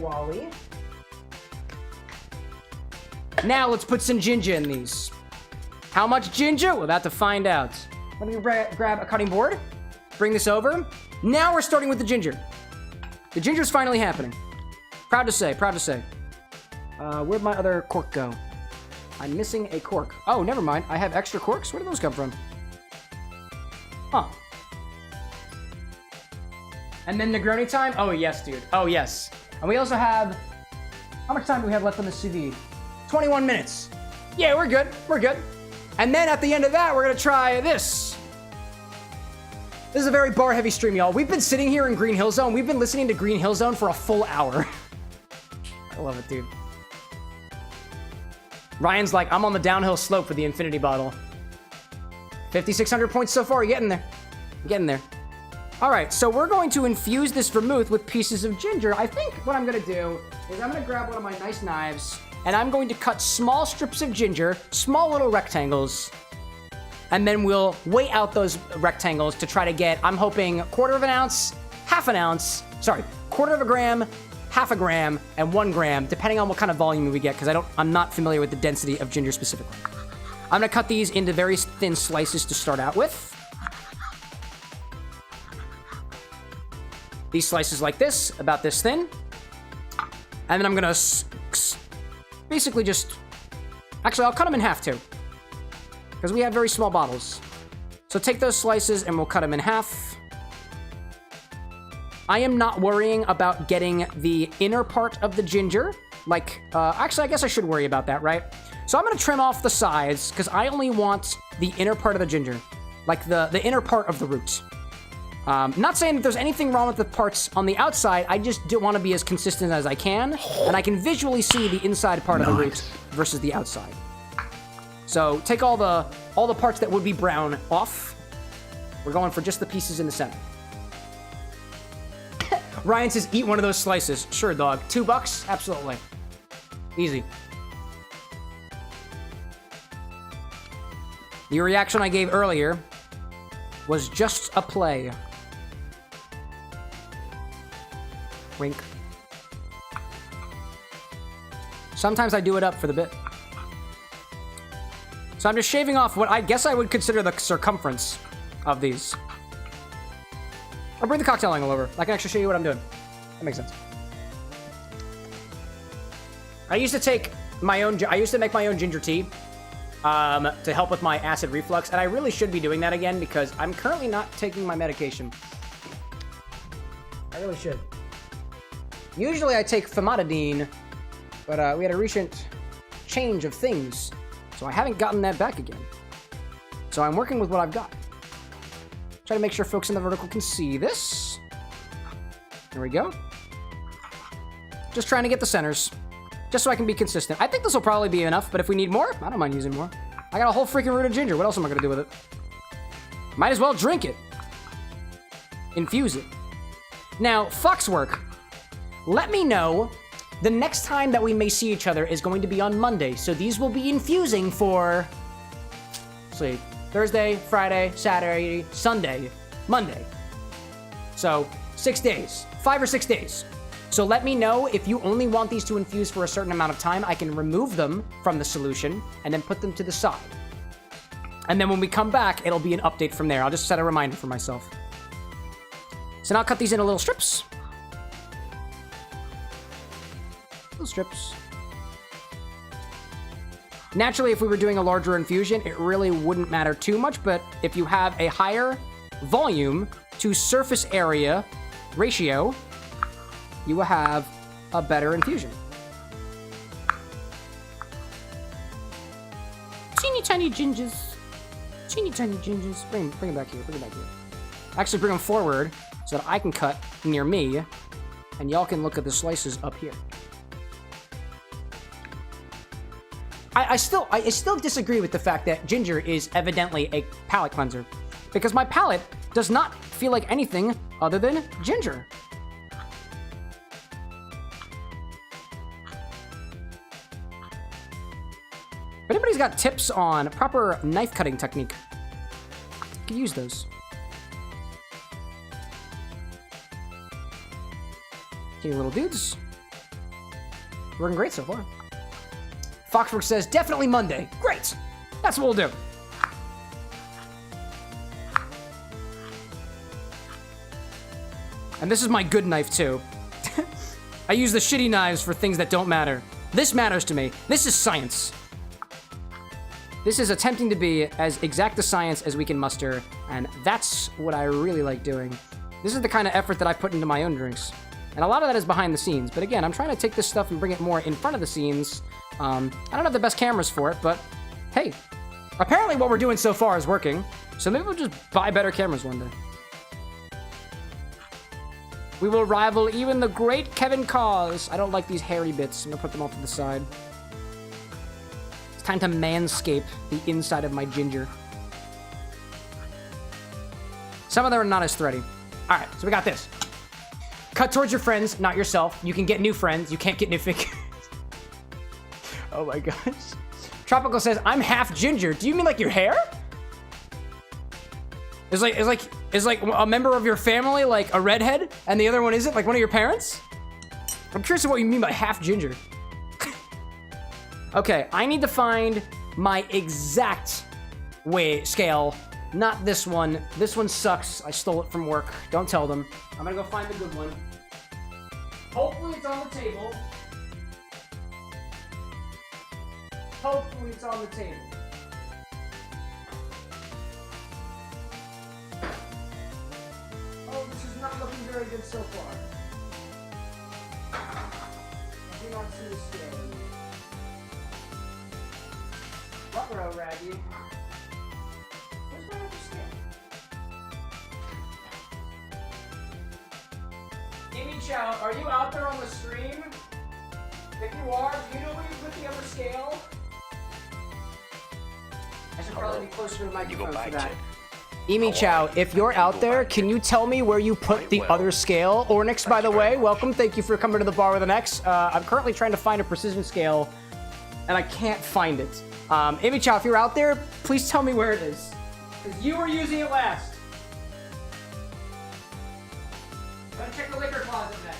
Wally. Now let's put some ginger in these. How much ginger? We're about to find out. Let me grab a cutting board. Bring this over. Now we're starting with the ginger. The ginger's finally happening. Proud to say, proud to say. Where'd my other cork go? I'm missing a cork. Oh, never mind. I have extra corks? Where did those come from? Huh. And then Negroni time? Oh, yes, dude. Oh, yes. And we also have... How much time do we have left on the sous vide? 21 minutes. Yeah, we're good. We're good. And then at the end of that, we're going to try this. This is a very bar-heavy stream, y'all. We've been sitting here in Green Hill Zone. We've been listening to Green Hill Zone for a full hour. I love it, dude. Ryan's like, I'm on the downhill slope for the infinity bottle. 5,600 points so far. You're getting there. You're getting there. All right, so we're going to infuse this vermouth with pieces of ginger. I think what I'm going to do is I'm going to grab one of my nice knives, and I'm going to cut small strips of ginger, small little rectangles, and then we'll weigh out those rectangles to try to get, I'm hoping, 1/4 ounce, 1/2 ounce, sorry, 1/4 gram, 1/2 gram, and 1 gram, depending on what kind of volume we get, because I'm not familiar with the density of ginger specifically. I'm gonna cut these into very thin slices to start out with. These slices like this, about this thin. And then I'm gonna basically just... Actually, I'll cut them in half too, because we have very small bottles. So take those slices and we'll cut them in half. I am not worrying about getting the inner part of the ginger. Like, actually, I guess I should worry about that, right? So I'm gonna trim off the sides because I only want the inner part of the ginger, like the inner part of the root. Not saying that there's anything wrong with the parts on the outside. I just do want to be as consistent as I can, and I can visually see the inside part of the root versus the outside. So take all the parts that would be brown off. We're going for just the pieces in the center. Ryan says, eat one of those slices. Sure, dog. $2? Absolutely. Easy. The reaction I gave earlier was just a play. Wink. Sometimes I do it up for the bit. So I'm just shaving off what I guess I would consider the circumference of these. I'll bring the cocktail angle over. I can actually show you what I'm doing. That makes sense. I used to take my own... I used to make my own ginger tea to help with my acid reflux, and I really should be doing that again because I'm currently not taking my medication. I really should. Usually I take famotidine, but we had a recent change of things, so I haven't gotten that back again. So I'm working with what I've got. Try to make sure folks in the vertical can see this. There we go. Just trying to get the centers, just so I can be consistent. I think this will probably be enough, but if we need more, I don't mind using more. I got a whole freaking root of ginger. What else am I gonna do with it? Might as well drink it. Infuse it. Now, Foxwork, let me know the next time that we may see each other is going to be on Monday. So these will be infusing for, let's see, Thursday, Friday, Saturday, Sunday, Monday. So 6 days, 5 or 6 days. So let me know if you only want these to infuse for a certain amount of time. I can remove them from the solution and then put them to the side. And then when we come back, it'll be an update from there. I'll just set a reminder for myself. So now I'll cut these into little strips. Little strips. Naturally, if we were doing a larger infusion, it really wouldn't matter too much, but if you have a higher volume to surface area ratio, you will have a better infusion. Teeny tiny gingers. Teeny tiny gingers. Bring them back here. Bring them back here. Actually, bring them forward so that I can cut near me, and y'all can look at the slices up here. I still disagree with the fact that ginger is evidently a palate cleanser, because my palate does not feel like anything other than ginger. If anybody's got tips on proper knife cutting technique, I could use those. Okay, little dudes. Working great so far. Foxwork says, definitely Monday. Great. That's what we'll do. And this is my good knife, too. I use the shitty knives for things that don't matter. This matters to me. This is science. This is attempting to be as exact a science as we can muster, and that's what I really like doing. This is the kind of effort that I put into my own drinks. And a lot of that is behind the scenes. But again, I'm trying to take this stuff and bring it more in front of the scenes. I don't have the best cameras for it, but hey, apparently what we're doing so far is working. So maybe we'll just buy better cameras one day. We will rival even the great Kevin Cause. I don't like these hairy bits. I'm gonna put them off to the side. It's time to manscape the inside of my ginger. Some of them are not as thready. All right, so we got this. Cut towards your friends, not yourself. You can get new friends. You can't get new fingers. Oh my gosh. Tropical says, I'm half ginger. Do you mean like your hair? Is like a member of your family like a redhead and the other one isn't? Like one of your parents? I'm curious what you mean by half ginger. Okay, I need to find my exact scale. Not this one. This one sucks. I stole it from work. Don't tell them. I'm gonna go find the good one. Hopefully it's on the table. Hopefully it's on the table. Oh, this is not looking very good so far. I do not see the scale. Ruh-roh, Raggy. Where's my other scale? Amy Chow, are you out there on the stream? If you are, do you know where you put the other scale? I should probably be closer to the microphone for that. Amy Chow, if you're out there, can you tell me where you put the other scale? Ornix, by the way, welcome. Thank you for coming to the bar with an X. I'm currently trying to find a precision scale, and I can't find it. Amy Chow, if you're out there, please tell me where it is. Because you were using it last. I'm gonna check the liquor closet next.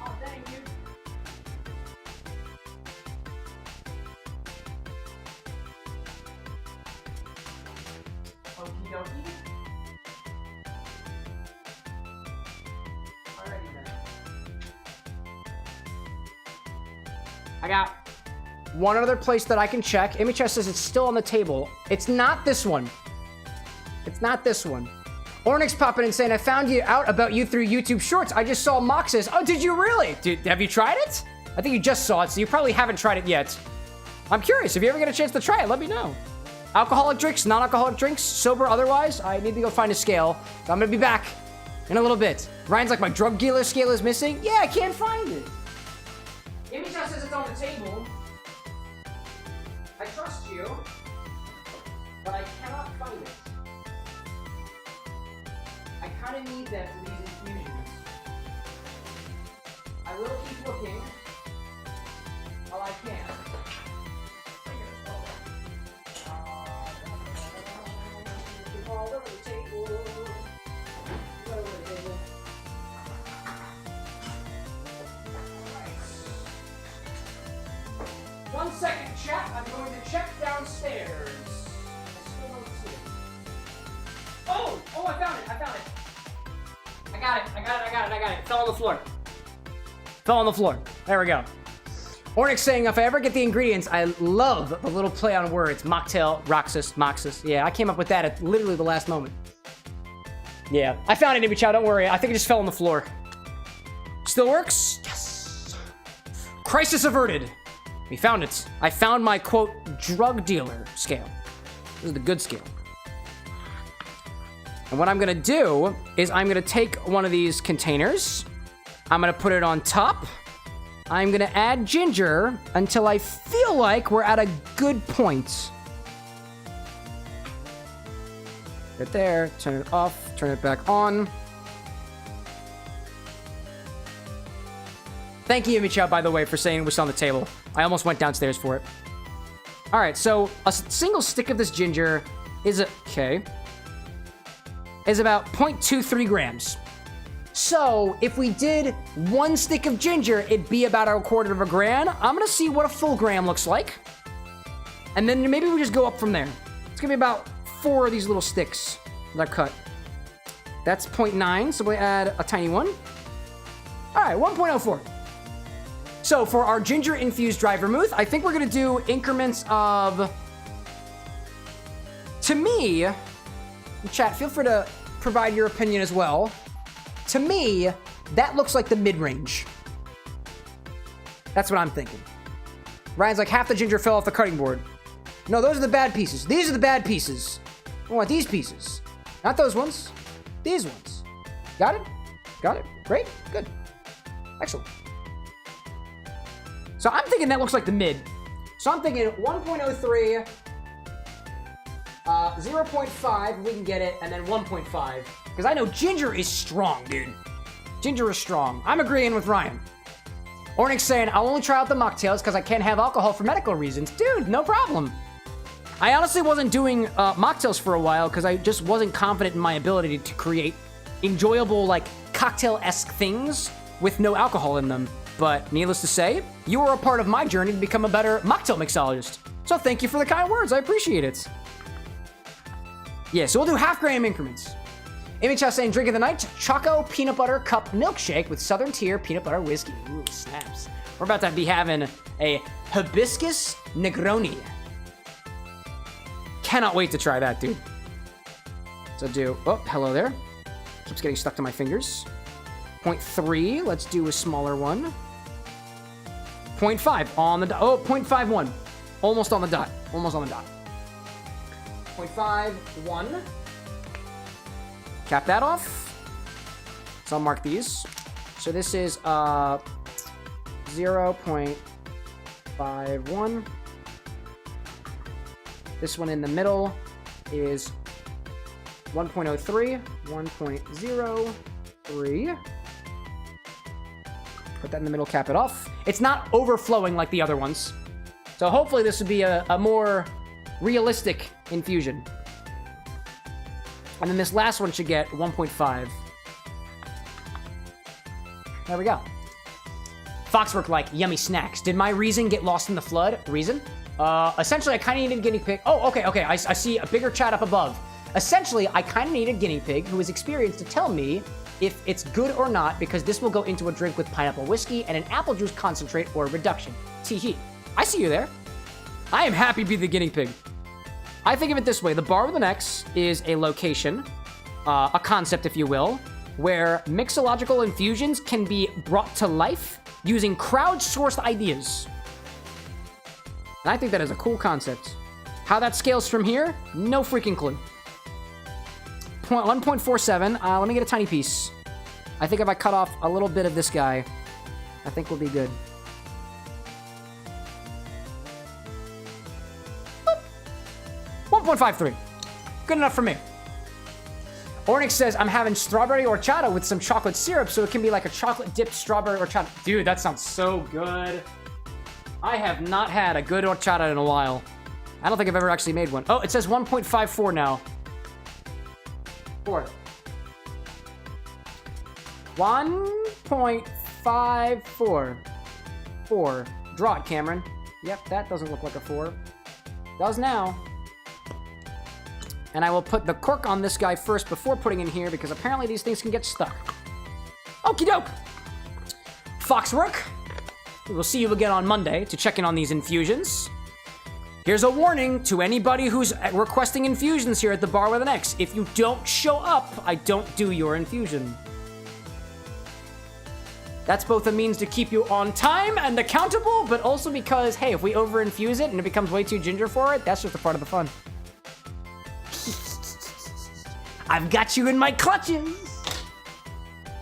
Oh, dang you. Okie dokie. Alrighty then. I got one other place that I can check. MHS says it's still on the table. It's not this one. It's not this one. Ornix popping in saying, I found out about you through YouTube Shorts. I just saw Mox's. Oh, did you really? Have you tried it? I think you just saw it, so you probably haven't tried it yet. I'm curious. If you ever get a chance to try it, let me know. Alcoholic drinks, non-alcoholic drinks, sober otherwise. I need to go find a scale. So I'm going to be back in a little bit. Ryan's like, my drug dealer scale is missing? Yeah, I can't find it. MHS says it's on the table. I trust you, but I cannot find it. I kind of need that for these infusions. I will keep looking while I can. All over the table. All over the table. Alright. 1 second, chat. I'm going to check downstairs. I still don't see it. Oh, I found it. I got it. Fell on the floor. There we go. Ornix saying, if I ever get the ingredients, I love the little play on words. Mocktail, Roxas, Moxus. Yeah, I came up with that at literally the last moment. Yeah, I found it, Nibichow. Don't worry. I think it just fell on the floor. Still works? Yes. Crisis averted. We found it. I found my, quote, drug dealer scale. This is the good scale. And what I'm going to do is I'm going to take one of these containers. I'm going to put it on top. I'm going to add ginger until I feel like we're at a good point. Right there. Turn it off. Turn it back on. Thank you, Michelle, by the way, for saying it was on the table. I almost went downstairs for it. All right, so a single stick of this ginger is about 0.23 grams. So if we did 1 stick of ginger, it'd be about a 1/4 gram. I'm gonna see what a full gram looks like. And then maybe we just go up from there. It's gonna be about 4 of these little sticks that I cut. That's 0.9, so we add a tiny one. All right, 1.04. So for our ginger infused dry vermouth, I think we're gonna do increments of, to me, chat, feel free to provide your opinion as well. To me, that looks like the mid-range. That's what I'm thinking. Ryan's like, half the ginger fell off the cutting board. No, those are the bad pieces. These are the bad pieces. I want these pieces. Not those ones. These ones. Got it? Got it? Great. Good. Excellent. So I'm thinking that looks like the mid. So I'm thinking 1.03, 0.5, we can get it, and then 1.5. Because I know ginger is strong, dude. Ginger is strong. I'm agreeing with Ryan. Ornix saying, I'll only try out the mocktails because I can't have alcohol for medical reasons. Dude, no problem. I honestly wasn't doing mocktails for a while because I just wasn't confident in my ability to create enjoyable, like, cocktail-esque things with no alcohol in them. But needless to say, you were a part of my journey to become a better mocktail mixologist. So thank you for the kind words. I appreciate it. Yeah, so we'll do half-gram increments. MHS saying, drink of the night, Choco Peanut Butter Cup Milkshake with Southern Tier Peanut Butter Whiskey. Ooh, snaps. We're about to be having a Hibiscus Negroni. Cannot wait to try that, dude. So do, oh, hello there. Keeps getting stuck to my fingers. 0.3, let's do a smaller one. 0.5 on the dot. Oh, 0.51. Almost on the dot. Almost on the dot. 0.51. Cap that off. So I'll mark these. So this is 0.51. This one in the middle is 1.03. 1.03. Put that in the middle, cap it off. It's not overflowing like the other ones. So hopefully this would be a more realistic infusion. And then this last one should get 1.5. There we go. Foxwork like, yummy snacks. Did my reason get lost in the flood? Reason? Essentially, I kind of needed a guinea pig. Oh, okay. I see a bigger chat up above. Essentially, I kind of need a guinea pig who is experienced to tell me if it's good or not, because this will go into a drink with pineapple whiskey and an apple juice concentrate or reduction. Tee-hee. I see you there. I am happy to be the guinea pig. I think of it this way. The Bar with an X is a location, a concept, if you will, where mixological infusions can be brought to life using crowdsourced ideas. And I think that is a cool concept. How that scales from here, no freaking clue. 1.47. Let me get a tiny piece. I think if I cut off a little bit of this guy, I think we'll be good. 1.53. Good enough for me. Ornix says, I'm having strawberry horchata with some chocolate syrup, so it can be like a chocolate-dipped strawberry horchata. Dude, that sounds so good. I have not had a good horchata in a while. I don't think I've ever actually made one. Oh, it says 1.54 now. 4. 1.54. 4. Draw it, Cameron. Yep, that doesn't look like a 4. Does now. And I will put the cork on this guy first before putting in here, because apparently these things can get stuck. Okie doke. Foxwork. We will see you again on Monday to check in on these infusions. Here's a warning to anybody who's requesting infusions here at the Bar with an X. If you don't show up, I don't do your infusion. That's both a means to keep you on time and accountable, but also because, hey, if we over-infuse it and it becomes way too ginger for it, that's just a part of the fun. I've got you in my clutches.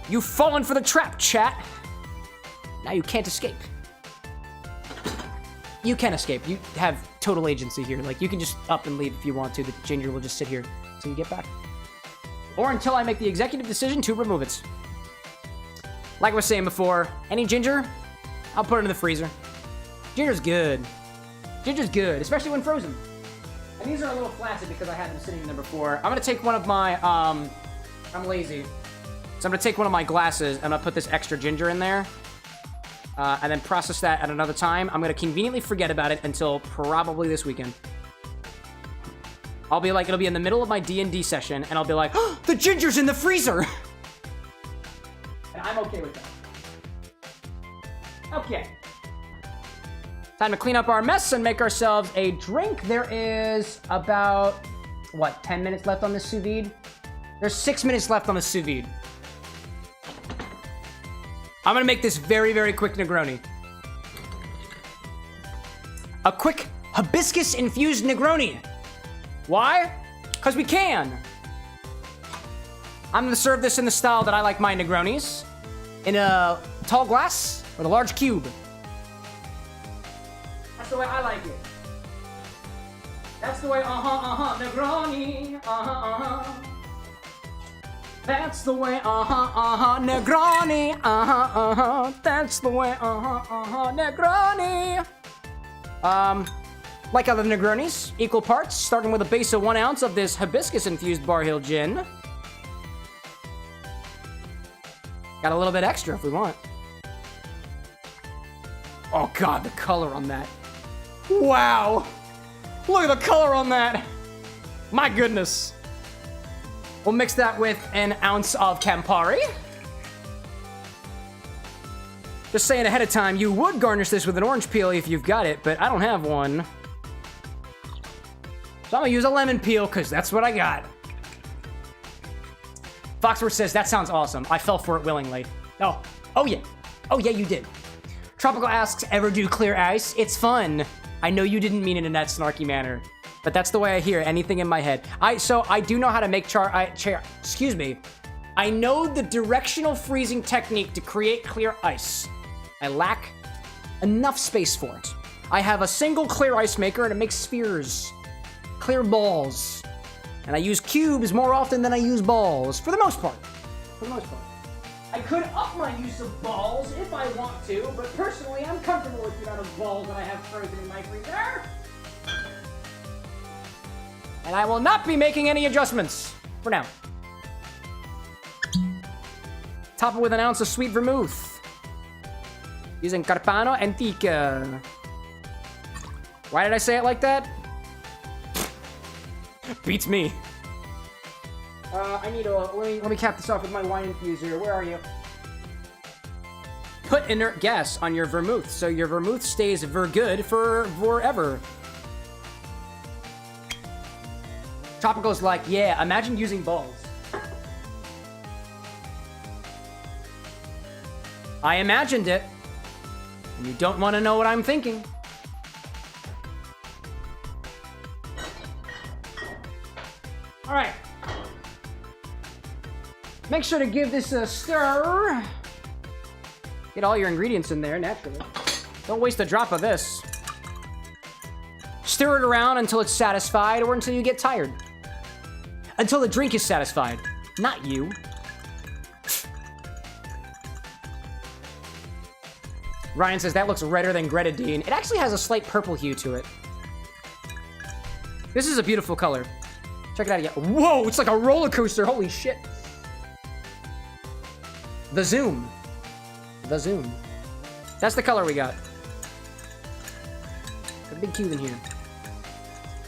You've fallen for the trap, chat. Now you can't escape. You can escape. You have total agency here. Like, you can just up and leave if you want to. The ginger will just sit here until you get back. Or until I make the executive decision to remove it. Like I was saying before, any ginger, I'll put it in the freezer. Ginger's good. Ginger's good, especially when frozen. And these are a little flaccid because I had them sitting in there before. I'm gonna take one of my, I'm lazy. So I'm gonna take one of my glasses and I'm gonna put this extra ginger in there. And then process that at another time. I'm gonna conveniently forget about it until probably this weekend. I'll be like, it'll be in the middle of my D&D session, and I'll be like, oh, the ginger's in the freezer! And I'm okay with that. Okay. Time to clean up our mess and make ourselves a drink. There is about, what, 10 minutes left on this sous vide? There's 6 minutes left on the sous vide. I'm gonna make this very, very quick Negroni. A quick hibiscus-infused Negroni. Why? Because we can. I'm gonna serve this in the style that I like my Negronis. In a tall glass with a large cube. That's the way I like it. That's the way, Negroni, That's the way, Negroni, That's the way, Negroni. Like other Negronis, equal parts, starting with a base of 1 ounce of this hibiscus-infused Bar Hill gin. Got a little bit extra if we want. Oh god, the color on that. Wow! Look at the color on that! My goodness. We'll mix that with an ounce of Campari. Just saying ahead of time, you would garnish this with an orange peel if you've got it, but I don't have one. So I'm gonna use a lemon peel, because that's what I got. Foxworth says, that sounds awesome. I fell for it willingly. Oh yeah. Oh yeah, you did. Tropical asks, ever do clear ice? It's fun. I know you didn't mean it in that snarky manner, but that's the way I hear anything in my head. So I do know how to make excuse me. I know the directional freezing technique to create clear ice. I lack enough space for it. I have a single clear ice maker and it makes spheres. Clear balls. And I use cubes more often than I use balls, for the most part. For the most part. I could up my use of balls if I want to, but personally, I'm comfortable with the amount of balls that I have frozen in my freezer. And I will not be making any adjustments, for now. Top it with an ounce of sweet vermouth. Using Carpano Antica. Why did I say it like that? Beats me. I need a... Let me cap this off with my wine infuser. Where are you? Put inert gas on your vermouth, so your vermouth stays good for forever. Tropical's like, yeah, imagine using balls. I imagined it. And you don't want to know what I'm thinking. All right. Make sure to give this a stir. Get all your ingredients in there, naturally. Don't waste a drop of this. Stir it around until it's satisfied or until you get tired. Until the drink is satisfied, not you. Ryan says, that looks redder than grenadine. It actually has a slight purple hue to it. This is a beautiful color. Check it out again. Whoa, it's like a roller coaster. Holy shit. The zoom. The zoom. That's the color we got. A big cube in here.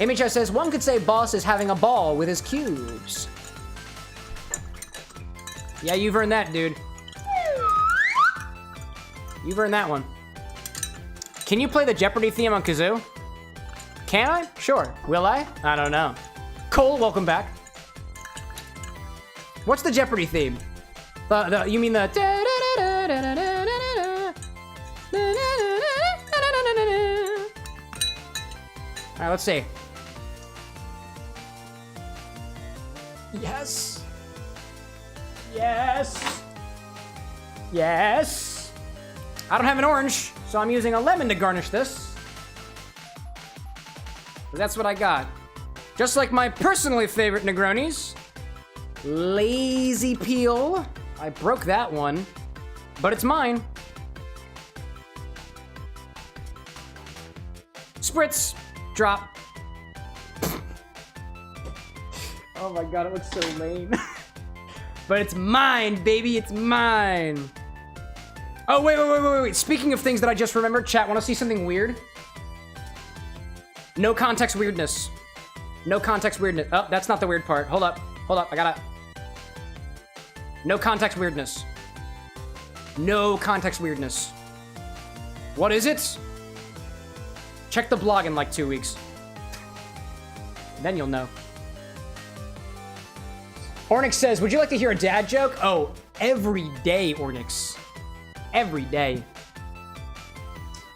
MHS says, one could say Boss is having a ball with his cubes. Yeah, you've earned that, dude. You've earned that one. Can you play the Jeopardy theme on Kazoo? Can I? Sure. Will I? I don't know. Cole, welcome back. What's the Jeopardy theme? You mean the... Alright, let's see. Yes. Yes. Yes. I don't have an orange, so I'm using a lemon to garnish this. That's what I got. Just like my personally favorite Negronis. Lazy Peel. I broke that one, but it's mine. Spritz. Drop. Oh my god, it looks so lame. But it's mine, baby, it's mine. Oh, wait. Speaking of things that I just remembered, chat, want to see something weird? No context weirdness. No context weirdness. Oh, that's not the weird part. Hold up, I gotta... No context weirdness. No context weirdness. What is it? Check the blog in like 2 weeks. Then you'll know. Ornix says, would you like to hear a dad joke? Oh, every day, Ornix. Every day.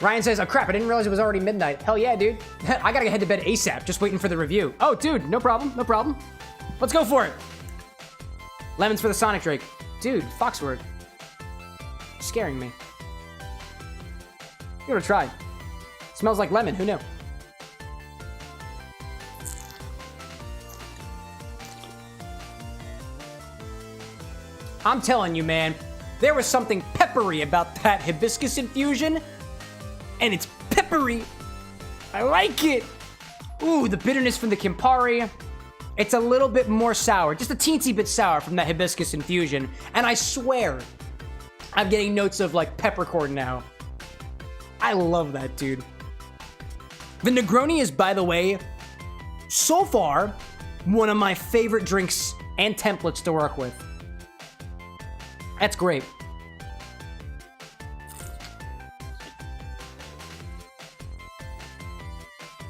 Ryan says, oh crap, I didn't realize it was already midnight. Hell yeah, dude. I gotta head to bed ASAP, just waiting for the review. Oh, dude, no problem. Let's go for it. Lemons for the Sonic Drake. Dude, Foxword. Scaring me. Give it a try. Smells like lemon, who knew? I'm telling you, man, there was something peppery about that hibiscus infusion, and it's peppery. I like it. Ooh, the bitterness from the Campari. It's a little bit more sour, just a teensy bit sour from that hibiscus infusion, and I swear, I'm getting notes of like peppercorn now. I love that, dude. The Negroni is, by the way, so far, one of my favorite drinks and templates to work with. That's great.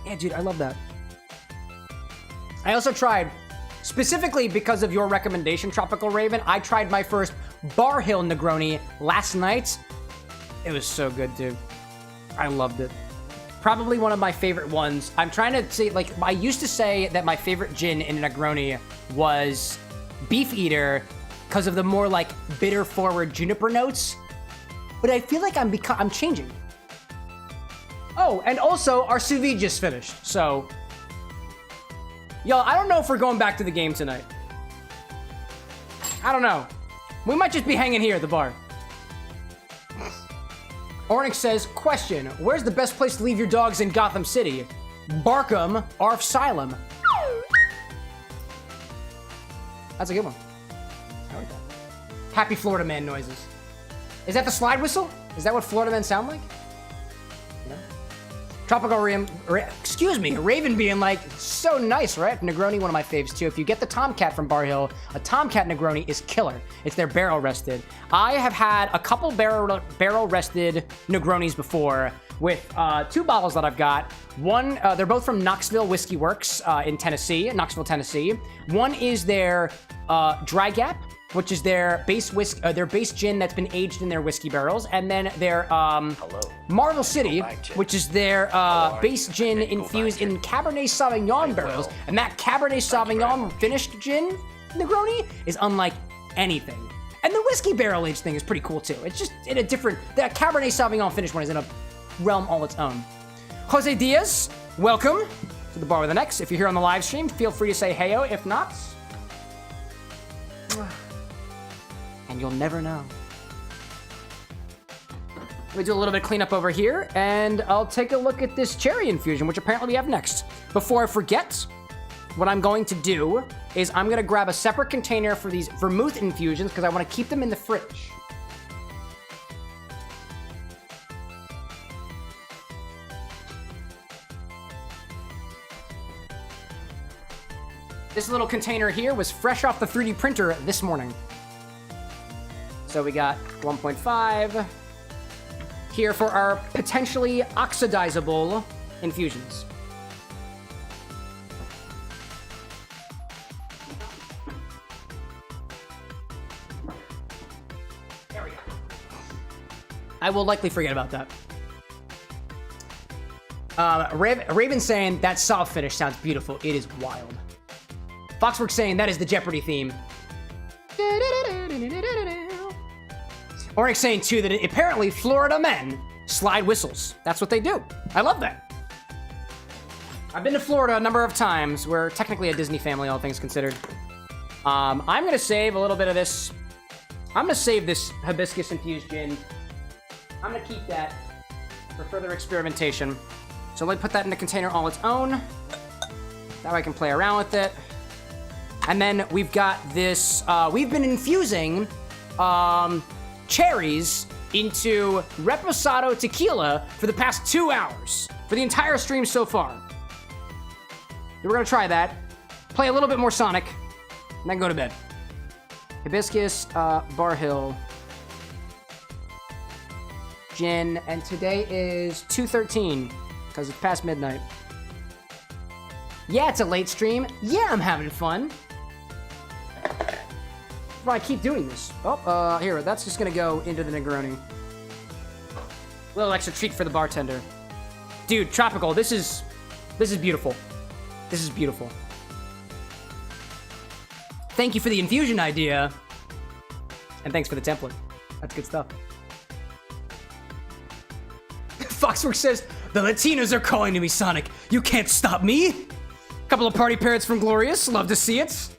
Yeah, dude, I love that. I also tried, specifically because of your recommendation, Tropical Raven, I tried my first Bar Hill Negroni last night. It was so good, dude. I loved it. Probably one of my favorite ones. I'm trying to say, like, I used to say that my favorite gin in a Negroni was Beef Eater because of the more, like, bitter-forward juniper notes. But I feel like I'm changing. Oh, and also, our sous vide just finished, so... Y'all, I don't know if we're going back to the game tonight. I don't know. We might just be hanging here at the bar. Ornix says, question, where's the best place to leave your dogs in Gotham City? Barkham or Asylum? That's a good one. I like that. Happy Florida man noises. Is that the slide whistle? Is that what Florida men sound like? No? Tropical Raven being like, so nice, right? Negroni, one of my faves too. If you get the Tomcat from Bar Hill, a Tomcat Negroni is killer. It's their barrel rested. I have had a couple barrel rested Negronis before with 2 bottles that I've got. One, they're both from Knoxville Whiskey Works in Tennessee, Knoxville, Tennessee. One is their Dry Gap, which is their base gin that's been aged in their whiskey barrels, and then their Marvel City, which is their base gin infused in Cabernet Sauvignon barrels, and that Cabernet Sauvignon finished gin Negroni is unlike anything. And the whiskey barrel aged thing is pretty cool too. It's just in a different. That Cabernet Sauvignon finished one is in a realm all its own. Jose Diaz, welcome to the Bar with an X. If you're here on the live stream, feel free to say heyo. If not, and you'll never know. Let me do a little bit of cleanup over here, and I'll take a look at this cherry infusion, which apparently we have next. Before I forget, what I'm going to do is I'm going to grab a separate container for these vermouth infusions because I want to keep them in the fridge. This little container here was fresh off the 3D printer this morning. So we got 1.5 here for our potentially oxidizable infusions. There we go. I will likely forget about that. Raven saying that soft finish sounds beautiful. It is wild. Foxworks saying that is the Jeopardy theme. Oryx saying too that apparently Florida men slide whistles. That's what they do. I love that. I've been to Florida a number of times. We're technically a Disney family, all things considered. I'm gonna save a little bit of this. I'm gonna save this hibiscus infused gin. I'm gonna keep that for further experimentation. So let me put that in the container all its own. That way I can play around with it. And then we've got this, we've been infusing cherries into Reposado tequila for the past 2 hours, for the entire stream so far. We're gonna try that, play a little bit more Sonic, and then go to bed. Hibiscus, Bar Hill, gin, and today is 2:13, because it's past midnight. Yeah, it's a late stream. Yeah, I'm having fun. I keep doing this. Oh, here, that's just gonna go into the Negroni. A little extra treat for the bartender. Dude, Tropical, this is beautiful. This is beautiful. Thank you for the infusion idea. And thanks for the template. That's good stuff. Foxworks says, the Latinos are calling to me, Sonic. You can't stop me. Couple of party parrots from Glorious. Love to see it.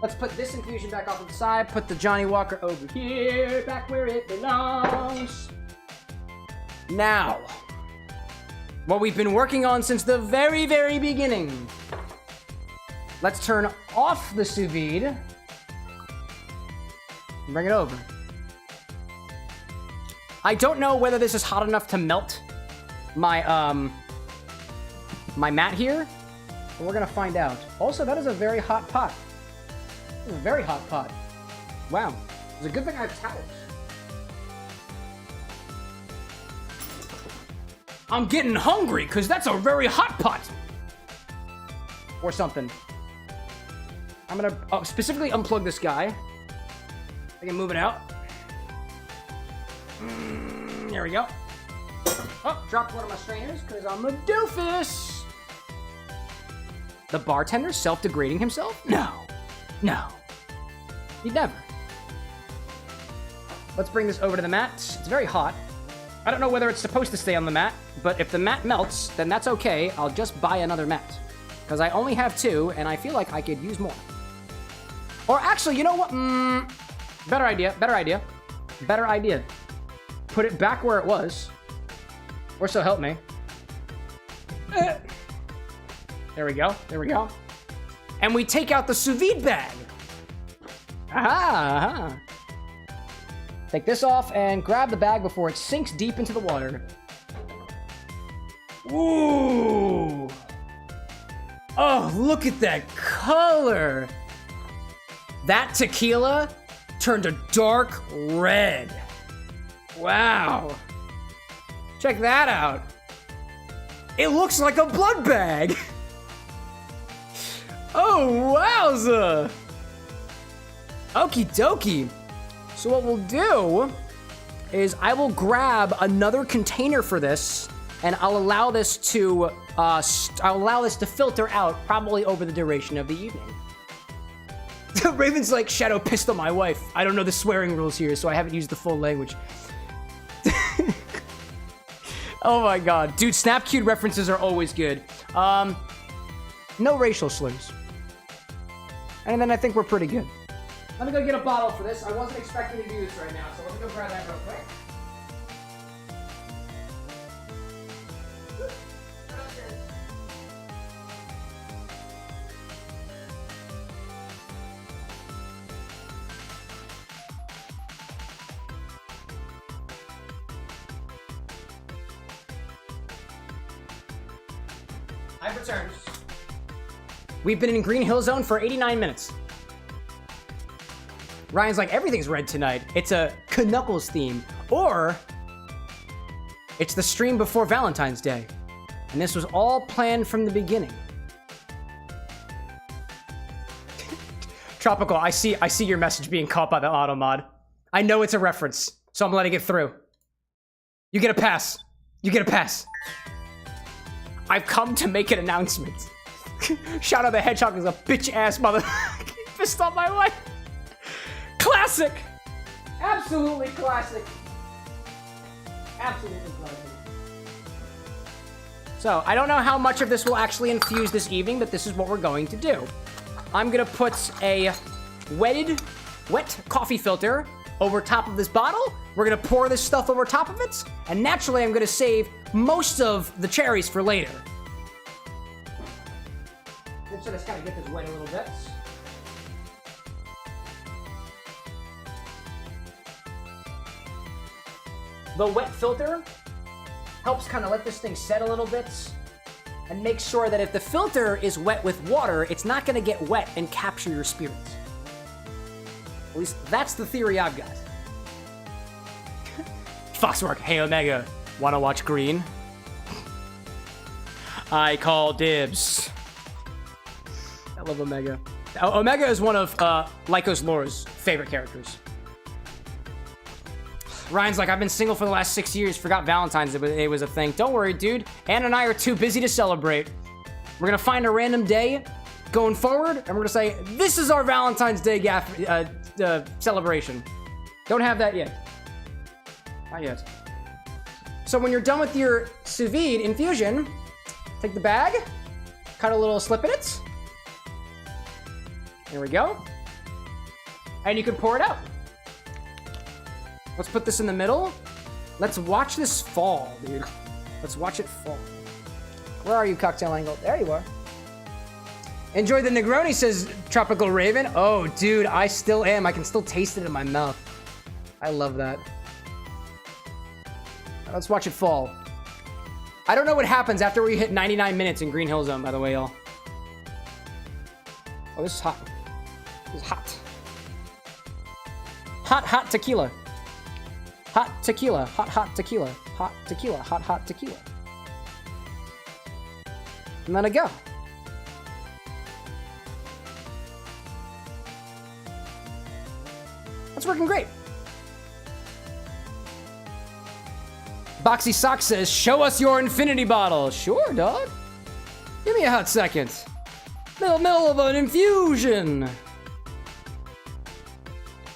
Let's put this infusion back off to the side. Put the Johnny Walker over here, back where it belongs. Now, what we've been working on since the very, very beginning. Let's turn off the sous vide and bring it over. I don't know whether this is hot enough to melt my my mat here, but we're gonna find out. Also, that is a very hot pot. This is a very hot pot. Wow. It's a good thing I have towels. I'm getting hungry, because that's a very hot pot. Or something. I'm going to specifically unplug this guy. I can move it out. There we go. Oh, dropped one of my strainers, because I'm a doofus. The bartender self-degrading himself? No. No. He'd never. Let's bring this over to the mat. It's very hot. I don't know whether it's supposed to stay on the mat, but if the mat melts, then that's okay. I'll just buy another mat. Because I only have 2, and I feel like I could use more. Or actually, you know what? Better idea, better idea. Better idea. Put it back where it was. Or so help me. There we go, there we go. And we take out the sous vide bag. Aha, aha. Take this off and grab the bag before it sinks deep into the water. Ooh. Oh, look at that color. That tequila turned a dark red. Wow. Check that out. It looks like a blood bag. Oh, wowza. Okie dokie. So what we'll do is I will grab another container for this, and I'll allow this to filter out probably over the duration of the evening. Raven's like, Shadow pissed on my wife. I don't know the swearing rules here, so I haven't used the full language. Oh my god. Dude, Snap Cute references are always good. No racial slurs. And then I think we're pretty good. Let me go get a bottle for this. I wasn't expecting to do this right now, so let me go grab that real quick. I've returned. We've been in Green Hill Zone for 89 minutes. Ryan's like, everything's red tonight. It's a Knuckles theme. Or it's the stream before Valentine's Day. And this was all planned from the beginning. Tropical, I see your message being caught by the auto mod. I know it's a reference, so I'm letting it through. You get a pass. You get a pass. I've come to make an announcement. Shadow the Hedgehog is a bitch-ass mother. Pissed off my wife. Classic! Absolutely classic. Absolutely classic. So, I don't know how much of this will actually infuse this evening, but this is what we're going to do. I'm gonna put a wet coffee filter over top of this bottle. We're gonna pour this stuff over top of it, and naturally I'm gonna save most of the cherries for later. So just kind of get this wet a little bit. The wet filter helps kind of let this thing set a little bit and make sure that if the filter is wet with water, it's not going to get wet and capture your spirits. At least that's the theory I've got. Foxwork, hey Omega, wanna watch Green? I call dibs. I love Omega. Omega is one of Lyco's Lore's favorite characters. Ryan's like, I've been single for the last 6 years. Forgot Valentine's Day was a thing. Don't worry, dude. Ann and I are too busy to celebrate. We're gonna find a random day going forward, and we're gonna say, this is our Valentine's Day celebration. Don't have that yet. Not yet. So when you're done with your sous vide infusion, take the bag, cut a little slip in it. Here we go. And you can pour it out. Let's put this in the middle. Let's watch this fall, dude. Let's watch it fall. Where are you, Cocktail Angle? There you are. Enjoy the Negroni, says Tropical Raven. Oh, dude, I still am. I can still taste it in my mouth. I love that. Let's watch it fall. I don't know what happens after we hit 99 minutes in Green Hill Zone, by the way, y'all. Oh, this is hot. This is hot. Hot, hot tequila. Hot tequila. Hot, hot tequila. Hot tequila. Hot, hot tequila. And then I go. That's working great. Boxy Sock says, show us your infinity bottle. Sure, dog. Give me a hot second. Middle of an infusion.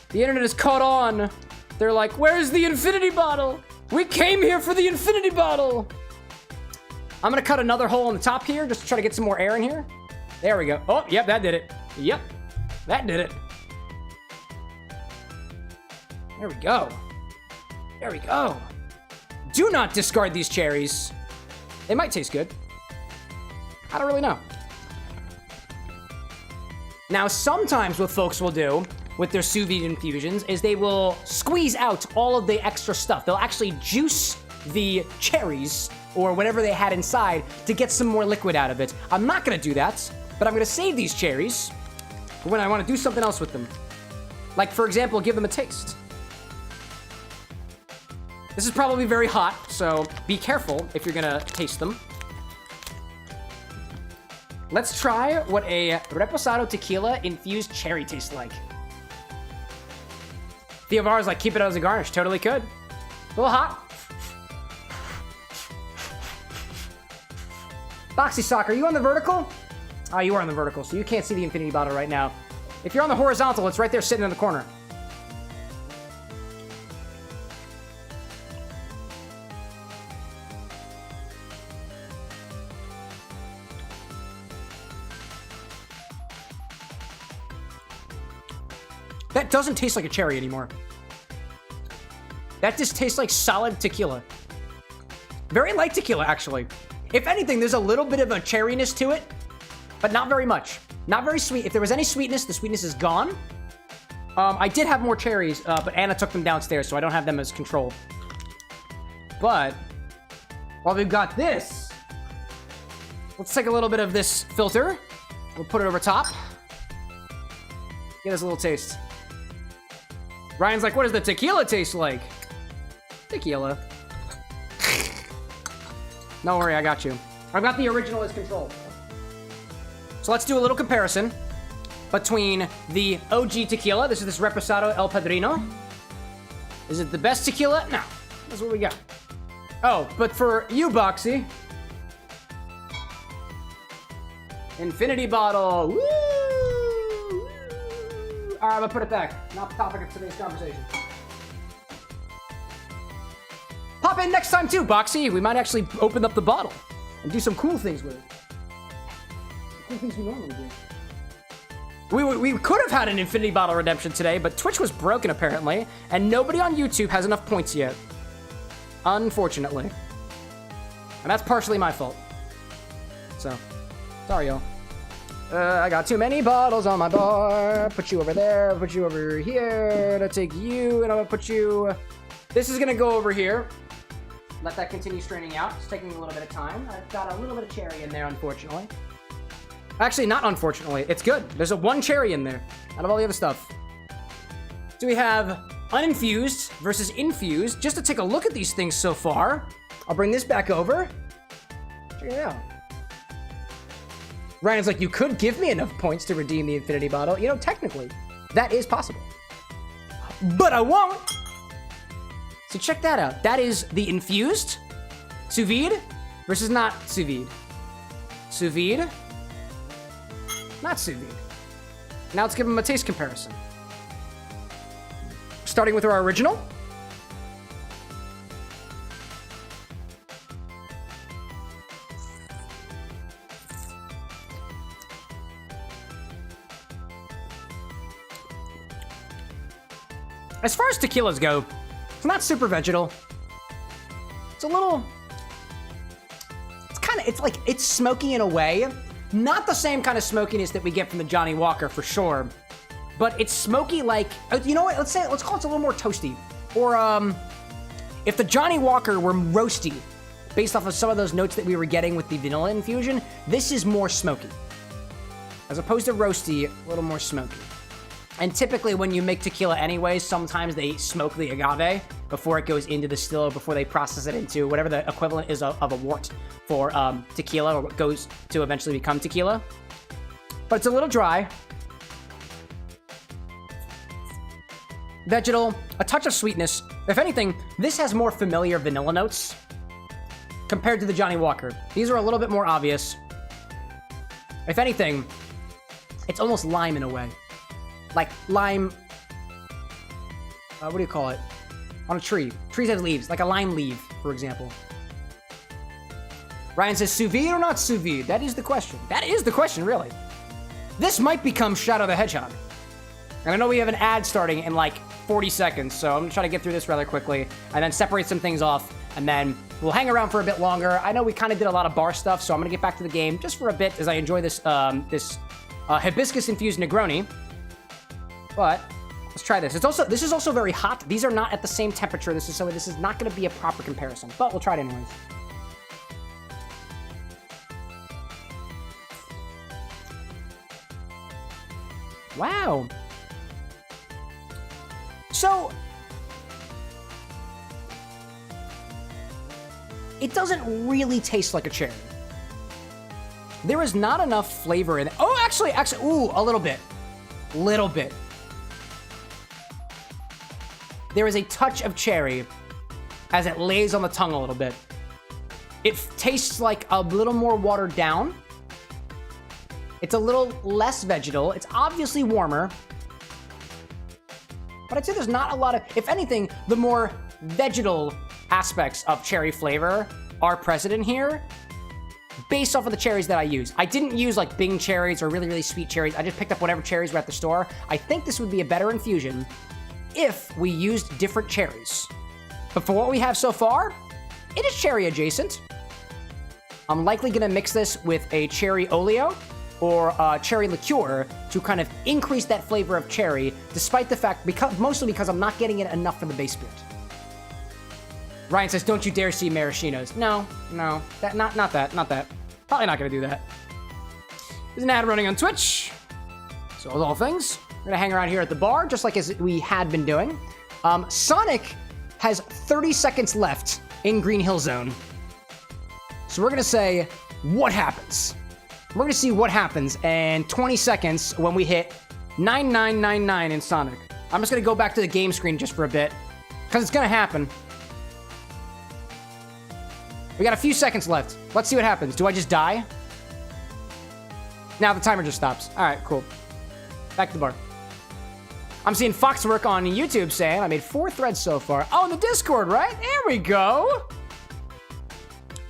The internet is caught on. They're like, where's the infinity bottle? We came here for the infinity bottle. I'm gonna cut another hole in the top here just to try to get some more air in here. There we go. Oh, yep, that did it. Yep, that did it. There we go. There we go. Do not discard these cherries. They might taste good. I don't really know. Now, sometimes what folks will do with their sous vide infusions is they will squeeze out all of the extra stuff. They'll actually juice the cherries or whatever they had inside to get some more liquid out of it. I'm not gonna do that, but I'm gonna save these cherries for when I want to do something else with them. Like, for example, give them a taste. This is probably very hot, so be careful if you're gonna taste them. Let's try what a reposado tequila infused cherry tastes like. Theo Var's like, keep it as a garnish. Totally could. A little hot. Boxy Sock, are you on the vertical? Oh, you are on the vertical, so you can't see the infinity bottle right now. If you're on the horizontal, it's right there sitting in the corner. That doesn't taste like a cherry anymore. That just tastes like solid tequila. Very light tequila, actually. If anything, there's a little bit of a cherryness to it, but not very much. Not very sweet. If there was any sweetness, the sweetness is gone. I did have more cherries, but Anna took them downstairs, so I don't have them as control. But while we've got this, let's take a little bit of this filter. We'll put it over top. Get us a little taste. Ryan's like, what does the tequila taste like? Tequila. Don't worry, I got you. I've got the original as control. So let's do a little comparison between the OG tequila. This is this Reposado El Padrino. Is it the best tequila? No. That's what we got. Oh, but for you, Boxy. Infinity bottle. Woo! All right, I'm gonna put it back. Not the topic of today's conversation. Pop in next time too, Boxy. We might actually open up the bottle and do some cool things with it. Cool things we normally do. We could have had an infinity bottle redemption today, but Twitch was broken apparently, and nobody on YouTube has enough points yet. Unfortunately. And that's partially my fault. So, sorry y'all. I got too many bottles on my bar. Put you over there, put you over here. To take you, and I'm gonna put you... This is gonna go over here. Let that continue straining out. It's taking a little bit of time. I've got a little bit of cherry in there, unfortunately. Actually, not unfortunately. It's good. There's a one cherry in there out of all the other stuff. So we have uninfused versus infused. Just to take a look at these things so far, I'll bring this back over. Check it out. Ryan's like, you could give me enough points to redeem the infinity bottle. You know, technically, that is possible. But I won't. So check that out. That is the infused sous vide versus not sous vide. Sous vide, not sous vide. Now let's give them a taste comparison. Starting with our original. As far as tequilas go, it's not super vegetal. It's a little... It's smoky in a way. Not the same kind of smokiness that we get from the Johnny Walker, for sure. But it's smoky like... You know what? Let's call it a little more toasty. Or, if the Johnny Walker were roasty, based off of some of those notes that we were getting with the vanilla infusion, this is more smoky. As opposed to roasty, a little more smoky. And typically when you make tequila anyways, sometimes they smoke the agave before it goes into the still, before they process it into whatever the equivalent is of a wort for tequila, or what goes to eventually become tequila. But it's a little dry. Vegetal, a touch of sweetness. If anything, this has more familiar vanilla notes compared to the Johnny Walker. These are a little bit more obvious. If anything, it's almost lime in a way. Like lime, what do you call it? On a tree. Trees have leaves, like a lime leaf, for example. Ryan says, sous vide or not sous vide? That is the question. That is the question, really. This might become Shadow the Hedgehog. And I know we have an ad starting in like 40 seconds, so I'm gonna try to get through this rather quickly, and then separate some things off, and then we'll hang around for a bit longer. I know we kind of did a lot of bar stuff, so I'm gonna get back to the game just for a bit as I enjoy this, hibiscus-infused Negroni. But let's try this. This is also very hot. These are not at the same temperature. This is not going to be a proper comparison, but we'll try it anyways. Wow. So, it doesn't really taste like a cherry. There is not enough flavor in it. Oh, actually, ooh, a little bit. Little bit. There is a touch of cherry as it lays on the tongue a little bit. It tastes like a little more watered down. It's a little less vegetal. It's obviously warmer. But I'd say there's not a lot of, if anything, the more vegetal aspects of cherry flavor are present in here based off of the cherries that I use. I didn't use like Bing cherries or really, really sweet cherries. I just picked up whatever cherries were at the store. I think this would be a better infusion if we used different cherries. But for what we have so far, it is cherry adjacent. I'm likely gonna mix this with a cherry oleo or cherry liqueur to kind of increase that flavor of cherry, despite the fact, mostly because I'm not getting it enough for the base spirit. Ryan says, don't you dare see maraschinos. No, not that. Probably not gonna do that. There's an ad running on Twitch. So as all things, we're gonna hang around here at the bar, just like as we had been doing. Sonic has 30 seconds left in Green Hill Zone. So we're gonna say, what happens? We're gonna see what happens in 20 seconds when we hit 9999 in Sonic. I'm just gonna go back to the game screen just for a bit, because it's gonna happen. We got a few seconds left. Let's see what happens. Do I just die? Now the timer just stops. All right, cool. Back to the bar. I'm seeing Foxwork on YouTube saying I made 4 threads so far. Oh, in the Discord, right? There we go.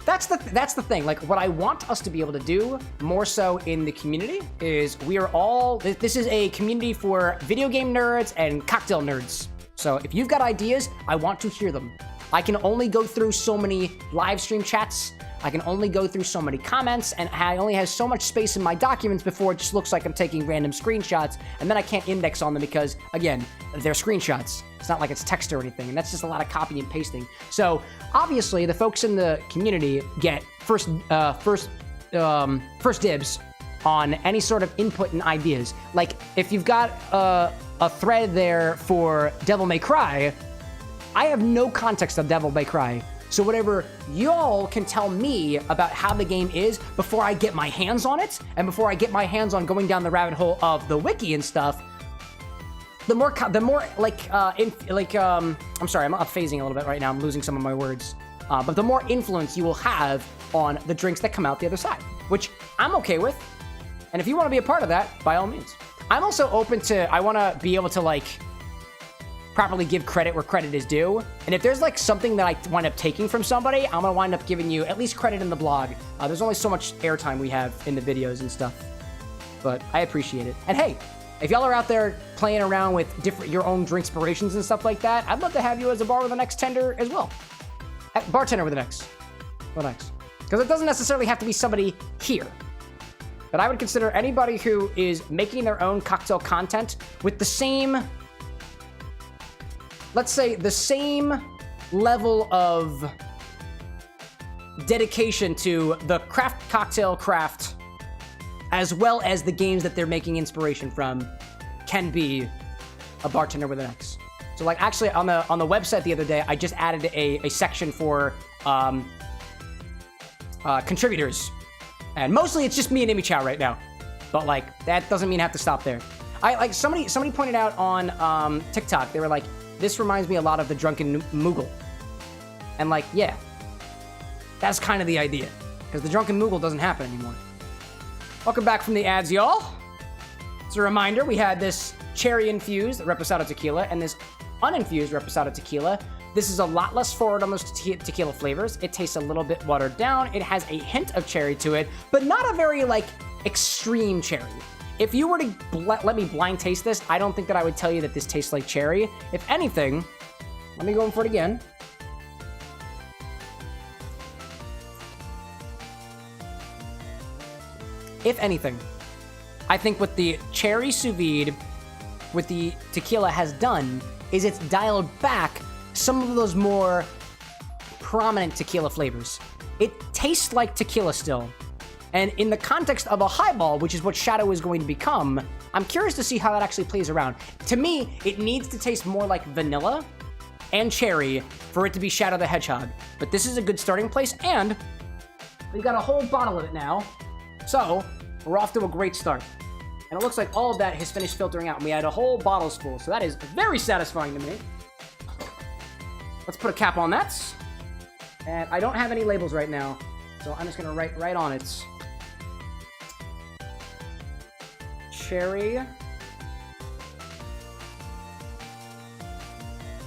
That's the thing. Like, what I want us to be able to do more so in the community is we are all, this is a community for video game nerds and cocktail nerds. So if you've got ideas, I want to hear them. I can only go through so many live stream chats. I can only go through so many comments, and I only have so much space in my documents before it just looks like I'm taking random screenshots, and then I can't index on them because, again, they're screenshots. It's not like it's text or anything, and that's just a lot of copy and pasting. So, obviously, the folks in the community get first dibs on any sort of input and ideas. Like, if you've got a thread there for Devil May Cry, I have no context of Devil May Cry. So whatever y'all can tell me about how the game is before I get my hands on it, and before I get my hands on going down the rabbit hole of the wiki and stuff, the more I'm sorry, I'm phasing a little bit right now. I'm losing some of my words. But the more influence you will have on the drinks that come out the other side, which I'm okay with. And if you want to be a part of that, by all means. I'm also open to, I want to be able to like properly give credit where credit is due. And if there's like something that I wind up taking from somebody, I'm gonna wind up giving you at least credit in the blog. There's only so much airtime we have in the videos and stuff, but I appreciate it. And hey, if y'all are out there playing around with your own drink inspirations and stuff like that, I'd love to have you as a bar with an X tender as well. Bartender with an X. With an X. Because it doesn't necessarily have to be somebody here. But I would consider anybody who is making their own cocktail content with the same, let's say, the same level of dedication to the cocktail craft, as well as the games that they're making inspiration from, can be a bartender with an X. So, like, actually, on the website the other day, I just added a section for contributors, and mostly it's just me and Imi Chow right now. But like, that doesn't mean I have to stop there. Somebody pointed out on TikTok. They were like, this reminds me a lot of the Drunken Moogle. And like, yeah, that's kind of the idea, because the Drunken Moogle doesn't happen anymore. Welcome back from the ads, y'all. As a reminder, we had this cherry-infused Reposado tequila and this uninfused Reposado tequila. This is a lot less forward on those tequila flavors. It tastes a little bit watered down. It has a hint of cherry to it, but not a very, like, extreme cherry. If you were to let me blind taste this, I don't think that I would tell you that this tastes like cherry. If anything, let me go in for it again. If anything, I think what the cherry sous vide with the tequila has done is it's dialed back some of those more prominent tequila flavors. It tastes like tequila still, And in the context of a highball, which is what Shadow is going to become, I'm curious to see how that actually plays around. To me, it needs to taste more like vanilla and cherry for it to be Shadow the Hedgehog. But this is a good starting place, and we've got a whole bottle of it now. So, we're off to a great start. And it looks like all of that has finished filtering out, and we had a whole bottle's full, so that is very satisfying to me. Let's put a cap on that. And I don't have any labels right now, so I'm just gonna write right on it. Cherry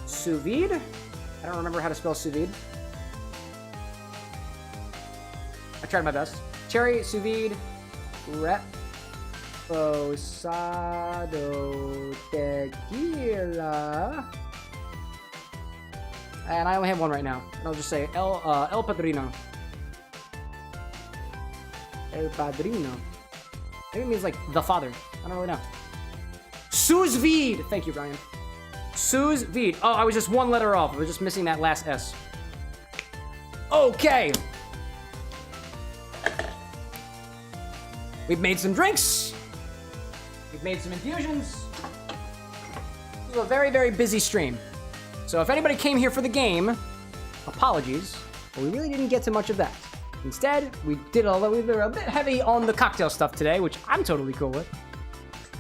sous vide. I don't remember how to spell sous vide. I tried my best. Cherry sous vide reposado tequila. And I only have one right now. And I'll just say El Padrino. El Padrino. Maybe it means like the father. I don't really know. Sous vide. Thank you, Brian. Sous vide. Oh, I was just one letter off. I was just missing that last S. Okay. We've made some drinks. We've made some infusions. This is a very, very busy stream. So if anybody came here for the game, apologies, but we really didn't get to much of that. Instead, we were a bit heavy on the cocktail stuff today, which I'm totally cool with.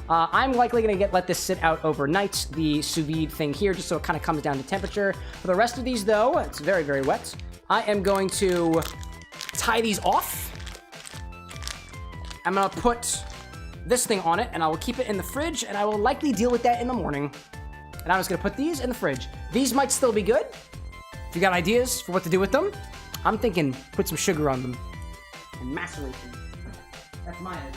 I'm likely going to let this sit out overnight, the sous vide thing here, just so it kind of comes down to temperature. For the rest of these, though, it's very, very wet. I am going to tie these off. I'm going to put this thing on it, and I will keep it in the fridge, and I will likely deal with that in the morning. And I'm just going to put these in the fridge. These might still be good. If you got ideas for what to do with them, I'm thinking put some sugar on them and macerate them. That's my idea.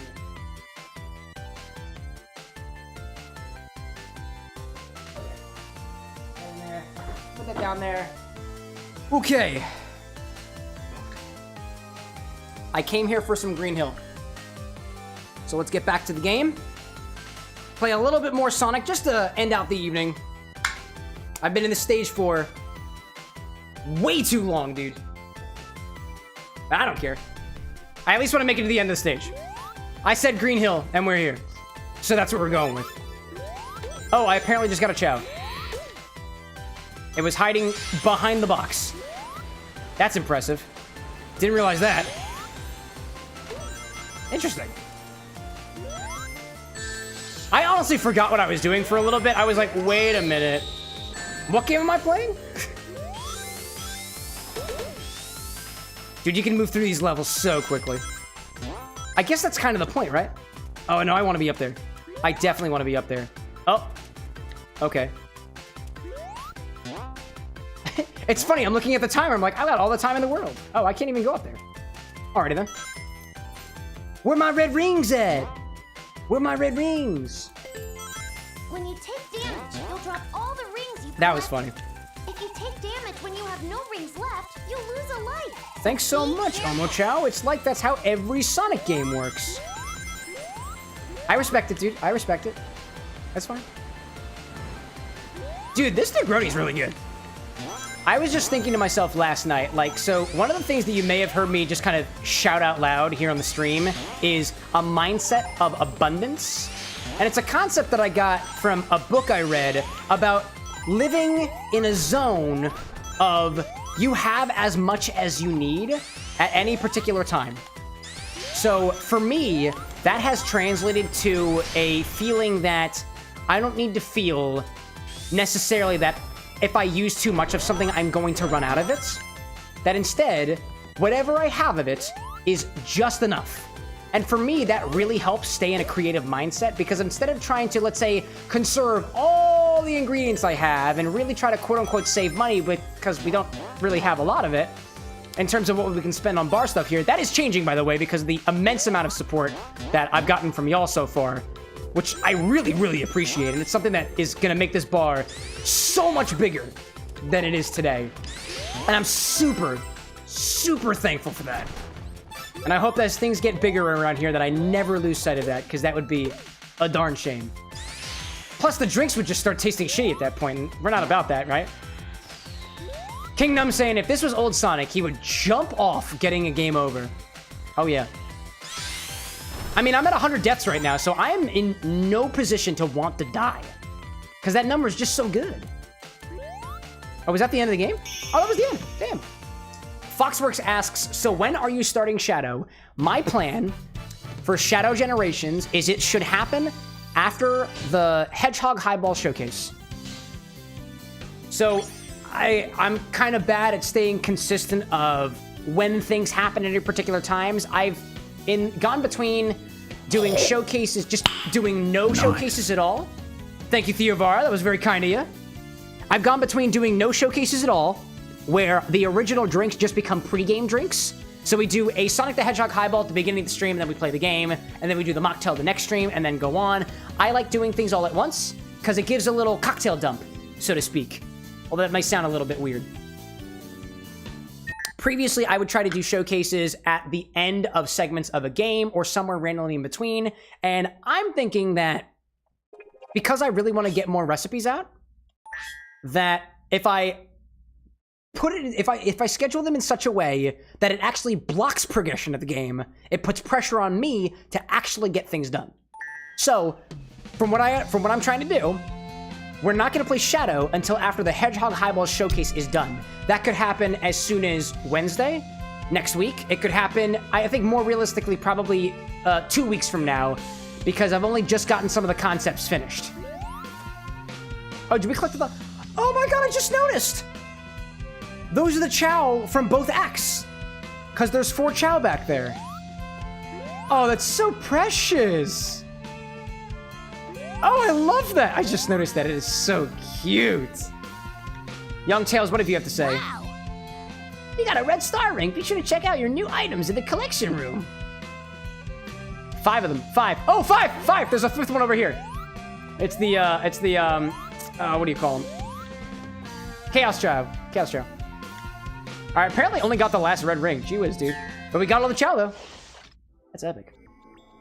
Okay. Put that down there. Okay. I came here for some Green Hill. So let's get back to the game. Play a little bit more Sonic just to end out the evening. I've been in this stage for way too long, dude. I don't care. I at least want to make it to the end of the stage. I said Green Hill, and we're here. So that's what we're going with. Oh, I apparently just got a Chow. It was hiding behind the box. That's impressive. Didn't realize that. Interesting. I honestly forgot what I was doing for a little bit. I was like, wait a minute. What game am I playing? Dude, you can move through these levels so quickly. I guess that's kind of the point, right? Oh, no, I want to be up there. I definitely want to be up there. Oh. Okay. It's funny, I'm looking at the timer. I'm like, I got all the time in the world. Oh, I can't even go up there. Alrighty then. Where my red rings at? Where my red rings? When you take damage, you'll drop all the rings you That was funny. If you take damage when you have no rings left, you'll lose a life. Thanks so much, Omo Chow. It's like that's how every Sonic game works. I respect it, dude. I respect it. That's fine. Dude, this Negroni's really good. I was just thinking to myself last night, like, so one of the things that you may have heard me just kind of shout out loud here on the stream is a mindset of abundance. And it's a concept that I got from a book I read about living in a zone of you have as much as you need at any particular time. So for me, that has translated to a feeling that I don't need to feel necessarily that if I use too much of something, I'm going to run out of it. That instead, whatever I have of it is just enough. And for me, that really helps stay in a creative mindset because instead of trying to, let's say, conserve all the ingredients I have and really try to quote-unquote save money because we don't really have a lot of it, in terms of what we can spend on bar stuff here, that is changing, by the way, because of the immense amount of support that I've gotten from y'all so far, which I really, really appreciate. And it's something that is going to make this bar so much bigger than it is today. And I'm super, super thankful for that. And I hope as things get bigger around here that I never lose sight of that, because that would be a darn shame. Plus, the drinks would just start tasting shitty at that point, and we're not about that, right? King Num saying if this was old Sonic, he would jump off getting a game over. Oh, yeah. I mean, I'm at 100 deaths right now, so I am in no position to want to die. Because that number is just so good. Oh, was that the end of the game? Oh, that was the end. Damn. Foxworks asks, so when are you starting Shadow? My plan for Shadow Generations is it should happen after the Hedgehog Highball Showcase. So I'm kind of bad at staying consistent of when things happen at any particular times. I've gone between doing showcases, just doing no showcases at all. Thank you, Theovara. That was very kind of you. I've gone between doing no showcases at all, where the original drinks just become pre-game drinks. So we do a Sonic the Hedgehog Highball at the beginning of the stream, and then we play the game, and then we do the mocktail the next stream, and then go on. I like doing things all at once, because it gives a little cocktail dump, so to speak. Although that might sound a little bit weird. Previously, I would try to do showcases at the end of segments of a game, or somewhere randomly in between, and I'm thinking that because I really want to get more recipes out, that if I put it, if I schedule them in such a way that it actually blocks progression of the game, it puts pressure on me to actually get things done. So, from what I'm trying to do, we're not going to play Shadow until after the Hedgehog Highball Showcase is done. That could happen as soon as Wednesday, next week. It could happen, I think more realistically, probably 2 weeks from now, because I've only just gotten some of the concepts finished. Oh, did we collect the... Oh my god, I just noticed! Those are the Chow from both acts. Because there's 4 Chow back there. Oh, that's so precious. Oh, I love that. I just noticed that. It is so cute. Young Tails, what have you have to say? Wow. You got a red star ring. Be sure to check out your new items in the collection room. 5 of them. 5. Oh, 5! 5! There's a 5th one over here. It's the, what do you call them? Chaos Chow. Chaos Chow. Alright, apparently only got the last red ring. Gee whiz, dude. But we got all the Chow, though. That's epic.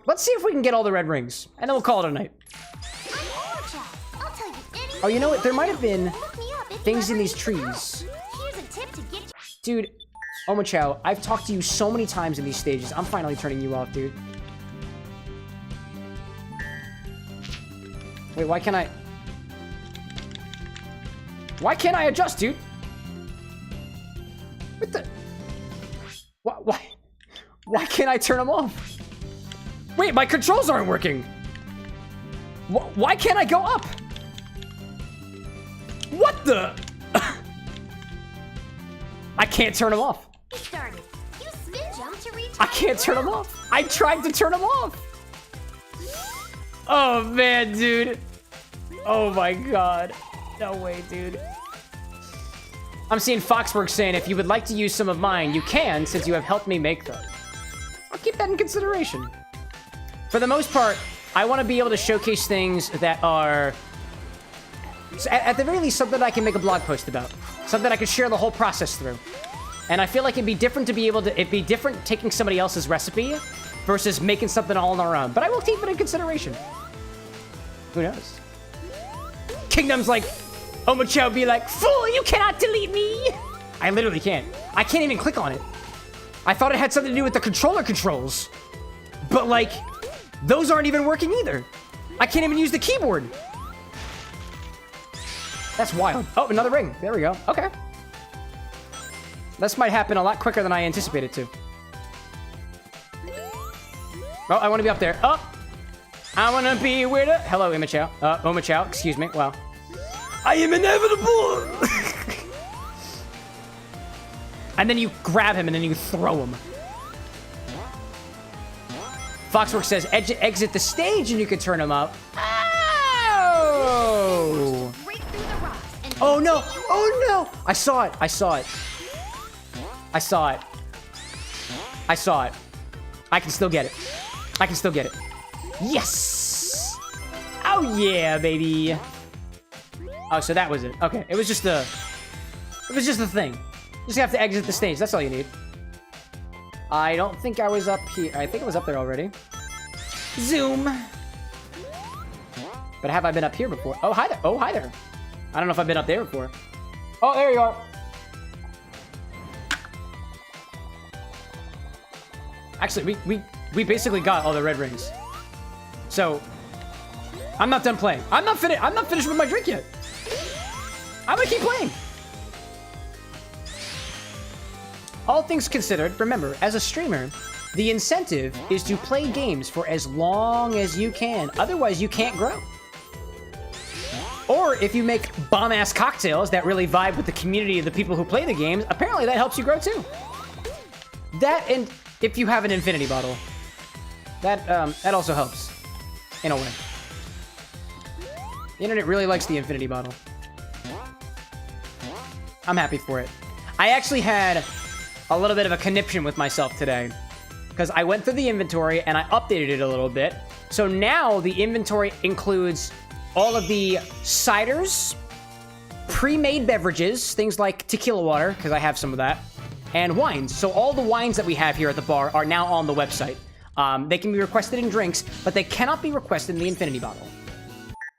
Let's see if we can get all the red rings. And then we'll call it a night. I'll tell you anything. Oh, you know what? There might have been Look me up if things you in ever these need trees. help. Here's a tip to get you. Dude, Omochow, I've talked to you so many times in these stages. I'm finally turning you off, dude. Wait, why can't I... Why can't I adjust, dude? What the... Why can't I turn them off? Wait, my controls aren't working. Why can't I go up? What the... I can't turn them off. Get started. You spin jump to reach. I can't turn them off. I tried to turn them off. Oh, man, dude. Oh, my God. No way, dude. I'm seeing Foxworks saying, if you would like to use some of mine, you can, since you have helped me make them. I'll keep that in consideration. For the most part, I want to be able to showcase things that are... At the very least, something I can make a blog post about. Something I can share the whole process through. And I feel like it'd be different to be able to... It'd be different taking somebody else's recipe versus making something all on our own. But I will keep it in consideration. Who knows? Kingdom's like... Omochow be like, fool, you cannot delete me! I literally can't. I can't even click on it. I thought it had something to do with the controller controls. But, like, those aren't even working either. I can't even use the keyboard. That's wild. Oh, another ring. There we go. Okay. This might happen a lot quicker than I anticipated to. Oh, I want to be up there. Oh! I want to be where the... Hello, Omochow. Omochow, excuse me. Wow. I am inevitable! And then you grab him and then you throw him. Foxworks says, exit the stage and you can turn him up. Oh! Break through the rocks and Oh no! Oh no! I saw it! I saw it. I saw it. I saw it. I can still get it. I can still get it. Yes! Oh yeah, baby! Oh, so that was it. Okay, it was just a... It was just a thing. Just have to exit the stage. That's all you need. I don't think I was up here. I think it was up there already. Zoom. But have I been up here before? Oh, hi there. Oh, hi there. I don't know if I've been up there before. Oh, there you are. Actually, we we basically got all the red rings. So, I'm not done playing. I'm not finished with my drink yet. I'm gonna keep playing. All things considered, remember, as a streamer, the incentive is to play games for as long as you can. Otherwise, you can't grow. Or if you make bomb-ass cocktails that really vibe with the community of the people who play the games, apparently that helps you grow too. That, and if you have an infinity bottle, that also helps, in a way. The internet really likes the infinity bottle. I'm happy for it. I actually had a little bit of a conniption with myself today, because I went through the inventory and I updated it a little bit. So now the inventory includes all of the ciders, pre-made beverages, things like tequila water, because I have some of that, and wines. So all the wines that we have here at the bar are now on the website. They can be requested in drinks, but they cannot be requested in the infinity bottle.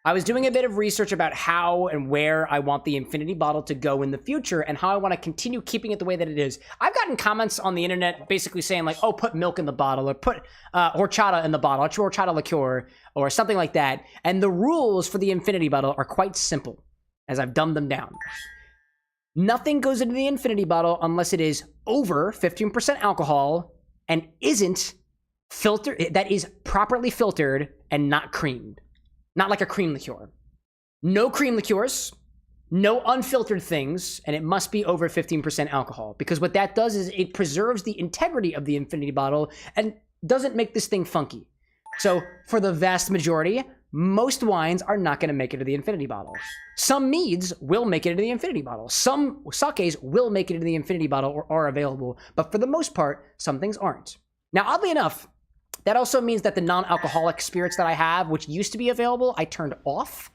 I was doing a bit of research about how and where I want the infinity bottle to go in the future and how I want to continue keeping it the way that it is. I've gotten comments on the internet basically saying like, oh, put milk in the bottle, or put horchata in the bottle, horchata liqueur, or something like that. And the rules for the infinity bottle are quite simple, as I've dumbed them down. Nothing goes into the infinity bottle unless it is over 15% alcohol and isn't filtered, that is properly filtered and not creamed. Not like a cream liqueur. No cream liqueurs, no unfiltered things, and it must be over 15% alcohol. Because what that does is it preserves the integrity of the infinity bottle and doesn't make this thing funky. So for the vast majority, most wines are not going to make it to the infinity bottle. Some meads will make it into the infinity bottle. Some sakes will make it into the infinity bottle or are available. But for the most part, some things aren't. Now, oddly enough, that also means that the non-alcoholic spirits that I have, which used to be available, I turned off.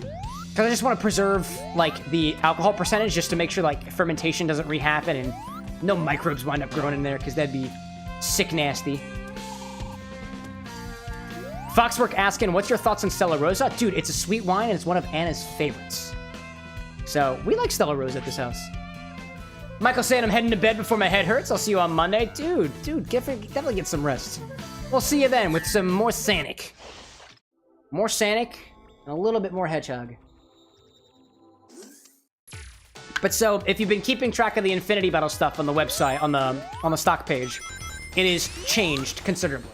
Because I just want to preserve, like, the alcohol percentage just to make sure, like, fermentation doesn't re-happen and no microbes wind up growing in there, because that'd be sick nasty. Foxwork asking, what's your thoughts on Stella Rosa? Dude, it's a sweet wine and it's one of Anna's favorites. So, we like Stella Rosa at this house. Michael saying I'm heading to bed before my head hurts. I'll see you on Monday. Dude, definitely get some rest. We'll see you then with some more Sanic. More Sanic and a little bit more Hedgehog. But so, if you've been keeping track of the Infinity Battle stuff on the website, on the stock page, it is changed considerably.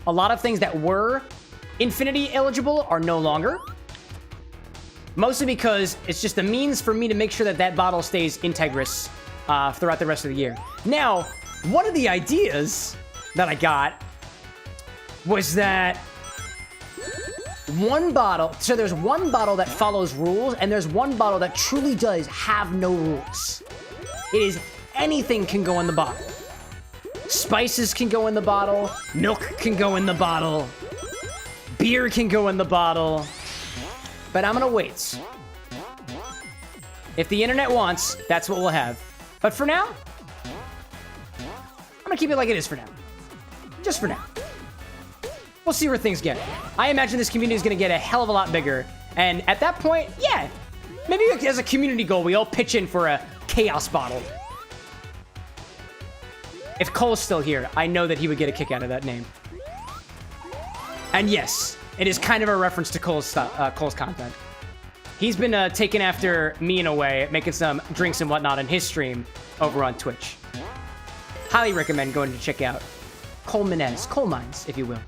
A lot of things that were Infinity eligible are no longer. Mostly because it's just a means for me to make sure that that bottle stays integrous throughout the rest of the year. Now, one of the ideas that I got was that one bottle, so there's one bottle that follows rules, and there's one bottle that truly does have no rules. It is anything can go in the bottle. Spices can go in the bottle, milk can go in the bottle, beer can go in the bottle, but I'm gonna wait. If the internet wants, that's what we'll have. But for now, I'm gonna keep it like it is for now. Just for now. We'll see where things get. I imagine this community is gonna get a hell of a lot bigger. And at that point, yeah, maybe as a community goal, we all pitch in for a chaos bottle. If Cole's still here, I know that he would get a kick out of that name. And yes, it is kind of a reference to Cole's content. He's been taking after me in a way, making some drinks and whatnot in his stream over on Twitch. Highly recommend going to check out Cole Menez, Coal Mines, if you will.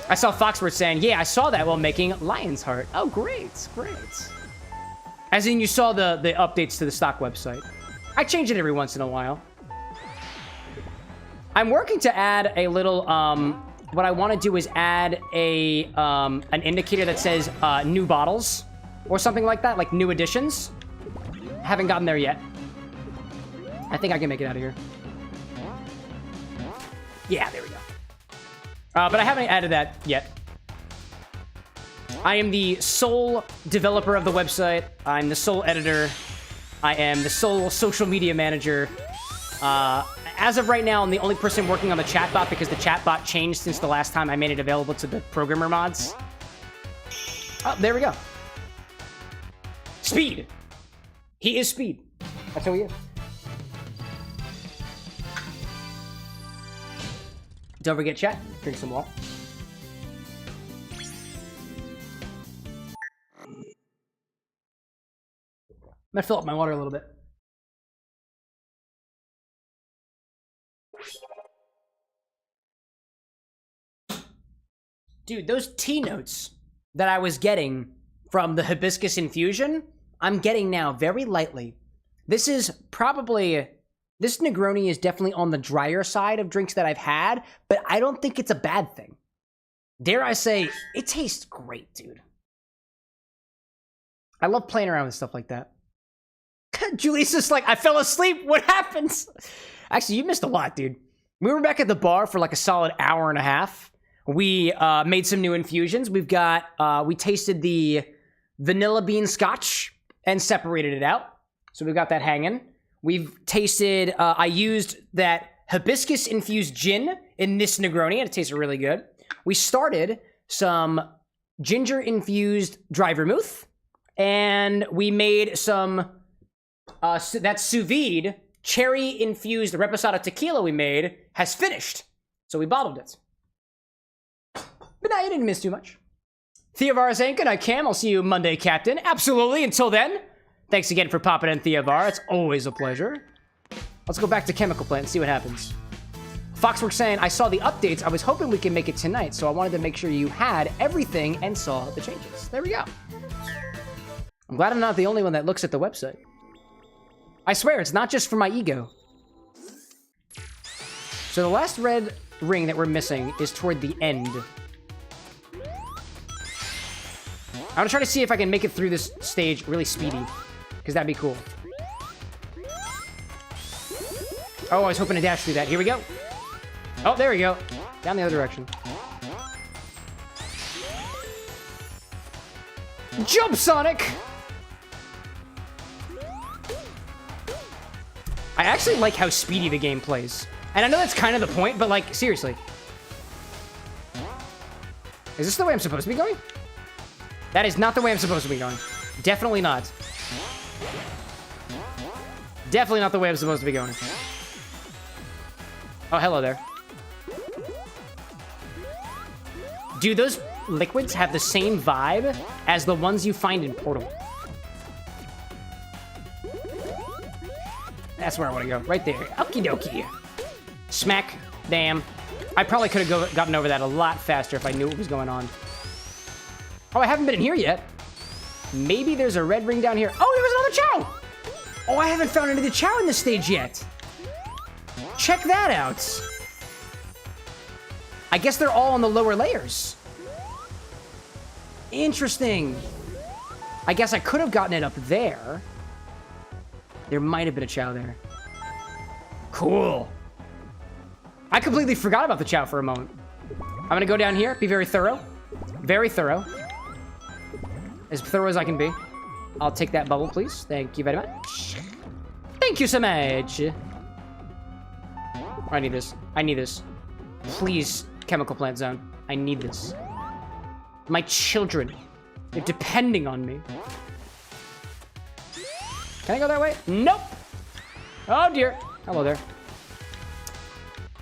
I saw Foxworth saying, yeah, I saw that while making Lion's Heart. Oh, great, great. As in you saw the updates to the stock website. I change it every once in a while. I'm working to add a little, what I want to do is add an indicator that says new bottles or something like that, like new additions. Haven't gotten there yet. I think I can make it out of here. Yeah, there we go. But I haven't added that yet. I am the sole developer of the website. I'm the sole editor. I am the sole social media manager. As of right now, I'm the only person working on the chatbot because the chatbot changed since the last time I made it available to the programmer mods. Oh, there we go. Speed. He is Speed. That's who he is. Don't forget, chat. Drink some water. I'm gonna fill up my water a little bit. Dude, those tea notes that I was getting from the hibiscus infusion, I'm getting now very lightly. This is probably... This Negroni is definitely on the drier side of drinks that I've had, but I don't think it's a bad thing. Dare I say, it tastes great, dude. I love playing around with stuff like that. Julie's just like, I fell asleep. What happens? Actually, you missed a lot, dude. We were back at the bar for like a solid hour and a half. We made some new infusions. We tasted the vanilla bean scotch and separated it out. So we've got that hanging. We've tasted, I used that hibiscus infused gin in this Negroni, and it tasted really good. We started some ginger infused dry vermouth, and we made some, that sous vide cherry infused reposado tequila we made has finished. So we bottled it. But no, you didn't miss too much. Theovar's ain't good. I can. I'll see you Monday, Captain. Absolutely. Until then, thanks again for popping in, Theovar. It's always a pleasure. Let's go back to Chemical Plant and see what happens. Foxworks saying, I saw the updates. I was hoping we could make it tonight, so I wanted to make sure you had everything and saw the changes. There we go. I'm glad I'm not the only one that looks at the website. I swear, it's not just for my ego. So the last red ring that we're missing is toward the end. I'm gonna try to see if I can make it through this stage really speedy, because that'd be cool. Oh, I was hoping to dash through that. Here we go. Oh, there we go. Down the other direction. Jump, Sonic! I actually like how speedy the game plays. And I know that's kind of the point, but like, seriously. Is this the way I'm supposed to be going? That is not the way I'm supposed to be going. Definitely not. Definitely not the way I'm supposed to be going. Oh, hello there. Dude, those liquids have the same vibe as the ones you find in Portal. That's where I want to go. Right there. Okie dokie. Smack. Damn. I probably could have gotten over that a lot faster if I knew what was going on. Oh, I haven't been in here yet. Maybe there's a red ring down here. Oh, there was another Chow! Oh, I haven't found any of the Chow in this stage yet. Check that out. I guess they're all on the lower layers. Interesting. I guess I could have gotten it up there. There might have been a Chow there. Cool. I completely forgot about the Chow for a moment. I'm gonna go down here, be very thorough. Very thorough. As thorough as I can be. I'll take that bubble, please. Thank you very much. Thank you so much. I need this. I need this. Please, Chemical Plant Zone. I need this. My children. They're depending on me. Can I go that way? Nope. Oh, dear. Hello there.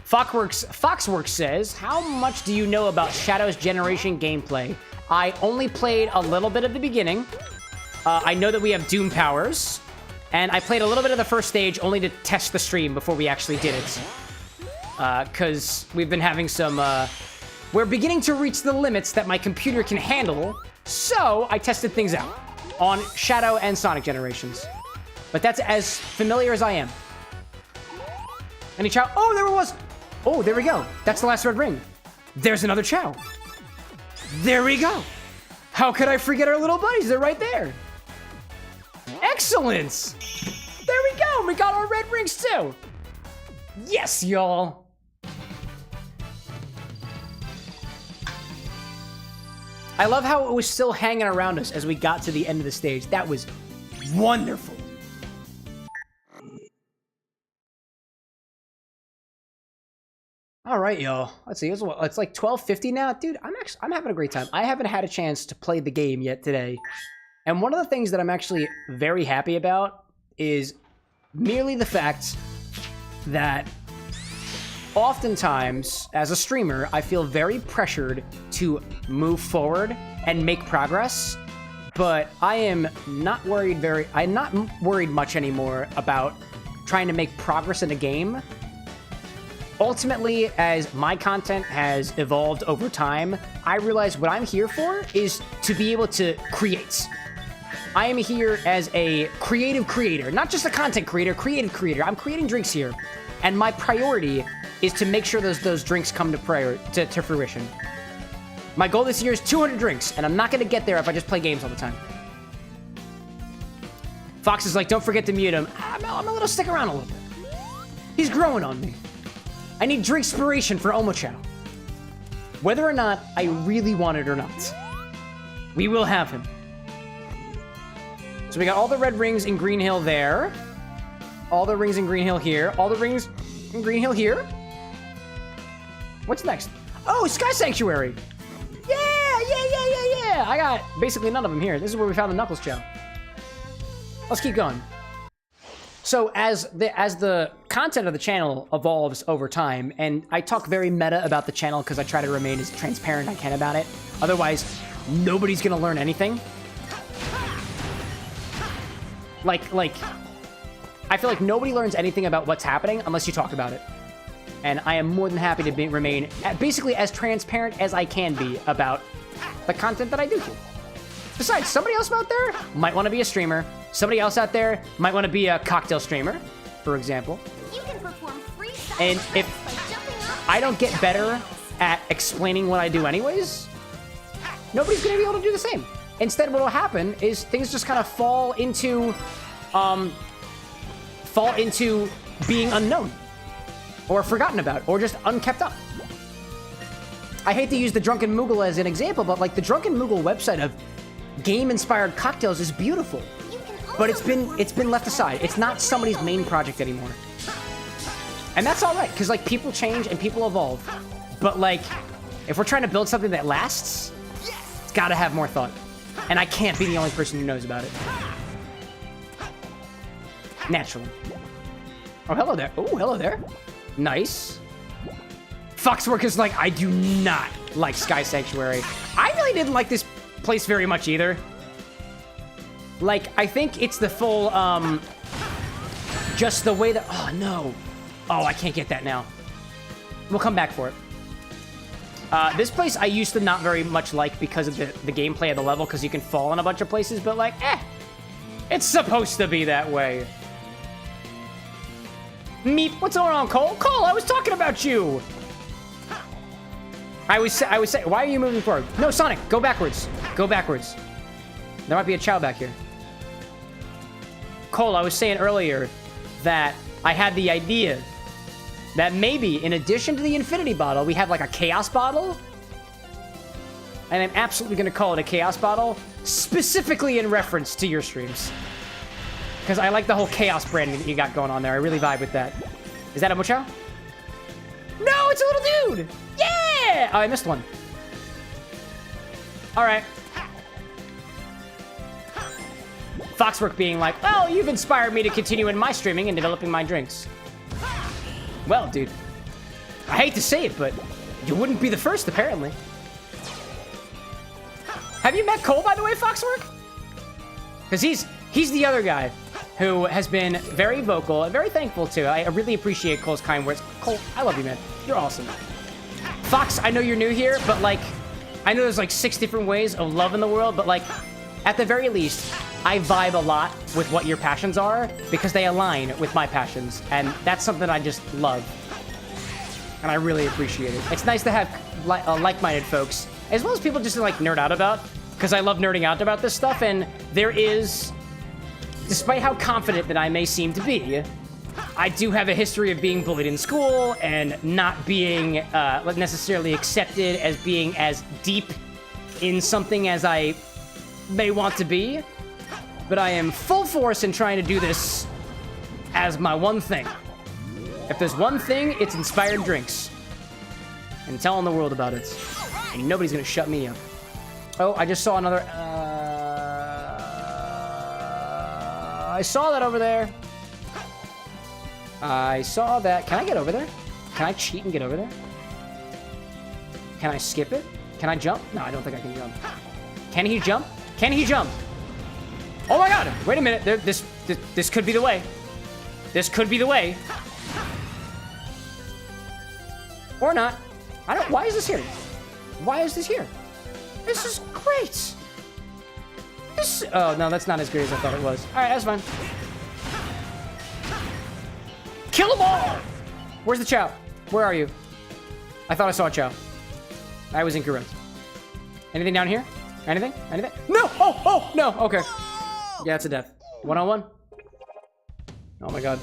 Foxworks says, how much do you know about Shadow's Generation gameplay? I only played a little bit of the beginning. I know that we have Doom powers. And I played a little bit of the first stage only to test the stream before we actually did it. Because we've been having some... we're beginning to reach the limits that my computer can handle. So I tested things out on Shadow and Sonic generations. But that's as familiar as I am. Any Chow? Oh, there it was! Oh, there we go. That's the last red ring. There's another Chow. There we go. How could I forget our little buddies? They're right there. Excellent. There we go. We got our red rings too. Yes, y'all. I love how it was still hanging around us as we got to the end of the stage. That was wonderful. All right, y'all. Let's see. It's like 12:50 now, dude. I'm having a great time. I haven't had a chance to play the game yet today, and one of the things that I'm actually very happy about is merely the fact that oftentimes, as a streamer, I feel very pressured to move forward and make progress, but I am not worried I'm not worried much anymore about trying to make progress in a game. Ultimately, as my content has evolved over time, I realize what I'm here for is to be able to create. I am here as a creative creator, not just a content creator, creative creator. I'm creating drinks here, and my priority is to make sure those drinks come to fruition. My goal this year is 200 drinks, and I'm not going to get there if I just play games all the time. Fox is like, don't forget to mute him. I'm a little stick around a little bit. He's growing on me. I need drink inspiration for Omochow. Whether or not I really want it or not, we will have him. So we got all the red rings in Green Hill there. All the rings in Green Hill here. All the rings in Green Hill here. What's next? Oh, Sky Sanctuary. Yeah. I got basically none of them here. This is where we found the Knuckles Chow. Let's keep going. So as the content of the channel evolves over time, and I talk very meta about the channel because I try to remain as transparent as I can about it. Otherwise, nobody's gonna learn anything. Like, I feel like nobody learns anything about what's happening unless you talk about it. And I am more than happy to remain basically as transparent as I can be about the content that I do here. Besides, somebody else out there might want to be a streamer. Somebody else out there might want to be a cocktail streamer, for example. You can perform freestyle And if by jumping off I don't get better at explaining what I do anyways, nobody's going to be able to do the same. Instead, what will happen is things just kind of fall into being unknown or forgotten about or just unkept up. I hate to use the Drunken Moogle as an example, but like the Drunken Moogle website of game-inspired cocktails is beautiful, but it's been left aside. It's not somebody's main project anymore, and that's all right because like people change and people evolve. But like, if we're trying to build something that lasts, it's got to have more thought, and I can't be the only person who knows about it. Naturally. Oh, hello there. Oh, hello there. Nice. Foxwork is like, I do not like Sky Sanctuary. I really didn't like this place very much either. Like, I think it's the full, just the way that, oh no. Oh, I can't get that now. We'll come back for it. This place I used to not very much like because of the gameplay of the level, because you can fall in a bunch of places, but like, it's supposed to be that way. Meep, what's going on, Cole? Cole, I was talking about you. I was saying, why are you moving forward? No, Sonic, go backwards. Go backwards. There might be a Chow back here. Cole, I was saying earlier that I had the idea that maybe in addition to the Infinity Bottle, we have like a Chaos Bottle. And I'm absolutely going to call it a Chaos Bottle, specifically in reference to your streams. Because I like the whole Chaos branding that you got going on there. I really vibe with that. Is that a Mochow? No, it's a little dude! Yeah! Oh, I missed one. All right. Foxwork being like, well, you've inspired me to continue in my streaming and developing my drinks. Well, dude, I hate to say it, but you wouldn't be the first, apparently. Have you met Cole, by the way, Foxwork? Because he's the other guy who has been very vocal and very thankful, too. I really appreciate Cole's kind words. Cole, I love you, man. You're awesome. Fox, I know you're new here, but, like, I know there's, like, 6 different ways of love in the world, but, like, at the very least, I vibe a lot with what your passions are because they align with my passions, and that's something I just love. And I really appreciate it. It's nice to have like-minded folks, as well as people just to, like, nerd out about, because I love nerding out about this stuff, and there is... Despite how confident that I may seem to be, I do have a history of being bullied in school and not being necessarily accepted as being as deep in something as I may want to be. But I am full force in trying to do this as my one thing. If there's one thing, it's inspired drinks. And telling the world about it. And nobody's gonna shut me up. Oh, I just saw another... I saw that over there. I saw that. Can I get over there? Can I cheat and get over there? Can I skip it? Can I jump? No, I don't think I can jump. Can he jump? Can he jump? Oh my god! Wait a minute. This could be the way. This could be the way. Or not. I don't. Why is this here? Why is this here? This is great. This. Oh no, that's not as great as I thought it was. All right, that's fine. Kill them all! Where's the Chow? Where are you? I thought I saw a Chow. I was incorrect. Anything down here? Anything? Anything? No! Oh! No! Okay. Yeah, it's a death. 1-on-1. Oh my god.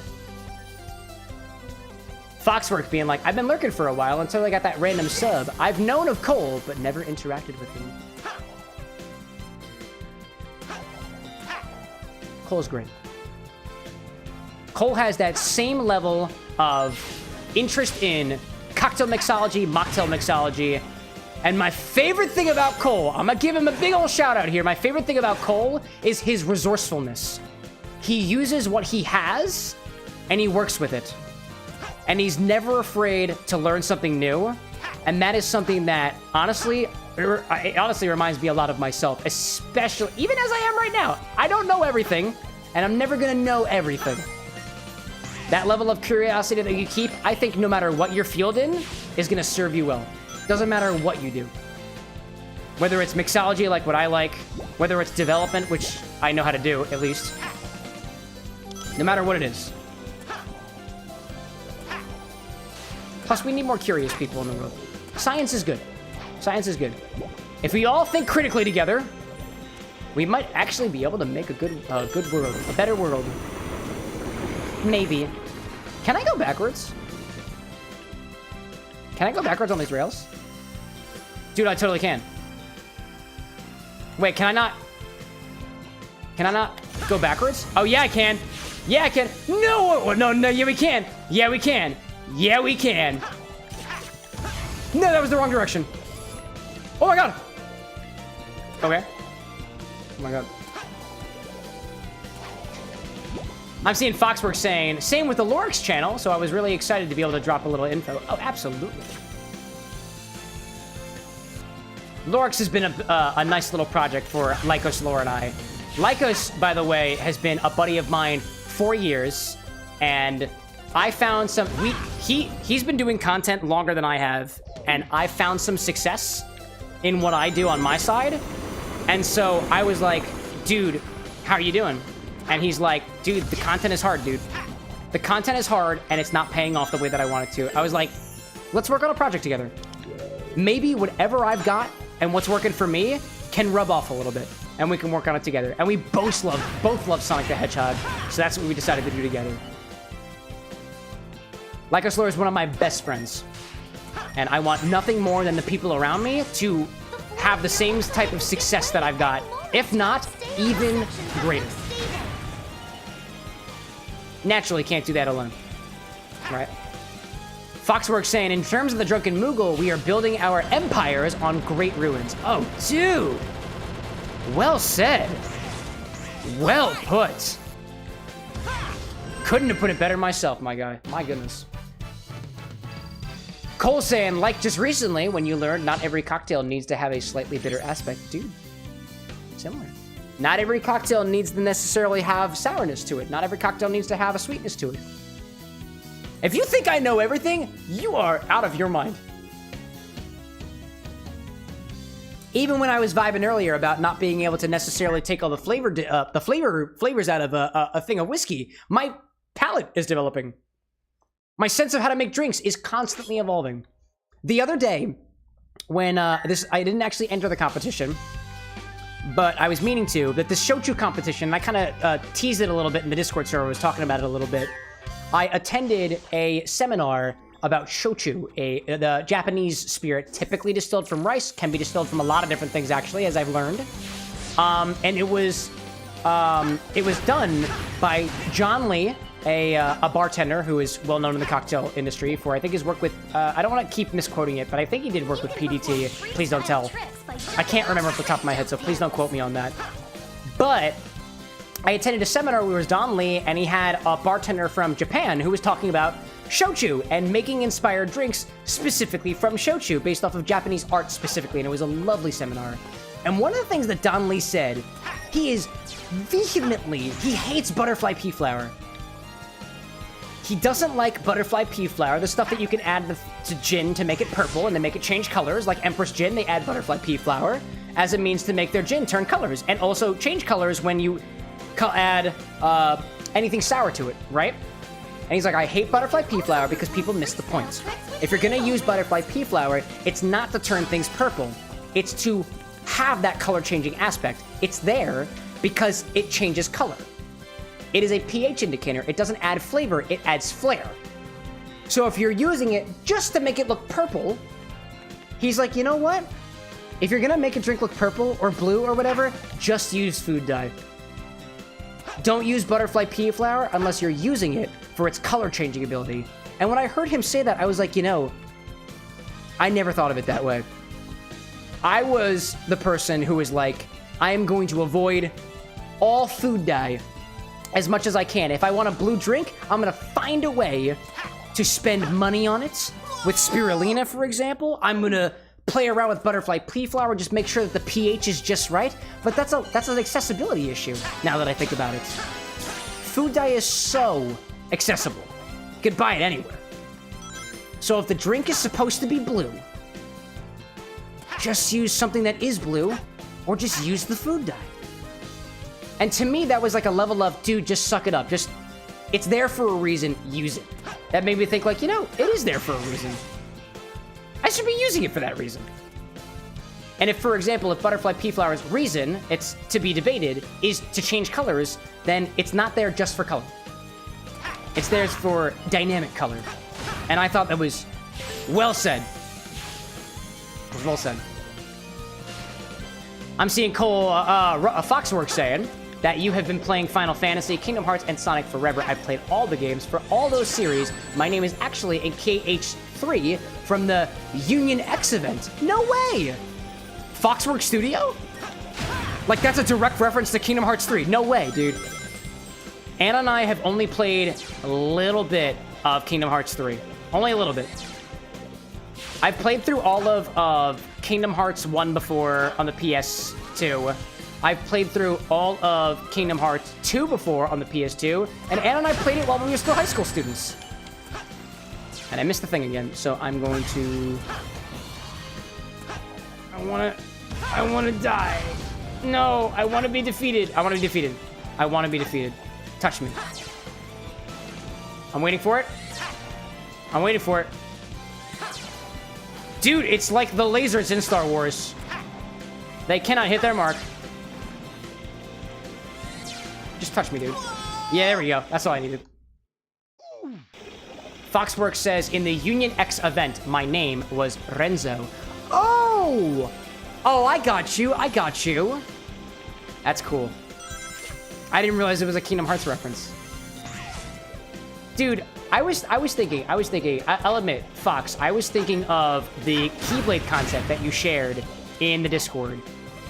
Foxwork being like, I've been lurking for a while until I got that random sub. I've known of Cole, but never interacted with him. Cole's great. Cole has that same level of interest in cocktail mixology, mocktail mixology, and my favorite thing about Cole, I'm gonna give him a big old shout out here. My favorite thing about Cole is his resourcefulness. He uses what he has, and he works with it. And he's never afraid to learn something new, and that is something that, honestly, it honestly reminds me a lot of myself, especially, even as I am right now. I don't know everything, and I'm never gonna know everything. That level of curiosity that you keep, I think no matter what your field in, is gonna serve you well. Doesn't matter what you do. Whether it's mixology, like what I like, whether it's development, which I know how to do, at least. No matter what it is. Plus, we need more curious people in the world. Science is good. Science is good. If we all think critically together, we might actually be able to make a good world, a better world. Maybe. Can I go backwards? Can I go backwards on these rails? Dude, I totally can. Wait, can I not? Can I not go backwards? Oh, yeah, I can. Yeah, I can. No, no, yeah, we can. Yeah, we can. Yeah, we can. No, that was the wrong direction. Oh my god. Okay. Oh my god. I'm seeing Foxworks saying, same with the Lorix channel, so I was really excited to be able to drop a little info. Oh, absolutely. Lorix has been a nice little project for Lycos, Lore, and I. Lycos, by the way, has been a buddy of mine for years, and I found some... He's been doing content longer than I have, and I found some success in what I do on my side, and so I was like, dude, how are you doing? And he's like, dude, the content is hard, dude. The content is hard, and it's not paying off the way that I want it to. I was like, let's work on a project together. Maybe whatever I've got and what's working for me can rub off a little bit, and we can work on it together. And we both love Sonic the Hedgehog, so that's what we decided to do together. Lycos Lore is one of my best friends, and I want nothing more than the people around me to have the same type of success that I've got, if not even greater. Naturally can't do that alone, right? Foxworks saying, in terms of the Drunken Moogle, we are building our empires on great ruins. Oh, dude! Well said. Well put. Couldn't have put it better myself, my guy. My goodness. Cole saying, like just recently, when you learned not every cocktail needs to have a slightly bitter aspect. Dude, similar. Not every cocktail needs to necessarily have sourness to it. Not every cocktail needs to have a sweetness to it. If you think I know everything, you are out of your mind. Even when I was vibing earlier about not being able to necessarily take all the flavors out of a thing of whiskey, my palate is developing. My sense of how to make drinks is constantly evolving. The other day, when I didn't actually enter the competition, but I was meaning to, that this shochu competition, I kind of teased it a little bit in the Discord server, I was talking about it a little bit. I attended a seminar about shochu, the Japanese spirit, typically distilled from rice, can be distilled from a lot of different things, actually, as I've learned. And it was done by John Lee, a bartender who is well known in the cocktail industry for, I think, his work with, I don't want to keep misquoting it, but I think he did work with PDT. Please don't tell. I can't remember off the top of my head, so please don't quote me on that. But I attended a seminar where it was Don Lee, and he had a bartender from Japan who was talking about shochu and making inspired drinks specifically from shochu based off of Japanese art specifically, and it was a lovely seminar. And one of the things that Don Lee said, he hates butterfly pea flower. He doesn't like butterfly pea flower, the stuff that you can add to gin to make it purple and then make it change colors, like Empress Gin, they add butterfly pea flower as a means to make their gin turn colors, and also change colors when you add anything sour to it, right? And he's like, I hate butterfly pea flower because people miss the point. If you're gonna use butterfly pea flower, it's not to turn things purple. It's to have that color changing aspect. It's there because it changes color. It is a pH indicator. It doesn't add flavor, it adds flair. So if you're using it just to make it look purple, he's like, you know what? If you're gonna make a drink look purple or blue or whatever, just use food dye. Don't use butterfly pea flower unless you're using it for its color changing ability. And when I heard him say that, I was like, you know, I never thought of it that way. I was the person who was like, I am going to avoid all food dye as much as I can. If I want a blue drink, I'm gonna find a way to spend money on it. With spirulina, for example, I'm gonna play around with butterfly pea flower, just make sure that the pH is just right. But that's an accessibility issue, now that I think about it. Food dye is so accessible. You can buy it anywhere. So if the drink is supposed to be blue, just use something that is blue, or just use the food dye. And to me, that was like a level of, dude, just suck it up. It's there for a reason, use it. That made me think like, you know, it is there for a reason. I should be using it for that reason. And if, for example, if butterfly pea flower's reason, it's to be debated, is to change colors, then it's not there just for color. It's there for dynamic color. And I thought that was well said. It was well said. I'm seeing Cole Foxworks saying that you have been playing Final Fantasy, Kingdom Hearts, and Sonic forever. I've played all the games for all those series. My name is actually in KH3 from the Union X event. No way! Foxworks Studio? Like, that's a direct reference to Kingdom Hearts 3. No way, dude. Anna and I have only played a little bit of Kingdom Hearts 3. Only a little bit. I've played through all of Kingdom Hearts 1 before on the PS2. I've played through all of Kingdom Hearts 2 before on the PS2, and Anna and I played it while we were still high school students. And I missed the thing again, so I'm going to... I wanna die. No, I wanna be defeated. I wanna be defeated. I wanna be defeated. Touch me. I'm waiting for it. I'm waiting for it. Dude, it's like the lasers in Star Wars. They cannot hit their mark. Just touch me, dude. Yeah, there we go. That's all I needed. Foxworks says, in the Union X event, my name was Renzo. Oh! Oh, I got you. I got you. That's cool. I didn't realize it was a Kingdom Hearts reference. Dude, I was thinking, I'll admit, Fox, I was thinking of the Keyblade concept that you shared in the Discord.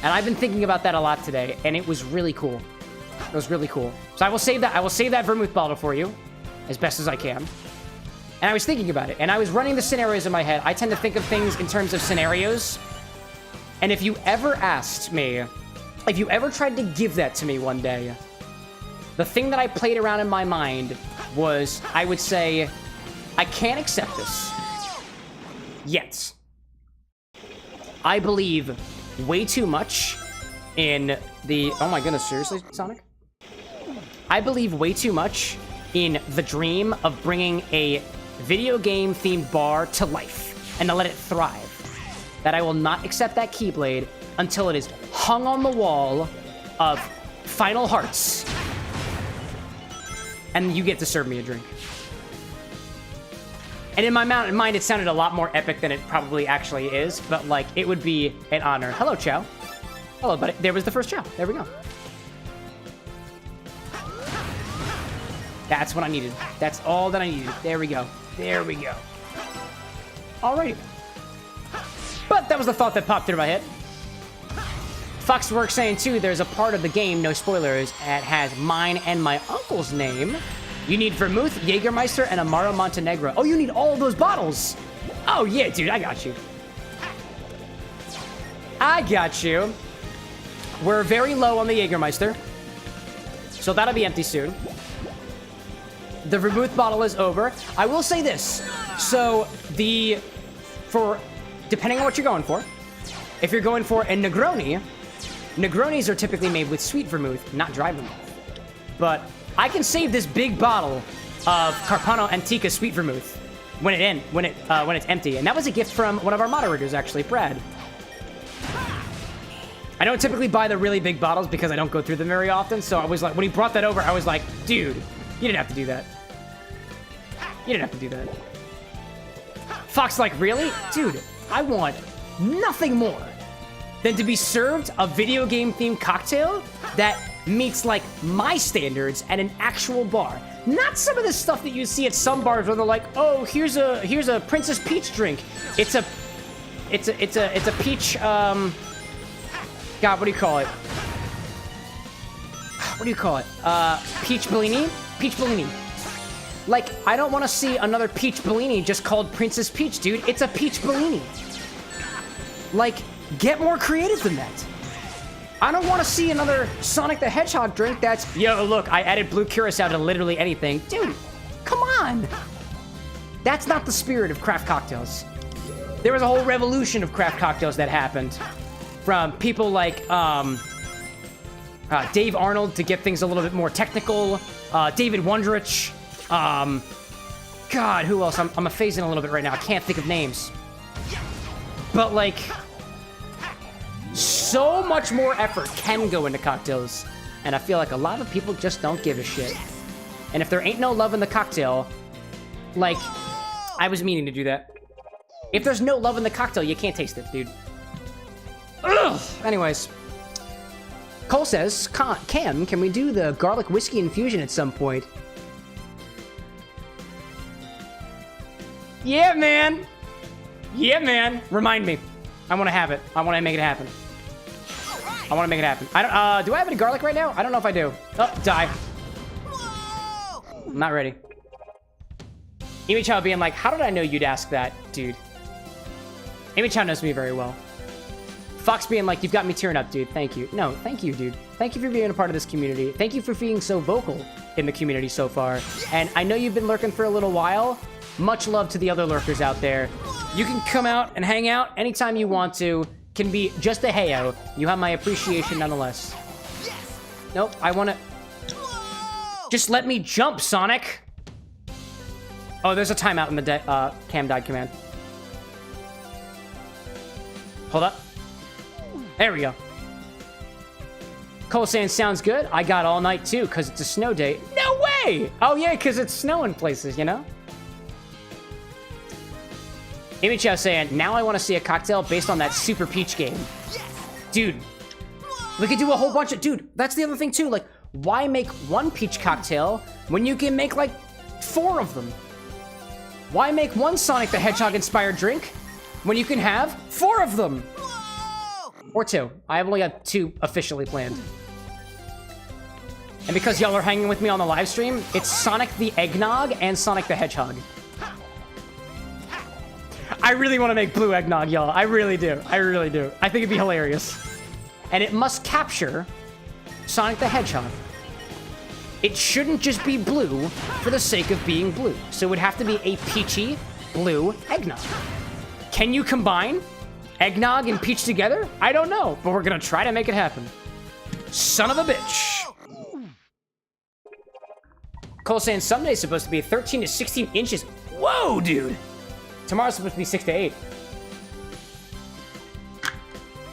And I've been thinking about that a lot today, and it was really cool. It was really cool. So I will save that vermouth bottle for you as best as I can. And I was thinking about it, and I was running the scenarios in my head. I tend to think of things in terms of scenarios. And if you ever asked me, if you ever tried to give that to me one day, the thing that I played around in my mind was, I would say, I can't accept this yet. I believe way too much in the... Oh my goodness, seriously, Sonic? I believe way too much in the dream of bringing a video game themed bar to life and to let it thrive. That I will not accept that Keyblade until it is hung on the wall of Final Hearts. And you get to serve me a drink. And in my mind, it sounded a lot more epic than it probably actually is, but, like, it would be an honor. Hello, Chow. Hello, buddy. There was the first Chow. There we go. That's what I needed. That's all that I needed. There we go. There we go. Alrighty. But that was the thought that popped through my head. Foxworks saying, too, there's a part of the game, no spoilers, that has mine and my uncle's name. You need Vermouth, Jägermeister, and Amaro Montenegro. Oh, you need all of those bottles. Oh, yeah, dude, I got you. I got you. We're very low on the Jägermeister, so that'll be empty soon. The Vermouth bottle is over. I will say this. So, depending on what you're going for, if you're going for a Negroni, Negronis are typically made with sweet vermouth, not dry vermouth. But I can save this big bottle of Carpano Antica sweet vermouth when it's empty, and that was a gift from one of our moderators, actually, Brad. I don't typically buy the really big bottles because I don't go through them very often. So I was like, when he brought that over, I was like, dude, you didn't have to do that. You didn't have to do that. Fox like, really? Dude, I want nothing more than to be served a video game themed cocktail that meets like my standards at an actual bar. Not some of the stuff that you see at some bars where they're like, oh, here's a Princess Peach drink. It's a peach, God, what do you call it? What do you call it? Peach Bellini? Peach Bellini. Like, I don't want to see another Peach Bellini just called Princess Peach, dude. It's a Peach Bellini. Like, get more creative than that. I don't want to see another Sonic the Hedgehog drink that's, yo, look, I added blue curacao to literally anything. Dude, come on. That's not the spirit of craft cocktails. There was a whole revolution of craft cocktails that happened. From people like Dave Arnold to get things a little bit more technical. David Wondrich. God, who else? I'm phasing a little bit right now. I can't think of names. But, like, so much more effort can go into cocktails. And I feel like a lot of people just don't give a shit. And if there ain't no love in the cocktail, like, I was meaning to do that. If there's no love in the cocktail, you can't taste it, dude. Ugh. Anyways, Cole says, Cam, can we do the garlic whiskey infusion at some point? Yeah, man. Yeah, man. Remind me. I want to have it. I want to make it happen. I want to make it happen. I don't. Do I have any garlic right now? I don't know if I do. Oh, die. I'm not ready. Amy Chow being like, how did I know you'd ask that, dude? Amy Chow knows me very well. Fox being like, you've got me tearing up, dude. Thank you. No, thank you, dude. Thank you for being a part of this community. Thank you for being so vocal in the community so far. And I know you've been lurking for a little while. Much love to the other lurkers out there. You can come out and hang out anytime you want to. Can be just a heyo. You have my appreciation nonetheless. Nope, I want to... Just let me jump, Sonic. Oh, there's a timeout in the cam died command. Hold up. There we go. Cole saying, sounds good. I got all night, too, because it's a snow day. No way! Oh, yeah, because it's snowing places, you know? Amy Chow saying, now I want to see a cocktail based on that Super Peach game. Dude, we could do a whole bunch of... Dude, that's the other thing, too. Like, why make one peach cocktail when you can make, like, 4 of them? Why make one Sonic the Hedgehog-inspired drink when you can have 4 of them? Or 2. I've only got 2 officially planned. And because y'all are hanging with me on the live stream, it's Sonic the Eggnog and Sonic the Hedgehog. I really want to make blue eggnog, y'all. I really do. I really do. I think it'd be hilarious. And it must capture Sonic the Hedgehog. It shouldn't just be blue for the sake of being blue. So it would have to be a peachy blue eggnog. Can you combine eggnog and peach together? I don't know, but we're gonna try to make it happen. Son of a bitch. Cole saying Sunday's supposed to be 13 to 16 inches. Whoa, dude. Tomorrow's supposed to be 6 to 8.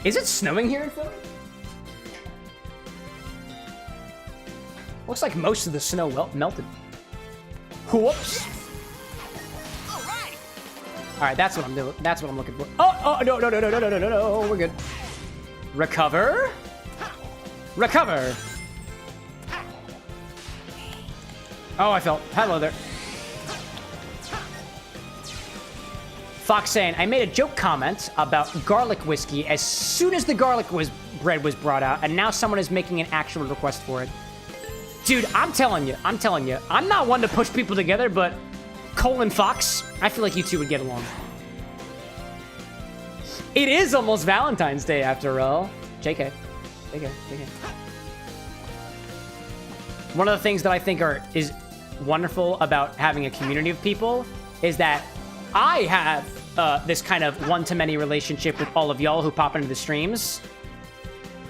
Is it snowing here in Philly? Looks like most of the snow melted. Whoops. All right, that's what I'm doing. That's what I'm looking for. Oh, no, we're good. Recover. Recover. Oh, I fell. Hello there. Fox saying, I made a joke comment about garlic whiskey as soon as the garlic bread was brought out, and now someone is making an actual request for it. Dude, I'm telling you. I'm not one to push people together, but Cole and Fox, I feel like you two would get along. It is almost Valentine's Day after all. JK. One of the things that I think is wonderful about having a community of people is that I have this kind of one-to-many relationship with all of y'all who pop into the streams.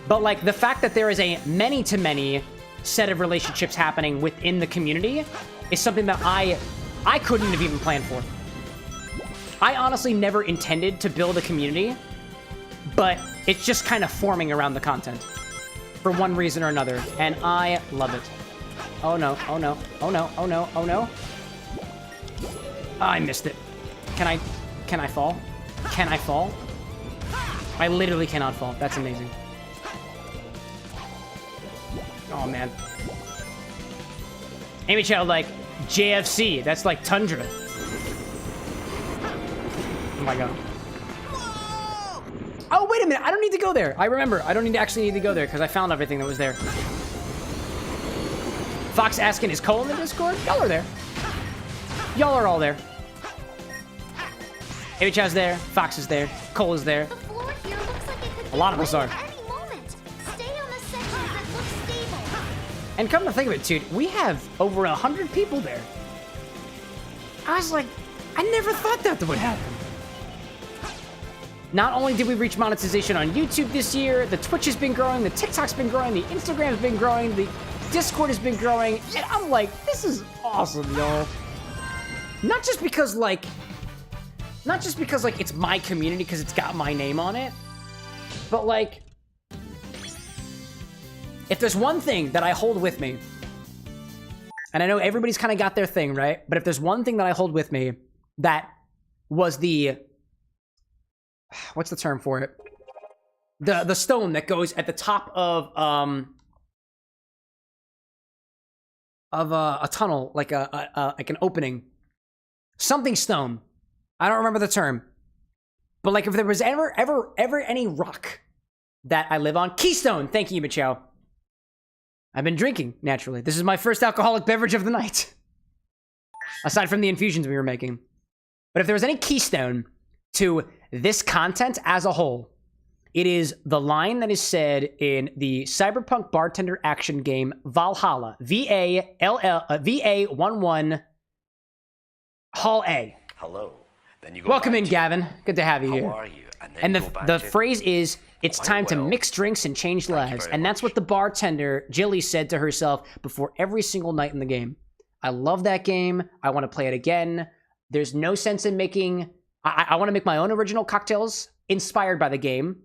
But like the fact that there is a many-to-many set of relationships happening within the community is something that I couldn't have even planned for. I honestly never intended to build a community, but it's just kind of forming around the content for one reason or another, and I love it. Oh no, oh no, oh no, oh no, oh no. I missed it. Can I fall? Can I fall? I literally cannot fall. That's amazing. Oh man. Amy Child like JFC. That's like Tundra. Oh my god. Oh, wait a minute. I don't need to go there. I remember. I don't actually need to go there because I found everything that was there. Fox asking, is Cole in the Discord? Y'all are there. Y'all are all there. Amy Chow's there. Fox is there. Cole is there. The floor here looks like it could A lot of us are. at any moment. Stay on the section that looks stable. And come to think of it, dude, we have over 100 people there. I was like, I never thought that would happen. Not only did we reach monetization on YouTube this year, the Twitch has been growing, the TikTok's been growing, the Instagram's been growing, the Discord has been growing, and I'm like, this is awesome, y'all. Not just because like it's my community because it's got my name on it, but like, if there's one thing that I hold with me, and I know everybody's kind of got their thing, right? But if there's one thing that I hold with me that was the, what's the term for it? The stone that goes at the top of a tunnel, like like an opening. Something stone. I don't remember the term. But like if there was ever any rock that I live on, keystone. Thank you, Michelle. I've been drinking, naturally. This is my first alcoholic beverage of the night. Aside from the infusions we were making. But if there was any keystone to this content as a whole, it is the line that is said in the Cyberpunk bartender action game Valhalla. VA11 Hall A. Hello. Then you go Welcome back in, to- Gavin. Good to have you How here. are you? And then go back the to- phrase is, it's Quite time to well. mix drinks and change Thank you lives. very And that's much. what the bartender, Jilly, said to herself before every single night in the game. I love that game. I want to play it again. There's no sense in making... I want to make my own original cocktails inspired by the game.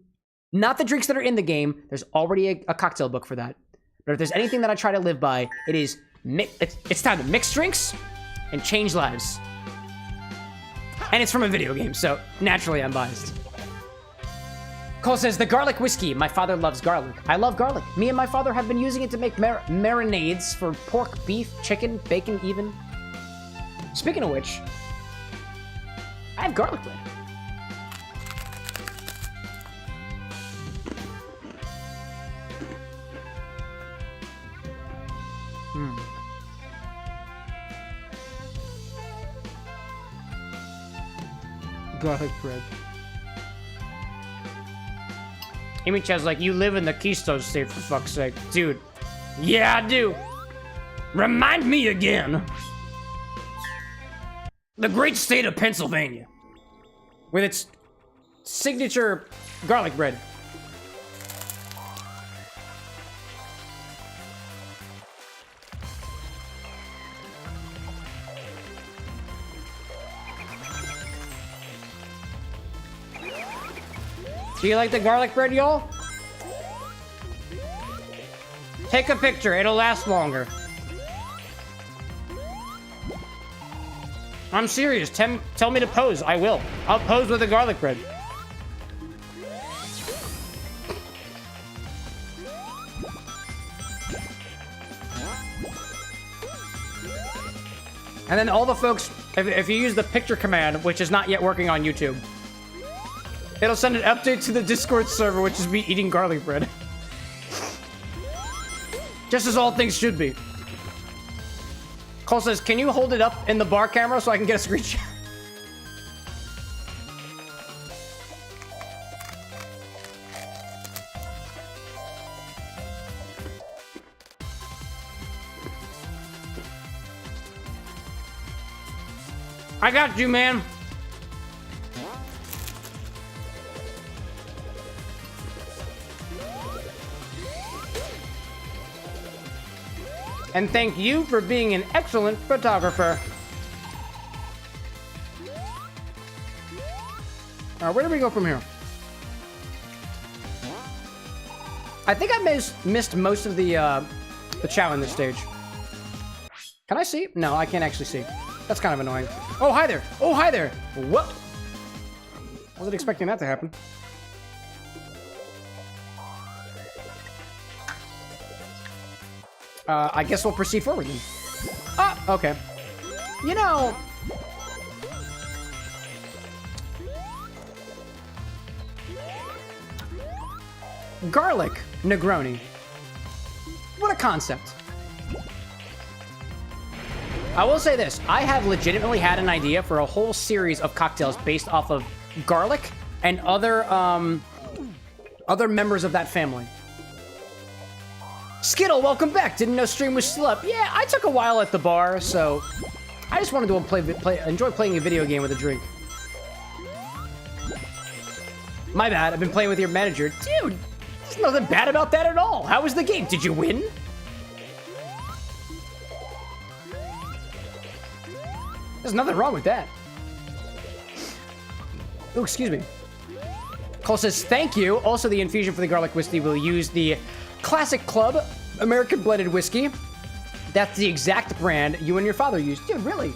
Not the drinks that are in the game. There's already a cocktail book for that. But if there's anything that I try to live by, it is... It's time to mix drinks and change lives. And it's from a video game, so naturally I'm biased. Cole says, the garlic whiskey. My father loves garlic. I love garlic. Me and my father have been using it to make marinades for pork, beef, chicken, bacon, even. Speaking of which, I have garlic bread. Garlic bread. Amy Chad's like, you live in the Keystone State for fuck's sake. Dude. Yeah, I do. Remind me again. The great state of Pennsylvania. With its signature garlic bread. Do you like the garlic bread, y'all? Take a picture, it'll last longer. I'm serious, tell me to pose, I will. I'll pose with the garlic bread. And then all the folks, if you use the picture command, which is not yet working on YouTube, it'll send an update to the Discord server, which is me eating garlic bread. Just as all things should be. Cole says, can you hold it up in the bar camera so I can get a screenshot? I got you, man. And thank you for being an excellent photographer. All right, where do we go from here? I think I missed most of the chow in this stage. Can I see? No, I can't actually see. That's kind of annoying. Oh, hi there. Oh, hi there. What? Wasn't expecting that to happen. I guess we'll proceed forward then. Ah, okay. You know... Garlic Negroni. What a concept. I will say this. I have legitimately had an idea for a whole series of cocktails based off of garlic and other members of that family. Skittle, welcome back. Didn't know stream was still up. Yeah, I took a while at the bar, so I just wanted to enjoy playing a video game with a drink. My bad. I've been playing with your manager. Dude, there's nothing bad about that at all. How was the game? Did you win? There's nothing wrong with that. Oh, excuse me. Cole says, thank you. Also, the infusion for the garlic whiskey will use the Classic Club American Blended Whiskey. That's the exact brand you and your father used. Dude, really?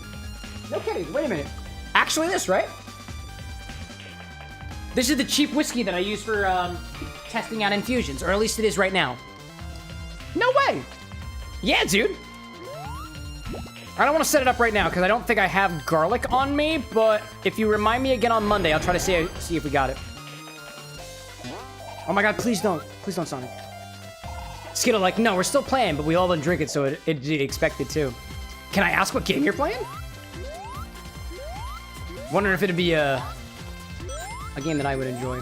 No kidding. Wait a minute. Actually this, right? This is the cheap whiskey that I use for testing out infusions, or at least it is right now. No way. Yeah, dude. I don't want to set it up right now because I don't think I have garlic on me, but if you remind me again on Monday, I'll try to see if we got it. Oh my god, please don't. Please don't, Sonic. Skittle like, no, we're still playing, but we all didn't drink it, so it expected too. Can I ask what game you're playing? Wondering if it'd be a game that I would enjoy.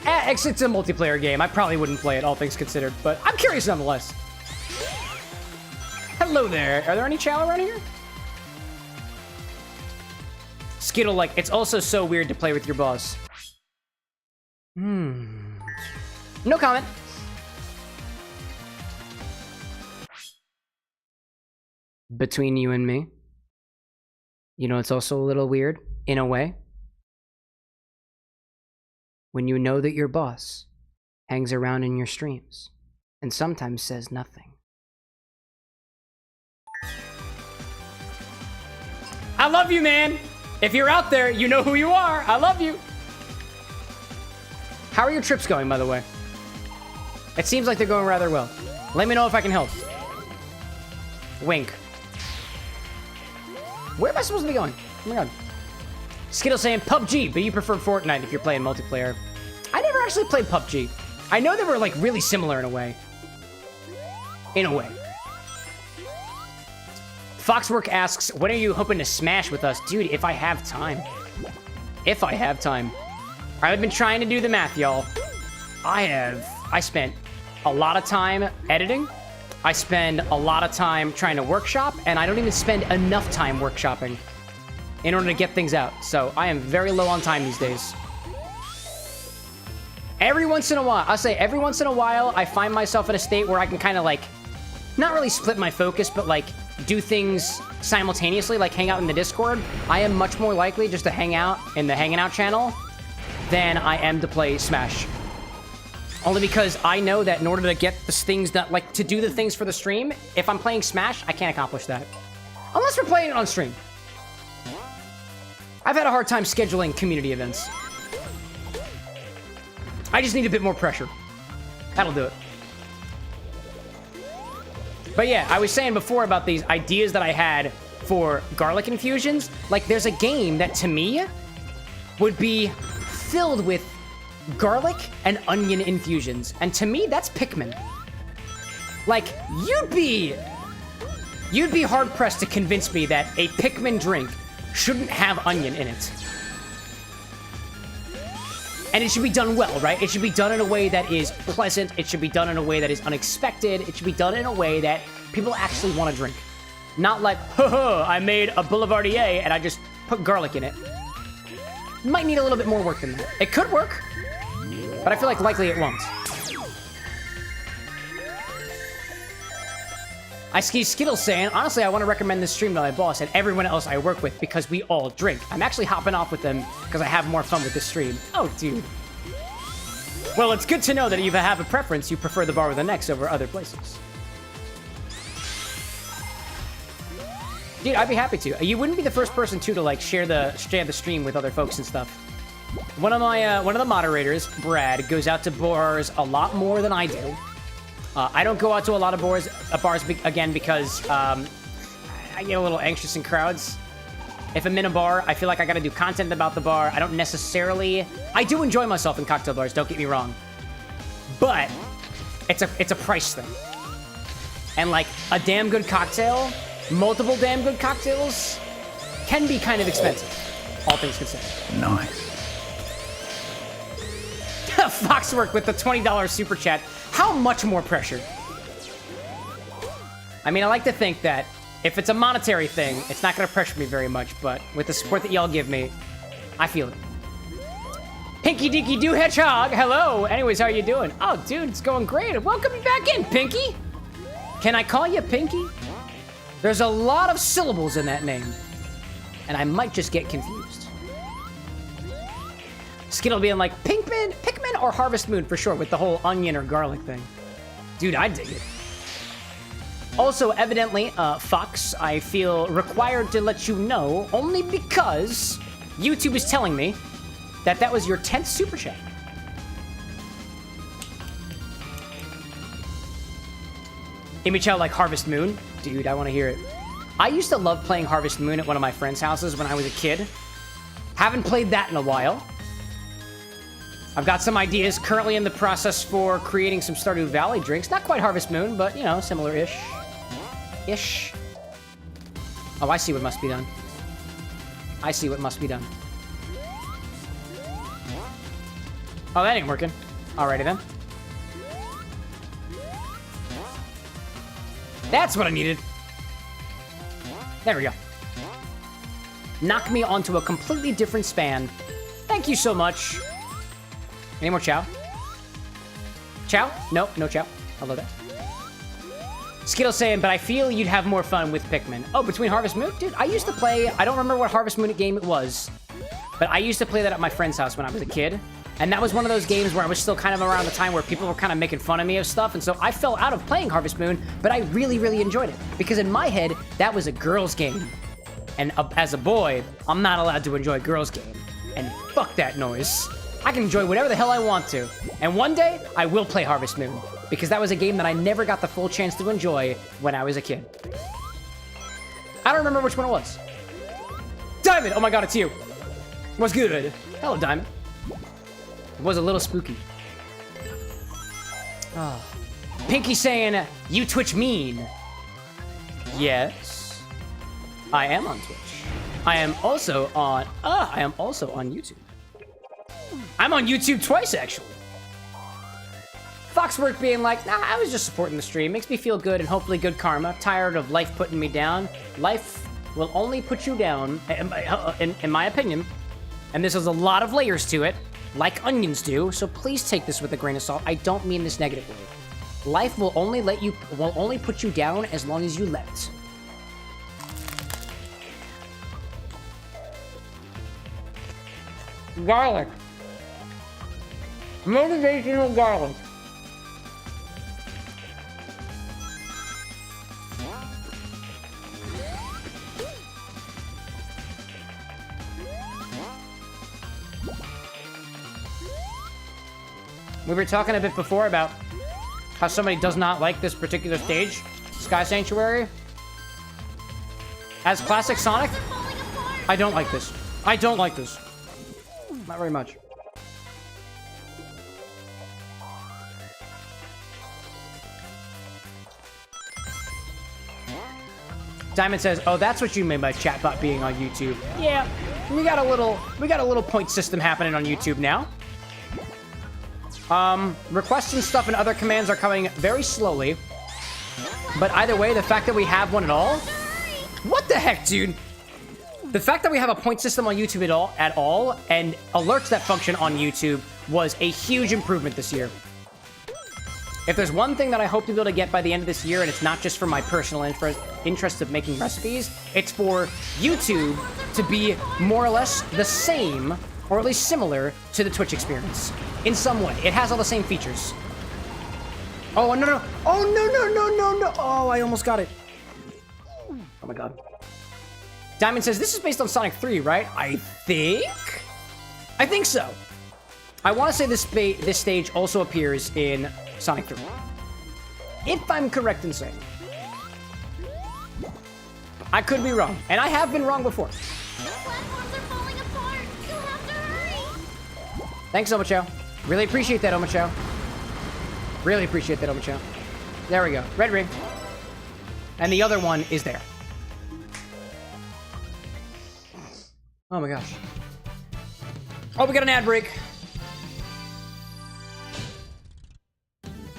It's a multiplayer game. I probably wouldn't play it, all things considered, but I'm curious nonetheless. Hello there. Are there any chow around here? Skittle like, it's also so weird to play with your boss. No comment. Between you and me, you know, it's also a little weird, in a way. When you know that your boss hangs around in your streams and sometimes says nothing. I love you, man. If you're out there, you know who you are. I love you. How are your trips going, by the way? It seems like they're going rather well. Let me know if I can help. Wink. Where am I supposed to be going? Oh my god. Skittle saying PUBG, but you prefer Fortnite if you're playing multiplayer. I never actually played PUBG. I know they were like really similar in a way. In a way. Foxwork asks, when are you hoping to smash with us? Dude, if I have time. If I have time. I've been trying to do the math, y'all. I spent a lot of time editing. I spend a lot of time trying to workshop, and I don't even spend enough time workshopping in order to get things out. So I am very low on time these days. Every once in a while, I find myself in a state where I can kind of like, not really split my focus, but like do things simultaneously, like hang out in the Discord. I am much more likely just to hang out in the Hanging Out channel than I am to play Smash. Only because I know that in order to get the things that, like, to do the things for the stream, if I'm playing Smash, I can't accomplish that. Unless we're playing it on stream. I've had a hard time scheduling community events. I just need a bit more pressure. That'll do it. But yeah, I was saying before about these ideas that I had for garlic infusions. Like, there's a game that, to me, would be filled with garlic and onion infusions. And to me, that's Pikmin. Like, you'd You'd be hard-pressed to convince me that a Pikmin drink shouldn't have onion in it. And it should be done well, right? It should be done in a way that is pleasant. It should be done in a way that is unexpected. It should be done in a way that people actually want to drink. Not like, I made a Boulevardier and I just put garlic in it. Might need a little bit more work than that. It could work, but I feel like likely it won't. I see Skittles saying, honestly, I want to recommend this stream to my boss and everyone else I work with because we all drink. I'm actually hopping off with them because I have more fun with this stream. Oh, dude. Well, it's good to know that if you have a preference, you prefer the bar with an X over other places. Dude, I'd be happy to. You wouldn't be the first person to like share the stream with other folks and stuff. One of the moderators, Brad, goes out to bars a lot more than I do. I don't go out to a lot of bars again because I get a little anxious in crowds. If I'm in a bar, I feel like I gotta do content about the bar. I don't necessarily... I do enjoy myself in cocktail bars, don't get me wrong. But it's a price thing. And like a damn good cocktail, multiple damn good cocktails, can be kind of expensive, all things considered. Nice. Foxwork with the $20 super chat. How much more pressure? I mean, I like to think that if it's a monetary thing, it's not going to pressure me very much, but with the support that y'all give me, I feel it. Pinky Dinky Doo Hedgehog, hello! Anyways, how are you doing? Oh, dude, it's going great. Welcome back in, Pinky! Can I call you Pinky? There's a lot of syllables in that name, and I might just get confused. Skittle being like, Pikmin or Harvest Moon for sure, with the whole onion or garlic thing. Dude, I dig it. Also, evidently, Fox, I feel required to let you know, only because YouTube is telling me that that was your 10th super chat. Imichel like Harvest Moon? Dude, I want to hear it. I used to love playing Harvest Moon at one of my friends' houses when I was a kid. Haven't played that in a while. I've got some ideas currently in the process for creating some Stardew Valley drinks. Not quite Harvest Moon, but, you know, similar-ish. Oh, I see what must be done. I see what must be done. Oh, that ain't working. Alrighty then. That's what I needed. There we go. Knock me onto a completely different span. Thank you so much. Any more chow? Chow? No, no chow. I love that. Skittles saying, but I feel you'd have more fun with Pikmin. Oh, between Harvest Moon? Dude, I used to play... I don't remember what Harvest Moon game it was, but I used to play that at my friend's house when I was a kid. And that was one of those games where I was still kind of around the time where people were kind of making fun of me of stuff. And so I fell out of playing Harvest Moon, but I really, really enjoyed it. Because in my head, that was a girl's game. And as a boy, I'm not allowed to enjoy girls' game. And fuck that noise. I can enjoy whatever the hell I want to. And one day, I will play Harvest Moon. Because that was a game that I never got the full chance to enjoy when I was a kid. I don't remember which one it was. Diamond! Oh my god, it's you. What's good? Hello, Diamond. It was a little spooky. Oh. Pinky saying, you Twitch mean. Yes. I am on Twitch. I am also on YouTube. I'm on YouTube twice, actually. Foxwork being like, nah, I was just supporting the stream. Makes me feel good and hopefully good karma. Tired of life putting me down. Life will only put you down, in my opinion. And this has a lot of layers to it, like onions do, so please take this with a grain of salt. I don't mean this negatively. Life will only put you down as long as you let it. Garlic. Motivational garlic. We were talking a bit before about how somebody does not like this particular stage, Sky Sanctuary. As classic Sonic, I don't like this. I don't like this. Not very much. Diamond says, "Oh, that's what you mean by chatbot being on YouTube." Yeah, we got a little point system happening on YouTube now. Requests and stuff and other commands are coming very slowly. But either way, the fact that we have one at all... What the heck, dude? The fact that we have a point system on YouTube at all, and alerts that function on YouTube was a huge improvement this year. If there's one thing that I hope to be able to get by the end of this year, and it's not just for my personal interest of making recipes, it's for YouTube to be more or less the same, or at least similar, to the Twitch experience. In some way. It has all the same features. Oh, no, no. Oh, no, no, no, no, no. Oh, I almost got it. Oh, my God. Diamond says, this is based on Sonic 3, right? I think so. I want to say this stage also appears in Sonic 3. If I'm correct in saying. I could be wrong. And I have been wrong before. Platforms are falling apart. You have to hurry. Thanks, Omocho. Really appreciate that, Omocho. Really appreciate that, Omocho. There we go. Red ring. And the other one is there. Oh my gosh. Oh, we got an ad break.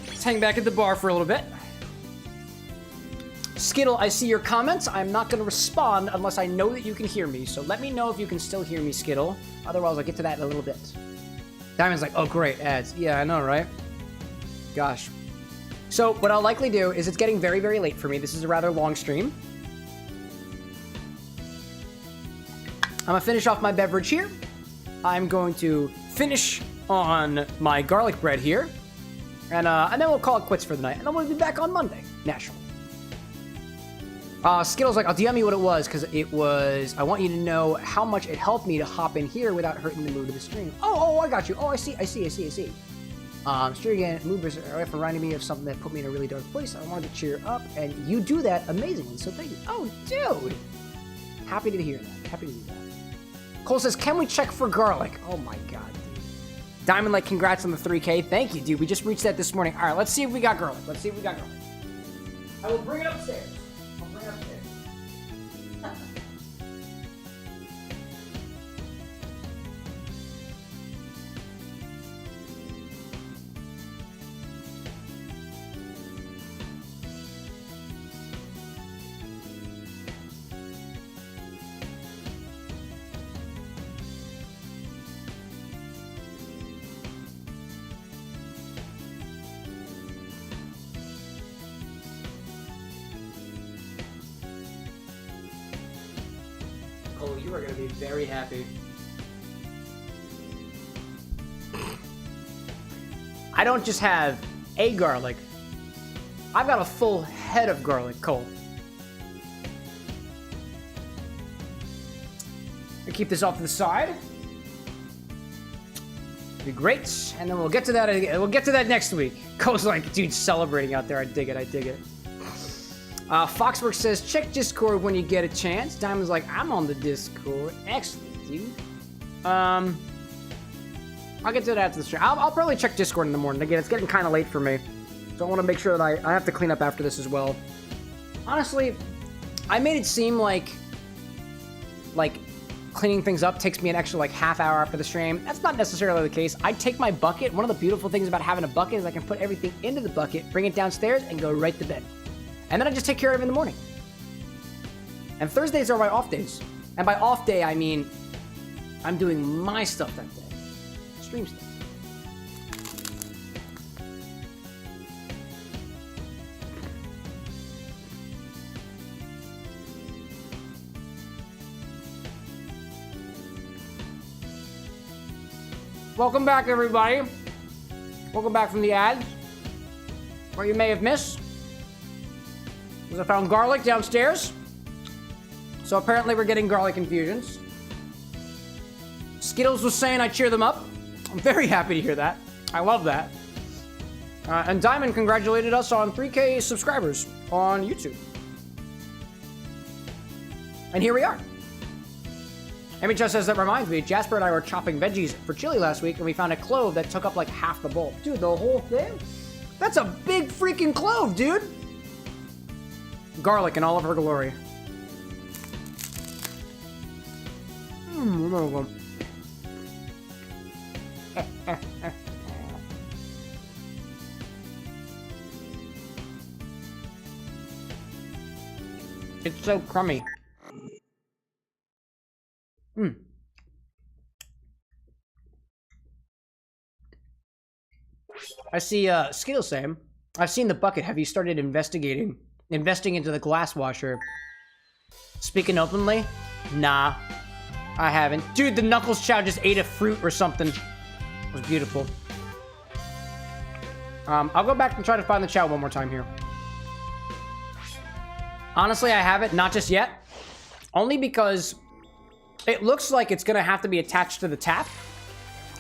Let's hang back at the bar for a little bit. Skittle, I see your comments. I'm not going to respond unless I know that you can hear me. So let me know if you can still hear me, Skittle. Otherwise, I'll get to that in a little bit. Diamond's like, oh, great, ads. Yeah, I know, right? Gosh. So what I'll likely do is it's getting very, very late for me. This is a rather long stream. I'm going to finish off my beverage here. I'm going to finish on my garlic bread here. And then we'll call it quits for the night. And then we'll be back on Monday, naturally. Skittle's like, I'll DM you what it was, because it was, I want you to know how much it helped me to hop in here without hurting the mood of the stream. Oh, I got you. Oh, I see. Stream again, mood reminding me of something that put me in a really dark place. I wanted to cheer up, and you do that amazingly, so thank you. Oh, dude. Happy to hear that. Happy to do that. Cole says, can we check for garlic? Oh my God, dude. Diamond, like, congrats on the 3K. Thank you, dude. We just reached that this morning. All right, let's see if we got garlic. I will bring it upstairs. Cole, you are going to be very happy. I don't just have a garlic. I've got a full head of garlic, Cole. I'll keep this off to the side. Be great, and then we'll get to that. We'll get to that next week. Cole's like, dude, celebrating out there. I dig it. Foxworks says, check Discord when you get a chance. Diamond's like, I'm on the Discord. Excellent, dude. I'll get to that after the stream. I'll probably check Discord in the morning. Again, it's getting kind of late for me. So I want to make sure that I have to clean up after this as well. Honestly, I made it seem like cleaning things up takes me an extra like half hour after the stream. That's not necessarily the case. I take my bucket. One of the beautiful things about having a bucket is I can put everything into the bucket, bring it downstairs, and go right to bed. And then I just take care of it in the morning. And Thursdays are my off days. And by off day, I mean I'm doing my stuff that day. Stream stuff. Welcome back, everybody. Welcome back from the ads. What you may have missed was I found garlic downstairs. So apparently we're getting garlic infusions. Skittles was saying I cheer them up. I'm very happy to hear that. I love that. And Diamond congratulated us on 3K subscribers on YouTube. And here we are. Amy just says, that reminds me, Jasper and I were chopping veggies for chili last week, and we found a clove that took up like half the bowl. Dude, the whole thing? That's a big freaking clove, dude. Garlic in all of her glory. It's so crummy. I see, Skittles saying, I've seen the bucket. Have you started investing into the glass washer? Speaking openly? Nah, I haven't. Dude, the Knuckles Chow just ate a fruit or something. It was beautiful. I'll go back and try to find the Chow one more time here. Honestly, I haven't, not just yet. Only because it looks like it's gonna have to be attached to the tap.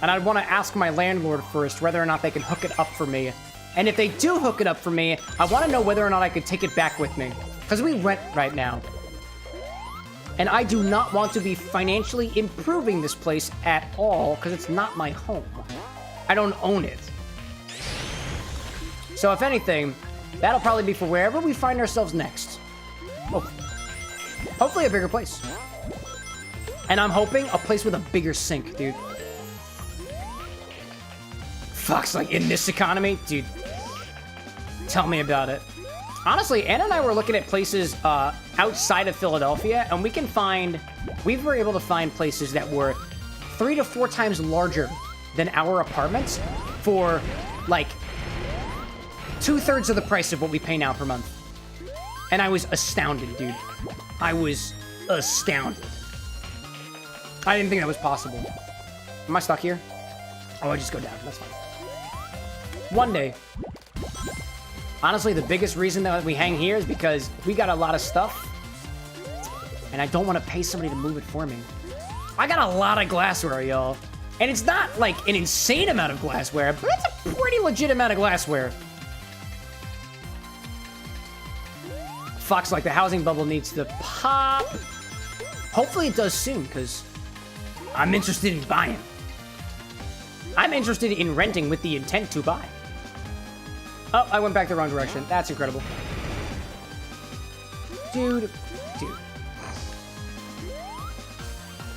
And I'd want to ask my landlord first whether or not they can hook it up for me. And if they do hook it up for me, I want to know whether or not I could take it back with me. Because we rent right now. And I do not want to be financially improving this place at all, because it's not my home. I don't own it. So if anything, that'll probably be for wherever we find ourselves next. Hopefully a bigger place. And I'm hoping a place with a bigger sink, dude. Fuck's like, in this economy? Dude, tell me about it. Honestly, Anna and I were looking at places outside of Philadelphia, and we were able to find places that were 3 to 4 times larger than our apartments for, like, 2/3 of the price of what we pay now per month. And I was astounded, dude. I was astounded. I didn't think that was possible. Am I stuck here? Oh, I just go down. That's fine. One day. Honestly, the biggest reason that we hang here is because we got a lot of stuff. And I don't want to pay somebody to move it for me. I got a lot of glassware, y'all. And it's not, like, an insane amount of glassware, but it's a pretty legit amount of glassware. Fuck's like, the housing bubble needs to pop. Hopefully it does soon, because I'm interested in buying. I'm interested in renting with the intent to buy. Oh, I went back the wrong direction. That's incredible. Dude.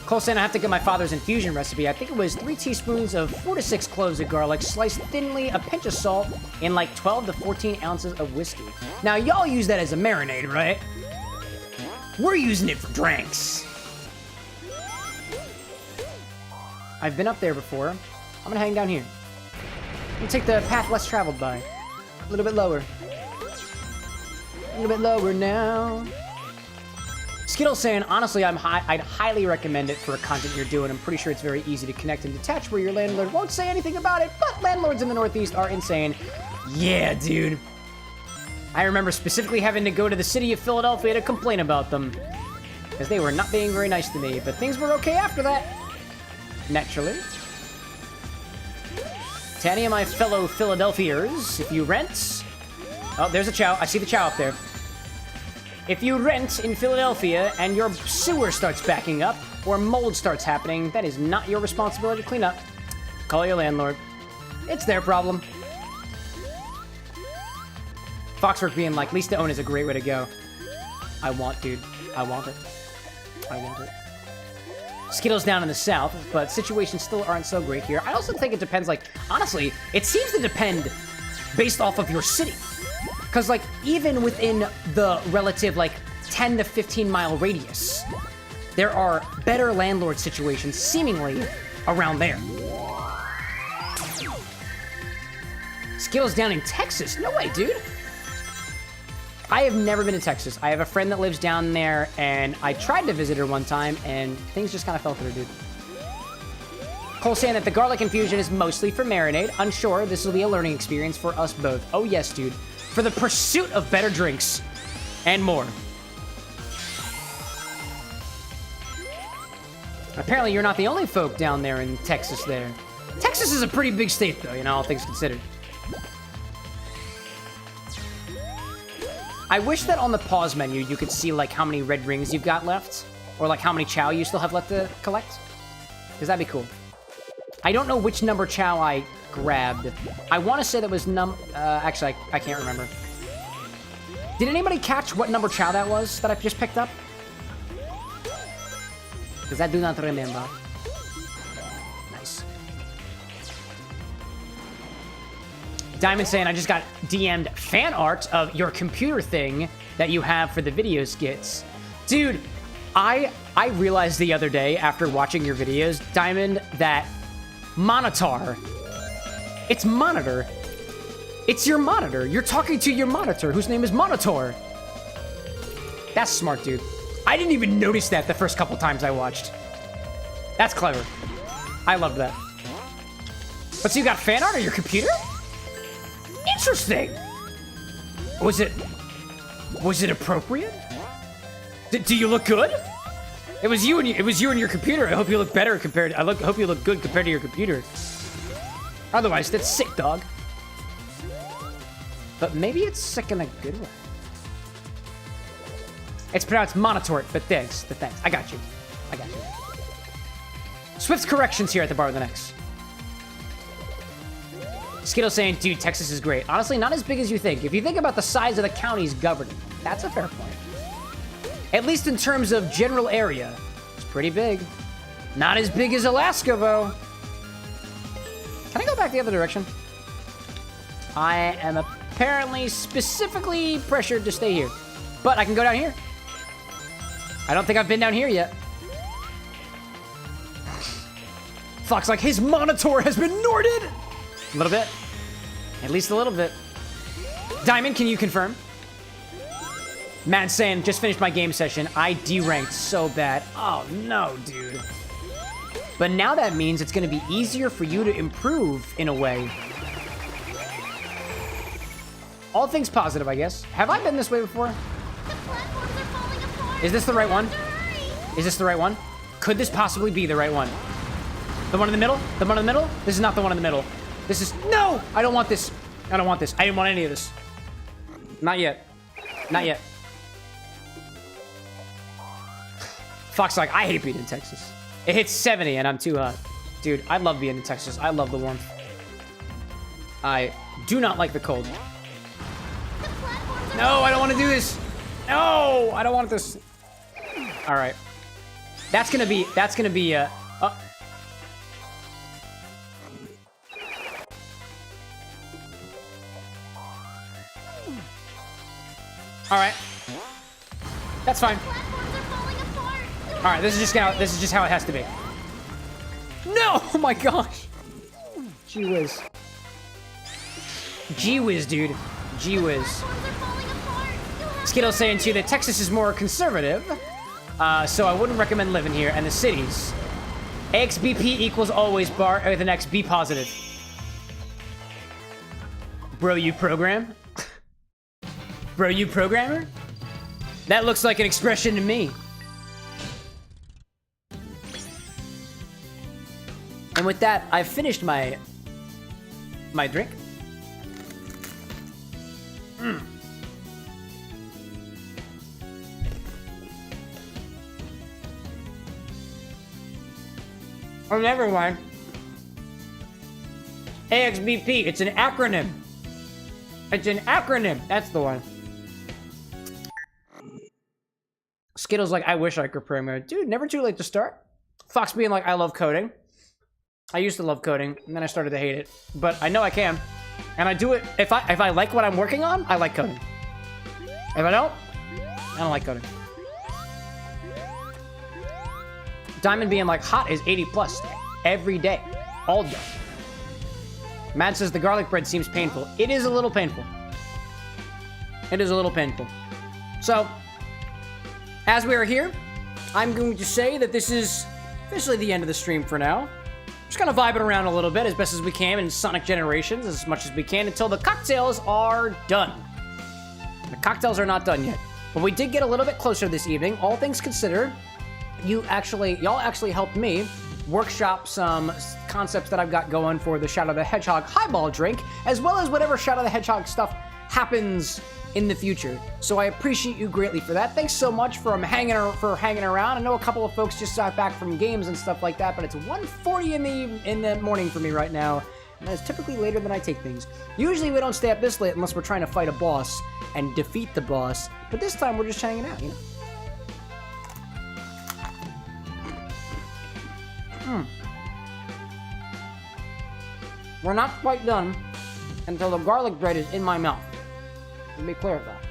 Cole saying I have to get my father's infusion recipe. I think it was 3 teaspoons of 4 to 6 cloves of garlic, sliced thinly, a pinch of salt, and like 12 to 14 ounces of whiskey. Now, y'all use that as a marinade, right? We're using it for drinks. I've been up there before. I'm gonna hang down here. I'm gonna take the path less traveled by. A little bit lower. A little bit lower now. Skittles saying, honestly, I'd highly recommend it for a content you're doing. I'm pretty sure it's very easy to connect and detach where your landlord won't say anything about it, but landlords in the Northeast are insane. Yeah, dude. I remember specifically having to go to the city of Philadelphia to complain about them, because they were not being very nice to me, but things were okay after that. Naturally. To any of my fellow Philadelphians, if you rent... Oh, there's a chow. I see the chow up there. If you rent in Philadelphia and your sewer starts backing up or mold starts happening, that is not your responsibility to clean up. Call your landlord. It's their problem. Foxwork being like, lease to own is a great way to go. I want, dude. I want it. I want it. Skittles down in the south, but situations still aren't so great here. I also think it depends, like, honestly, it seems to depend based off of your city. Because, like, even within the relative, like, 10 to 15 mile radius, there are better landlord situations, seemingly, around there. Skittles down in Texas? No way, dude. I have never been to Texas. I have a friend that lives down there, and I tried to visit her one time, and things just kind of fell through, dude. Cole saying that the garlic infusion is mostly for marinade. Unsure, this will be a learning experience for us both. Oh, yes, dude. For the pursuit of better drinks. And more. Apparently, you're not the only folk down there in Texas there. Texas is a pretty big state, though, you know, all things considered. I wish that on the pause menu, you could see, like, how many red rings you've got left. Or, like, how many chow you still have left to collect. Because that'd be cool. I don't know which number chow I grabbed. I want to say that was actually, I can't remember. Did anybody catch what number chow that was that I just picked up? Because I do not remember. Nice. Diamond saying, I just got DM'd fan art of your computer thing that you have for the video skits. Dude, I realized the other day after watching your videos, Diamond, that monitor. It's monitor. It's your monitor. You're talking to your monitor, whose name is Monitor. That's smart, dude. I didn't even notice that the first couple times I watched. That's clever. I love that. But so you got fan art on your computer? Interesting. Was it appropriate? Do you look good? It was you and your computer. I hope you look better compared. Hope you look good compared to your computer. Otherwise, that's sick, dog. But maybe it's sick in a good way. It's pronounced monitor, but thanks. I got you. Swift's corrections here at the Bar with an X. Skittle saying, dude, Texas is great. Honestly, not as big as you think. If you think about the size of the counties governing, that's a fair point. At least in terms of general area, it's pretty big. Not as big as Alaska, though. Can I go back the other direction? I am apparently specifically pressured to stay here. But I can go down here. I don't think I've been down here yet. Fox like, his monitor has been Norded! A little bit. At least a little bit. Diamond, can you confirm? Matt's saying, just finished my game session. I D-ranked so bad. Oh, no, dude. But now that means it's going to be easier for you to improve, in a way. All things positive, I guess. Have I been this way before? The platforms are falling apart. Is this the right one? Hurry. Is this the right one? Could this possibly be the right one? The one in the middle? The one in the middle? This is not the one in the middle. This is... No! I don't want this. I don't want this. I didn't want any of this. Not yet. Not yet. Fox like, I hate being in Texas. It hits 70 and I'm too hot. Dude, I love being in Texas. I love the warmth. I do not like the cold. No, I don't want to do this. No, I don't want this. All right. That's gonna be, all right. That's fine. All right, this is just how it has to be. No! Oh my gosh. Gee whiz. Gee whiz, dude. Gee whiz. Skittle's saying too that Texas is more conservative, so I wouldn't recommend living here. And the cities. AXBP equals always bar with an X. Be positive. Bro, you program? Bro, you programmer? That looks like an expression to me. And with that, I've finished my drink. Oh, never mind. AXBP, it's an acronym. It's an acronym. That's the one. Skittle's like, I wish I could program. Dude, never too late to start. Fox being like, I love coding. I used to love coding, and then I started to hate it. But I know I can. And I do it, if I like what I'm working on, I like coding. If I don't like coding. Diamond being like, hot is 80 plus every day, all day. Mad says the garlic bread seems painful. It is a little painful. It is a little painful. So, as we are here, I'm going to say that this is officially the end of the stream for now. Just kind of vibing around a little bit as best as we can in Sonic Generations, as much as we can, until the cocktails are done. The cocktails are not done yet. But we did get a little bit closer this evening. All things considered, y'all actually helped me workshop some concepts that I've got going for the Shadow the Hedgehog highball drink, as well as whatever Shadow the Hedgehog stuff happens in the future. So I appreciate you greatly for that. Thanks so much for hanging around. I know a couple of folks just got back from games and stuff like that, but it's 1:40 in the morning for me right now. And that's typically later than I take things. Usually we don't stay up this late unless we're trying to fight a boss and defeat the boss. But this time we're just hanging out, you know? We're not quite done until the garlic bread is in my mouth. Let me be clear with that.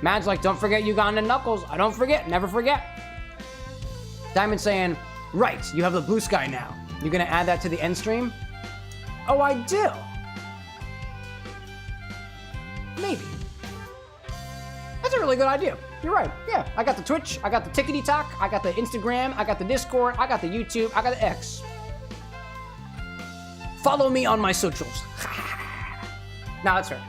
Mad's like, don't forget Uganda knuckles. I don't forget, never forget. Diamond's saying, right, you have the blue sky now. You're gonna add that to the end stream? Oh, I do. Maybe. That's a really good idea. You're right. Yeah, I got the Twitch, I got the Tickety Talk, I got the Instagram, I got the Discord, I got the YouTube, I got the X. Follow me on my socials. Nah, that's right.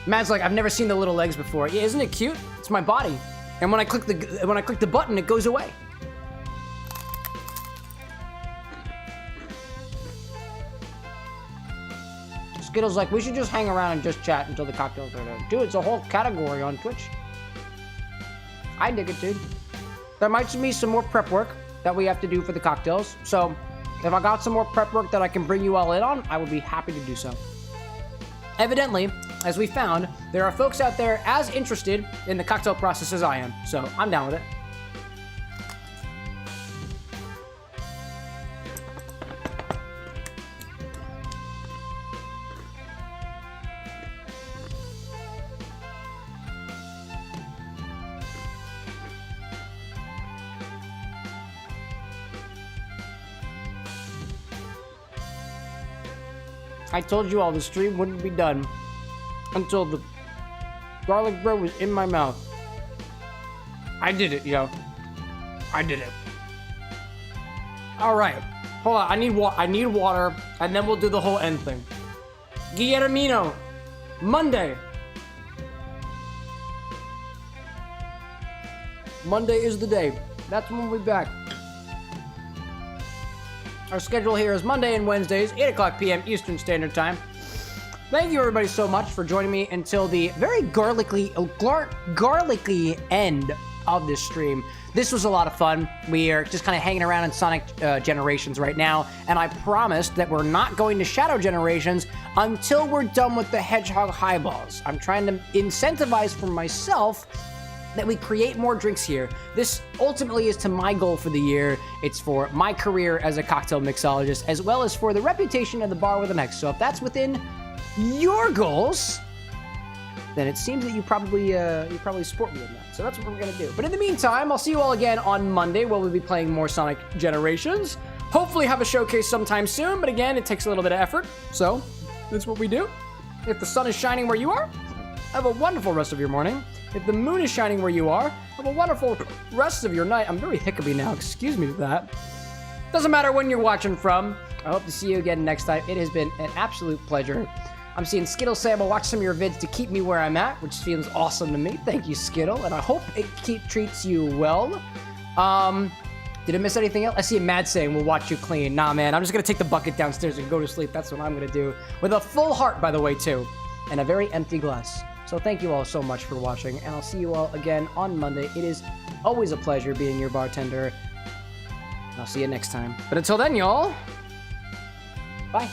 Matt's like, I've never seen the little legs before. Yeah, isn't it cute? It's my body. And when I click the button, it goes away. Skittles like, we should just hang around and just chat until the cocktails are done. Dude, it's a whole category on Twitch. I dig it, dude. There might be some more prep work that we have to do for the cocktails. So if I got some more prep work that I can bring you all in on, I would be happy to do so. Evidently, as we found, there are folks out there as interested in the cocktail process as I am. So I'm down with it. I told you all the stream wouldn't be done until the garlic bread was in my mouth. I did it, yo. I did it. All right, hold on. I need water, and then we'll do the whole end thing. Guillermino, Monday. Monday is the day. That's when we'll be back. Our schedule here is Monday and Wednesdays, 8 o'clock p.m. Eastern Standard Time. Thank you, everybody, so much for joining me until the very garlicky end of this stream. This was a lot of fun. We are just kind of hanging around in Sonic Generations right now, and I promised that we're not going to Shadow Generations until we're done with the Hedgehog Highballs. I'm trying to incentivize for myself that we create more drinks here. This ultimately is to my goal for the year. It's for my career as a cocktail mixologist, as well as for the reputation of the Bar with an X. So if that's within your goals, then it seems that you probably support me in that. So that's what we're gonna do. But in the meantime, I'll see you all again on Monday, where we'll be playing more Sonic Generations. Hopefully have a showcase sometime soon, but again, it takes a little bit of effort. So that's what we do. If the sun is shining where you are, have a wonderful rest of your morning. If the moon is shining where you are, have a wonderful rest of your night. I'm very hiccupy now, excuse me for that. Doesn't matter when you're watching from. I hope to see you again next time. It has been an absolute pleasure. I'm seeing Skittle say I'm gonna watch some of your vids to keep me where I'm at, which feels awesome to me. Thank you, Skittle, and I hope it treats you well. Did I miss anything else? I see Mad saying we'll watch you clean. Nah, man, I'm just gonna take the bucket downstairs and go to sleep. That's what I'm gonna do. With a full heart, by the way, too. And a very empty glass. So thank you all so much for watching, and I'll see you all again on Monday. It is always a pleasure being your bartender. And I'll see you next time. But until then, y'all, bye.